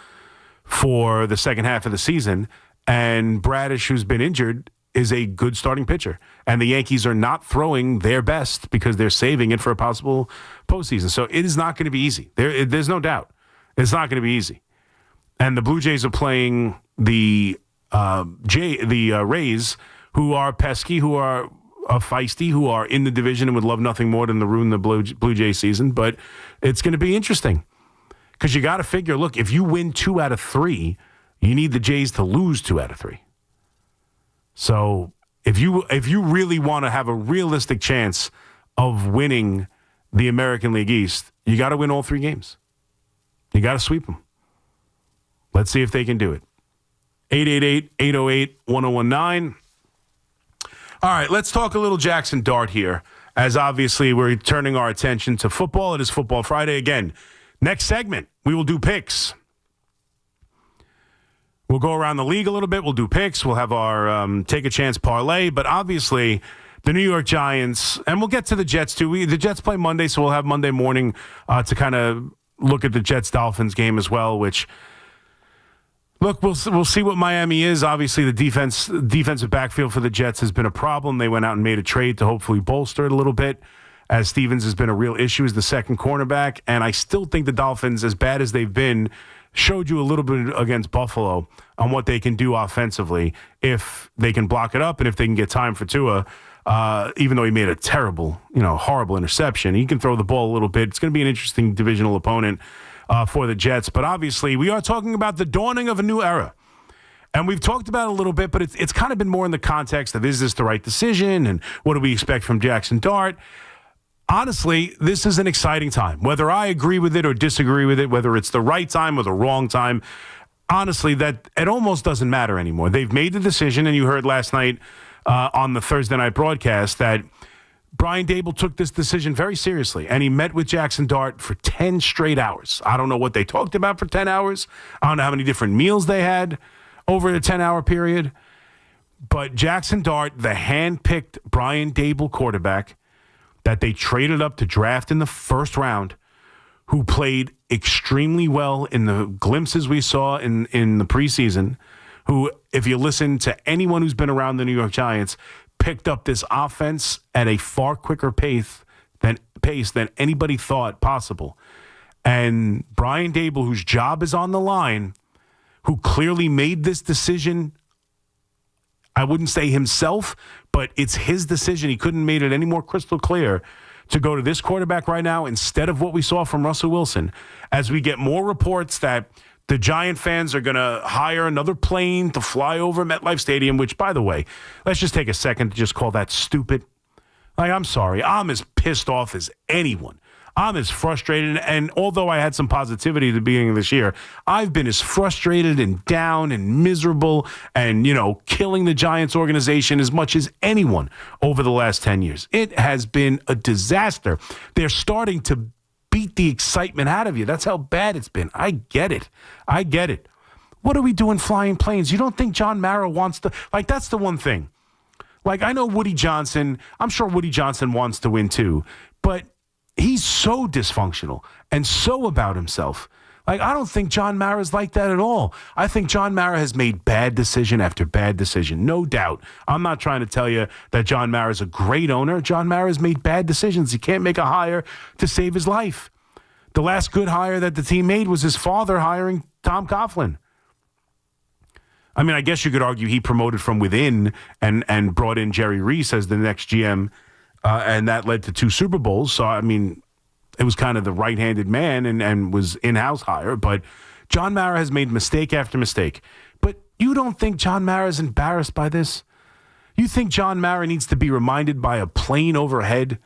for the second half of the season. And Bradish, who's been injured, is a good starting pitcher. And the Yankees are not throwing their best because they're saving it for a possible postseason. So it is not going to be easy. There's no doubt. It's not going to be easy. And the Blue Jays are playing the Rays, who are pesky, who are feisty, who are in the division and would love nothing more than to ruin the Blue Jay season. But it's going to be interesting because you got to figure, look, if you win 2 out of 3, you need the Jays to lose 2 out of 3. So if you really want to have a realistic chance of winning the American League East, you got to win all 3 games. You got to sweep them. Let's see if they can do it. 888-808-1019. All right, let's talk a little Jackson Dart here, as obviously we're turning our attention to football. It is Football Friday. Again, next segment, we will do picks. We'll go around the league a little bit. We'll do picks. We'll have our take a chance parlay. But obviously, the New York Giants, and we'll get to the Jets too. The Jets play Monday, so we'll have Monday morning to kind of look at the Jets-Dolphins game as well, which, look, we'll see what Miami is. Obviously, the defensive backfield for the Jets has been a problem. They went out and made a trade to hopefully bolster it a little bit, as Stevens has been a real issue as the second cornerback. And I still think the Dolphins, as bad as they've been, showed you a little bit against Buffalo on what they can do offensively if they can block it up and if they can get time for Tua. Even though he made a terrible, horrible interception, he can throw the ball a little bit. It's going to be an interesting divisional opponent for the Jets. But obviously, we are talking about the dawning of a new era. And we've talked about it a little bit, but it's kind of been more in the context of, is this the right decision? And what do we expect from Jackson Dart? Honestly, this is an exciting time. Whether I agree with it or disagree with it, whether it's the right time or the wrong time, honestly, that it almost doesn't matter anymore. They've made the decision, and you heard last night on the Thursday night broadcast that Brian Daboll took this decision very seriously, and he met with Jackson Dart for 10 straight hours. I don't know what they talked about for 10 hours. I don't know how many different meals they had over a 10-hour period. But Jackson Dart, the hand-picked Brian Daboll quarterback, that they traded up to draft in the first round, who played extremely well in the glimpses we saw in the preseason, who, if you listen to anyone who's been around the New York Giants, picked up this offense at a far quicker pace than anybody thought possible. And Brian Daboll, whose job is on the line, who clearly made this decision, I wouldn't say himself, but it's his decision. He couldn't have made it any more crystal clear to go to this quarterback right now instead of what we saw from Russell Wilson. As we get more reports that the Giant fans are going to hire another plane to fly over MetLife Stadium, which, by the way, let's just take a second to just call that stupid. Like, I'm sorry. I'm as pissed off as anyone. I'm as frustrated, and although I had some positivity at the beginning of this year, I've been as frustrated and down and miserable and, killing the Giants organization as much as anyone over the last 10 years. It has been a disaster. They're starting to beat the excitement out of you. That's how bad it's been. I get it. What are we doing flying planes? You don't think John Mara wants to, that's the one thing. I know Woody Johnson, I'm sure Woody Johnson wants to win too, but he's so dysfunctional and so about himself. I don't think John Mara's like that at all. I think John Mara has made bad decision after bad decision, no doubt. I'm not trying to tell you that John Mara's a great owner. John Mara's made bad decisions. He can't make a hire to save his life. The last good hire that the team made was his father hiring Tom Coughlin. I mean, I guess you could argue he promoted from within and brought in Jerry Reese as the next GM, and that led to 2 Super Bowls. So, I mean, it was kind of the right-handed man and was in-house hire. But John Mara has made mistake after mistake. But you don't think John Mara is embarrassed by this? You think John Mara needs to be reminded by a plane overhead?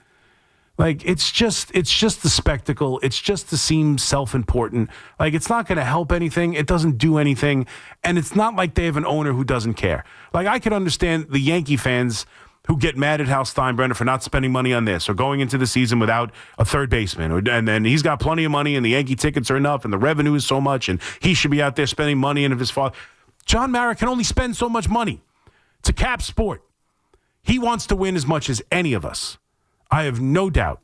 It's just the spectacle. It's just to seem self-important. It's not going to help anything. It doesn't do anything. And it's not like they have an owner who doesn't care. I could understand the Yankee fans who get mad at Hal Steinbrenner for not spending money on this or going into the season without a third baseman. And then he's got plenty of money and the Yankee tickets are enough and the revenue is so much and he should be out there spending money. And if his father, John Mara can only spend so much money. It's a cap sport. He wants to win as much as any of us. I have no doubt.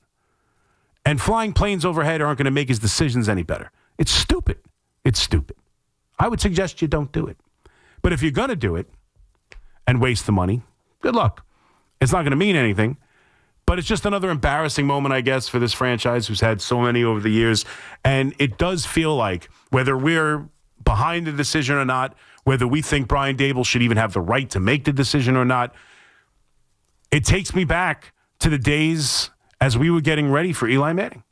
And flying planes overhead aren't going to make his decisions any better. It's stupid. I would suggest you don't do it. But if you're going to do it and waste the money, good luck. It's not going to mean anything, but it's just another embarrassing moment, I guess, for this franchise who's had so many over the years. And it does feel like, whether we're behind the decision or not, whether we think Brian Daboll should even have the right to make the decision or not, it takes me back to the days as we were getting ready for Eli Manning.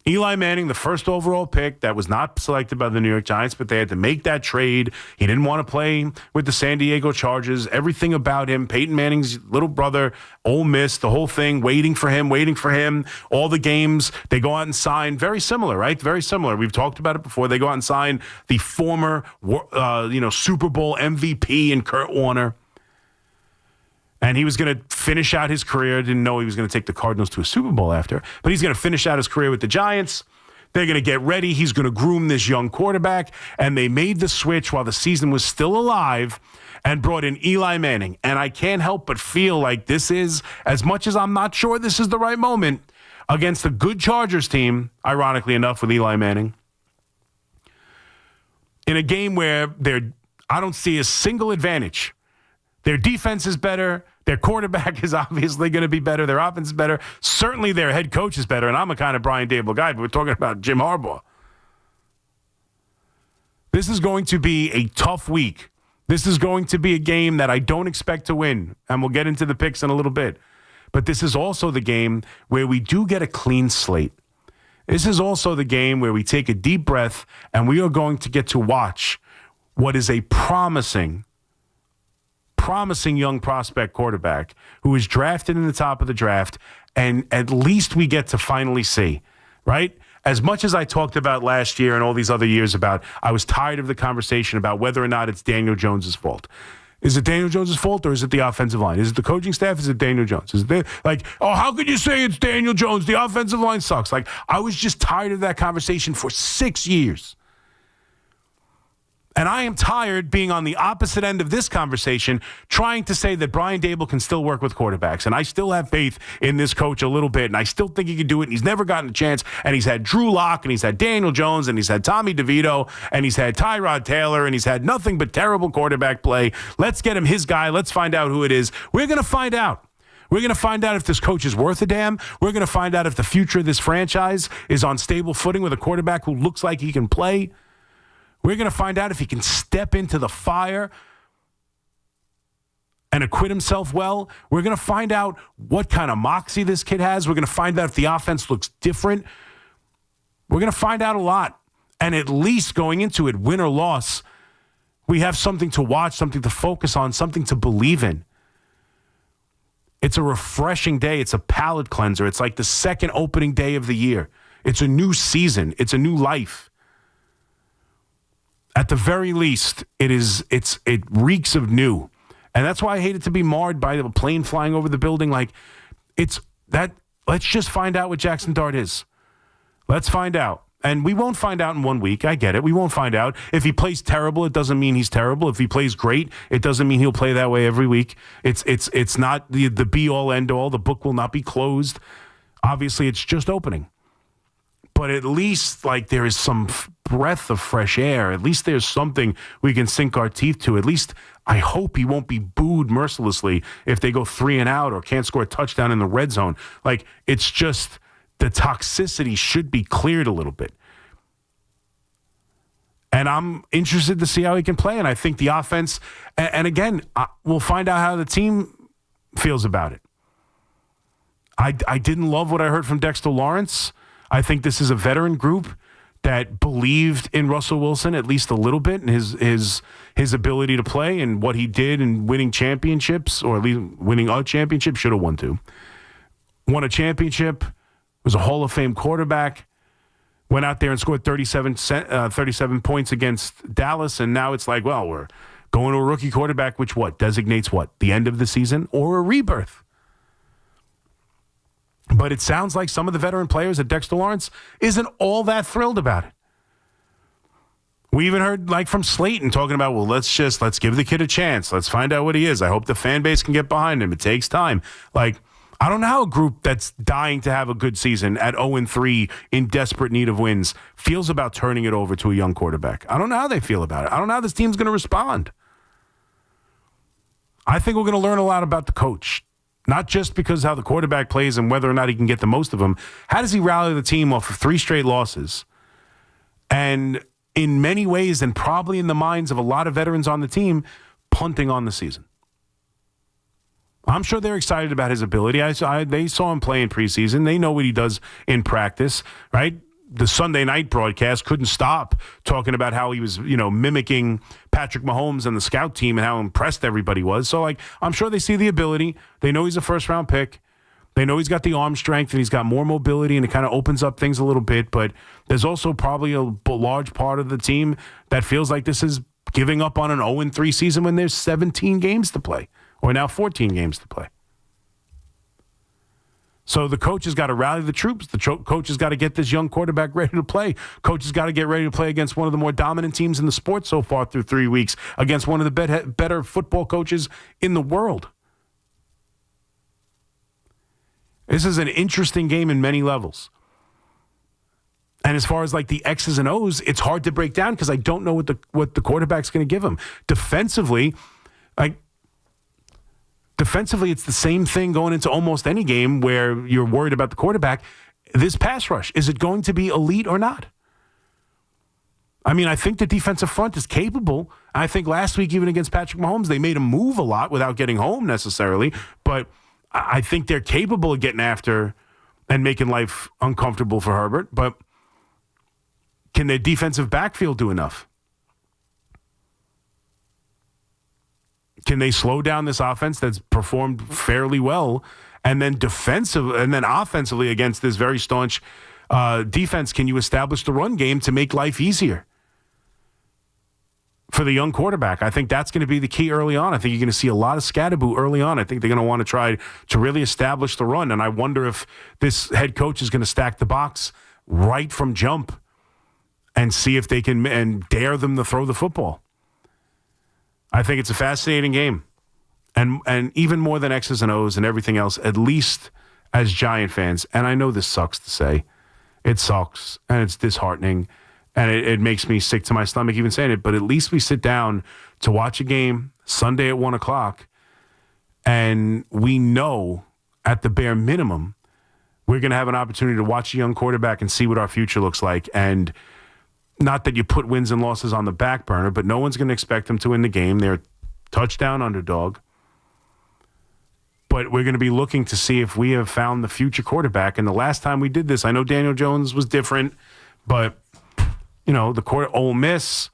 Eli Manning, the first overall pick that was not selected by the New York Giants, but they had to make that trade. He didn't want to play with the San Diego Chargers. Everything about him, Peyton Manning's little brother, Ole Miss, the whole thing, waiting for him, all the games. They go out and sign, very similar, right? Very similar. We've talked about it before. They go out and sign the former Super Bowl MVP in Kurt Warner. And he was going to finish out his career. Didn't know he was going to take the Cardinals to a Super Bowl after. But he's going to finish out his career with the Giants. They're going to get ready. He's going to groom this young quarterback. And they made the switch while the season was still alive and brought in Eli Manning. And I can't help but feel like this is, as much as I'm not sure this is the right moment, against a good Chargers team, ironically enough, with Eli Manning, in a game where I don't see a single advantage. Their defense is better. Their quarterback is obviously going to be better. Their offense is better. Certainly their head coach is better. And I'm a kind of Brian Daboll guy, but we're talking about Jim Harbaugh. This is going to be a tough week. This is going to be a game that I don't expect to win. And we'll get into the picks in a little bit. But this is also the game where we do get a clean slate. This is also the game where we take a deep breath and we are going to get to watch what is a promising young prospect quarterback who is drafted in the top of the draft, and at least we get to finally see, right? As much as I talked about last year and all these other years about, I was tired of the conversation about whether or not it's Daniel Jones' fault. Is it Daniel Jones' fault or is it the offensive line? Is it the coaching staff? Is it Daniel Jones? Is it how could you say it's Daniel Jones? The offensive line sucks. I was just tired of that conversation for 6 years. And I am tired being on the opposite end of this conversation, trying to say that Brian Daboll can still work with quarterbacks. And I still have faith in this coach a little bit, and I still think he can do it. And he's never gotten a chance. And he's had Drew Lock, and he's had Daniel Jones, and he's had Tommy DeVito, and he's had Tyrod Taylor, and he's had nothing but terrible quarterback play. Let's get him his guy. Let's find out who it is. We're going to find out. We're going to find out if this coach is worth a damn. We're going to find out if the future of this franchise is on stable footing with a quarterback who looks like he can play. We're going to find out if he can step into the fire and acquit himself well. We're going to find out what kind of moxie this kid has. We're going to find out if the offense looks different. We're going to find out a lot. And at least going into it, win or loss, we have something to watch, something to focus on, something to believe in. It's a refreshing day. It's a palate cleanser. It's like the second opening day of the year. It's a new season. It's a new life. At the very least, it reeks of new. And that's why I hate it to be marred by the plane flying over the building. Like, it's that. Let's just find out what Jackson Dart is. Let's find out. And we won't find out in 1 week. I get it. We won't find out. If he plays terrible, it doesn't mean he's terrible. If he plays great, it doesn't mean he'll play that way every week. It's not the be-all, end-all. The book will not be closed. Obviously, it's just opening. But at least, like, there is some breath of fresh air. At least there's something we can sink our teeth to. At least I hope he won't be booed mercilessly if they go 3 and out or can't score a touchdown in the red zone. Like, it's just the toxicity should be cleared a little bit. And I'm interested to see how he can play. And I think the offense, and again, we'll find out how the team feels about it. I didn't love what I heard from Dexter Lawrence. I think this is a veteran group that believed in Russell Wilson at least a little bit and his ability to play and what he did in winning championships, or at least winning a championship. Should have won 2. Won a championship. Was a Hall of Fame quarterback. Went out there and scored 37 points against Dallas, and now it's like, well, we're going to a rookie quarterback, which designates the end of the season or a rebirth. But it sounds like some of the veteran players at Dexter Lawrence isn't all that thrilled about it. We even heard from Slayton talking about, well, let's give the kid a chance. Let's find out what he is. I hope the fan base can get behind him. It takes time. I don't know how a group that's dying to have a good season at 0-3 in desperate need of wins feels about turning it over to a young quarterback. I don't know how they feel about it. I don't know how this team's going to respond. I think we're going to learn a lot about the coach, not just because how the quarterback plays and whether or not he can get the most of them. How does he rally the team off of 3 straight losses? And in many ways, and probably in the minds of a lot of veterans on the team, punting on the season. I'm sure they're excited about his ability. They saw him play in preseason. They know what he does in practice, right? The Sunday night broadcast couldn't stop talking about how he was, mimicking Patrick Mahomes and the scout team and how impressed everybody was. So, I'm sure they see the ability. They know he's a first-round pick. They know he's got the arm strength and he's got more mobility, and it kind of opens up things a little bit. But there's also probably a large part of the team that feels like this is giving up on an 0-3 season when there's 17 games to play. Or now 14 games to play. So the coach has got to rally the troops. The coach has got to get this young quarterback ready to play. Coach has got to get ready to play against one of the more dominant teams in the sport so far through 3 weeks, against one of the better football coaches in the world. This is an interesting game in many levels. And as far as the X's and O's, it's hard to break down because I don't know what the quarterback's going to give him. Defensively, it's the same thing going into almost any game where you're worried about the quarterback. This pass rush, is it going to be elite or not? I think the defensive front is capable. I think last week, even against Patrick Mahomes, they made him move a lot without getting home necessarily. But I think they're capable of getting after and making life uncomfortable for Herbert. But can their defensive backfield do enough? Can they slow down this offense that's performed fairly well, and then offensively against this very staunch defense? Can you establish the run game to make life easier for the young quarterback? I think that's going to be the key early on. I think you're going to see a lot of scatterboo early on. I think they're going to want to try to really establish the run, and I wonder if this head coach is going to stack the box right from jump and see if they can and dare them to throw the football. I think it's a fascinating game. And even more than X's and O's and everything else, at least as Giant fans, and I know this sucks to say, it sucks and it's disheartening and it makes me sick to my stomach even saying it, but at least we sit down to watch a game Sunday at 1 o'clock and we know at the bare minimum we're going to have an opportunity to watch a young quarterback and see what our future looks like. And not that you put wins and losses on the back burner, but no one's going to expect them to win the game. They're a touchdown underdog. But we're going to be looking to see if we have found the future quarterback. And the last time we did this, I know Daniel Jones was different, but, you know, Ole Miss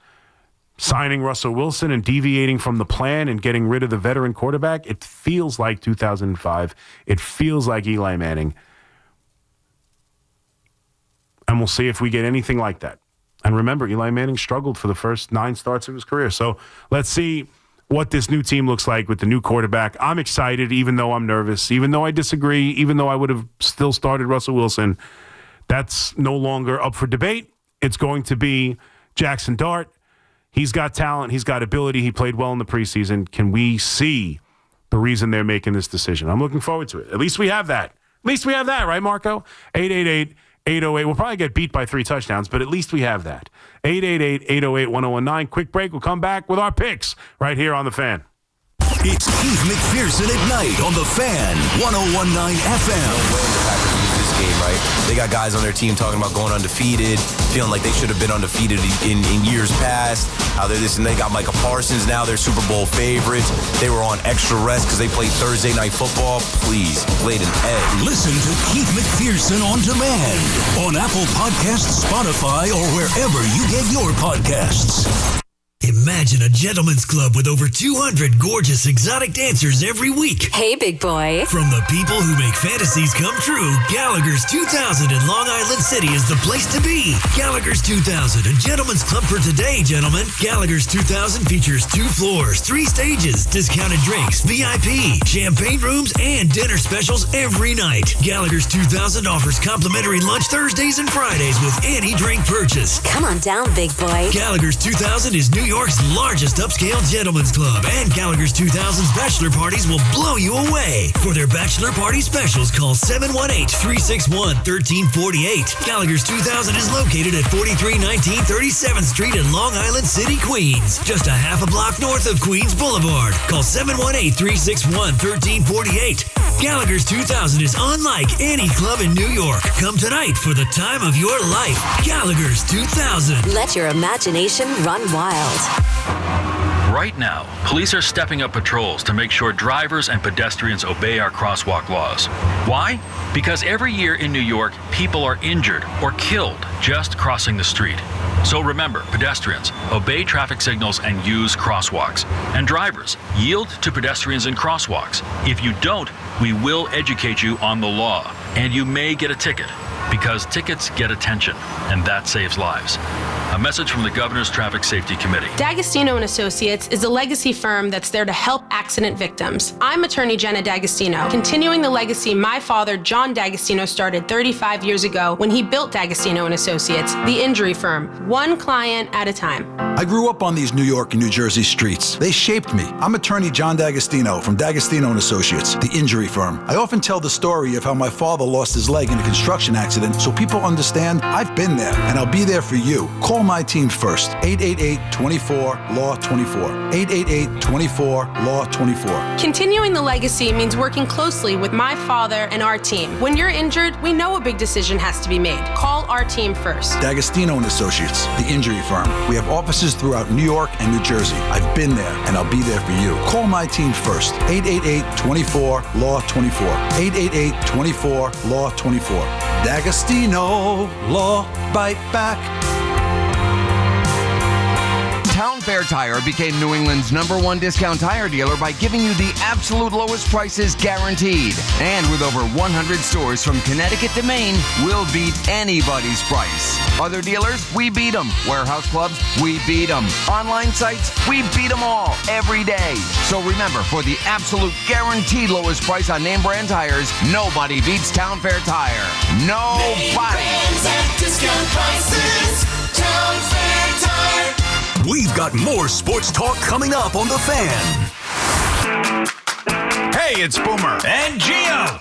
signing Russell Wilson and deviating from the plan and getting rid of the veteran quarterback, it feels like 2005. It feels like Eli Manning. And we'll see if we get anything like that. And remember, Eli Manning struggled for the first 9 starts of his career. So let's see what this new team looks like with the new quarterback. I'm excited, even though I'm nervous, even though I disagree, even though I would have still started Russell Wilson. That's no longer up for debate. It's going to be Jackson Dart. He's got talent. He's got ability. He played well in the preseason. Can we see the reason they're making this decision? I'm looking forward to it. At least we have that. At least we have that, right, Marco? 888-808. We'll probably get beat by 3 touchdowns, but at least we have that. 888-808-1019. Quick break. We'll come back with our picks right here on The Fan. It's Keith McPherson at night on The Fan, 101.9 FM. This game, right? They got guys on their team talking about going undefeated, feeling like they should have been undefeated in years past. How they're this and they got Micah Parsons now, they're Super Bowl favorites. They were on extra rest because they played Thursday night football. Please, laid an egg. Listen to Keith McPherson on demand on Apple Podcasts, Spotify, or wherever you get your podcasts. Imagine a gentleman's club with over 200 gorgeous exotic dancers every week. Hey, big boy. From the people who make fantasies come true, Gallagher's 2000 in Long Island City is the place to be. Gallagher's 2000, a gentleman's club for today, gentlemen. Gallagher's 2000 features 2 floors, 3 stages, discounted drinks, VIP, champagne rooms, and dinner specials every night. Gallagher's 2000 offers complimentary lunch Thursdays and Fridays with any drink purchase. Come on down, big boy. Gallagher's 2000 is New York's largest upscale gentleman's club, and Gallagher's 2000's bachelor parties will blow you away. For their bachelor party specials, call 718-361-1348. Gallagher's 2000 is located at 4319 37th Street in Long Island City, Queens, just a half a block north of Queens Boulevard. Call 718-361-1348. Gallagher's 2000 is unlike any club in New York. Come tonight for the time of your life. Gallagher's 2000. Let your imagination run wild. Right now, police are stepping up patrols to make sure drivers and pedestrians obey our crosswalk laws. Why? Because every year in New York, people are injured or killed just crossing the street. So remember, pedestrians, obey traffic signals and use crosswalks. And drivers, yield to pedestrians in crosswalks. If you don't, we will educate you on the law, and you may get a ticket, because tickets get attention, and that saves lives. A message from the Governor's Traffic Safety Committee. D'Agostino & Associates is a legacy firm that's there to help accident victims. I'm attorney Jenna D'Agostino, continuing the legacy my father, John D'Agostino, started 35 years ago when he built D'Agostino & Associates, the injury firm, one client at a time. I grew up on these New York and New Jersey streets. They shaped me. I'm attorney John D'Agostino from D'Agostino & Associates, the injury firm. I often tell the story of how my father lost his leg in a construction accident so people understand I've been there and I'll be there for you. Call my team first. 888-24-LAW-24. 888-24-LAW-24. Continuing the legacy means working closely with my father and our team. When you're injured, we know a big decision has to be made. Call our team first. D'Agostino & Associates, the injury firm. We have offices throughout New York and New Jersey. I've been there and I'll be there for you. Call my team first. 888-24-LAW-24. 888-24-LAW-24. D'Agostino Law Bite Back. Town Fair Tire became New England's #1 discount tire dealer by giving you the absolute lowest prices guaranteed. And with over 100 stores from Connecticut to Maine, we'll beat anybody's price. Other dealers, we beat them. Warehouse clubs, we beat them. Online sites, we beat them all every day. So remember, for the absolute guaranteed lowest price on name brand tires, nobody beats Town Fair Tire. Nobody. Name brands at discount prices. Town Fair Tire. We've got more sports talk coming up on The Fan. Hey, it's Boomer and Gio.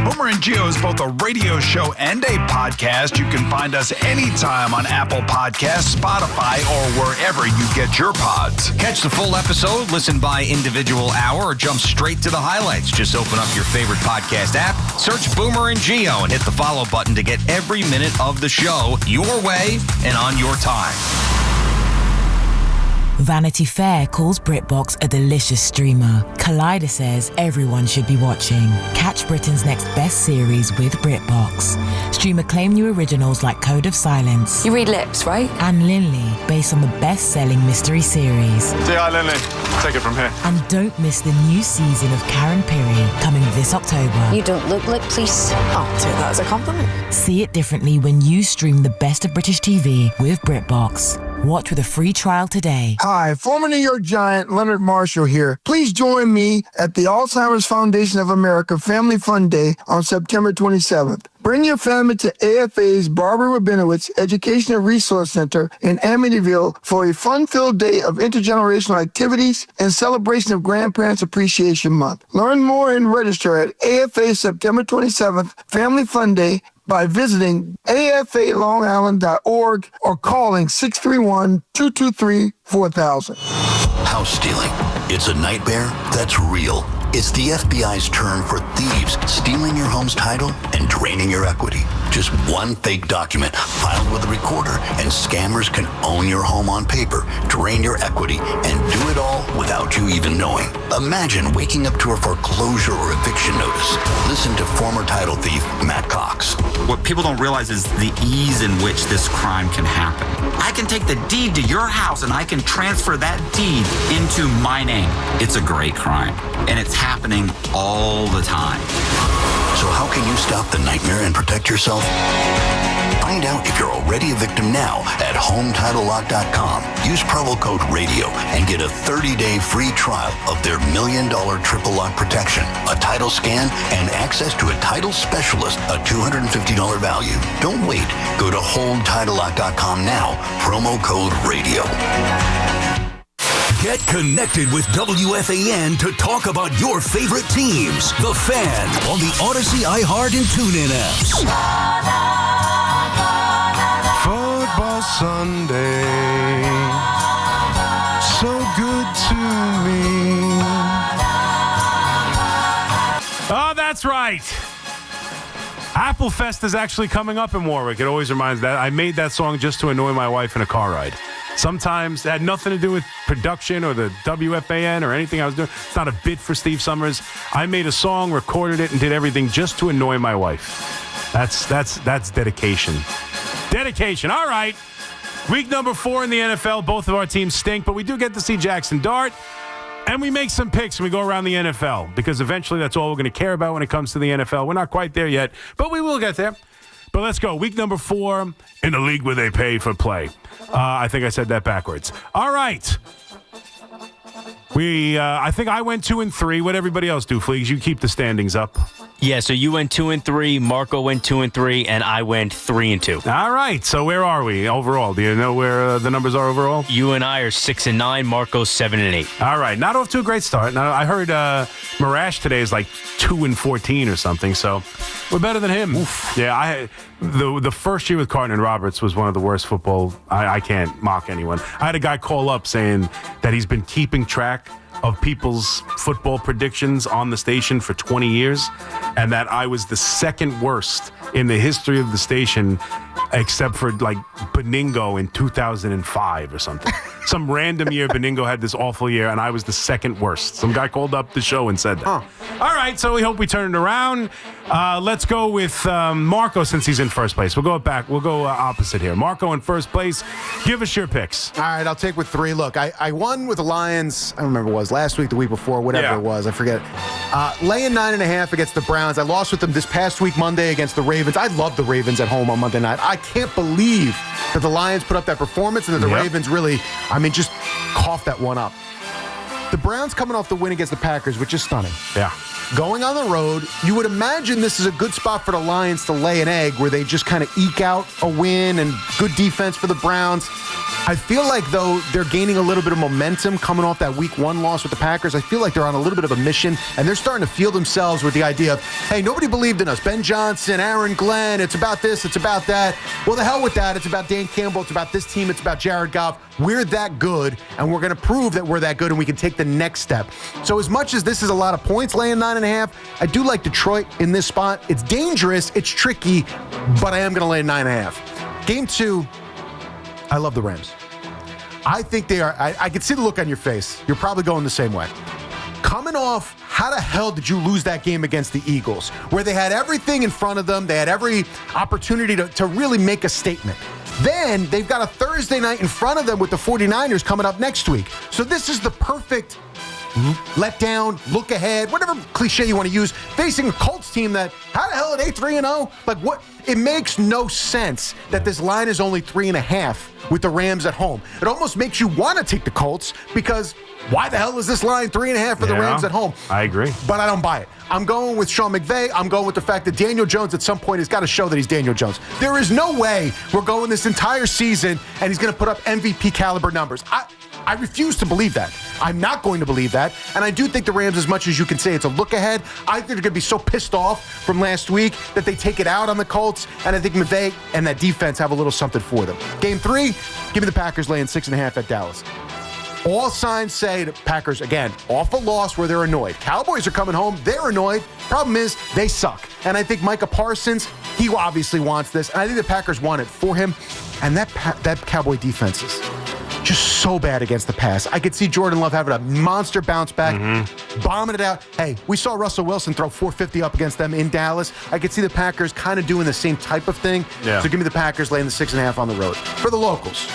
Boomer and Gio is both a radio show and a podcast. You can find us anytime on Apple Podcasts, Spotify, or wherever you get your pods. Catch the full episode, listen by individual hour, or jump straight to the highlights. Just open up your favorite podcast app, search Boomer and Gio, and hit the follow button to get every minute of the show your way and on your time. Vanity Fair calls BritBox a delicious streamer. Collider says everyone should be watching. Catch Britain's next best series with BritBox. Stream acclaimed new originals like Code of Silence. You read lips, right? And Linley, based on the best-selling mystery series. Say hi, Linley. Take it from here. And don't miss the new season of Karen Piri coming this October. You don't look like police. I'll take that as a compliment. See it differently when you stream the best of British TV with BritBox. Watch with a free trial today. Hi, former New York Giant Leonard Marshall here. Please join me at the Alzheimer's Foundation of America Family Fun Day on September 27th. Bring your family to AFA's Barbara Rabinowitz Educational Resource Center in Amityville for a fun-filled day of intergenerational activities and celebration of Grandparents Appreciation Month. Learn more and register at AFA September 27th Family Fun Day by visiting afalongisland.org or calling 631-223-4000. House stealing. It's a nightmare that's real. It's the FBI's term for thieves stealing your home's title and draining your equity. Just one fake document filed with a recorder, and scammers can own your home on paper, drain your equity, and do it all without you even knowing. Imagine waking up to a foreclosure or eviction notice. Listen to former title thief Matt Cox. What people don't realize is the ease in which this crime can happen. I can take the deed to your house and I can transfer that deed into my name. It's a great crime, and it's happening all the time. So how can you stop the nightmare and protect yourself? Find out if you're already a victim now at HomeTitleLock.com. Use promo code RADIO and get a 30-day free trial of their $1 million triple lock protection, a title scan, and access to a title specialist, a $250 value. Don't wait. Go to HomeTitleLock.com now. Promo code RADIO. Get connected with WFAN to talk about your favorite teams. The Fan on the Odyssey, iHeart, and TuneIn apps. Football Sunday, so good to me. Oh, that's right. Applefest is actually coming up in Warwick. It always reminds that. I made that song just to annoy my wife in a car ride. Sometimes it had nothing to do with production or the WFAN or anything I was doing. It's not a bit for Steve Summers. I made a song, recorded it, and did everything just to annoy my wife. That's dedication. Dedication. All right. Week number 4 in the NFL. Both of our teams stink, but we do get to see Jackson Dart. And we make some picks and we go around the NFL because eventually that's all we're going to care about when it comes to the NFL. We're not quite there yet, but we will get there. But let's go. Week number 4 in the league where they pay for play. I think I said that backwards. All right. I think I went 2-3. What'd everybody else do, Fleegs? You keep the standings up. Yeah, so you went 2-3, Marco went 2-3, and I went 3-2. All right, so where are we overall? Do you know where the numbers are overall? You and I are 6-9, Marco's 7-8. All right, not off to a great start. Now I heard Marash today is like 2-14 or something, so we're better than him. Oof. Yeah, the first year with Carton and Roberts was one of the worst football. I can't mock anyone. I had a guy call up saying that he's been keeping track of people's football predictions on the station for 20 years, and that I was the second worst in the history of the station, except for like Beningo in 2005 or something. Some random year Beningo had this awful year, and I was the second worst. Some guy called up the show and said that. All right, so we hope we turn it around. Let's go with Marco since he's in first place. We'll go back. We'll go opposite here. Marco in first place. Give us your picks. All right, I'll take with 3. Look, I won with the Lions. I don't remember what it was last week, the week before, whatever it was. I forget. Laying 9.5 against the Browns. I lost with them this past week Monday against the Ravens. I love the Ravens at home on Monday night. I can't believe that the Lions put up that performance and that the Ravens really, just coughed that one up. The Browns coming off the win against the Packers, which is stunning. Yeah. Going on the road, you would imagine this is a good spot for the Lions to lay an egg where they just kind of eke out a win and good defense for the Browns. I feel like, though, they're gaining a little bit of momentum coming off that Week 1 loss with the Packers. I feel like they're on a little bit of a mission, and they're starting to feel themselves with the idea of, hey, nobody believed in us. Ben Johnson, Aaron Glenn, it's about this, it's about that. Well, the hell with that. It's about Dan Campbell. It's about this team. It's about Jared Goff. We're that good, and we're going to prove that we're that good, and we can take the next step. So as much as this is a lot of points, laying 9.5, I do like Detroit in this spot. It's dangerous. It's tricky, but I am going to lay 9.5. Game 2, I love the Rams. I think they are. I can see the look on your face. You're probably going the same way. Coming off, how the hell did you lose that game against the Eagles, where they had everything in front of them? They had every opportunity to really make a statement. Then they've got a Thursday night in front of them with the 49ers coming up next week. So this is the perfect let down, look ahead, whatever cliche you want to use, facing a Colts team that, how the hell are they 3-0? Like, what? It makes no sense that this line is only 3.5 with the Rams at home. It almost makes you want to take the Colts because why the hell is this line 3.5 for the Rams at home? I agree. But I don't buy it. I'm going with Sean McVay. I'm going with the fact that Daniel Jones at some point has got to show that he's Daniel Jones. There is no way we're going this entire season and he's going to put up MVP caliber numbers. I refuse to believe that. I'm not going to believe that. And I do think the Rams, as much as you can say it's a look ahead, I think they're going to be so pissed off from last week that they take it out on the Colts. And I think McVay and that defense have a little something for them. Game 3, give me the Packers laying 6.5 at Dallas. All signs say the Packers, again, off a loss where they're annoyed. Cowboys are coming home. They're annoyed. Problem is, they suck. And I think Micah Parsons, he obviously wants this. And I think the Packers want it for him. And that Cowboy defense is just so bad against the pass. I could see Jordan Love having a monster bounce back, bombing it out. Hey, we saw Russell Wilson throw 450 up against them in Dallas. I could see the Packers kind of doing the same type of thing. Yeah. So give me the Packers laying the 6.5 on the road. For the locals,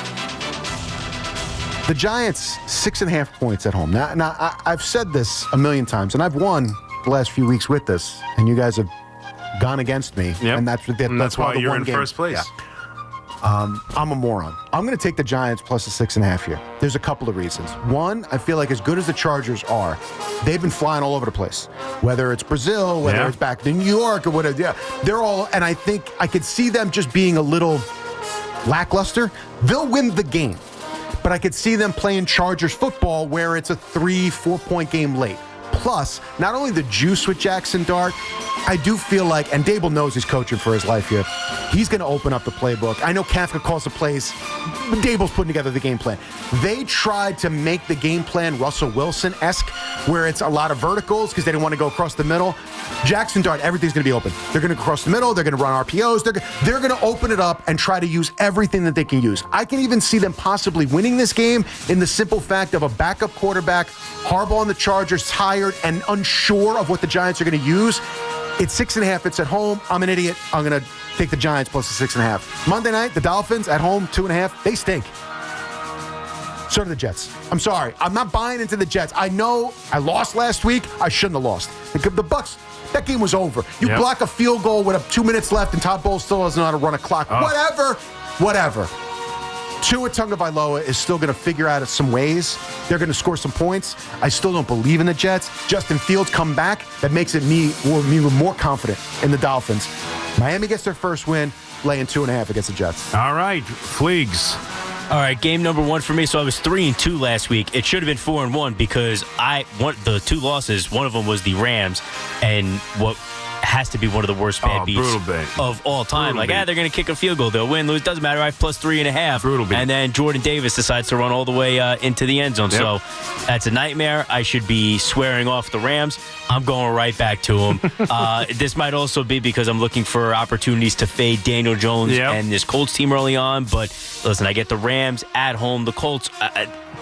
the Giants, 6.5 points at home. Now, I've said this a million times, and I've won the last few weeks with this, and you guys have gone against me. Yep. And that's why you're in first place. Yeah. I'm a moron. I'm going to take the Giants plus the 6.5 here. There's a couple of reasons. One, I feel like as good as the Chargers are, they've been flying all over the place. Whether it's Brazil, whether it's back to New York or whatever. Yeah, they're all, and I think I could see them just being a little lackluster. They'll win the game, but I could see them playing Chargers football where it's a 3-4 point game late. Plus, not only the juice with Jackson Dart, I do feel like, and Dable knows he's coaching for his life here, he's going to open up the playbook. I know Kafka calls the plays. Dable's putting together the game plan. They tried to make the game plan Russell Wilson-esque, where it's a lot of verticals because they didn't want to go across the middle. Jackson Dart, everything's going to be open. They're going to cross the middle. They're going to run RPOs. They're going to open it up and try to use everything that they can use. I can even see them possibly winning this game in the simple fact of a backup quarterback, Harbaugh and the Chargers tired and unsure of what the Giants are going to use. It's 6.5. It's at home. I'm an idiot. I'm going to take the Giants plus the 6.5. Monday night, the Dolphins at home, 2.5. They stink. So do the Jets. I'm sorry. I'm not buying into the Jets. I know I lost last week. I shouldn't have lost. The Bucks, that game was over. You block a field goal with 2 minutes left and Todd Bowles still doesn't know how to run a clock. Whatever. Tua Tagovailoa is still going to figure out some ways. They're going to score some points. I still don't believe in the Jets. Justin Fields come back. That makes it me more confident in the Dolphins. Miami gets their first win, laying 2.5 against the Jets. All right, Fleegs. All right, game number 1 for me. So I was 3-2 last week. It should have been 4-1 because the 2 losses. One of them was the Rams, and what has to be one of the worst bad beats of all time. They're going to kick a field goal. They'll win, lose, doesn't matter. I have plus 3.5. Brutal beat. And then Jordan Davis decides to run all the way into the end zone. Yep. So that's a nightmare. I should be swearing off the Rams. I'm going right back to them. This might also be because I'm looking for opportunities to fade Daniel Jones and this Colts team early on. But listen, I get the Rams at home. The Colts,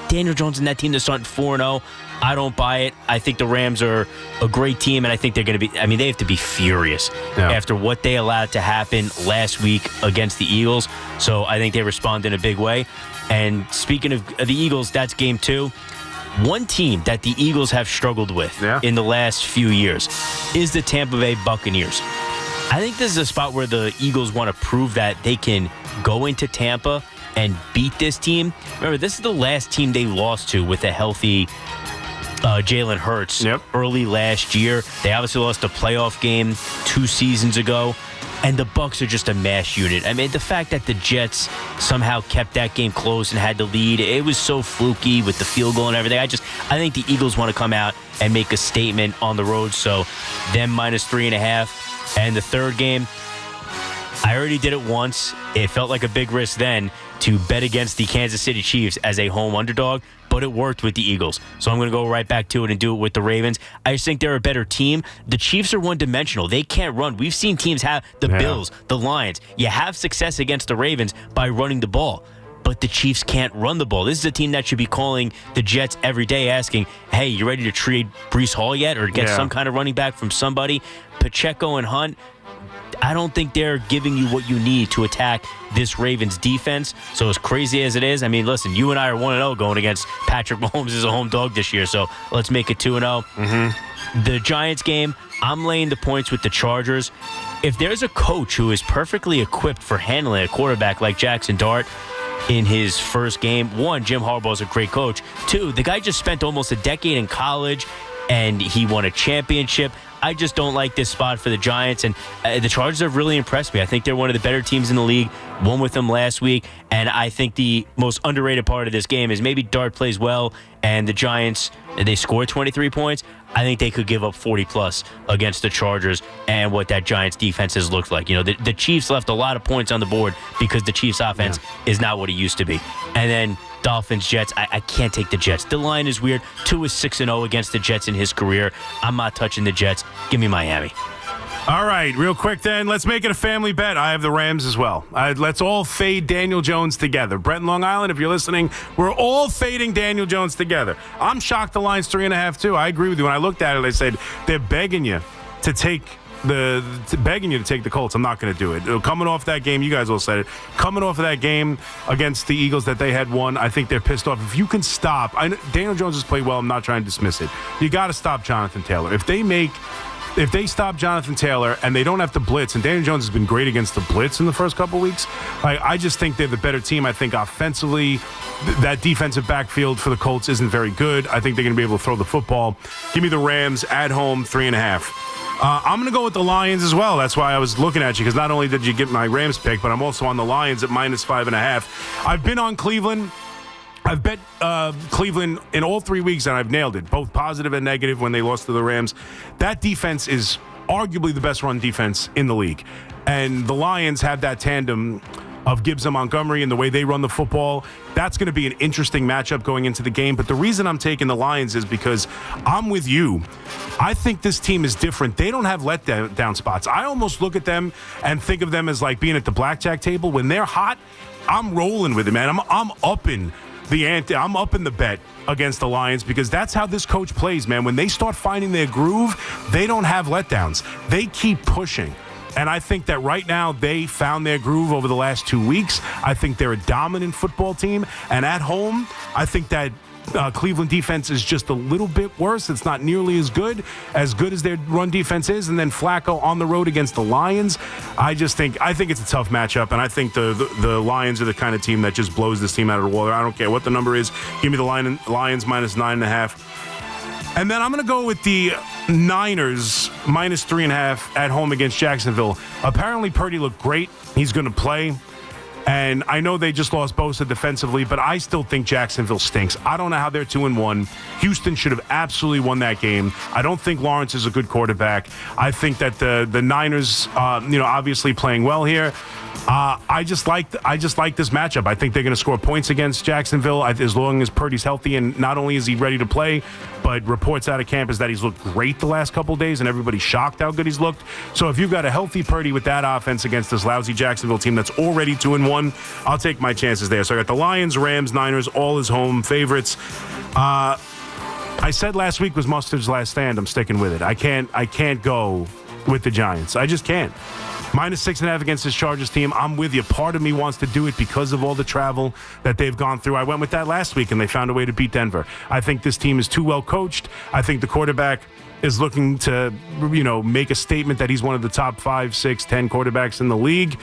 Daniel Jones and that team, they're starting 4-0. I don't buy it. I think the Rams are a great team, and I think they're going to be, they have to be furious after what they allowed to happen last week against the Eagles. So I think they respond in a big way. And speaking of the Eagles, that's game 2. One team that the Eagles have struggled with in the last few years is the Tampa Bay Buccaneers. I think this is a spot where the Eagles want to prove that they can go into Tampa and beat this team. Remember, this is the last team they lost to with a healthy Jalen Hurts early last year. They obviously lost a playoff game 2 seasons ago. And the Bucs are just a mash unit. I mean, the fact that the Jets somehow kept that game close and had the lead, it was so fluky with the field goal and everything. I think the Eagles want to come out and make a statement on the road. So them -3.5. And the third game, I already did it once. It felt like a big risk then to bet against the Kansas City Chiefs as a home underdog, but it worked with the Eagles. So I'm going to go right back to it and do it with the Ravens. I just think they're a better team. The Chiefs are one-dimensional. They can't run. We've seen teams have the Bills, the Lions. You have success against the Ravens by running the ball, but the Chiefs can't run the ball. This is a team that should be calling the Jets every day asking, hey, you ready to trade Breece Hall yet or get some kind of running back from somebody? Pacheco and Hunt, I don't think they're giving you what you need to attack this Ravens defense. So as crazy as it is, I mean, listen, you and I are 1-0 going against Patrick Mahomes as a home dog this year. So let's make it 2-0. The Giants game, I'm laying the points with the Chargers. If there's a coach who is perfectly equipped for handling a quarterback like Jackson Dart in his first game, one, Jim Harbaugh's a great coach. Two, the guy just spent almost a decade in college and he won a championship. I just don't like this spot for the Giants, and the Chargers have really impressed me. I think they're one of the better teams in the league. Won with them last week, and I think the most underrated part of this game is maybe Dart plays well, and the Giants, they score 23 points. I think they could give up 40-plus against the Chargers and what that Giants defense has looked like. You know, the Chiefs left a lot of points on the board because the Chiefs offense is not what it used to be. And then Dolphins, Jets, I can't take the Jets. The line is weird. 2 is 6-0 against the Jets in his career. I'm not touching the Jets. Give me Miami. All right, real quick then, let's make it a family bet. I have the Rams as well. Let's all fade Daniel Jones together. Brett in Long Island, if you're listening, we're all fading Daniel Jones together. I'm shocked the line's 3.5 too. I agree with you. When I looked at it, I said, they're begging you to take the Colts. I'm not going to do it. Coming off that game, you guys all said it. Coming off of that game against the Eagles that they had won, I think they're pissed off. If you can stop, Daniel Jones has played well. I'm not trying to dismiss it. You got to stop Jonathan Taylor. If they stop Jonathan Taylor and they don't have to blitz, and Daniel Jones has been great against the blitz in the first couple weeks, I just think they're the better team. I think offensively, that defensive backfield for the Colts isn't very good. I think they're going to be able to throw the football. Give me the Rams at home, 3.5. I'm going to go with the Lions as well. That's why I was looking at you, because not only did you get my Rams pick, but I'm also on the Lions at -5.5. I've been on Cleveland. I've bet Cleveland in all 3 weeks, and I've nailed it, both positive and negative when they lost to the Rams. That defense is arguably the best run defense in the league. And the Lions have that tandem of Gibbs and Montgomery and the way they run the football. That's going to be an interesting matchup going into the game. But the reason I'm taking the Lions is because I'm with you. I think this team is different. They don't have letdown spots. I almost look at them and think of them as like being at the blackjack table. When they're hot, I'm rolling with it, man. I'm upping the ante. I'm upping the bet against the Lions because that's how this coach plays, man. When they start finding their groove, they don't have letdowns. They keep pushing. And I think that right now they found their groove over the last 2 weeks. I think they're a dominant football team. And at home, I think that Cleveland defense is just a little bit worse. It's not nearly as good as their run defense is. And then Flacco on the road against the Lions. I think it's a tough matchup. And I think the Lions are the kind of team that just blows this team out of the water. I don't care what the number is. Give me the Lions -9.5. And then I'm going to go with the Niners -3.5 at home against Jacksonville. Apparently, Purdy looked great. He's going to play. And I know they just lost Bosa defensively, but I still think Jacksonville stinks. I don't know how they're 2-1. Houston should have absolutely won that game. I don't think Lawrence is a good quarterback. I think that the Niners, obviously playing well here. I just like this matchup. I think they're going to score points against Jacksonville as long as Purdy's healthy. And not only is he ready to play, but reports out of camp is that he's looked great the last couple of days, and everybody's shocked how good he's looked. So if you've got a healthy Purdy with that offense against this lousy Jacksonville team that's already 2-1, I'll take my chances there. So I got the Lions, Rams, Niners, all as home favorites. I said last week was Mustard's last stand. I'm sticking with it. I can't go with the Giants. I just can't. -6.5 against this Chargers team. I'm with you. Part of me wants to do it because of all the travel that they've gone through. I went with that last week, and they found a way to beat Denver. I think this team is too well coached. I think the quarterback is looking to, make a statement that he's one of the top 5, 6, 10 quarterbacks in the league.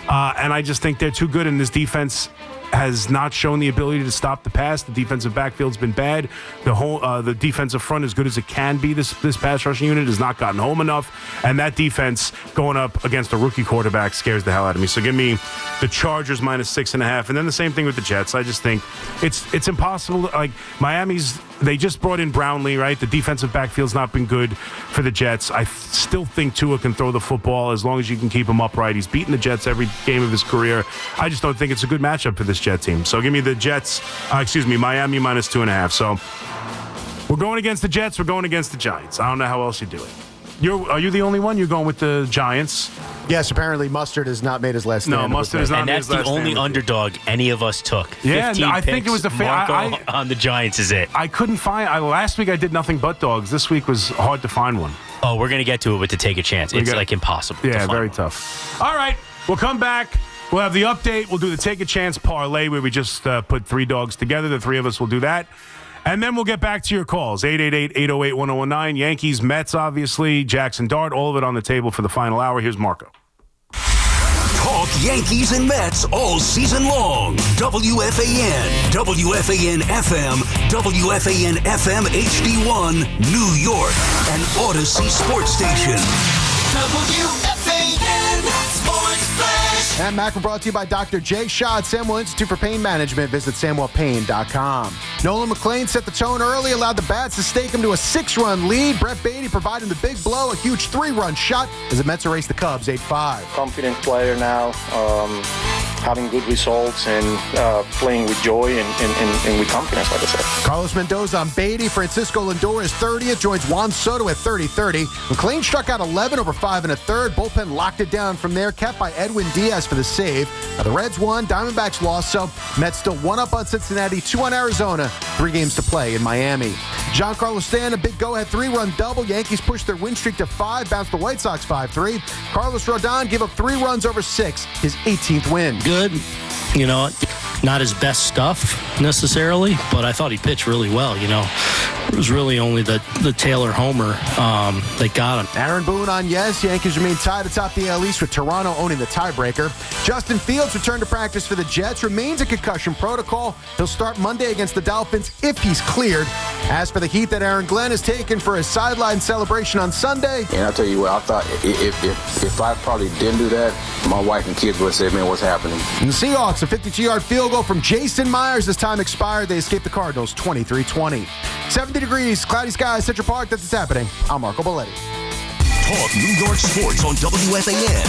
And I just think they're too good, and this defense has not shown the ability to stop the pass. The defensive backfield's been bad. The defensive front, as good as it can be, this pass rushing unit has not gotten home enough. And that defense going up against a rookie quarterback scares the hell out of me. So give me the Chargers -6.5. And then the same thing with the Jets. I just think it's impossible. Like Miami's, they just brought in Brownlee, right? The defensive backfield's not been good for the Jets. I still think Tua can throw the football as long as you can keep him upright. He's beaten the Jets every game of his career. I just don't think it's a good matchup for this Jet team. So give me the Jets, Miami -2.5. So we're going against the Jets. We're going against the Giants. I don't know how else you do it. Are you the only one? You're going with the Giants? Yes, apparently Mustard has not made his last stand. No, Mustard has not made his last stand. And that's the only underdog any of us took. Yeah, I think it was the Marco on the Giants is it. I couldn't find. Last week I did nothing but dogs. This week was hard to find one. Oh, we're going to get to it with the take a chance. It's like impossible. Yeah, very tough. All right, we'll come back. We'll have the update. We'll do the take a chance parlay where we just put 3 dogs together. The 3 of us will do that. And then we'll get back to your calls. 888-808-1019. Yankees, Mets, obviously. Jackson Dart, all of it on the table for the final hour. Here's Marco. Talk Yankees and Mets all season long. WFAN, WFAN FM, WFAN FM HD1, New York, and Odyssey Sports Station. WFAN Sports Flash. And Mac, brought to you by Dr. Jay Shaw at Samuel Institute for Pain Management. Visit SamuelPain.com. Nolan McLean set the tone early, allowed the bats to stake him to a 6-run lead. Brett Beatty providing the big blow, a huge 3-run shot as the Mets erase the Cubs 8-5. Confident player now, having good results and playing with joy and with confidence, like I said. Carlos Mendoza on Beatty. Francisco Lindor is 30th, joins Juan Soto at 30-30. McLean struck out 11 over 5 1/3. Bullpen locked it down from there, kept by Edwin Diaz for the save. Now the Reds won, Diamondbacks lost, so Mets still 1 up on Cincinnati, 2 on Arizona, 3 games to play in Miami. Giancarlo Stanton, a big go-ahead 3-run double. Yankees pushed their win streak to 5, bounced the White Sox 5-3. Carlos Rodon gave up 3 runs over 6, his 18th win. Good. You know, not his best stuff necessarily, but I thought he pitched really well, you know. It was really only the Taylor homer that got him. Aaron Boone on yes. Yankees remain tied atop the AL East with Toronto owning the tiebreaker. Justin Fields returned to practice for the Jets, remains in concussion protocol. He'll start Monday against the Dolphins if he's cleared. As for the heat that Aaron Glenn is taking for his sideline celebration on Sunday. And I'll tell you what, I thought if I probably didn't do that, my wife and kids would have said, man, what's happening? And the Seahawks, a 52-yard field goal from Jason Myers as time expired. They escaped the Cardinals 23-20. 70 degrees, cloudy skies, Central Park. That's what's happening. I'm Marco Belletti. Talk New York sports on WFAN,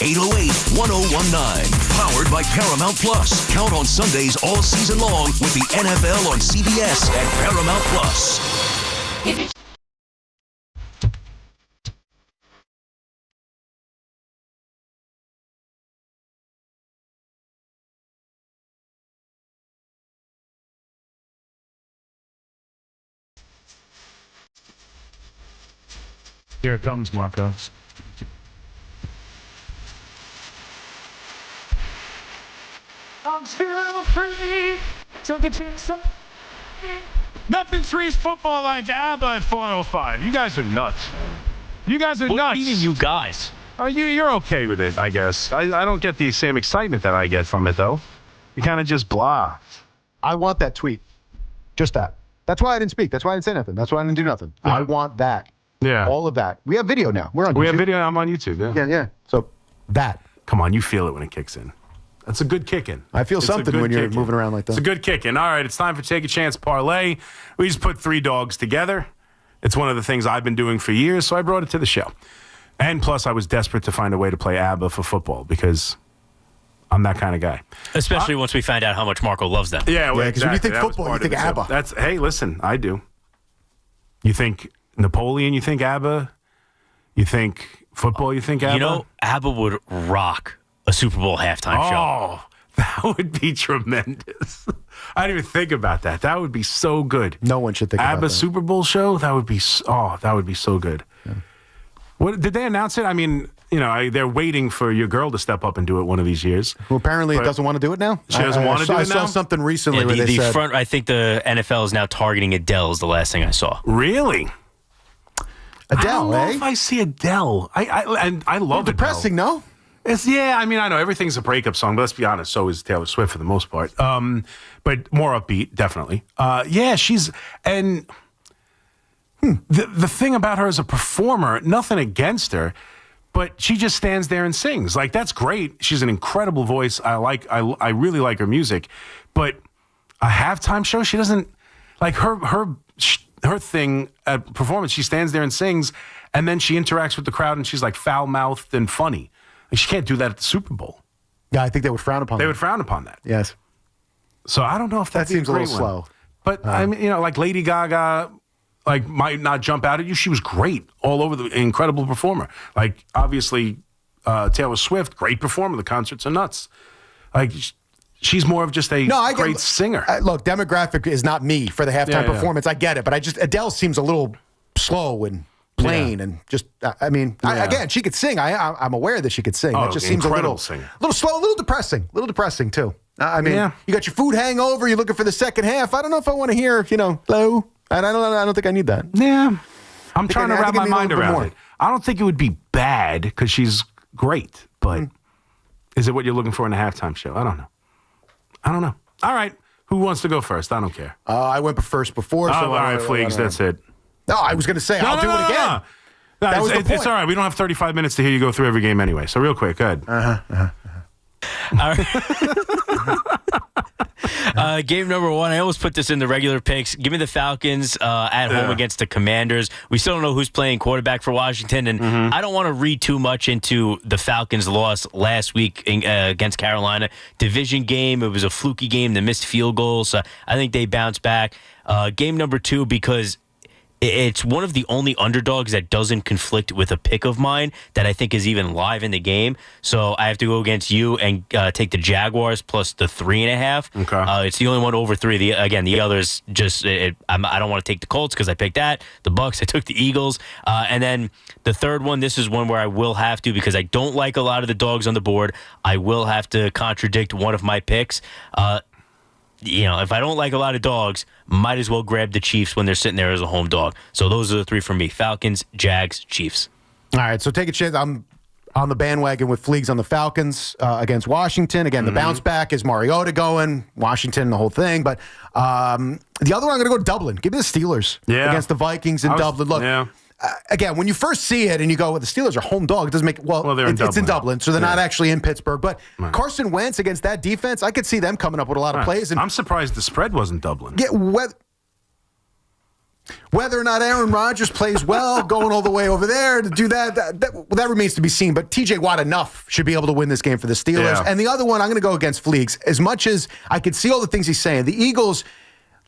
888-808-1019. Powered by Paramount Plus. Count on Sundays all season long with the NFL on CBS and Paramount Plus. Here it comes, Marco. I'm still free. Nothing frees football like ABBA at 4:05. You guys are nuts. You guys are nuts. What do you mean, you guys? You're okay with it, I guess. I don't get the same excitement that I get from it, though. You kind of just blah. I want that tweet. Just that. That's why I didn't speak. That's why I didn't say nothing. That's why I didn't do nothing. Yeah. I want that. Yeah. All of that. We have video now. We're on YouTube. We have video. I'm on YouTube. Yeah. Yeah. So that. Come on, you feel it when it kicks in. That's a good kick in. I feel something when you're moving around like that. It's a good kick in. All right, it's time for Take a Chance Parlay. We just put 3 dogs together. It's one of the things I've been doing for years, so I brought it to the show. And plus, I was desperate to find a way to play ABBA for football because I'm that kind of guy. Especially once we find out how much Marco loves them. Yeah, well, because when you think football, you think ABBA. Hey, listen, I do. You think Napoleon, you think ABBA. You think football, you think ABBA. You know, ABBA would rock a Super Bowl halftime show. Oh, that would be tremendous. I didn't even think about that. That would be so good. No one should think about that. ABBA Super Bowl show, that would be so good. Yeah. What did they announce it? I mean, you know, they're waiting for your girl to step up and do it one of these years. Well, apparently it doesn't want to do it now. She doesn't want to do it now? I saw something recently where they said... I think the NFL is now targeting Adele is the last thing I saw. Really? Adele, I don't know if I see Adele. I love Adele. Depressing, no? I mean, I know everything's a breakup song, but let's be honest, so is Taylor Swift for the most part. But more upbeat, definitely. She's and the thing about her as a performer, nothing against her, but she just stands there and sings. Like, that's great. She's an incredible voice. I really like her music, but a halftime show, she doesn't like her thing at performance. She stands there and sings, and then she interacts with the crowd, and she's like foul-mouthed and funny. Like, she can't do that at the Super Bowl. Yeah, I think they would frown upon that. They would frown upon that. Yes. So I don't know if that seems a little slow. But I mean, like Lady Gaga, like might not jump out at you. She was great all over, the incredible performer. Like, obviously, Taylor Swift, great performer. The concerts are nuts. Like, she's more of just a great singer. Look, demographic is not me for the halftime performance. I get it, but Adele seems a little slow and plain and just. Again, she could sing. I'm aware that she could sing. It just seems a little slow, a little depressing too. You got your food hangover. You're looking for the second half. I don't know if I want to hear, low. And I don't think I need that. Yeah, I'm trying to wrap my mind around it. I don't think it would be bad because she's great, but is it what you're looking for in a halftime show? I don't know. All right, who wants to go first? I don't care. I went first before. So all right, Fleegs, that's it. No, I was going to say, I'll do it again. No, it's all right. We don't have 35 minutes to hear you go through every game anyway. So real quick, go ahead. All right. Game number one, I almost put this in the regular picks. Give me the Falcons at home against the Commanders. We still don't know who's playing quarterback for Washington, and I don't want to read too much into the Falcons' loss last week against Carolina. Division game, it was a fluky game, they missed field goals. So I think they bounced back. Game number two, because it's one of the only underdogs that doesn't conflict with a pick of mine that I think is even live in the game. So I have to go against you and take the Jaguars plus the 3.5. Okay. It's the only one over 3. The others just I don't want to take the Colts because I picked that. The Bucks, I took the Eagles. And then the third one, this is one where I will have to, because I don't like a lot of the dogs on the board, I will have to contradict one of my picks. If I don't like a lot of dogs, might as well grab the Chiefs when they're sitting there as a home dog. So those are the three for me: Falcons, Jags, Chiefs. All right, so take a chance. I'm on the bandwagon with Fleegs on the Falcons against Washington. Again, the bounce back is Mariota going, Washington, the whole thing. But the other one, I'm going to go to Dublin. Give me the Steelers against the Vikings in Dublin. Look, again, when you first see it and you go, well, the Steelers are home dog, it doesn't make it's in Dublin, so they're not actually in Pittsburgh. But Carson Wentz against that defense, I could see them coming up with a lot of plays. And I'm surprised the spread wasn't Dublin. Yeah, whether or not Aaron Rodgers plays well, going all the way over there to do that remains to be seen. But TJ Watt enough should be able to win this game for the Steelers. Yeah. And the other one, I'm going to go against Fleegs. As much as I could see all the things he's saying, the Eagles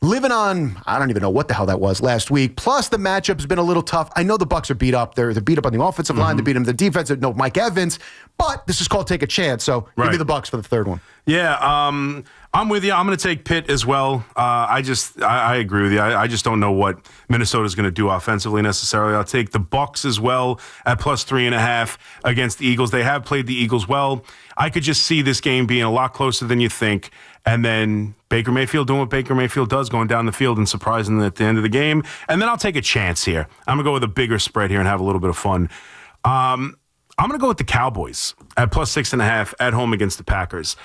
living on, I don't even know what the hell that was last week. Plus, the matchup's been a little tough. I know the Bucs are beat up. They're beat up on the offensive line. They beat them the defense. No Mike Evans. But this is called take a chance. So give me the Bucs for the third one. Yeah, I'm with you. I'm going to take Pitt as well. I agree with you. I just don't know what Minnesota's going to do offensively necessarily. I'll take the Bucs as well at plus 3.5 against the Eagles. They have played the Eagles well. I could just see this game being a lot closer than you think. And then Baker Mayfield doing what Baker Mayfield does, going down the field and surprising them at the end of the game. And then I'll take a chance here. I'm going to go with a bigger spread here and have a little bit of fun. I'm going to go with the Cowboys at plus 6.5 at home against the Packers.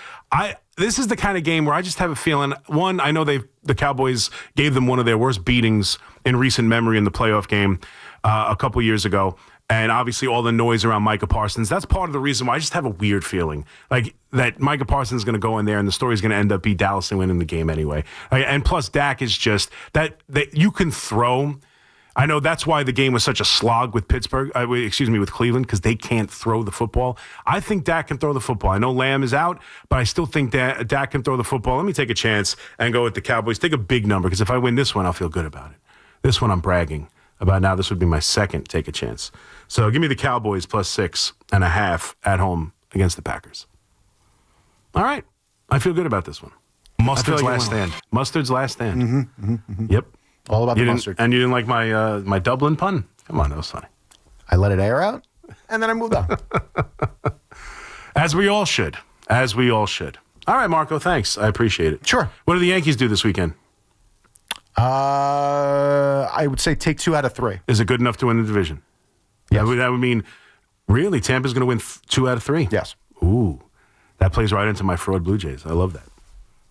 This is the kind of game where I just have a feeling, one, I know the Cowboys gave them one of their worst beatings in recent memory in the playoff game a couple years ago. And obviously all the noise around Micah Parsons, that's part of the reason why I just have a weird feeling like that Micah Parsons is going to go in there and the story's going to end up be Dallas and winning the game anyway. And plus Dak is just that you can throw. I know that's why the game was such a slog with with Cleveland, because they can't throw the football. I think Dak can throw the football. I know Lamb is out, but I still think that Dak can throw the football. Let me take a chance and go with the Cowboys. Take a big number, because if I win this one, I'll feel good about it. This one I'm bragging about now. This would be my second take a chance. So give me the Cowboys plus 6.5 at home against the Packers. All right. I feel good about this one. Mustard's last stand. Mustard's last stand. Yep. All about the mustard. And you didn't like my Dublin pun? Come on, that was funny. I let it air out, and then I moved on. As we all should. All right, Marco, thanks. I appreciate it. Sure. What do the Yankees do this weekend? I would say take 2 out of 3. Is it good enough to win the division? Yes. That would mean, really, Tampa's going to win 2 out of 3? Yes. Ooh, that plays right into my fraud Blue Jays. I love that.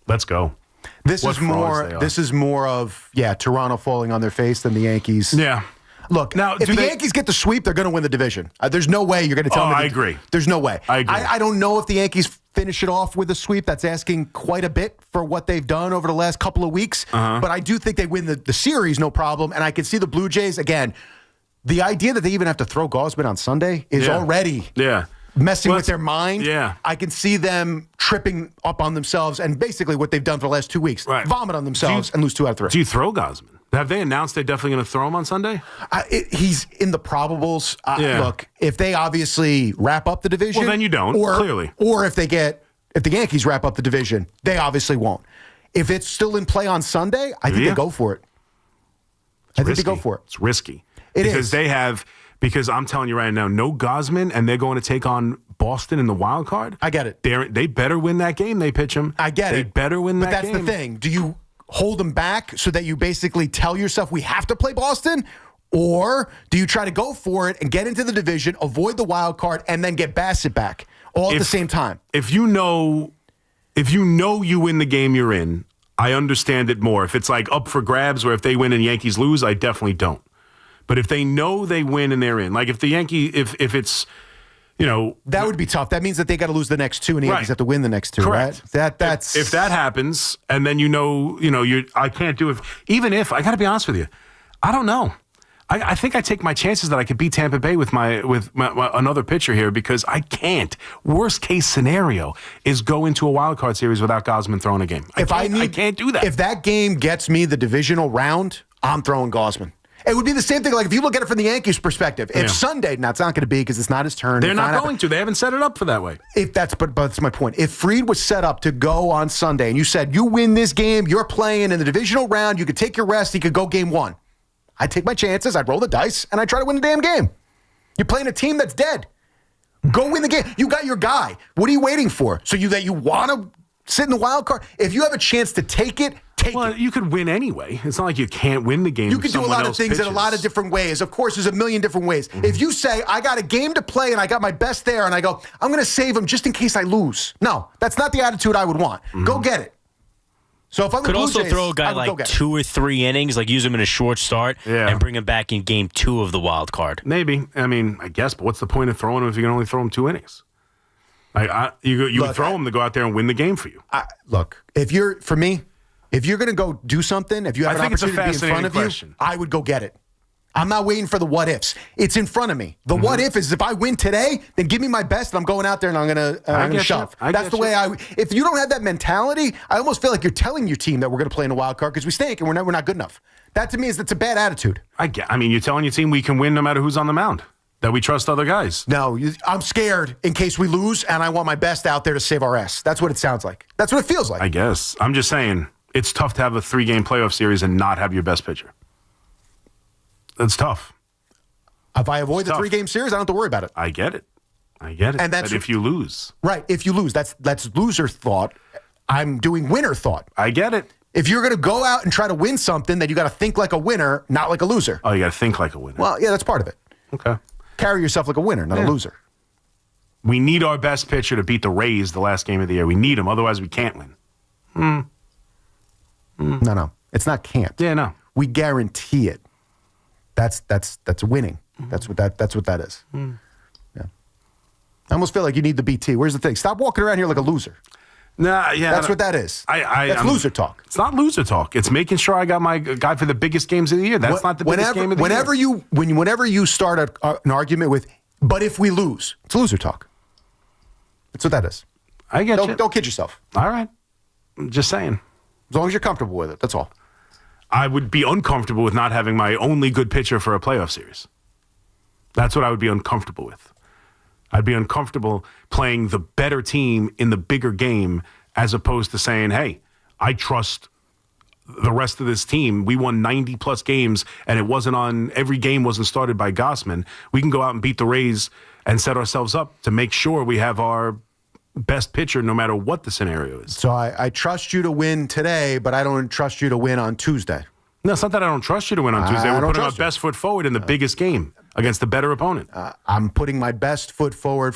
Let's go. This is more of Toronto falling on their face than the Yankees. Yeah. Look, now if the Yankees get the sweep, they're going to win the division. There's no way you're going to tell me. I agree. There's no way. I agree. I don't know if the Yankees finish it off with a sweep. That's asking quite a bit for what they've done over the last couple of weeks. But I do think they win the series, no problem. And I can see the Blue Jays, again, the idea that they even have to throw Gausman on Sunday is already messing with their mind. Yeah. I can see them tripping up on themselves and basically what they've done for the last 2 weeks. Vomit on themselves and lose 2 out of 3. Do you throw Gausman? Have they announced they're definitely going to throw him on Sunday? He's in the probables. Look, if they obviously wrap up the division, well, then you don't. Clearly, or if the Yankees wrap up the division, they obviously won't. If it's still in play on Sunday, I think they go for it. I think they go for it. It's risky because I'm telling you right now, no Gausman, and they're going to take on Boston in the wild card. I get it. They better win that game. They pitch him. I get it. They better win that game. But that's the thing. Do you hold them back so that you basically tell yourself we have to play Boston? Or do you try to go for it and get into the division, avoid the wild card, and then get Bassett back all at the same time? If you know you win the game you're in, I understand it more. If it's like up for grabs or if they win and Yankees lose, I definitely don't. But if they know they win and they're in, like if the if it's, that would be tough. That means that they got to lose the next 2 and the Yankees have to win the next 2, correct. Right? That's if that happens, and then I can't do it. Even if I got to be honest with you, I don't know. I think I take my chances that I could beat Tampa Bay with my another pitcher here because I can't. Worst case scenario is go into a wild card series without Gausman throwing a game. I can't do that. If that game gets me the divisional round, I'm throwing Gausman. It would be the same thing. Like if you look at it from the Yankees' perspective, if Sunday, now it's not going to be because it's not his turn. They're not going to. They haven't set it up for that way. But that's my point. If Fried was set up to go on Sunday, and you said you win this game, you're playing in the divisional round, you could take your rest, you could go game 1. I'd take my chances. I'd roll the dice, and I'd try to win the damn game. You're playing a team that's dead. Go win the game. You got your guy. What are you waiting for? So you want to sit in the wild card? If you have a chance to take it, Well, you could win anyway. It's not like you can't win the game. You could do a lot of things in a lot of different ways. Of course, there's a million different ways. Mm-hmm. If you say, I got a game to play and I got my best there, and I go, I'm going to save him just in case I lose. No, that's not the attitude I would want. Mm-hmm. Go get it. So if I'm could also throw a guy like 2 or 3 innings, like use him in a short start and bring him back in game 2 of the wild card. Maybe. I mean, I guess, but what's the point of throwing him if you can only throw him 2 innings? You would throw him to go out there and win the game for you. If you're going to go do something, if you have an opportunity to be in front of you, I would go get it. I'm not waiting for the what ifs. It's in front of me. The what if is if I win today, then give me my best and I'm going out there and I'm going to shove. That's the way if you don't have that mentality, I almost feel like you're telling your team that we're going to play in a wild card because we stink and we're not good enough. That to me that's a bad attitude. I mean, you're telling your team we can win no matter who's on the mound. That we trust other guys. No, I'm scared in case we lose and I want my best out there to save our ass. That's what it sounds like. That's what it feels like. I guess. I'm just saying it's tough to have a 3-game playoff series and not have your best pitcher. That's tough. If I avoid the 3-game series, I don't have to worry about it. I get it. And that's if you lose. Right. If you lose, that's loser thought. I'm doing winner thought. I get it. If you're going to go out and try to win something, then you got to think like a winner, not like a loser. Oh, you got to think like a winner. Well, yeah, that's part of it. Okay. Carry yourself like a winner, not a loser. We need our best pitcher to beat the Rays the last game of the year. We need him, otherwise we can't win. No. It's not can't. Yeah, no. We guarantee it. That's winning. That's what that is. Yeah. I almost feel like you need the BT. Where's the thing? Stop walking around here like a loser. Nah, yeah. That's what that is. That's loser talk. It's not loser talk. It's making sure I got my guy for the biggest games of the year. That's not the biggest game of the year. Whenever you start an argument with, but if we lose, it's loser talk. That's what that is. I get you. Don't kid yourself. All right. I'm just saying. As long as you're comfortable with it, that's all. I would be uncomfortable with not having my only good pitcher for a playoff series. That's what I would be uncomfortable with. I'd be uncomfortable playing the better team in the bigger game as opposed to saying, hey, I trust the rest of this team. We won 90-plus games, and every game wasn't started by Gausman. We can go out and beat the Rays and set ourselves up to make sure we have our best pitcher no matter what the scenario is. So I trust you to win today, but I don't trust you to win on Tuesday. No, it's not that I don't trust you to win on Tuesday. We're putting our best foot forward in the biggest game. against the better opponent. I'm putting my best foot forward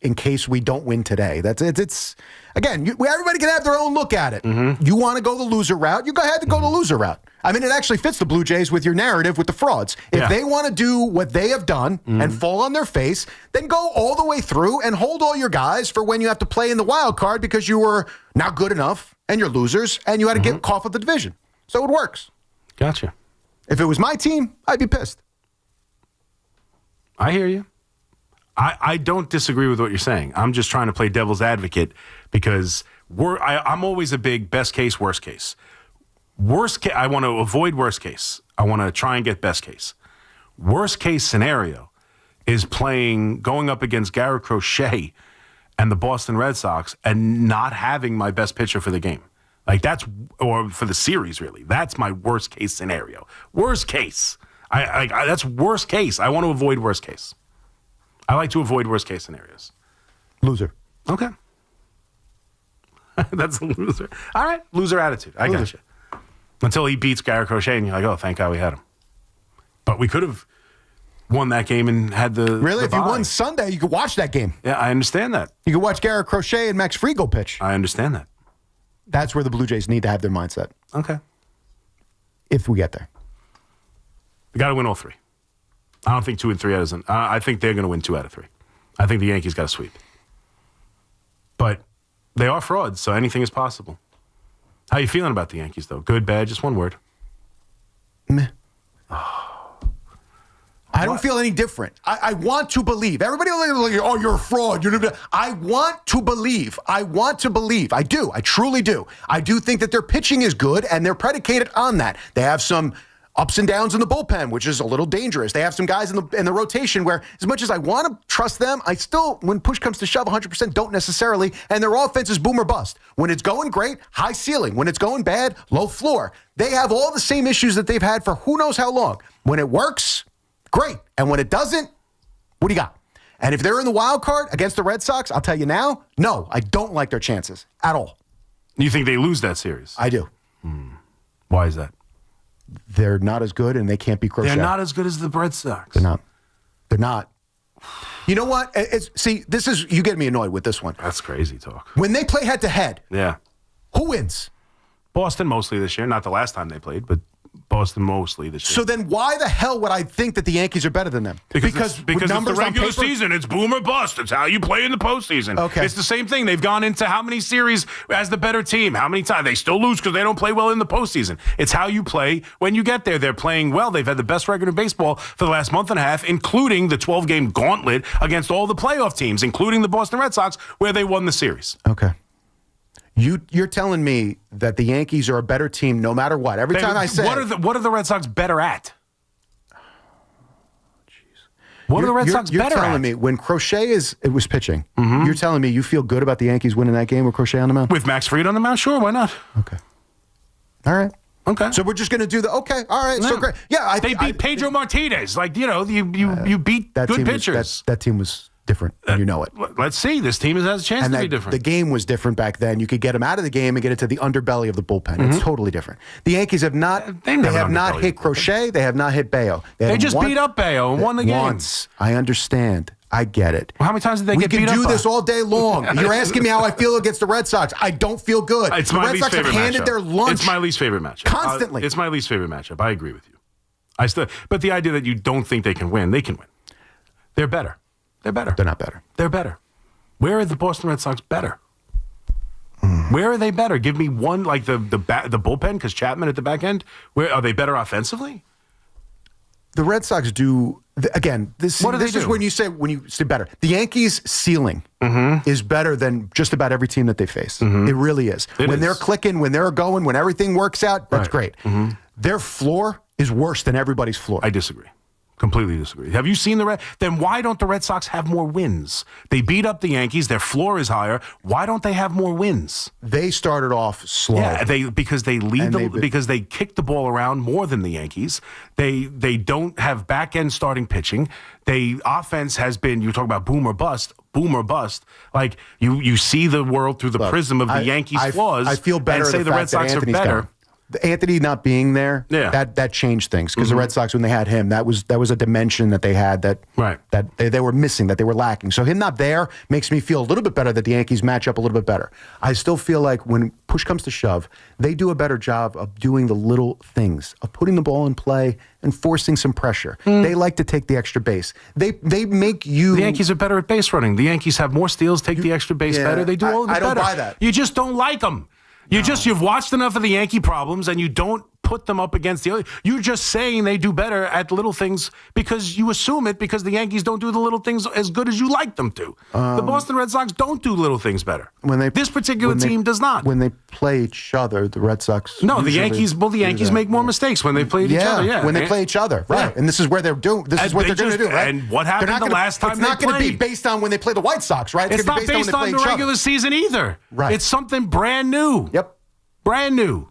in case we don't win today. It's again, everybody can have their own look at it. You want to go the loser route, you go ahead and go the loser route. I mean, it actually fits the Blue Jays with your narrative with the frauds. If they want to do what they have done and fall on their face, then go all the way through and hold all your guys for when you have to play in the wild card because you were not good enough and you're losers and you had to get cough of the division. So it works. Gotcha. If it was my team, I'd be pissed. I hear you. I don't disagree with what you're saying. I'm just trying to play devil's advocate because I'm always a big best case, worst case. Worst case, I want to avoid worst case. I want to try and get best case. Worst case scenario is going up against Garrett Crochet and the Boston Red Sox and not having my best pitcher for the game. Or for the series, really. That's my worst case scenario. Worst case. That's worst case. I want to avoid worst case. I like to avoid worst case scenarios. Loser. Okay. That's a loser. All right. Loser attitude. I got you. Until he beats Garrett Crochet and you're like, oh, thank God we had him. But we could have won that game and had the Really? the If you bye. won Sunday, you could watch that game. Yeah, I understand that. You could watch Garrett Crochet and Max Frigo pitch. I understand that. That's where the Blue Jays need to have their mindset. Okay. If we get there. We got to win all three. I don't think 2 and 3 isn't. I think they're going to win 2 out of 3. I think the Yankees got a sweep. But they are frauds, so anything is possible. How you feeling about the Yankees, though? Good, bad, just one word. Meh. I don't feel any different. I want to believe. Everybody will like, oh, you're a fraud. I want to believe. I want to believe. I do. I truly do. I do think that their pitching is good, and they're predicated on that. They have some ups and downs in the bullpen, which is a little dangerous. They have some guys in the rotation where, as much as I want to trust them, I still, when push comes to shove, 100% don't necessarily. And their offense is boom or bust. When it's going great, high ceiling. When it's going bad, low floor. They have all the same issues that they've had for who knows how long. When it works, great. And when it doesn't, what do you got? And if they're in the wild card against the Red Sox, I'll tell you now, no, I don't like their chances at all. You think they lose that series? I do. Why is that? They're not as good, and they can't be Crochet. They're not as good as the Red Sox. They're not. They're not. You know what? You get me annoyed with this one. That's crazy talk. When they play head-to-head, yeah, who wins? Boston mostly this year. Not the last time they played, but Boston mostly this year. So then why the hell would I think that the Yankees are better than them? Because it's the regular season. It's boom or bust. It's how you play in the postseason. Okay. It's the same thing. They've gone into how many series as the better team? How many times? They still lose because they don't play well in the postseason. It's how you play when you get there. They're playing well. They've had the best record in baseball for the last month and a half, including the 12-game gauntlet against all the playoff teams, including the Boston Red Sox, where they won the series. Okay. You're telling me that the Yankees are a better team no matter what. Every time I say what are the Red Sox better at? What are the Red Sox better at? You're telling me when Crochet was pitching, you're telling me you feel good about the Yankees winning that game with Crochet on the mound? With Max Fried on the mound? Sure, why not? Okay. All right. Okay. So we're just going to do all right, so great. Yeah, they beat Pedro Martinez. You beat that good pitchers. That team was different, and you know it. Let's see. This team has a chance to be different. The game was different back then. You could get them out of the game and get into the underbelly of the bullpen. It's totally different. The Yankees have not. They have not hit Crochet. They have not hit Bayo. They just beat up Bayo and won the game once. I understand. I get it. Well, how many times did they get beat up? We can do this all day long. You're asking me how I feel against the Red Sox. I don't feel good. It's the my Red least Sox favorite have handed matchup. their lunch. It's my least favorite matchup. Constantly. It's my least favorite matchup. I agree with you. But the idea that you don't think they can win, they can win. They're better. They're better. They're not better. They're better. Where are the Boston Red Sox better? Where are they better? Give me one, like the bullpen, because Chapman at the back end. Where are they better offensively? The Red Sox do again. This is when you say better. The Yankees' ceiling is better than just about every team that they face. It really is. They're clicking, when they're going, when everything works out, that's great. Their floor is worse than everybody's floor. I disagree. Completely disagree. Have you seen then why don't the Red Sox have more wins? They beat up the Yankees. Their floor is higher. Why don't they have more wins? They started off slow. Yeah, because they because they kick the ball around more than the Yankees. They don't have back end starting pitching. Offense has been, you talk about boom or bust. Like you see the world through the prism of the Yankees' flaws. I feel better and say the Red Sox are better. Anthony not being there, that changed things because the Red Sox, when they had him, that was a dimension that they had that they were missing, that they were lacking. So him not there makes me feel a little bit better that the Yankees match up a little bit better. I still feel like when push comes to shove, they do a better job of doing the little things, of putting the ball in play and forcing some pressure. They like to take the extra base. They make you... The Yankees are better at base running. The Yankees have more steals, take the extra base better. They do all of it better. I don't buy that. You just don't like them. You've watched enough of the Yankee problems and you don't put them up against the other. You're just saying they do better at little things because you assume it because the Yankees don't do the little things as good as you like them to. The Boston Red Sox don't do little things better. This particular team does not. When they play each other, the Red Sox... No, the Yankees make more mistakes when they played each other. When they play each other, right. Yeah. And this is where they're doing. This is what they're going to do, right? And what happened the last time they played? It's not going to be based on when they play the White Sox, right? It's not based on the regular season either. Right. It's something brand new. Yep. Brand new.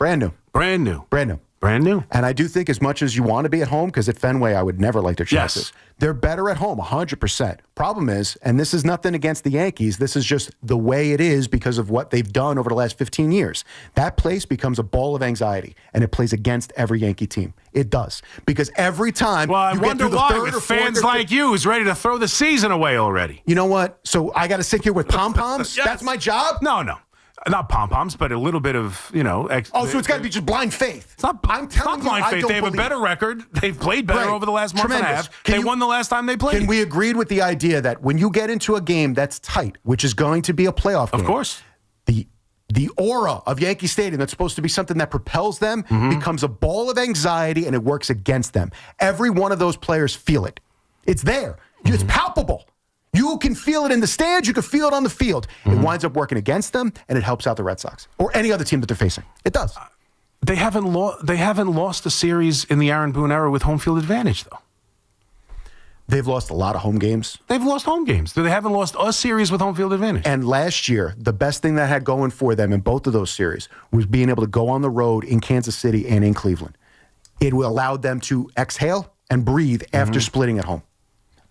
And I do think as much as you want to be at home, because at Fenway I would never like their chances. They're better at home, 100%. Problem is, and this is nothing against the Yankees, this is just the way it is because of what they've done over the last 15 years. That place becomes a ball of anxiety, and it plays against every Yankee team. It does. Because every time I wonder why, with fans like you who's ready to throw the season away already. You know what? So I got to sit here with pom-poms? Yes. That's my job? No. Not pom-poms, but a little bit of, so it's got to be just blind faith. It's not blind faith. They have a better record. They've played better over the last month and a half. They won the last time they played. Can we agree with the idea that when you get into a game that's tight, which is going to be a playoff game, of course, the aura of Yankee Stadium that's supposed to be something that propels them becomes a ball of anxiety and it works against them. Every one of those players feel it. It's there. It's palpable. You can feel it in the stands. You can feel it on the field. It winds up working against them, and it helps out the Red Sox or any other team that they're facing. It does. They haven't lost a series in the Aaron Boone era with home field advantage, though. They've lost a lot of home games. They've lost home games. They haven't lost a series with home field advantage. And last year, the best thing that had going for them in both of those series was being able to go on the road in Kansas City and in Cleveland. It allowed them to exhale and breathe after splitting at home.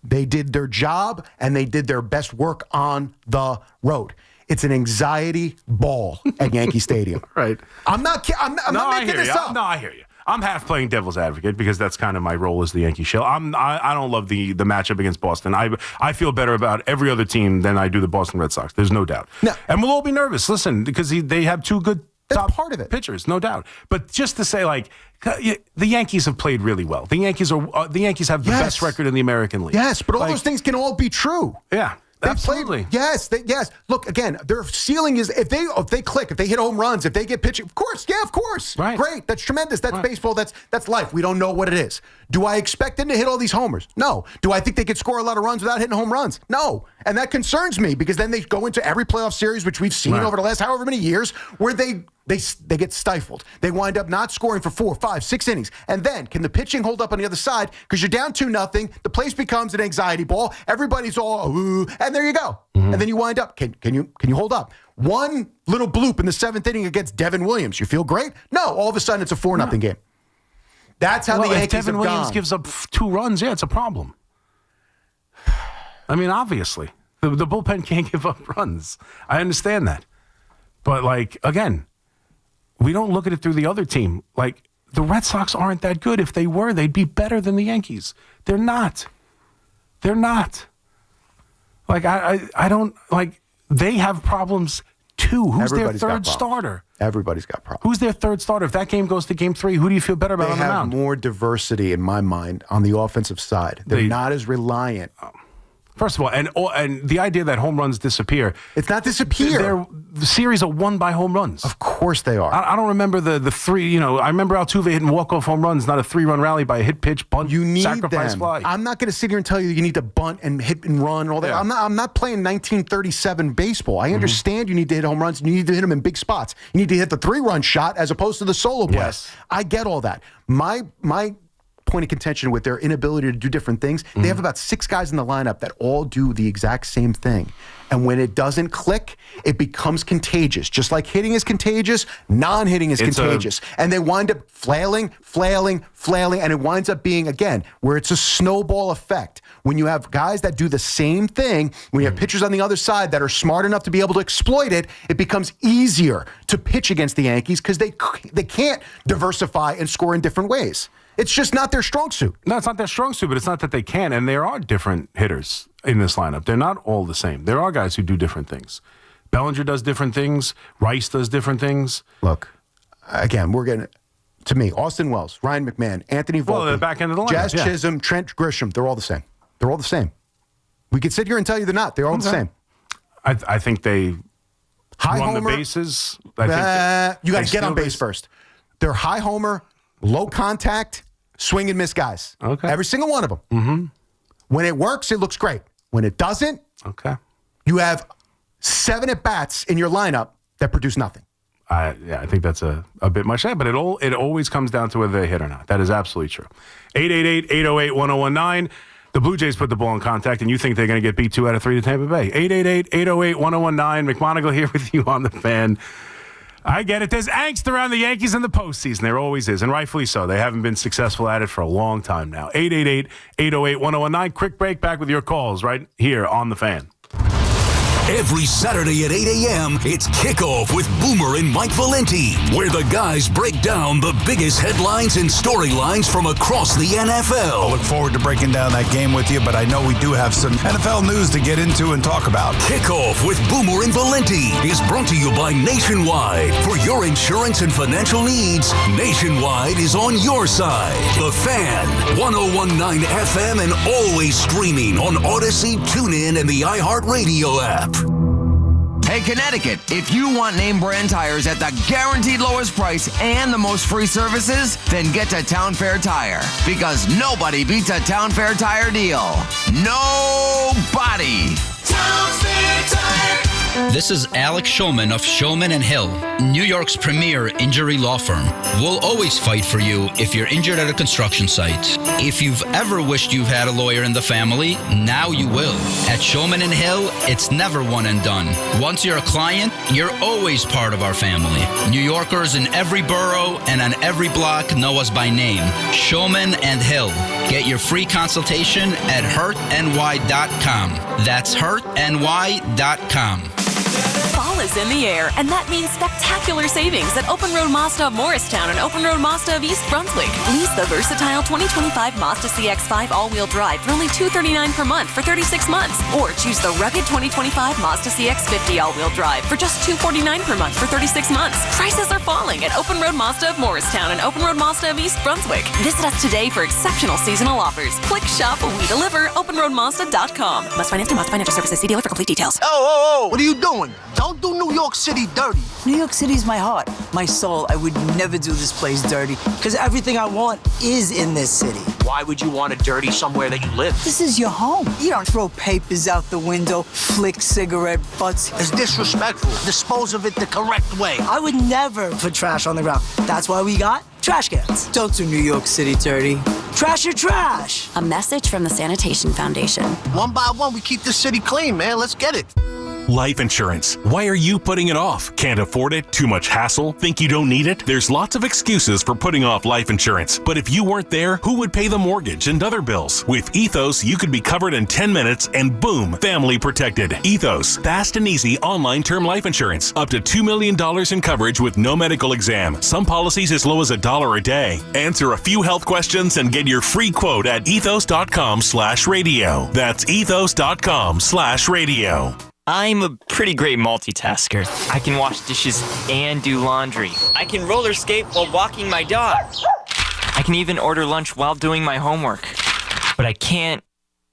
They did their job, and they did their best work on the road. It's an anxiety ball at Yankee Stadium. Right. I'm not making this up. No, I hear you. I'm half playing devil's advocate because that's kind of my role as the Yankee shell. I don't love the matchup against Boston. I feel better about every other team than I do the Boston Red Sox. There's no doubt. No. And we'll all be nervous. Listen, because they have two good top part of it. Pitchers, no doubt. But just to say, like, the Yankees have played really well. The Yankees have the best record in the American League. Yes, but all those things can all be true. Yeah. Absolutely. Yes. Look, again, their ceiling is if they click, if they hit home runs, if they get pitching, of course. Right. Great. That's tremendous. That's baseball. That's life. We don't know what it is. Do I expect them to hit all these homers? No. Do I think they could score a lot of runs without hitting home runs? No. And that concerns me because then they go into every playoff series, which we've seen over the last however many years, where they get stifled. They wind up not scoring for 4, 5, 6 innings. And then can the pitching hold up on the other side? Because you're down 2-0. The place becomes an anxiety ball. Everybody's all, ooh, and there you go. And then you wind up. Can you hold up? One little bloop in the 7th inning against Devin Williams. You feel great? No. All of a sudden, it's a 4-0 game. That's how the Yankees if Devin have Williams gone. gives up 2 runs, it's a problem. I mean, obviously. The bullpen can't give up runs. I understand that. But, again, we don't look at it through the other team. The Red Sox aren't that good. If they were, they'd be better than the Yankees. They're not. I don't, they have problems too. Who's their third starter? Everybody's got problems. Who's their third starter? If that game goes to game 3, who do you feel better about on the mound? They have more diversity, in my mind, on the offensive side. They're not as reliant. First of all, and the idea that home runs disappear. It's not disappear. The series are won by home runs. Of course they are. I don't remember the 3, I remember Altuve hitting walk-off home runs, not a 3-run rally by a hit pitch, bunt, sacrifice fly. I'm not going to sit here and tell you need to bunt and hit and run and all that. Yeah. I'm not playing 1937 baseball. I understand you need to hit home runs and you need to hit them in big spots. You need to hit the 3-run shot as opposed to the solo play. Yes. I get all that. My point of contention with their inability to do different things. They have about 6 guys in the lineup that all do the exact same thing. And when it doesn't click, it becomes contagious. Just like hitting is contagious, non-hitting is contagious. And they wind up flailing, and it winds up being, again, where it's a snowball effect. When you have guys that do the same thing, when you have pitchers on the other side that are smart enough to be able to exploit it, it becomes easier to pitch against the Yankees because they can't diversify and score in different ways. It's just not their strong suit. No, it's not their strong suit, but it's not that they can. And there are different hitters in this lineup. They're not all the same. There are guys who do different things. Bellinger does different things. Rice does different things. Look, again, we're going to me, Austin Wells, Ryan McMahon, Anthony Volpe, Well, the back end of the lineup, Jazz Chisholm, Trent Grisham, they're all the same. They're all the same. We could sit here and tell you they're not. They're all the same. I think they high run homer, the bases. you got to get on base first. They're high homer, low contact, swing and miss guys. Okay. Every single one of them. Mm-hmm. When it works, it looks great. When it doesn't, you have 7 at-bats in your lineup that produce nothing. I think that's a bit much, but it always comes down to whether they hit or not. That is absolutely true. 888-808-1019. The Blue Jays put the ball in contact, and you think they're going to get beat 2 out of 3 to Tampa Bay. 888-808-1019. McMoningle here with you on the Fan. I get it. There's angst around the Yankees in the postseason. There always is, and rightfully so. They haven't been successful at it for a long time now. 888-808-1019. Quick break, back with your calls right here on the Fan. Every Saturday at 8 a.m., it's Kickoff with Boomer and Mike Valenti, where the guys break down the biggest headlines and storylines from across the NFL. I look forward to breaking down that game with you, but I know we do have some NFL news to get into and talk about. Kickoff with Boomer and Valenti is brought to you by Nationwide. For your insurance and financial needs, Nationwide is on your side. The Fan, 101.9 FM, and always streaming on Odyssey, TuneIn, and the iHeartRadio app. Hey, Connecticut, if you want name brand tires at the guaranteed lowest price and the most free services, then get to Town Fair Tire. Because nobody beats a Town Fair Tire deal. Nobody. Town Fair Tire. This is Alex Shulman of Shulman & Hill, New York's premier injury law firm. We'll always fight for you if you're injured at a construction site. If you've ever wished you've had a lawyer in the family, now you will. At Shulman & Hill, it's never one and done. Once you're a client, you're always part of our family. New Yorkers in every borough and on every block know us by name. Shulman & Hill. Get your free consultation at hurtny.com. That's hurtny.com. Fall is in the air, and that means spectacular savings at Open Road Mazda of Morristown and Open Road Mazda of East Brunswick. Lease the versatile 2025 Mazda CX-5 all-wheel drive for only $239 per month for 36 months. Or choose the rugged 2025 Mazda CX-50 all-wheel drive for just $249 per month for 36 months. Prices are falling at Open Road Mazda of Morristown and Open Road Mazda of East Brunswick. Visit us today for exceptional seasonal offers. Click shop, we deliver, openroadmazda.com. Must finance through Mazda Financial Services. See dealer for complete details. Oh, what are you doing? Don't do New York City dirty. New York City's my heart, my soul. I would never do this place dirty because everything I want is in this city. Why would you want to dirty somewhere that you live? This is your home. You don't throw papers out the window, flick cigarette butts. It's disrespectful. Dispose of it the correct way. I would never put trash on the ground. That's why we got trash cans. Don't do New York City dirty. Trash your trash. A message from the Sanitation Foundation. One by one, we keep this city clean, man. Let's get it. Life insurance. Why are you putting it off? Can't afford it? Too much hassle? Think you don't need it? There's lots of excuses for putting off life insurance. But if you weren't there, who would pay the mortgage and other bills? With Ethos, you could be covered in 10 minutes and boom, family protected. Ethos, fast and easy online term life insurance. Up to $2 million in coverage with no medical exam. Some policies as low as $1 a day. Answer a few health questions and get your free quote at ethos.com/radio. That's ethos.com/radio. I'm a pretty great multitasker. I can wash dishes and do laundry. I can roller skate while walking my dog. I can even order lunch while doing my homework. But I can't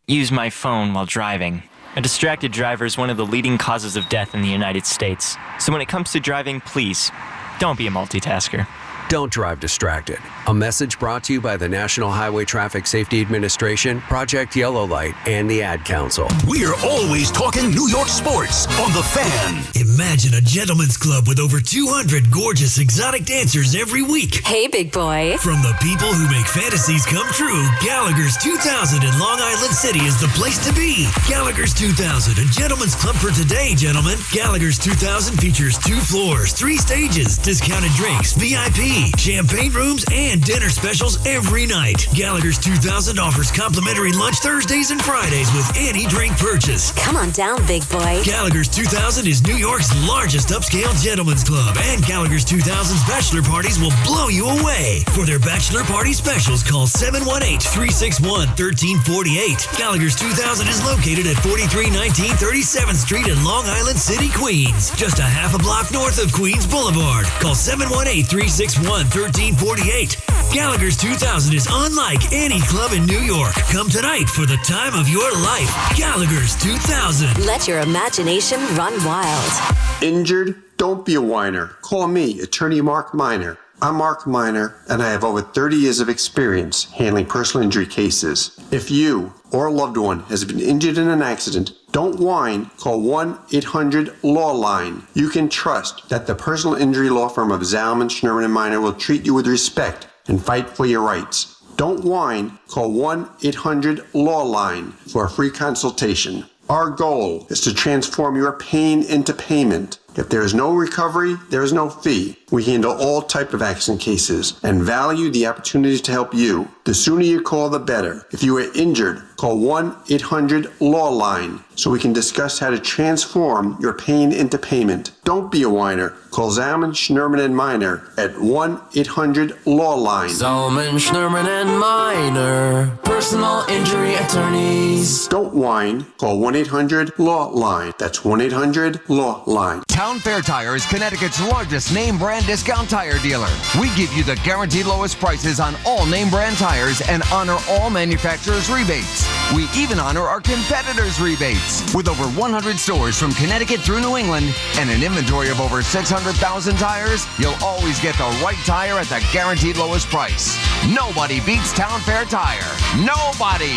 use my phone while driving. A distracted driver is one of the leading causes of death in the United States. So when it comes to driving, please, don't be a multitasker. Don't drive distracted. A message brought to you by the National Highway Traffic Safety Administration, Project Yellow Light, and the Ad Council. We're always talking New York sports on The Fan. Imagine a gentleman's club with over 200 gorgeous exotic dancers every week. Hey, big boy. From the people who make fantasies come true, Gallagher's 2000 in Long Island City is the place to be. Gallagher's 2000, a gentleman's club for today, gentlemen. Gallagher's 2000 features 2 floors, 3 stages, discounted drinks, VIP, champagne rooms, and dinner specials every night. Gallagher's 2000 offers complimentary lunch Thursdays and Fridays with any drink purchase. Come on down, big boy. Gallagher's 2000 is New York's largest upscale gentleman's club, and Gallagher's 2000's bachelor parties will blow you away. For their bachelor party specials, call 718-361-1348. Gallagher's 2000 is located at 4319 37th Street in Long Island City, Queens, just a half a block north of Queens Boulevard. Call 718-361-1348. Gallagher's 2000 is unlike any club in New York. Come tonight for the time of your life. Gallagher's 2000. Let your imagination run wild. Injured? Don't be a whiner. Call me, attorney Mark Miner. I'm Mark Miner, and I have over 30 years of experience handling personal injury cases. If you or a loved one has been injured in an accident, don't whine. Call 1-800-LAW-LINE. You can trust that the personal injury law firm of Zalman, Schnurman, and Miner will treat you with respect and fight for your rights. Don't whine. Call 1-800-LAW-LINE for a free consultation. Our goal is to transform your pain into payment. If there is no recovery, there is no fee. We handle all type of accident cases and value the opportunity to help you. The sooner you call, the better. If you are injured, call 1-800-LAW-LINE so we can discuss how to transform your pain into payment. Don't be a whiner. Call Zalman, Schnurman, and Miner at 1-800-LAW-LINE. Zalman, Schnurman, and Miner, personal injury attorneys. Don't whine. Call 1-800-LAW-LINE. That's 1-800-LAW-LINE. Town Fair Tire is Connecticut's largest name brand discount tire dealer. We give you the guaranteed lowest prices on all name brand tires and honor all manufacturers' rebates. We even honor our competitors' rebates. With over 100 stores from Connecticut through New England and an inventory of over 600,000 tires, you'll always get the right tire at the guaranteed lowest price. Nobody beats Town Fair Tire. Nobody!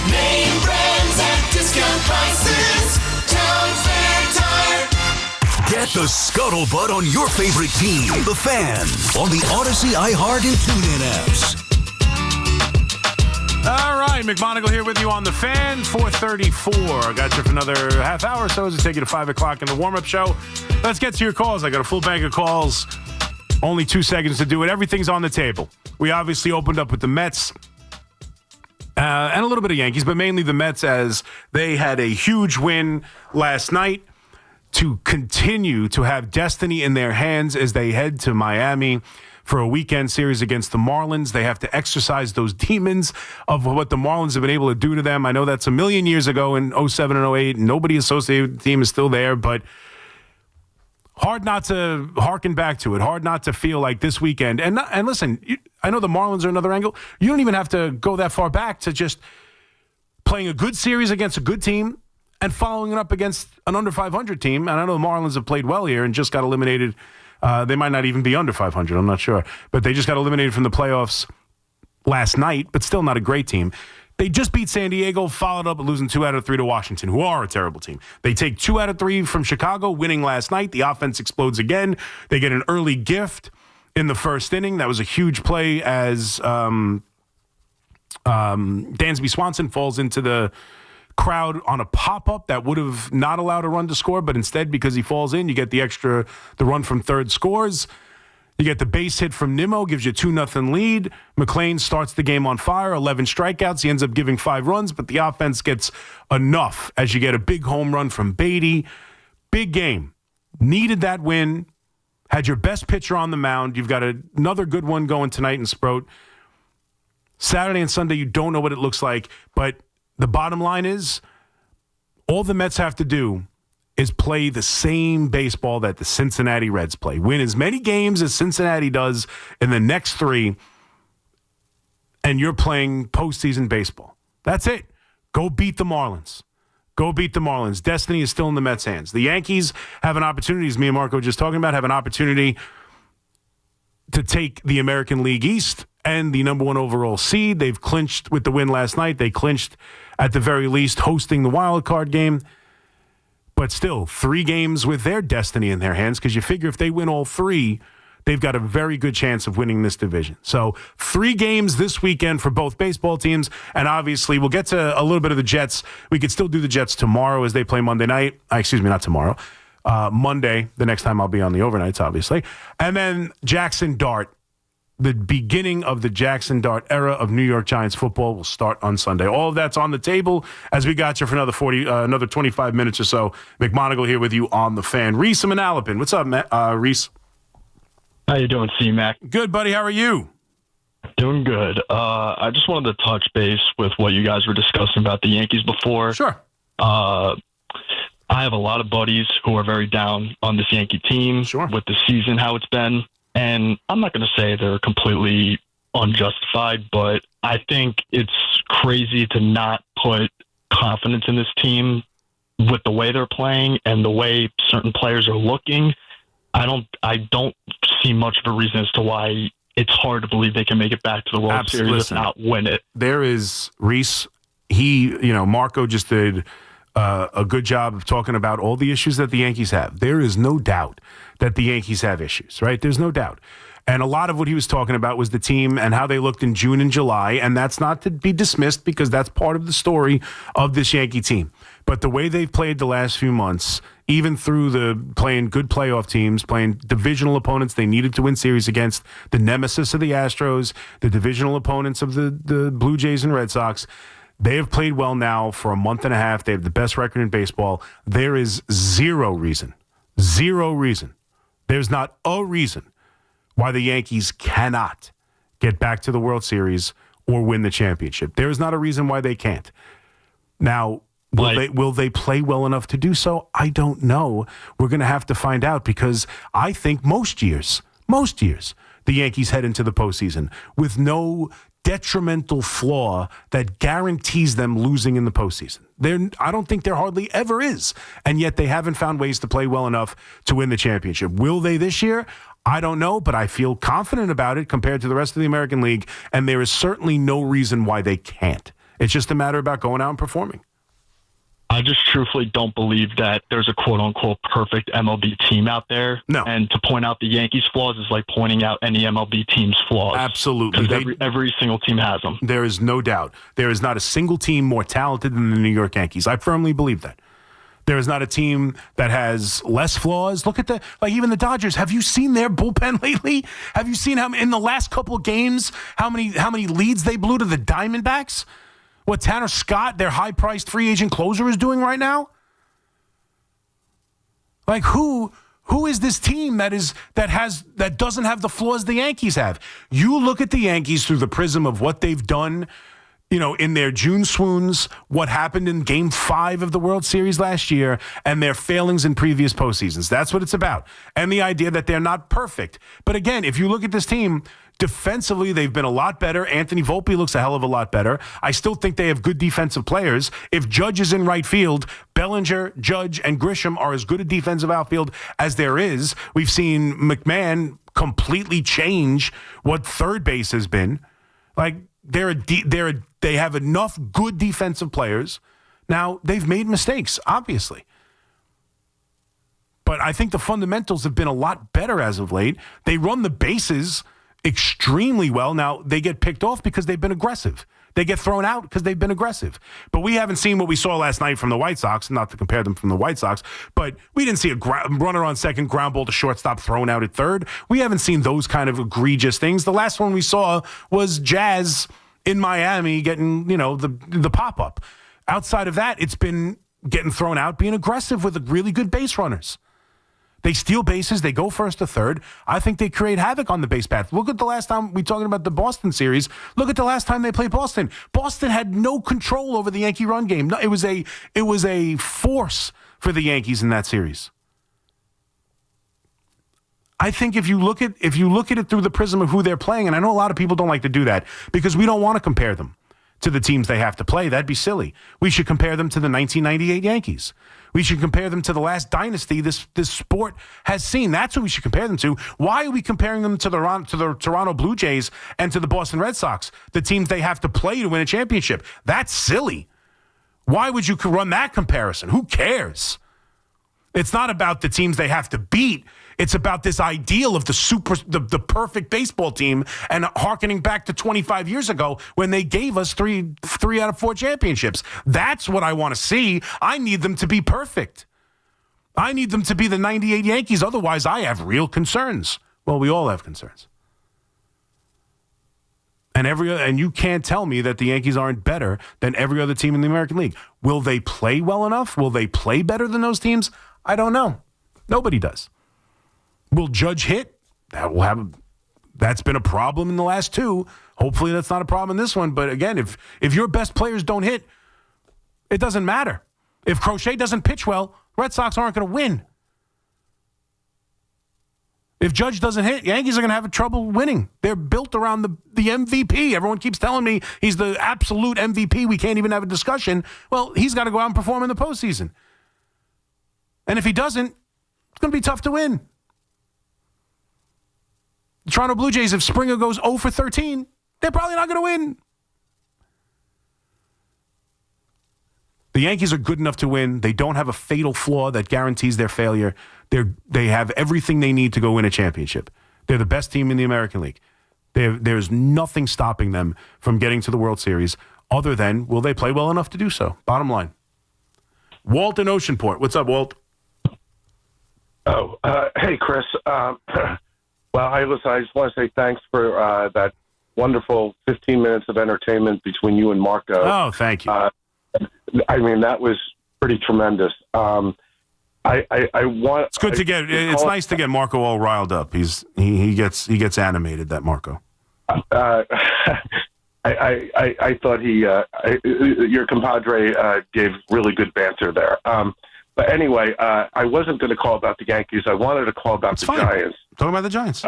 Name brands at discount prices. Town Fair Tire. Get the scuttlebutt on your favorite team, The Fan, on the Odyssey, iHeart, and TuneIn apps. All right, McMoningle here with you on The Fan, 434. I got you for another half hour or so as we take you to 5 o'clock in the warm-up show. Let's get to your calls. I got a full bank of calls. Only 2 seconds to do it. Everything's on the table. We obviously opened up with the Mets and a little bit of Yankees, but mainly the Mets as they had a huge win last night to continue to have destiny in their hands as they head to Miami for a weekend series against the Marlins. They have to exercise those demons of what the Marlins have been able to do to them. I know that's a million years ago in 07 and 08. Nobody associated with the team is still there, but hard not to harken back to it. Hard not to feel like this weekend. And listen, I know the Marlins are another angle. You don't even have to go that far back to just playing a good series against a good team and following it up against an under 500 team. And I know the Marlins have played well here and just got eliminated. They might not even be under 500. I'm not sure. But they just got eliminated from the playoffs last night, but still not a great team. They just beat San Diego, followed up losing 2 out of 3 to Washington, who are a terrible team. They take 2 out of 3 from Chicago, winning last night. The offense explodes again. They get an early gift in the first inning. That was a huge play as Dansby Swanson falls into the crowd on a pop-up that would have not allowed a run to score, but instead, because he falls in, you get the run from third scores. You get the base hit from Nimmo, gives you a 2-0 lead. McLean starts the game on fire, 11 strikeouts. He ends up giving 5 runs, but the offense gets enough as you get a big home run from Beatty. Big game. Needed that win. Had your best pitcher on the mound. You've got another good one going tonight in Sproat. Saturday and Sunday, you don't know what it looks like, but the bottom line is all the Mets have to do is play the same baseball that the Cincinnati Reds play. Win as many games as Cincinnati does in the next 3, and you're playing postseason baseball. That's it. Go beat the Marlins. Go beat the Marlins. Destiny is still in the Mets' hands. The Yankees have an opportunity, as me and Marco were just talking about, have an opportunity to take the American League East and the number 1 overall seed. They've clinched with the win last night. They clinched, at the very least, hosting the wild card game. But still, 3 games with their destiny in their hands, because you figure if they win all 3, they've got a very good chance of winning this division. So 3 games this weekend for both baseball teams. And obviously, we'll get to a little bit of the Jets. We could still do the Jets tomorrow as they play Monday night. Excuse me, not tomorrow. Monday, the next time I'll be on the overnights, obviously. And then Jackson Dart. The beginning of the Jackson Dart era of New York Giants football will start on Sunday. All of that's on the table as we got you for another 25 minutes or so. McMoningle here with you on the Fan. Reese in Manalapan. What's up, Reese? How you doing, C-Mac? Good, buddy. How are you? Doing good. I just wanted to touch base with what you guys were discussing about the Yankees before. Sure. I have a lot of buddies who are very down on this Yankee team with the season, how it's been. And I'm not going to say they're completely unjustified, but I think it's crazy to not put confidence in this team with the way they're playing and the way certain players are looking. I don't see much of a reason as to why it's hard to believe they can make it back to the World Series if not win it. There is Reese. Marco just did a good job of talking about all the issues that the Yankees have. There is no doubt that the Yankees have issues, right? There's no doubt. And a lot of what he was talking about was the team and how they looked in June and July, and that's not to be dismissed because that's part of the story of this Yankee team. But the way they've played the last few months, even through the playing good playoff teams, playing divisional opponents they needed to win series against, the nemesis of the Astros, the divisional opponents of the Blue Jays and Red Sox, they have played well now for a month and a half. They have the best record in baseball. There is zero reason, there's not a reason why the Yankees cannot get back to the World Series or win the championship. There is not a reason why they can't. Now, will they play well enough to do so? I don't know. We're going to have to find out because I think most years, the Yankees head into the postseason with no detrimental flaw that guarantees them losing in the postseason. I don't think there hardly ever is, and yet they haven't found ways to play well enough to win the championship. Will they this year? I don't know, but I feel confident about it compared to the rest of the American League, and there is certainly no reason why they can't. It's just a matter about going out and performing. I just truthfully don't believe that there's a quote-unquote perfect MLB team out there. No. And to point out the Yankees' flaws is like pointing out any MLB team's flaws. Absolutely. Because every single team has them. There is no doubt. There is not a single team more talented than the New York Yankees. I firmly believe that. There is not a team that has less flaws. Look at even the Dodgers. Have you seen their bullpen lately? Have you seen how in the last couple of games how many leads they blew to the Diamondbacks? What Tanner Scott, their high-priced free agent closer, is doing right now? Like who is this team that doesn't have the flaws the Yankees have? You look at the Yankees through the prism of what they've done, in their June swoons, what happened in Game 5 of the World Series last year, and their failings in previous postseasons. That's what it's about. And the idea that they're not perfect. But again, if you look at this team, defensively, they've been a lot better. Anthony Volpe looks a hell of a lot better. I still think they have good defensive players. If Judge is in right field, Bellinger, Judge, and Grisham are as good a defensive outfield as there is. We've seen McMahon completely change what third base has been. Like, they have enough good defensive players. Now, they've made mistakes, obviously. But I think the fundamentals have been a lot better as of late. They run the bases extremely well. Now, they get picked off because they've been aggressive. They get thrown out because they've been aggressive. But we haven't seen what we saw last night from the White Sox, not to compare them from the White Sox, but we didn't see a runner on second, ground ball to shortstop, thrown out at third. We haven't seen those kind of egregious things. The last one we saw was Jazz in Miami getting, the pop-up. Outside of that, it's been getting thrown out, being aggressive with really good base runners. They steal bases. They go first to third. I think they create havoc on the base path. Look at the last time we're talking about the Boston series. Look at the last time they played Boston. Boston had no control over the Yankee run game. No, it was a force for the Yankees in that series. I think if you look at it through the prism of who they're playing, and I know a lot of people don't like to do that because we don't want to compare them to the teams they have to play. That'd be silly. We should compare them to the 1998 Yankees. We should compare them to the last dynasty this sport has seen. That's what we should compare them to. Why are we comparing them to the Toronto Blue Jays and to the Boston Red Sox, the teams they have to play to win a championship? That's silly. Why would you run that comparison? Who cares? It's not about the teams they have to beat. It's about this ideal of the perfect baseball team, and hearkening back to 25 years ago when they gave us three out of 4 championships. That's what I want to see. I need them to be perfect. I need them to be the 98 Yankees. Otherwise, I have real concerns. Well, we all have concerns. And you can't tell me that the Yankees aren't better than every other team in the American League. Will they play well enough? Will they play better than those teams? I don't know. Nobody does. Will Judge hit? That's been a problem in the last 2. Hopefully that's not a problem in this one. But again, if your best players don't hit, it doesn't matter. If Crochet doesn't pitch well, Red Sox aren't going to win. If Judge doesn't hit, Yankees are going to have trouble winning. They're built around the MVP. Everyone keeps telling me he's the absolute MVP. We can't even have a discussion. Well, he's got to go out and perform in the postseason. And if he doesn't, it's going to be tough to win. The Toronto Blue Jays, if Springer goes 0 for 13, they're probably not going to win. The Yankees are good enough to win. They don't have a fatal flaw that guarantees their failure. They have everything they need to go win a championship. They're the best team in the American League. There's nothing stopping them from getting to the World Series other than, will they play well enough to do so? Bottom line. Walt in Oceanport. What's up, Walt? Hey, Chris. Well, I just want to say thanks for that wonderful 15 minutes of entertainment between you and Marco. Oh, thank you. I mean, that was pretty tremendous. It's good to get. It's nice to get Marco all riled up. He gets animated. That Marco. I thought your compadre gave really good banter there. But anyway, I wasn't going to call about the Yankees. I wanted to call about Giants. Talking about the Giants.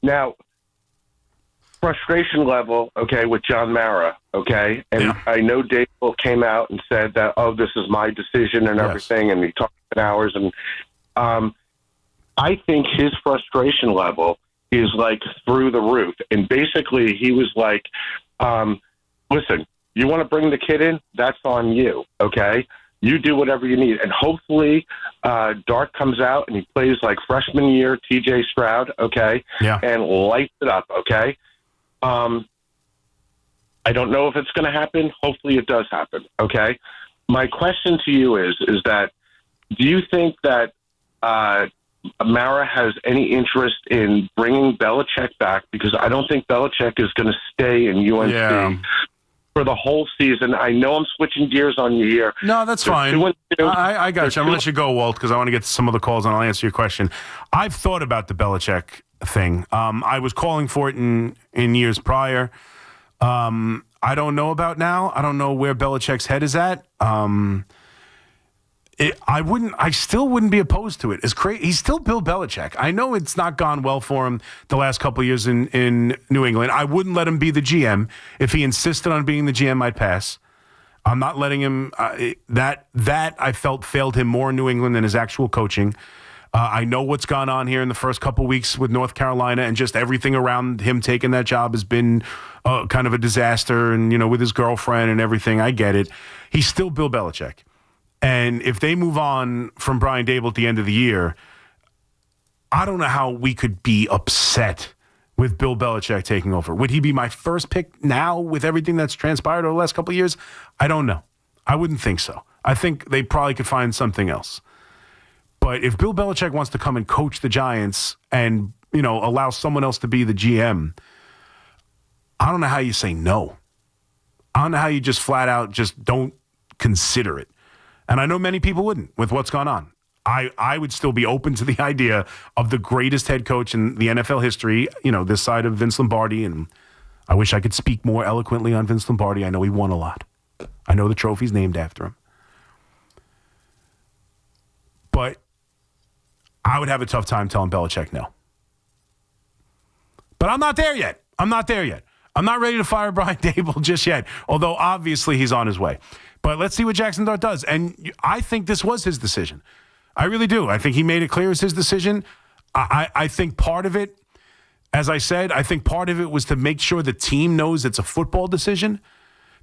Now, frustration level, okay, with John Mara, okay? And I know Dable came out and said that, this is my decision and everything, and he talked for hours. And I think his frustration level is, like, through the roof. And basically, he was like, listen, you want to bring the kid in? That's on you, okay? You do whatever you need. And hopefully Dart comes out and he plays like freshman year TJ Stroud, okay? Yeah. And lights it up, okay? I don't know if it's going to happen. Hopefully it does happen, okay? My question to you is that do you think that Mara has any interest in bringing Belichick back? Because I don't think Belichick is going to stay in UNC for the whole season. I know I'm switching gears on you here. No, that's fine. I got you. I'm going to let you go, Walt, because I want to get to some of the calls and I'll answer your question. I've thought about the Belichick thing. I was calling for it in years prior. I don't know about now. I don't know where Belichick's head is at. I still wouldn't be opposed to it. He's still Bill Belichick. I know it's not gone well for him the last couple of years in New England. I wouldn't let him be the GM. If he insisted on being the GM, I'd pass. I'm not letting him. That I felt failed him more in New England than his actual coaching. I know what's gone on here in the first couple of weeks with North Carolina, and just everything around him taking that job has been kind of a disaster, and with his girlfriend and everything. I get it. He's still Bill Belichick. And if they move on from Brian Dable at the end of the year, I don't know how we could be upset with Bill Belichick taking over. Would he be my first pick now with everything that's transpired over the last couple of years? I don't know. I wouldn't think so. I think they probably could find something else. But if Bill Belichick wants to come and coach the Giants and, allow someone else to be the GM, I don't know how you say no. I don't know how you just flat out just don't consider it. And I know many people wouldn't with what's gone on. I would still be open to the idea of the greatest head coach in the NFL history, this side of Vince Lombardi. And I wish I could speak more eloquently on Vince Lombardi. I know he won a lot. I know the trophy's named after him. But I would have a tough time telling Belichick no. But I'm not there yet. I'm not ready to fire Brian Daboll just yet, although obviously he's on his way. But let's see what Jackson Dart does. And I think this was his decision. I really do. I think he made it clear it's his decision. I think part of it, as I said, I think part of it was to make sure the team knows it's a football decision.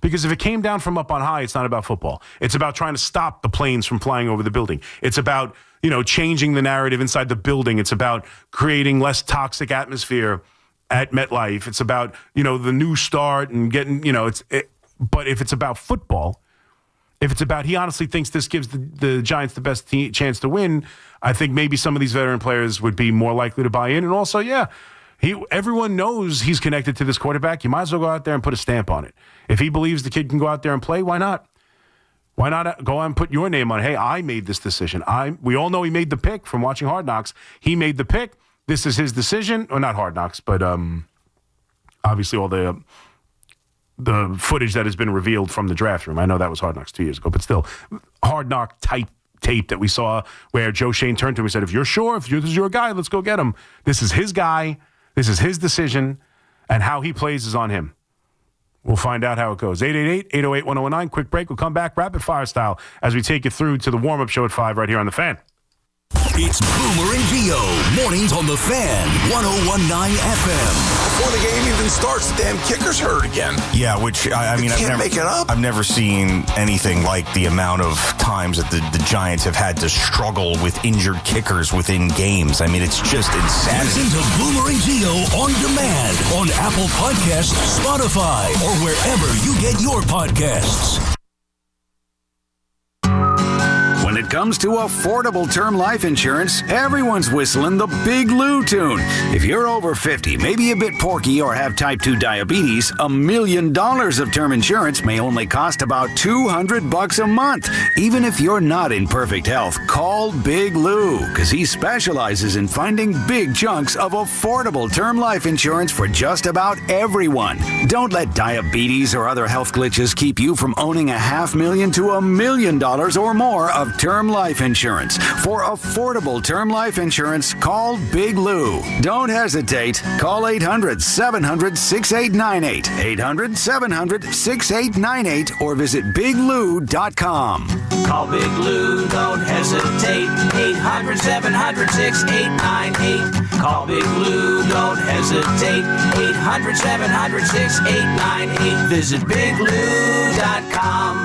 Because if it came down from up on high, it's not about football. It's about trying to stop the planes from flying over the building. It's about, changing the narrative inside the building. It's about creating less toxic atmosphere at MetLife. It's about, the new start and getting, but if it's about football, if it's about, he honestly thinks this gives the Giants the best chance to win, I think maybe some of these veteran players would be more likely to buy in. And also, everyone knows he's connected to this quarterback. You might as well go out there and put a stamp on it. If he believes the kid can go out there and play, why not? Why not go out and put your name on it? Hey, I made this decision. We all know he made the pick from watching Hard Knocks. He made the pick. This is his decision. Or not Hard Knocks, but obviously all the footage that has been revealed from the draft room. I know that was Hard Knocks 2 years ago, but still, Hard Knock type tape that we saw where Joe Shane turned to him and said, if you're sure, if this is your guy, let's go get him. This is his guy. This is his decision, and how he plays is on him. We'll find out how it goes. 888-808-1019. Quick break. We'll come back rapid fire style as we take you through to the warm-up show at 5 right here on The Fan. It's Boomer and Gio. Mornings on The Fan, 101.9 FM. Before the game even starts, the damn kicker's hurt again. Yeah, which, I've never seen anything like the amount of times that the Giants have had to struggle with injured kickers within games. I mean, it's just insanity. Listen to Boomer and Gio on demand on Apple Podcasts, Spotify, or wherever you get your podcasts. When it comes to affordable term life insurance, everyone's whistling the Big Lou tune. If you're over 50, maybe a bit porky, or have type 2 diabetes, $1 million of term insurance may only cost about $200 a month. Even if you're not in perfect health, call Big Lou, because he specializes in finding big chunks of affordable term life insurance for just about everyone. Don't let diabetes or other health glitches keep you from owning $500,000 to $1 million or more of term life insurance. For affordable term life insurance, call Big Lou. Don't hesitate. Call 800-700-6898. 800-700-6898 or visit biglou.com. Call Big Lou, don't hesitate. 800-700-6898. Call Big Lou, don't hesitate. 800-700-6898. Visit biglou.com.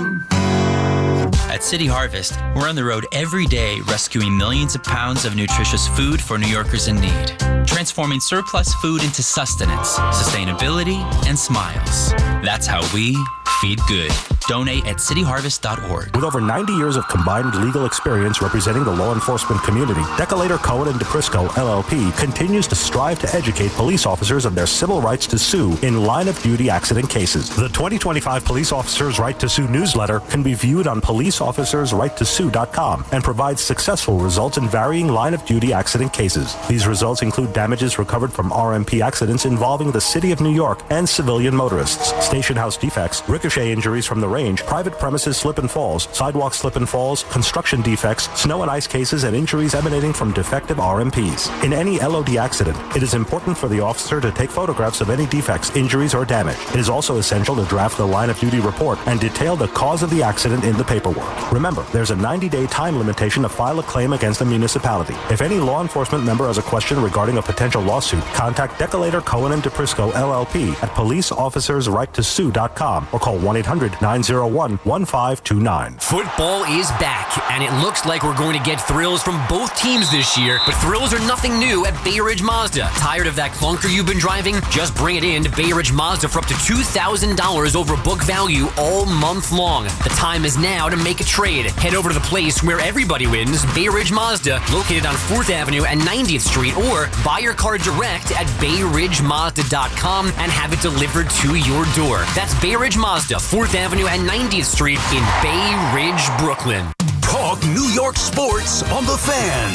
At City Harvest, we're on the road every day rescuing millions of pounds of nutritious food for New Yorkers in need, transforming surplus food into sustenance, sustainability, and smiles. That's how we feed good. Donate at cityharvest.org. With over 90 years of combined legal experience representing the law enforcement community, Decolator Cohen & DePrisco, LLP, continues to strive to educate police officers of their civil rights to sue in line-of-duty accident cases. The 2025 Police Officers' Right to Sue newsletter can be viewed on policeofficersrighttosue.com and provides successful results in varying line-of-duty accident cases. These results include damages recovered from RMP accidents involving the City of New York and civilian motorists, station house defects, ricochet injuries from the range, private premises slip and falls, sidewalk slip and falls, construction defects, snow and ice cases, and injuries emanating from defective RMPs. In any LOD accident, it is important for the officer to take photographs of any defects, injuries, or damage. It is also essential to draft the line-of-duty report and detail the cause of the accident in the paperwork. Remember, there's a 90-day time limitation to file a claim against a municipality. If any law enforcement member has a question regarding a potential lawsuit, contact Decolator Cohen & DePrisco, LLP at policeofficersrighttosue.com or call 1-800-901-1529. Football is back, and it looks like we're going to get thrills from both teams this year, but thrills are nothing new at Bay Ridge Mazda. Tired of that clunker you've been driving? Just bring it in to Bay Ridge Mazda for up to $2,000 over book value all month long. The time is now to make a trade. Head over to the place where everybody wins, Bay Ridge Mazda, located on 4th Avenue and 90th Street, or buy your car direct at BayRidgeMazda.com and have it delivered to your door. That's Bay Ridge Mazda, 4th Avenue and 90th Street in Bay Ridge, Brooklyn. Talk New York sports on The Fan.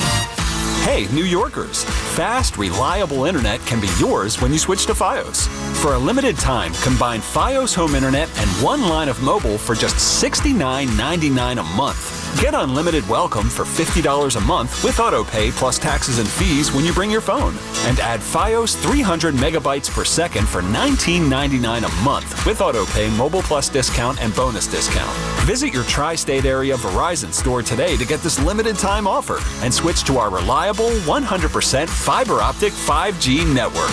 Hey, New Yorkers. Fast, reliable internet can be yours when you switch to Fios. For a limited time, combine Fios home internet and one line of mobile for just $69.99 a month. Get unlimited welcome for $50 a month with AutoPay plus taxes and fees when you bring your phone. And add Fios 300 megabytes per second for $19.99 a month with AutoPay mobile plus discount and bonus discount. Visit your tri-state area Verizon store today to get this limited time offer and switch to our reliable 100% fiber optic 5G network.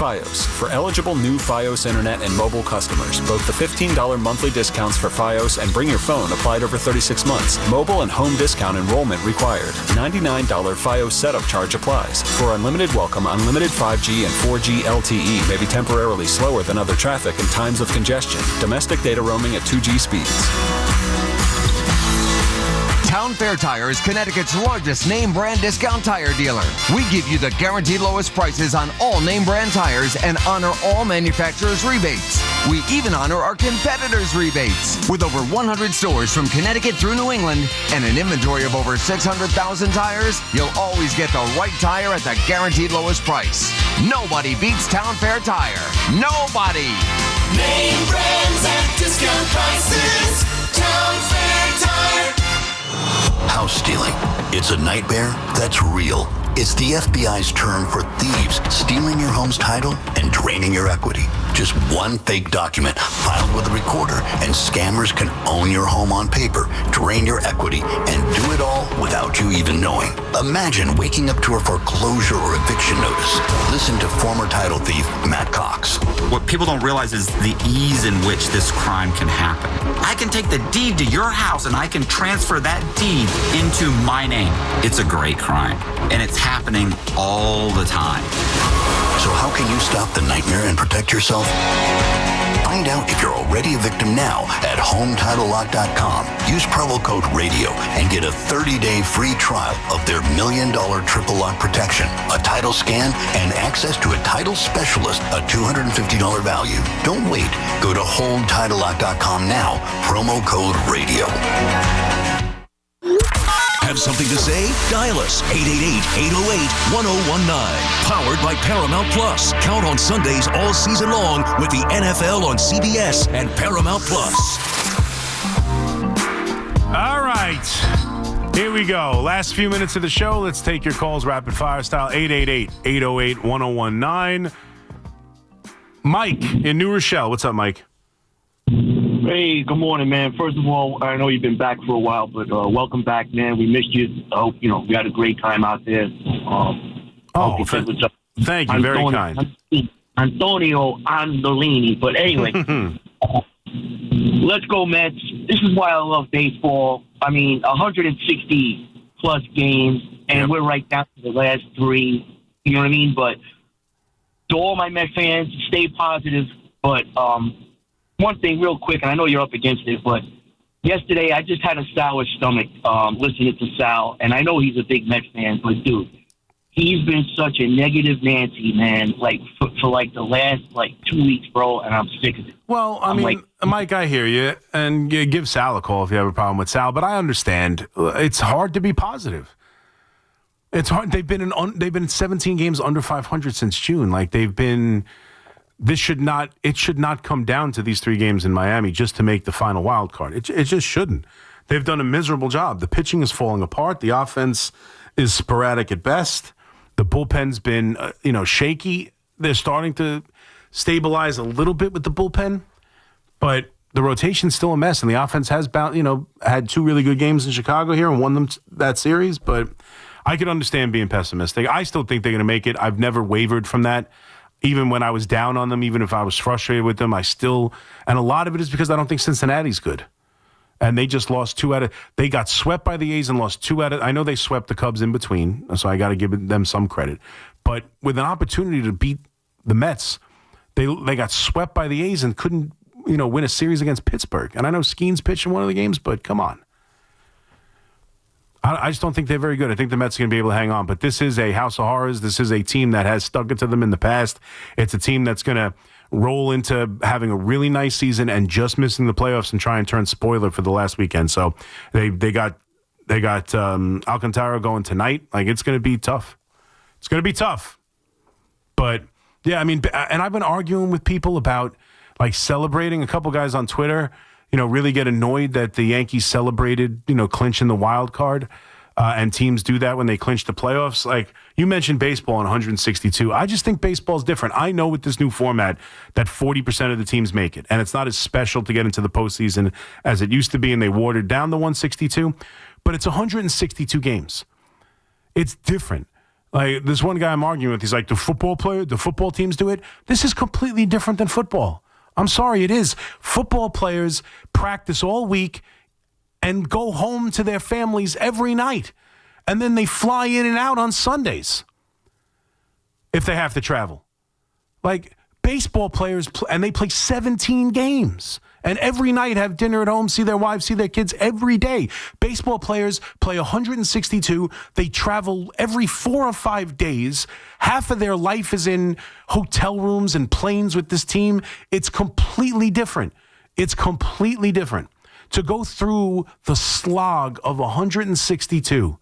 Fios, for eligible new Fios Internet and mobile customers. Both the $15 monthly discounts for Fios and Bring Your Phone applied over 36 months. Mobile and home discount enrollment required. $99 Fios setup charge applies. For unlimited welcome, unlimited 5G and 4G LTE may be temporarily slower than other traffic in times of congestion. Domestic data roaming at 2G speeds. Town Fair Tire is Connecticut's largest name brand discount tire dealer. We give you the guaranteed lowest prices on all name brand tires and honor all manufacturers' rebates. We even honor our competitors' rebates. With over 100 stores from Connecticut through New England and an inventory of over 600,000 tires, you'll always get the right tire at the guaranteed lowest price. Nobody beats Town Fair Tire. Nobody! Name brands at discount prices. Town Fair Tire. House stealing. It's a nightmare that's real. It's the FBI's term for thieves stealing your home's title and draining your equity. Just one fake document filed with a recorder, and scammers can own your home on paper, drain your equity, and do it all without you even knowing. Imagine waking up to a foreclosure or eviction notice. Listen to former title thief Matt Cox. What people don't realize is the ease in which this crime can happen. I can take the deed to your house and I can transfer that deed into my name. It's a great crime, and it's happening all the time. So how can you stop the nightmare and protect yourself? Find out if you're already a victim now at HomeTitleLock.com. Use promo code RADIO and get a 30-day free trial of their $1 million triple lock protection, a title scan, and access to a title specialist, a $250 value. Don't wait. Go to HomeTitleLock.com now. Promo code RADIO. Have something to say? Dial us 888-808-1019. Powered by Paramount Plus. Count on Sundays all season long with the NFL on CBS and Paramount Plus. All right. Here we go. Last few minutes of the show. Let's take your calls rapid fire style. 888-808-1019. Mike in New Rochelle. What's up, Mike? Hey, good morning, man. First of all, I know you've been back for a while, but welcome back, man. We missed you. I hope, we had a great time out there. Thank you. Very kind. Antonio Andolini. But anyway, let's go, Mets. This is why I love baseball. 160-plus games, and we're right down to the last three. You know what I mean? But to all my Met fans, stay positive. But one thing real quick, and I know you're up against it, but yesterday I just had a sour stomach listening to Sal, and I know he's a big Mets fan, but dude, he's been such a negative Nancy, man, for the last 2 weeks, bro, and I'm sick of it. Well, Mike, I hear you, and give Sal a call if you have a problem with Sal, but I understand. It's hard to be positive. It's hard. They've been 17 games under 500 since June. It should not come down to these 3 games in Miami just to make the final wild card. It just shouldn't. They've done a miserable job. The pitching is falling apart. The offense is sporadic at best. The bullpen's been, shaky. They're starting to stabilize a little bit with the bullpen, but the rotation's still a mess. And the offense has had 2 really good games in Chicago here and won them that series. But I could understand being pessimistic. I still think they're going to make it. I've never wavered from that. Even when I was down on them, even if I was frustrated with them, and a lot of it is because I don't think Cincinnati's good. And they just lost they got swept by the A's and lost 2 out of, I know they swept the Cubs in between, so I got to give them some credit. But with an opportunity to beat the Mets, they got swept by the A's and couldn't, win a series against Pittsburgh. And I know Skeens pitched in one of the games, but come on. I just don't think they're very good. I think the Mets are going to be able to hang on. But this is a house of horrors. This is a team that has stuck it to them in the past. It's a team that's going to roll into having a really nice season and just missing the playoffs and try and turn spoiler for the last weekend. So they got Alcantara going tonight. It's going to be tough. It's going to be tough. But, yeah, and I've been arguing with people about, celebrating. A couple guys on Twitter, really get annoyed that the Yankees celebrated, clinching the wild card. And teams do that when they clinch the playoffs. Like you mentioned baseball in 162. I just think baseball's different. I know with this new format that 40% of the teams make it. And it's not as special to get into the postseason as it used to be. And they watered down the 162. But it's 162 games. It's different. Like this one guy I'm arguing with, he's like, the football teams do it. This is completely different than football. I'm sorry, it is. Football players practice all week and go home to their families every night. And then they fly in and out on Sundays if they have to travel. Like baseball players, and they play 17 games. And every night have dinner at home, see their wives, see their kids every day. Baseball players play 162. They travel every 4 or 5 days. Half of their life is in hotel rooms and planes with this team. It's completely different. It's completely different. To go through the slog of 162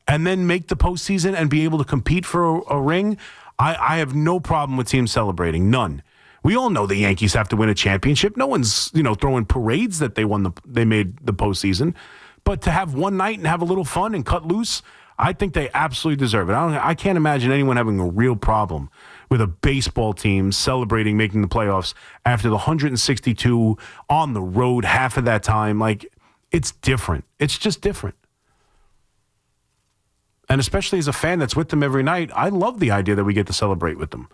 and then make the postseason and be able to compete for a ring, I have no problem with teams celebrating. None. We all know the Yankees have to win a championship. No one's, throwing parades that they made the postseason. But to have one night and have a little fun and cut loose, I think they absolutely deserve it. I can't imagine anyone having a real problem with a baseball team celebrating making the playoffs after the 162 on the road, half of that time. Like, it's different. It's just different. And especially as a fan that's with them every night, I love the idea that we get to celebrate with them.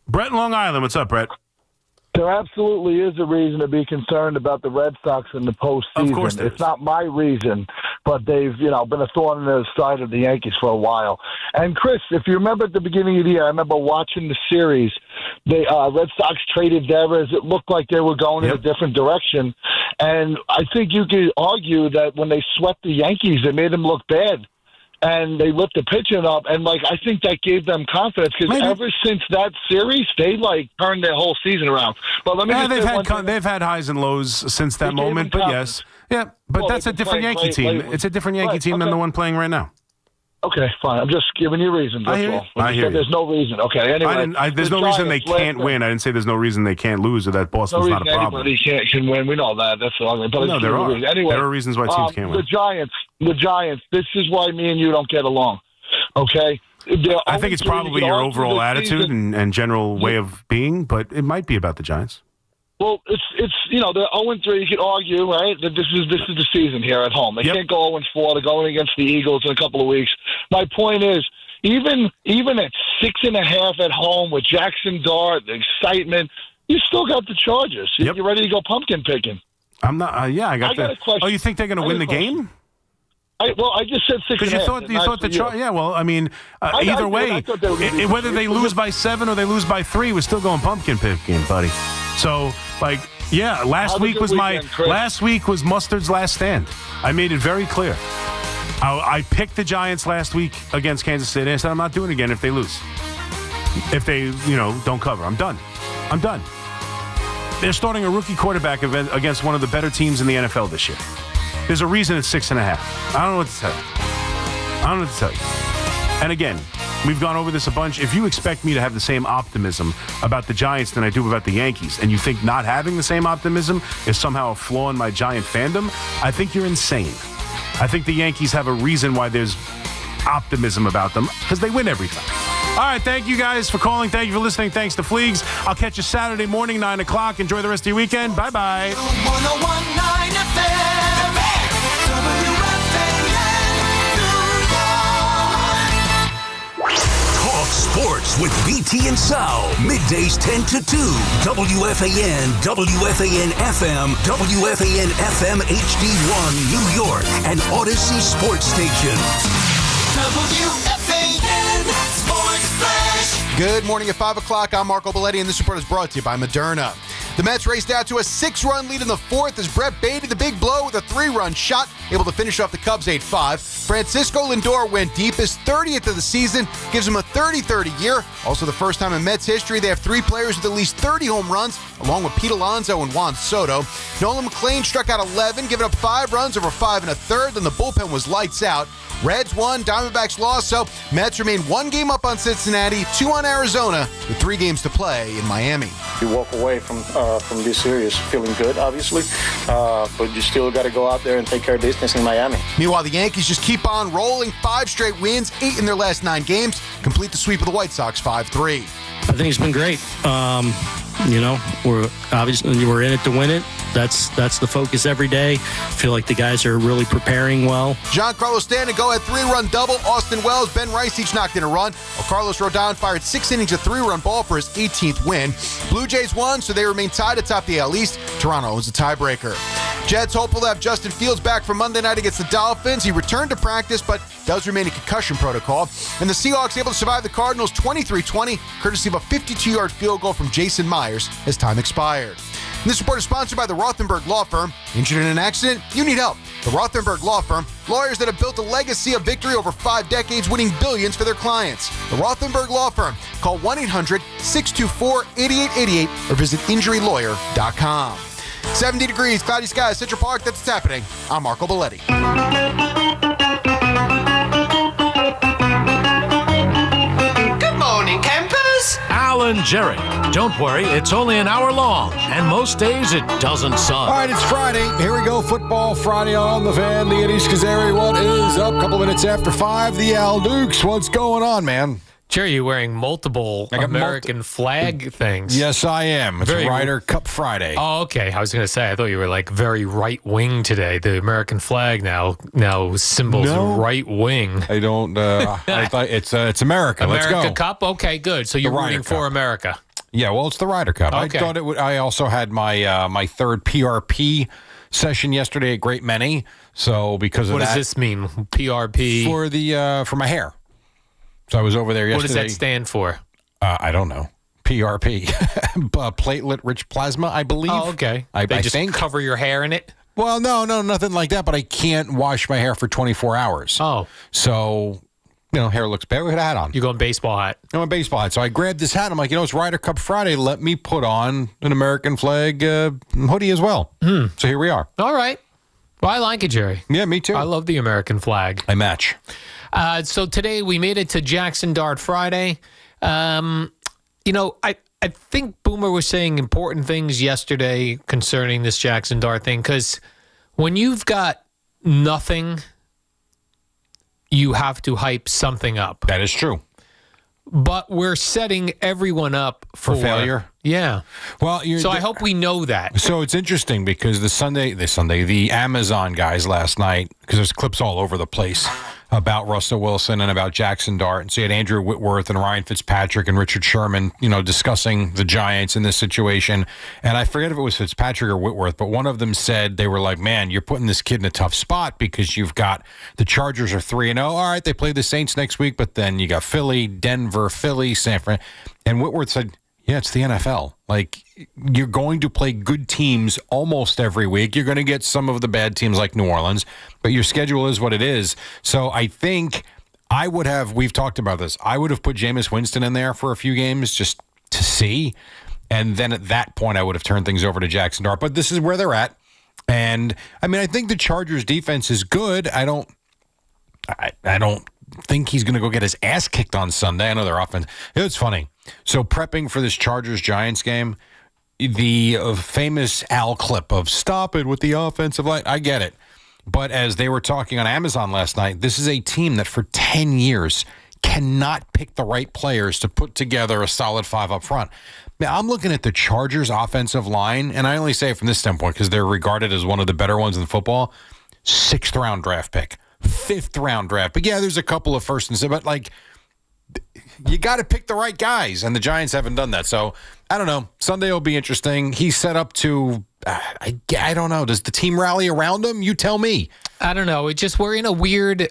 Brett in Long Island, what's up, Brett? There absolutely is a reason to be concerned about the Red Sox in the postseason. Of course it's not my reason, but they've, been a thorn in the side of the Yankees for a while. And Chris, if you remember at the beginning of the year, I remember watching the series. The Red Sox traded Devers. It looked like they were going in a different direction. And I think you could argue that when they swept the Yankees, they made them look bad. And they lifted the pitching up, and I think that gave them confidence because ever since that series, they turned their whole season around. But let me they've had highs and lows since that moment. But yes, but that's a different Yankee team. It's a different Yankee team than the one playing right now. Okay, fine. I'm just giving you reasons. That's all. I hear you. There's no reason. Okay, anyway. There's no reason they can't win. I didn't say there's no reason they can't lose or that Boston's not a problem. Anybody can win. We know that. That's all. But no, there are. Anyway, there are reasons why teams can't win. The Giants. This is why me and you don't get along. Okay? I think it's probably your overall attitude and general way of being, but it might be about the Giants. Well, it's they're 0-3. You could argue, right, that this is the season here at home. They can't go 0-4. They're going against the Eagles in a couple of weeks. My point is, even at 6.5 at home with Jackson Dart, the excitement, you still got the Chargers. You're ready to go pumpkin picking. I'm not. I got that. Oh, you think they're going to win the game? I just said 6.5. Because you thought the Chargers. Yeah, well, I mean, either way, whether they lose by 7 or they lose by 3, we're still going pumpkin picking, buddy. So, last week was Mustard's last stand. I made it very clear. I picked the Giants last week against Kansas City. I said I'm not doing it again if they lose. If they, don't cover. I'm done. They're starting a rookie quarterback against one of the better teams in the NFL this year. There's a reason it's 6.5. I don't know what to tell you. And again, we've gone over this a bunch. If you expect me to have the same optimism about the Giants than I do about the Yankees, and you think not having the same optimism is somehow a flaw in my Giant fandom, I think you're insane. I think the Yankees have a reason why there's optimism about them, because they win every time. All right, thank you guys for calling. Thank you for listening. Thanks to Fleegs. I'll catch you Saturday morning, 9 o'clock. Enjoy the rest of your weekend. Bye-bye. 101.9 FM. Talk sports with BT and Sal. Middays 10 to 2. WFAN, WFAN FM, WFAN FM HD1, New York, and Odyssey Sports Station. WFAN Sports Flash. Good morning at 5 o'clock. I'm Marco Belletti, and this report is brought to you by Moderna. The Mets raced out to a 6-run lead in the fourth as Brett baited the big blow with a 3-run shot, able to finish off the Cubs 8-5. Francisco Lindor went deep, his 30th of the season, gives him a 30-30 year. Also the first time in Mets history they have 3 players with at least 30 home runs, along with Pete Alonso and Juan Soto. Nolan McLean struck out 11, giving up 5 runs over 5 1/3, then the bullpen was lights out. Reds won, Diamondbacks lost, so Mets remain 1 game up on Cincinnati, 2 on Arizona, with 3 games to play in Miami. You walk away from this series feeling good, obviously, but you still got to go out there and take care of business in Miami. Meanwhile, the Yankees just keep on rolling, 5 straight wins, 8 in their last 9 games, complete the sweep of the White Sox 5-3. I think it's been great. We're in it to win it. That's the focus every day. I feel like the guys are really preparing well. Giancarlo Stanton had 3-run double. Austin Wells, Ben Rice each knocked in a run. Carlos Rodon fired 6 innings of 3-run ball for his 18th win. Blue Jays won, so they remain tied atop the AL East. Toronto owns the tiebreaker. Jets hopeful to have Justin Fields back for Monday night against the Dolphins. He returned to practice, but does remain in concussion protocol. And the Seahawks able to survive the Cardinals 23-20, courtesy of a 52-yard field goal from Jason Myers as time expired. And this report is sponsored by the Rothenberg Law Firm. Injured in an accident? You need help. The Rothenberg Law Firm, lawyers that have built a legacy of victory over 5 decades, winning billions for their clients. The Rothenberg Law Firm. Call 1-800-624-8888 or visit injurylawyer.com. 70 degrees, cloudy skies, Central Park. That's what's happening. I'm Marco Belletti. Good morning, campers. Alan Jerry. Don't worry, it's only an hour long, and most days it doesn't suck. All right, it's Friday. Here we go. Football Friday on the Fan. The Eddie Scazzeri. What is up? Couple minutes after 5. The Al Dukes. What's going on, man? Jerry, you're wearing multiple American flag things. Yes, I am. It's Ryder Cup Friday. Oh, okay. I was going to say, I thought you were like very right wing today. The American flag now symbols right wing. I don't. I thought it's America. Let's go. America Cup. Okay, good. So you're rooting for America. Yeah, well, it's the Ryder Cup. Okay. I thought it would. I also had my my third PRP session yesterday at Great Many. So because of what that, does this mean? PRP for my hair. So I was over there yesterday. What does that stand for? I don't know. PRP, platelet-rich plasma, I believe. Oh, okay. I just think. Cover your hair in it? Well, no, nothing like that. But I can't wash my hair for 24 hours. Oh, so hair looks better with a hat on. You going baseball hat? I'm a baseball hat. So I grabbed this hat. I'm like, it's Ryder Cup Friday. Let me put on an American flag hoodie as well. So here we are. All right. Well, I like it, Jerry. Yeah, me too. I love the American flag. I match. So today we made it to Jackson Dart Friday. I think Boomer was saying important things yesterday concerning this Jackson Dart thing, because when you've got nothing, you have to hype something up. That is true. But we're setting everyone up for failure. Yeah. Well, I hope we know that. So it's interesting because the Amazon guys last night, because there's clips all over the place about Russell Wilson and about Jackson Dart. And so you had Andrew Whitworth and Ryan Fitzpatrick and Richard Sherman, discussing the Giants in this situation. And I forget if it was Fitzpatrick or Whitworth, but one of them said they were like, man, you're putting this kid in a tough spot because you've got the Chargers are 3-0. All right, they play the Saints next week, but then you got Philly, Denver, Philly, San Fran. And Whitworth said, yeah, it's the NFL. Like, you're going to play good teams almost every week. You're going to get some of the bad teams like New Orleans, but your schedule is what it is. So I think we've talked about this, I would have put Jameis Winston in there for a few games just to see. And then at that point, I would have turned things over to Jackson Dart. But this is where they're at. And, I think the Chargers defense is good. I don't think he's going to go get his ass kicked on Sunday. I know their offense. It's funny. So prepping for this Chargers-Giants game, the famous Al clip of stop it with the offensive line, I get it. But as they were talking on Amazon last night, this is a team that for 10 years cannot pick the right players to put together a solid 5 up front. Now, I'm looking at the Chargers offensive line, and I only say it from this standpoint because they're regarded as one of the better ones in football. 6th round draft pick. 5th round draft. But yeah, there's a couple of first and second, but you got to pick the right guys, and the Giants haven't done that. So I don't know. Sunday will be interesting. He's set up to, I don't know. Does the team rally around him? You tell me. I don't know. We're in a weird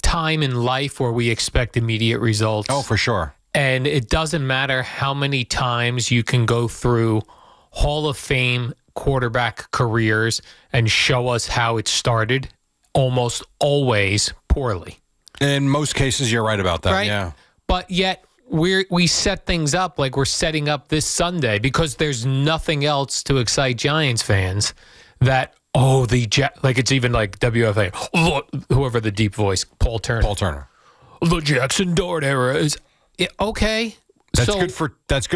time in life where we expect immediate results. Oh, for sure. And it doesn't matter how many times you can go through Hall of Fame quarterback careers and show us how it started. Almost always poorly. In most cases, you're right about that, right? Yeah. But yet, we set things up like we're setting up this Sunday because there's nothing else to excite Giants fans that Oh, like it's even like WFAN. Whoever the deep voice, Paul Turner. The Jackson Dart era is okay. That's good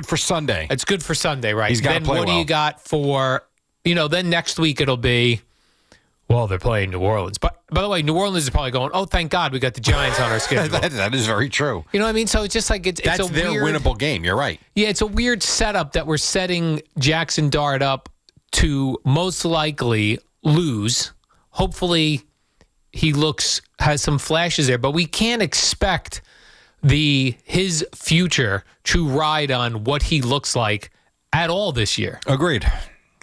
for Sunday. It's good for Sunday, right? He's got to play what do you got for? Then next week it'll be. Well, they're playing New Orleans, but by the way, New Orleans is probably going. Oh, thank God we got the Giants on our schedule. that is very true. You know what I mean? So it's just like that's a their weird, winnable game. You're right. Yeah, it's a weird setup that we're setting Jackson Dart up to most likely lose. Hopefully, he has some flashes there, but we can't expect his future to ride on what he looks like at all this year. Agreed.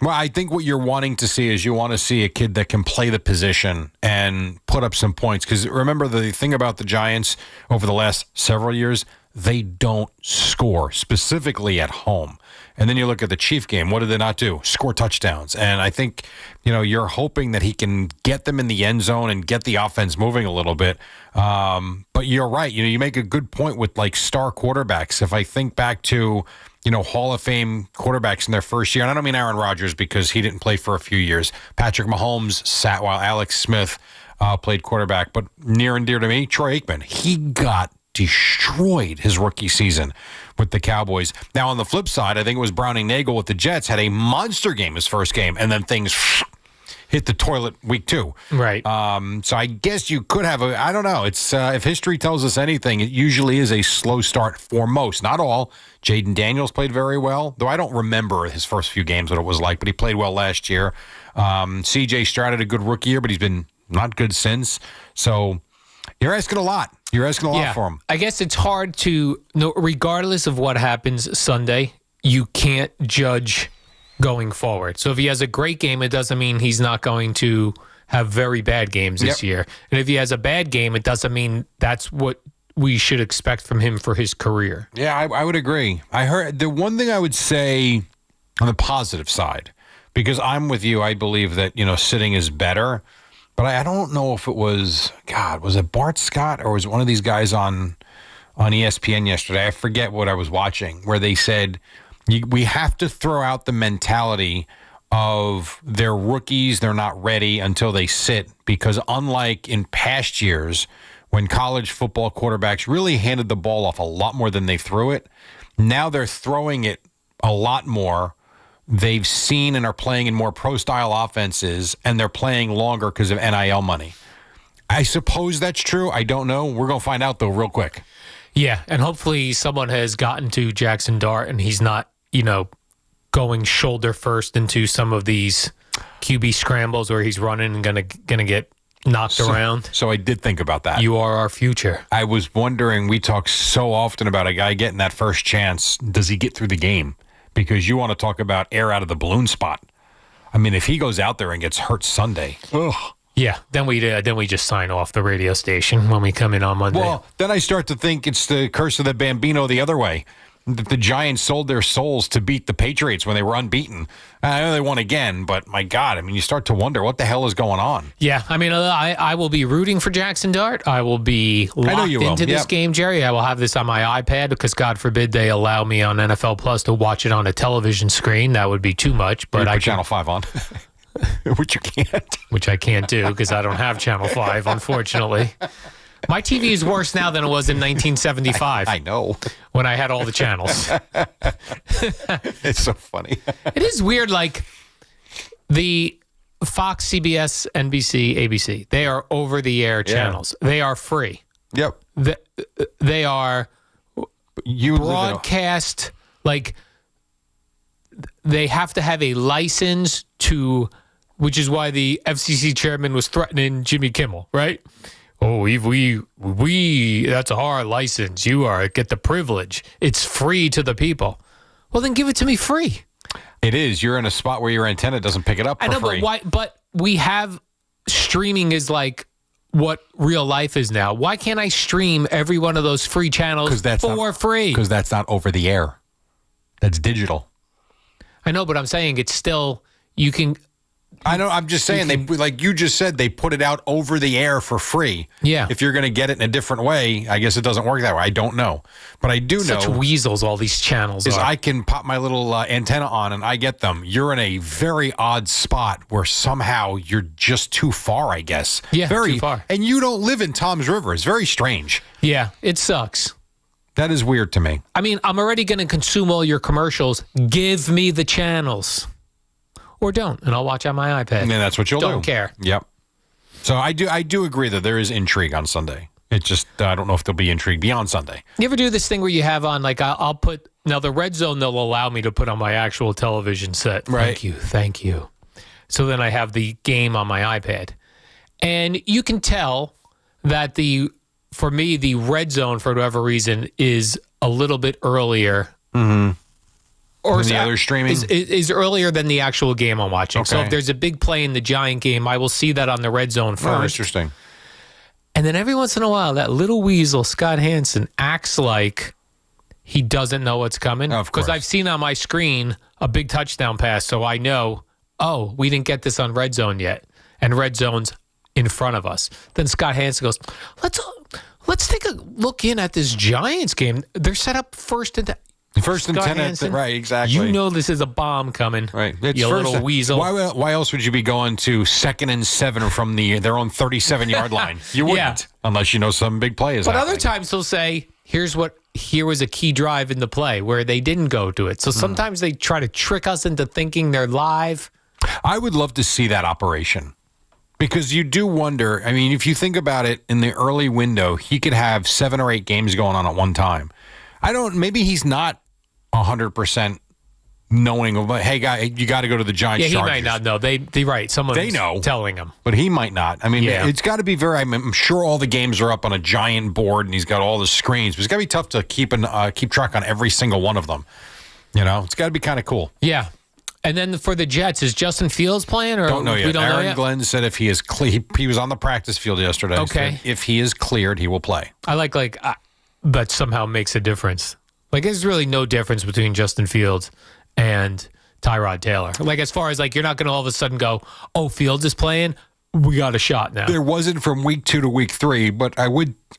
Well, I think what you're wanting to see is you want to see a kid that can play the position and put up some points. Because remember, the thing about the Giants over the last several years, they don't score, specifically at home. And then you look at the Chief game. What did they not do? Score touchdowns. And I think, you're hoping that he can get them in the end zone and get the offense moving a little bit. But you're right. You make a good point with like star quarterbacks. If I think back to, Hall of Fame quarterbacks in their first year, and I don't mean Aaron Rodgers because he didn't play for a few years. Patrick Mahomes sat while Alex Smith played quarterback. But near and dear to me, Troy Aikman, he got destroyed his rookie season with the Cowboys. Now, on the flip side, I think it was Browning Nagel with the Jets, had a monster game his first game, and then things hit the toilet week 2. Right. So I guess you could have I don't know. It's if history tells us anything, it usually is a slow start for most, not all. Jaden Daniels played very well, though I don't remember his first few games what it was like, but he played well last year. CJ Stroud had a good rookie year, but he's been not good since. So you're asking a lot. You're asking a lot for him. I guess it's hard to, regardless of what happens Sunday, you can't judge going forward. So if he has a great game, it doesn't mean he's not going to have very bad games this year. And if he has a bad game, it doesn't mean that's what we should expect from him for his career. Yeah, I would agree. I heard the one thing I would say on the positive side, because I'm with you, I believe that, sitting is better. But I don't know if it was it Bart Scott or was it one of these guys on ESPN yesterday? I forget what I was watching, where they said we have to throw out the mentality of they're rookies, they're not ready until they sit, because unlike in past years when college football quarterbacks really handed the ball off a lot more than they threw it, now they're throwing it a lot more. They've seen and are playing in more pro-style offenses, and they're playing longer because of NIL money. I suppose that's true. I don't know. We're going to find out, though, real quick. Yeah, and hopefully someone has gotten to Jackson Dart, and he's not, going shoulder first into some of these QB scrambles where he's running and gonna get knocked around. So I did think about that. You are our future. I was wondering, we talk so often about a guy getting that first chance. Does he get through the game? Because you want to talk about air out of the balloon spot. I mean, if he goes out there and gets hurt Sunday, yeah, then we just sign off the radio station when we come in on Monday. Well, then I start to think it's the curse of the Bambino the other way. The Giants sold their souls to beat the Patriots when they were unbeaten. I know they won again, but my God, I mean, you start to wonder what the hell is going on. Yeah, I mean, I will be rooting for Jackson Dart. I will be locked into this game, Jerry. I will have this on my iPad because, God forbid, they allow me on NFL Plus to watch it on a television screen. That would be too much. But I put Channel 5 on, which you can't. Which I can't do because I don't have Channel 5, unfortunately. My TV is worse now than it was in 1975. I know. When I had all the channels. It's so funny. It is weird, like the Fox, CBS, NBC, ABC, they are over-the-air channels. They are free. Yep. They are broadcast, like they have to have a license to, which is why the FCC chairman was threatening Jimmy Kimmel, right? Oh, we that's our license. You get the privilege. It's free to the people. Well, then give it to me free. It is. You're in a spot where your antenna doesn't pick it up for free. I know, but why? But we have streaming is like what real life is now. Why can't I stream every one of those free channels for free? Because that's not over the air. That's digital. I know, but I'm saying it's still, you can, I know. I'm just saying, like you just said, they put it out over the air for free. Yeah. If you're going to get it in a different way, I guess it doesn't work that way. I don't know. But I do know. Such weasels, all these channels is are. I can pop my little antenna on and I get them. You're in a very odd spot where somehow you're just too far, I guess. Yeah, very too far. And you don't live in Tom's River. It's very strange. Yeah, it sucks. That is weird to me. I mean, I'm already going to consume all your commercials. Give me the channels. Or don't, and I'll watch on my iPad. And that's what you'll do. Don't care. Yep. So I do agree that there is intrigue on Sunday. It's just, I don't know if there'll be intrigue beyond Sunday. You ever do this thing where you have on, like, I'll put, now the red zone, they'll allow me to put on my actual television set. Right. Thank you. So then I have the game on my iPad. And you can tell that for me, the red zone, for whatever reason, is a little bit earlier. Mm-hmm. Or the other streaming? Is earlier than the actual game I'm watching. So Okay. if there's a big play in the Giant game, I will see that on the red zone first. Oh, interesting. And then every once in a while, that little weasel, Scott Hansen, acts like he doesn't know what's coming. Of course. Because I've seen on my screen a big touchdown pass, so I know, we didn't get this on red zone yet. And red zone's in front of us. Then Scott Hansen goes, let's take a look in at this Giants game. They're set up first and First and Scott 10, Hansen, right, exactly. You know this is a bomb coming. Right. You little weasel. Why else would you be going to 2nd and 7 from their own 37-yard line? You wouldn't, unless you know some big play is But happening. other times they'll say, here was a key drive in the play where they didn't go to it. So sometimes they try to trick us into thinking they're live. I would love to see that operation. Because you do wonder, I mean, if you think about it, in the early window, he could have 7 or 8 games going on at one time. Maybe he's not 100% knowing, hey, guy, you got to go to the Giants. Yeah, he Chargers. might not know. They right. They know. Telling him. But he might not. I mean, it's got to be I'm sure all the games are up on a giant board and he's got all the screens. But it's got to be tough to keep track on every single one of them. You know, it's got to be kind of cool. Yeah. And then for the Jets, is Justin Fields playing? Or Don't know yet. We don't know Aaron yet? Glenn said if he is he was on the practice field yesterday. Okay. Said if he is cleared, he will play. I like that somehow makes a difference. Like, there's really no difference between Justin Fields and Tyrod Taylor. Like, as far as, like, you're not going to all of a sudden go, Fields is playing, we got a shot now. There wasn't from week 2 to week 3, but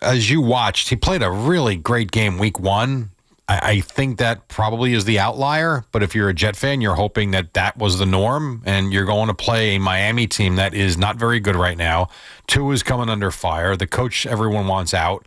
as you watched, he played a really great game week 1. I think that probably is the outlier, but if you're a Jet fan, you're hoping that was the norm, and you're going to play a Miami team that is not very good right now. Tua is coming under fire. The coach everyone wants out.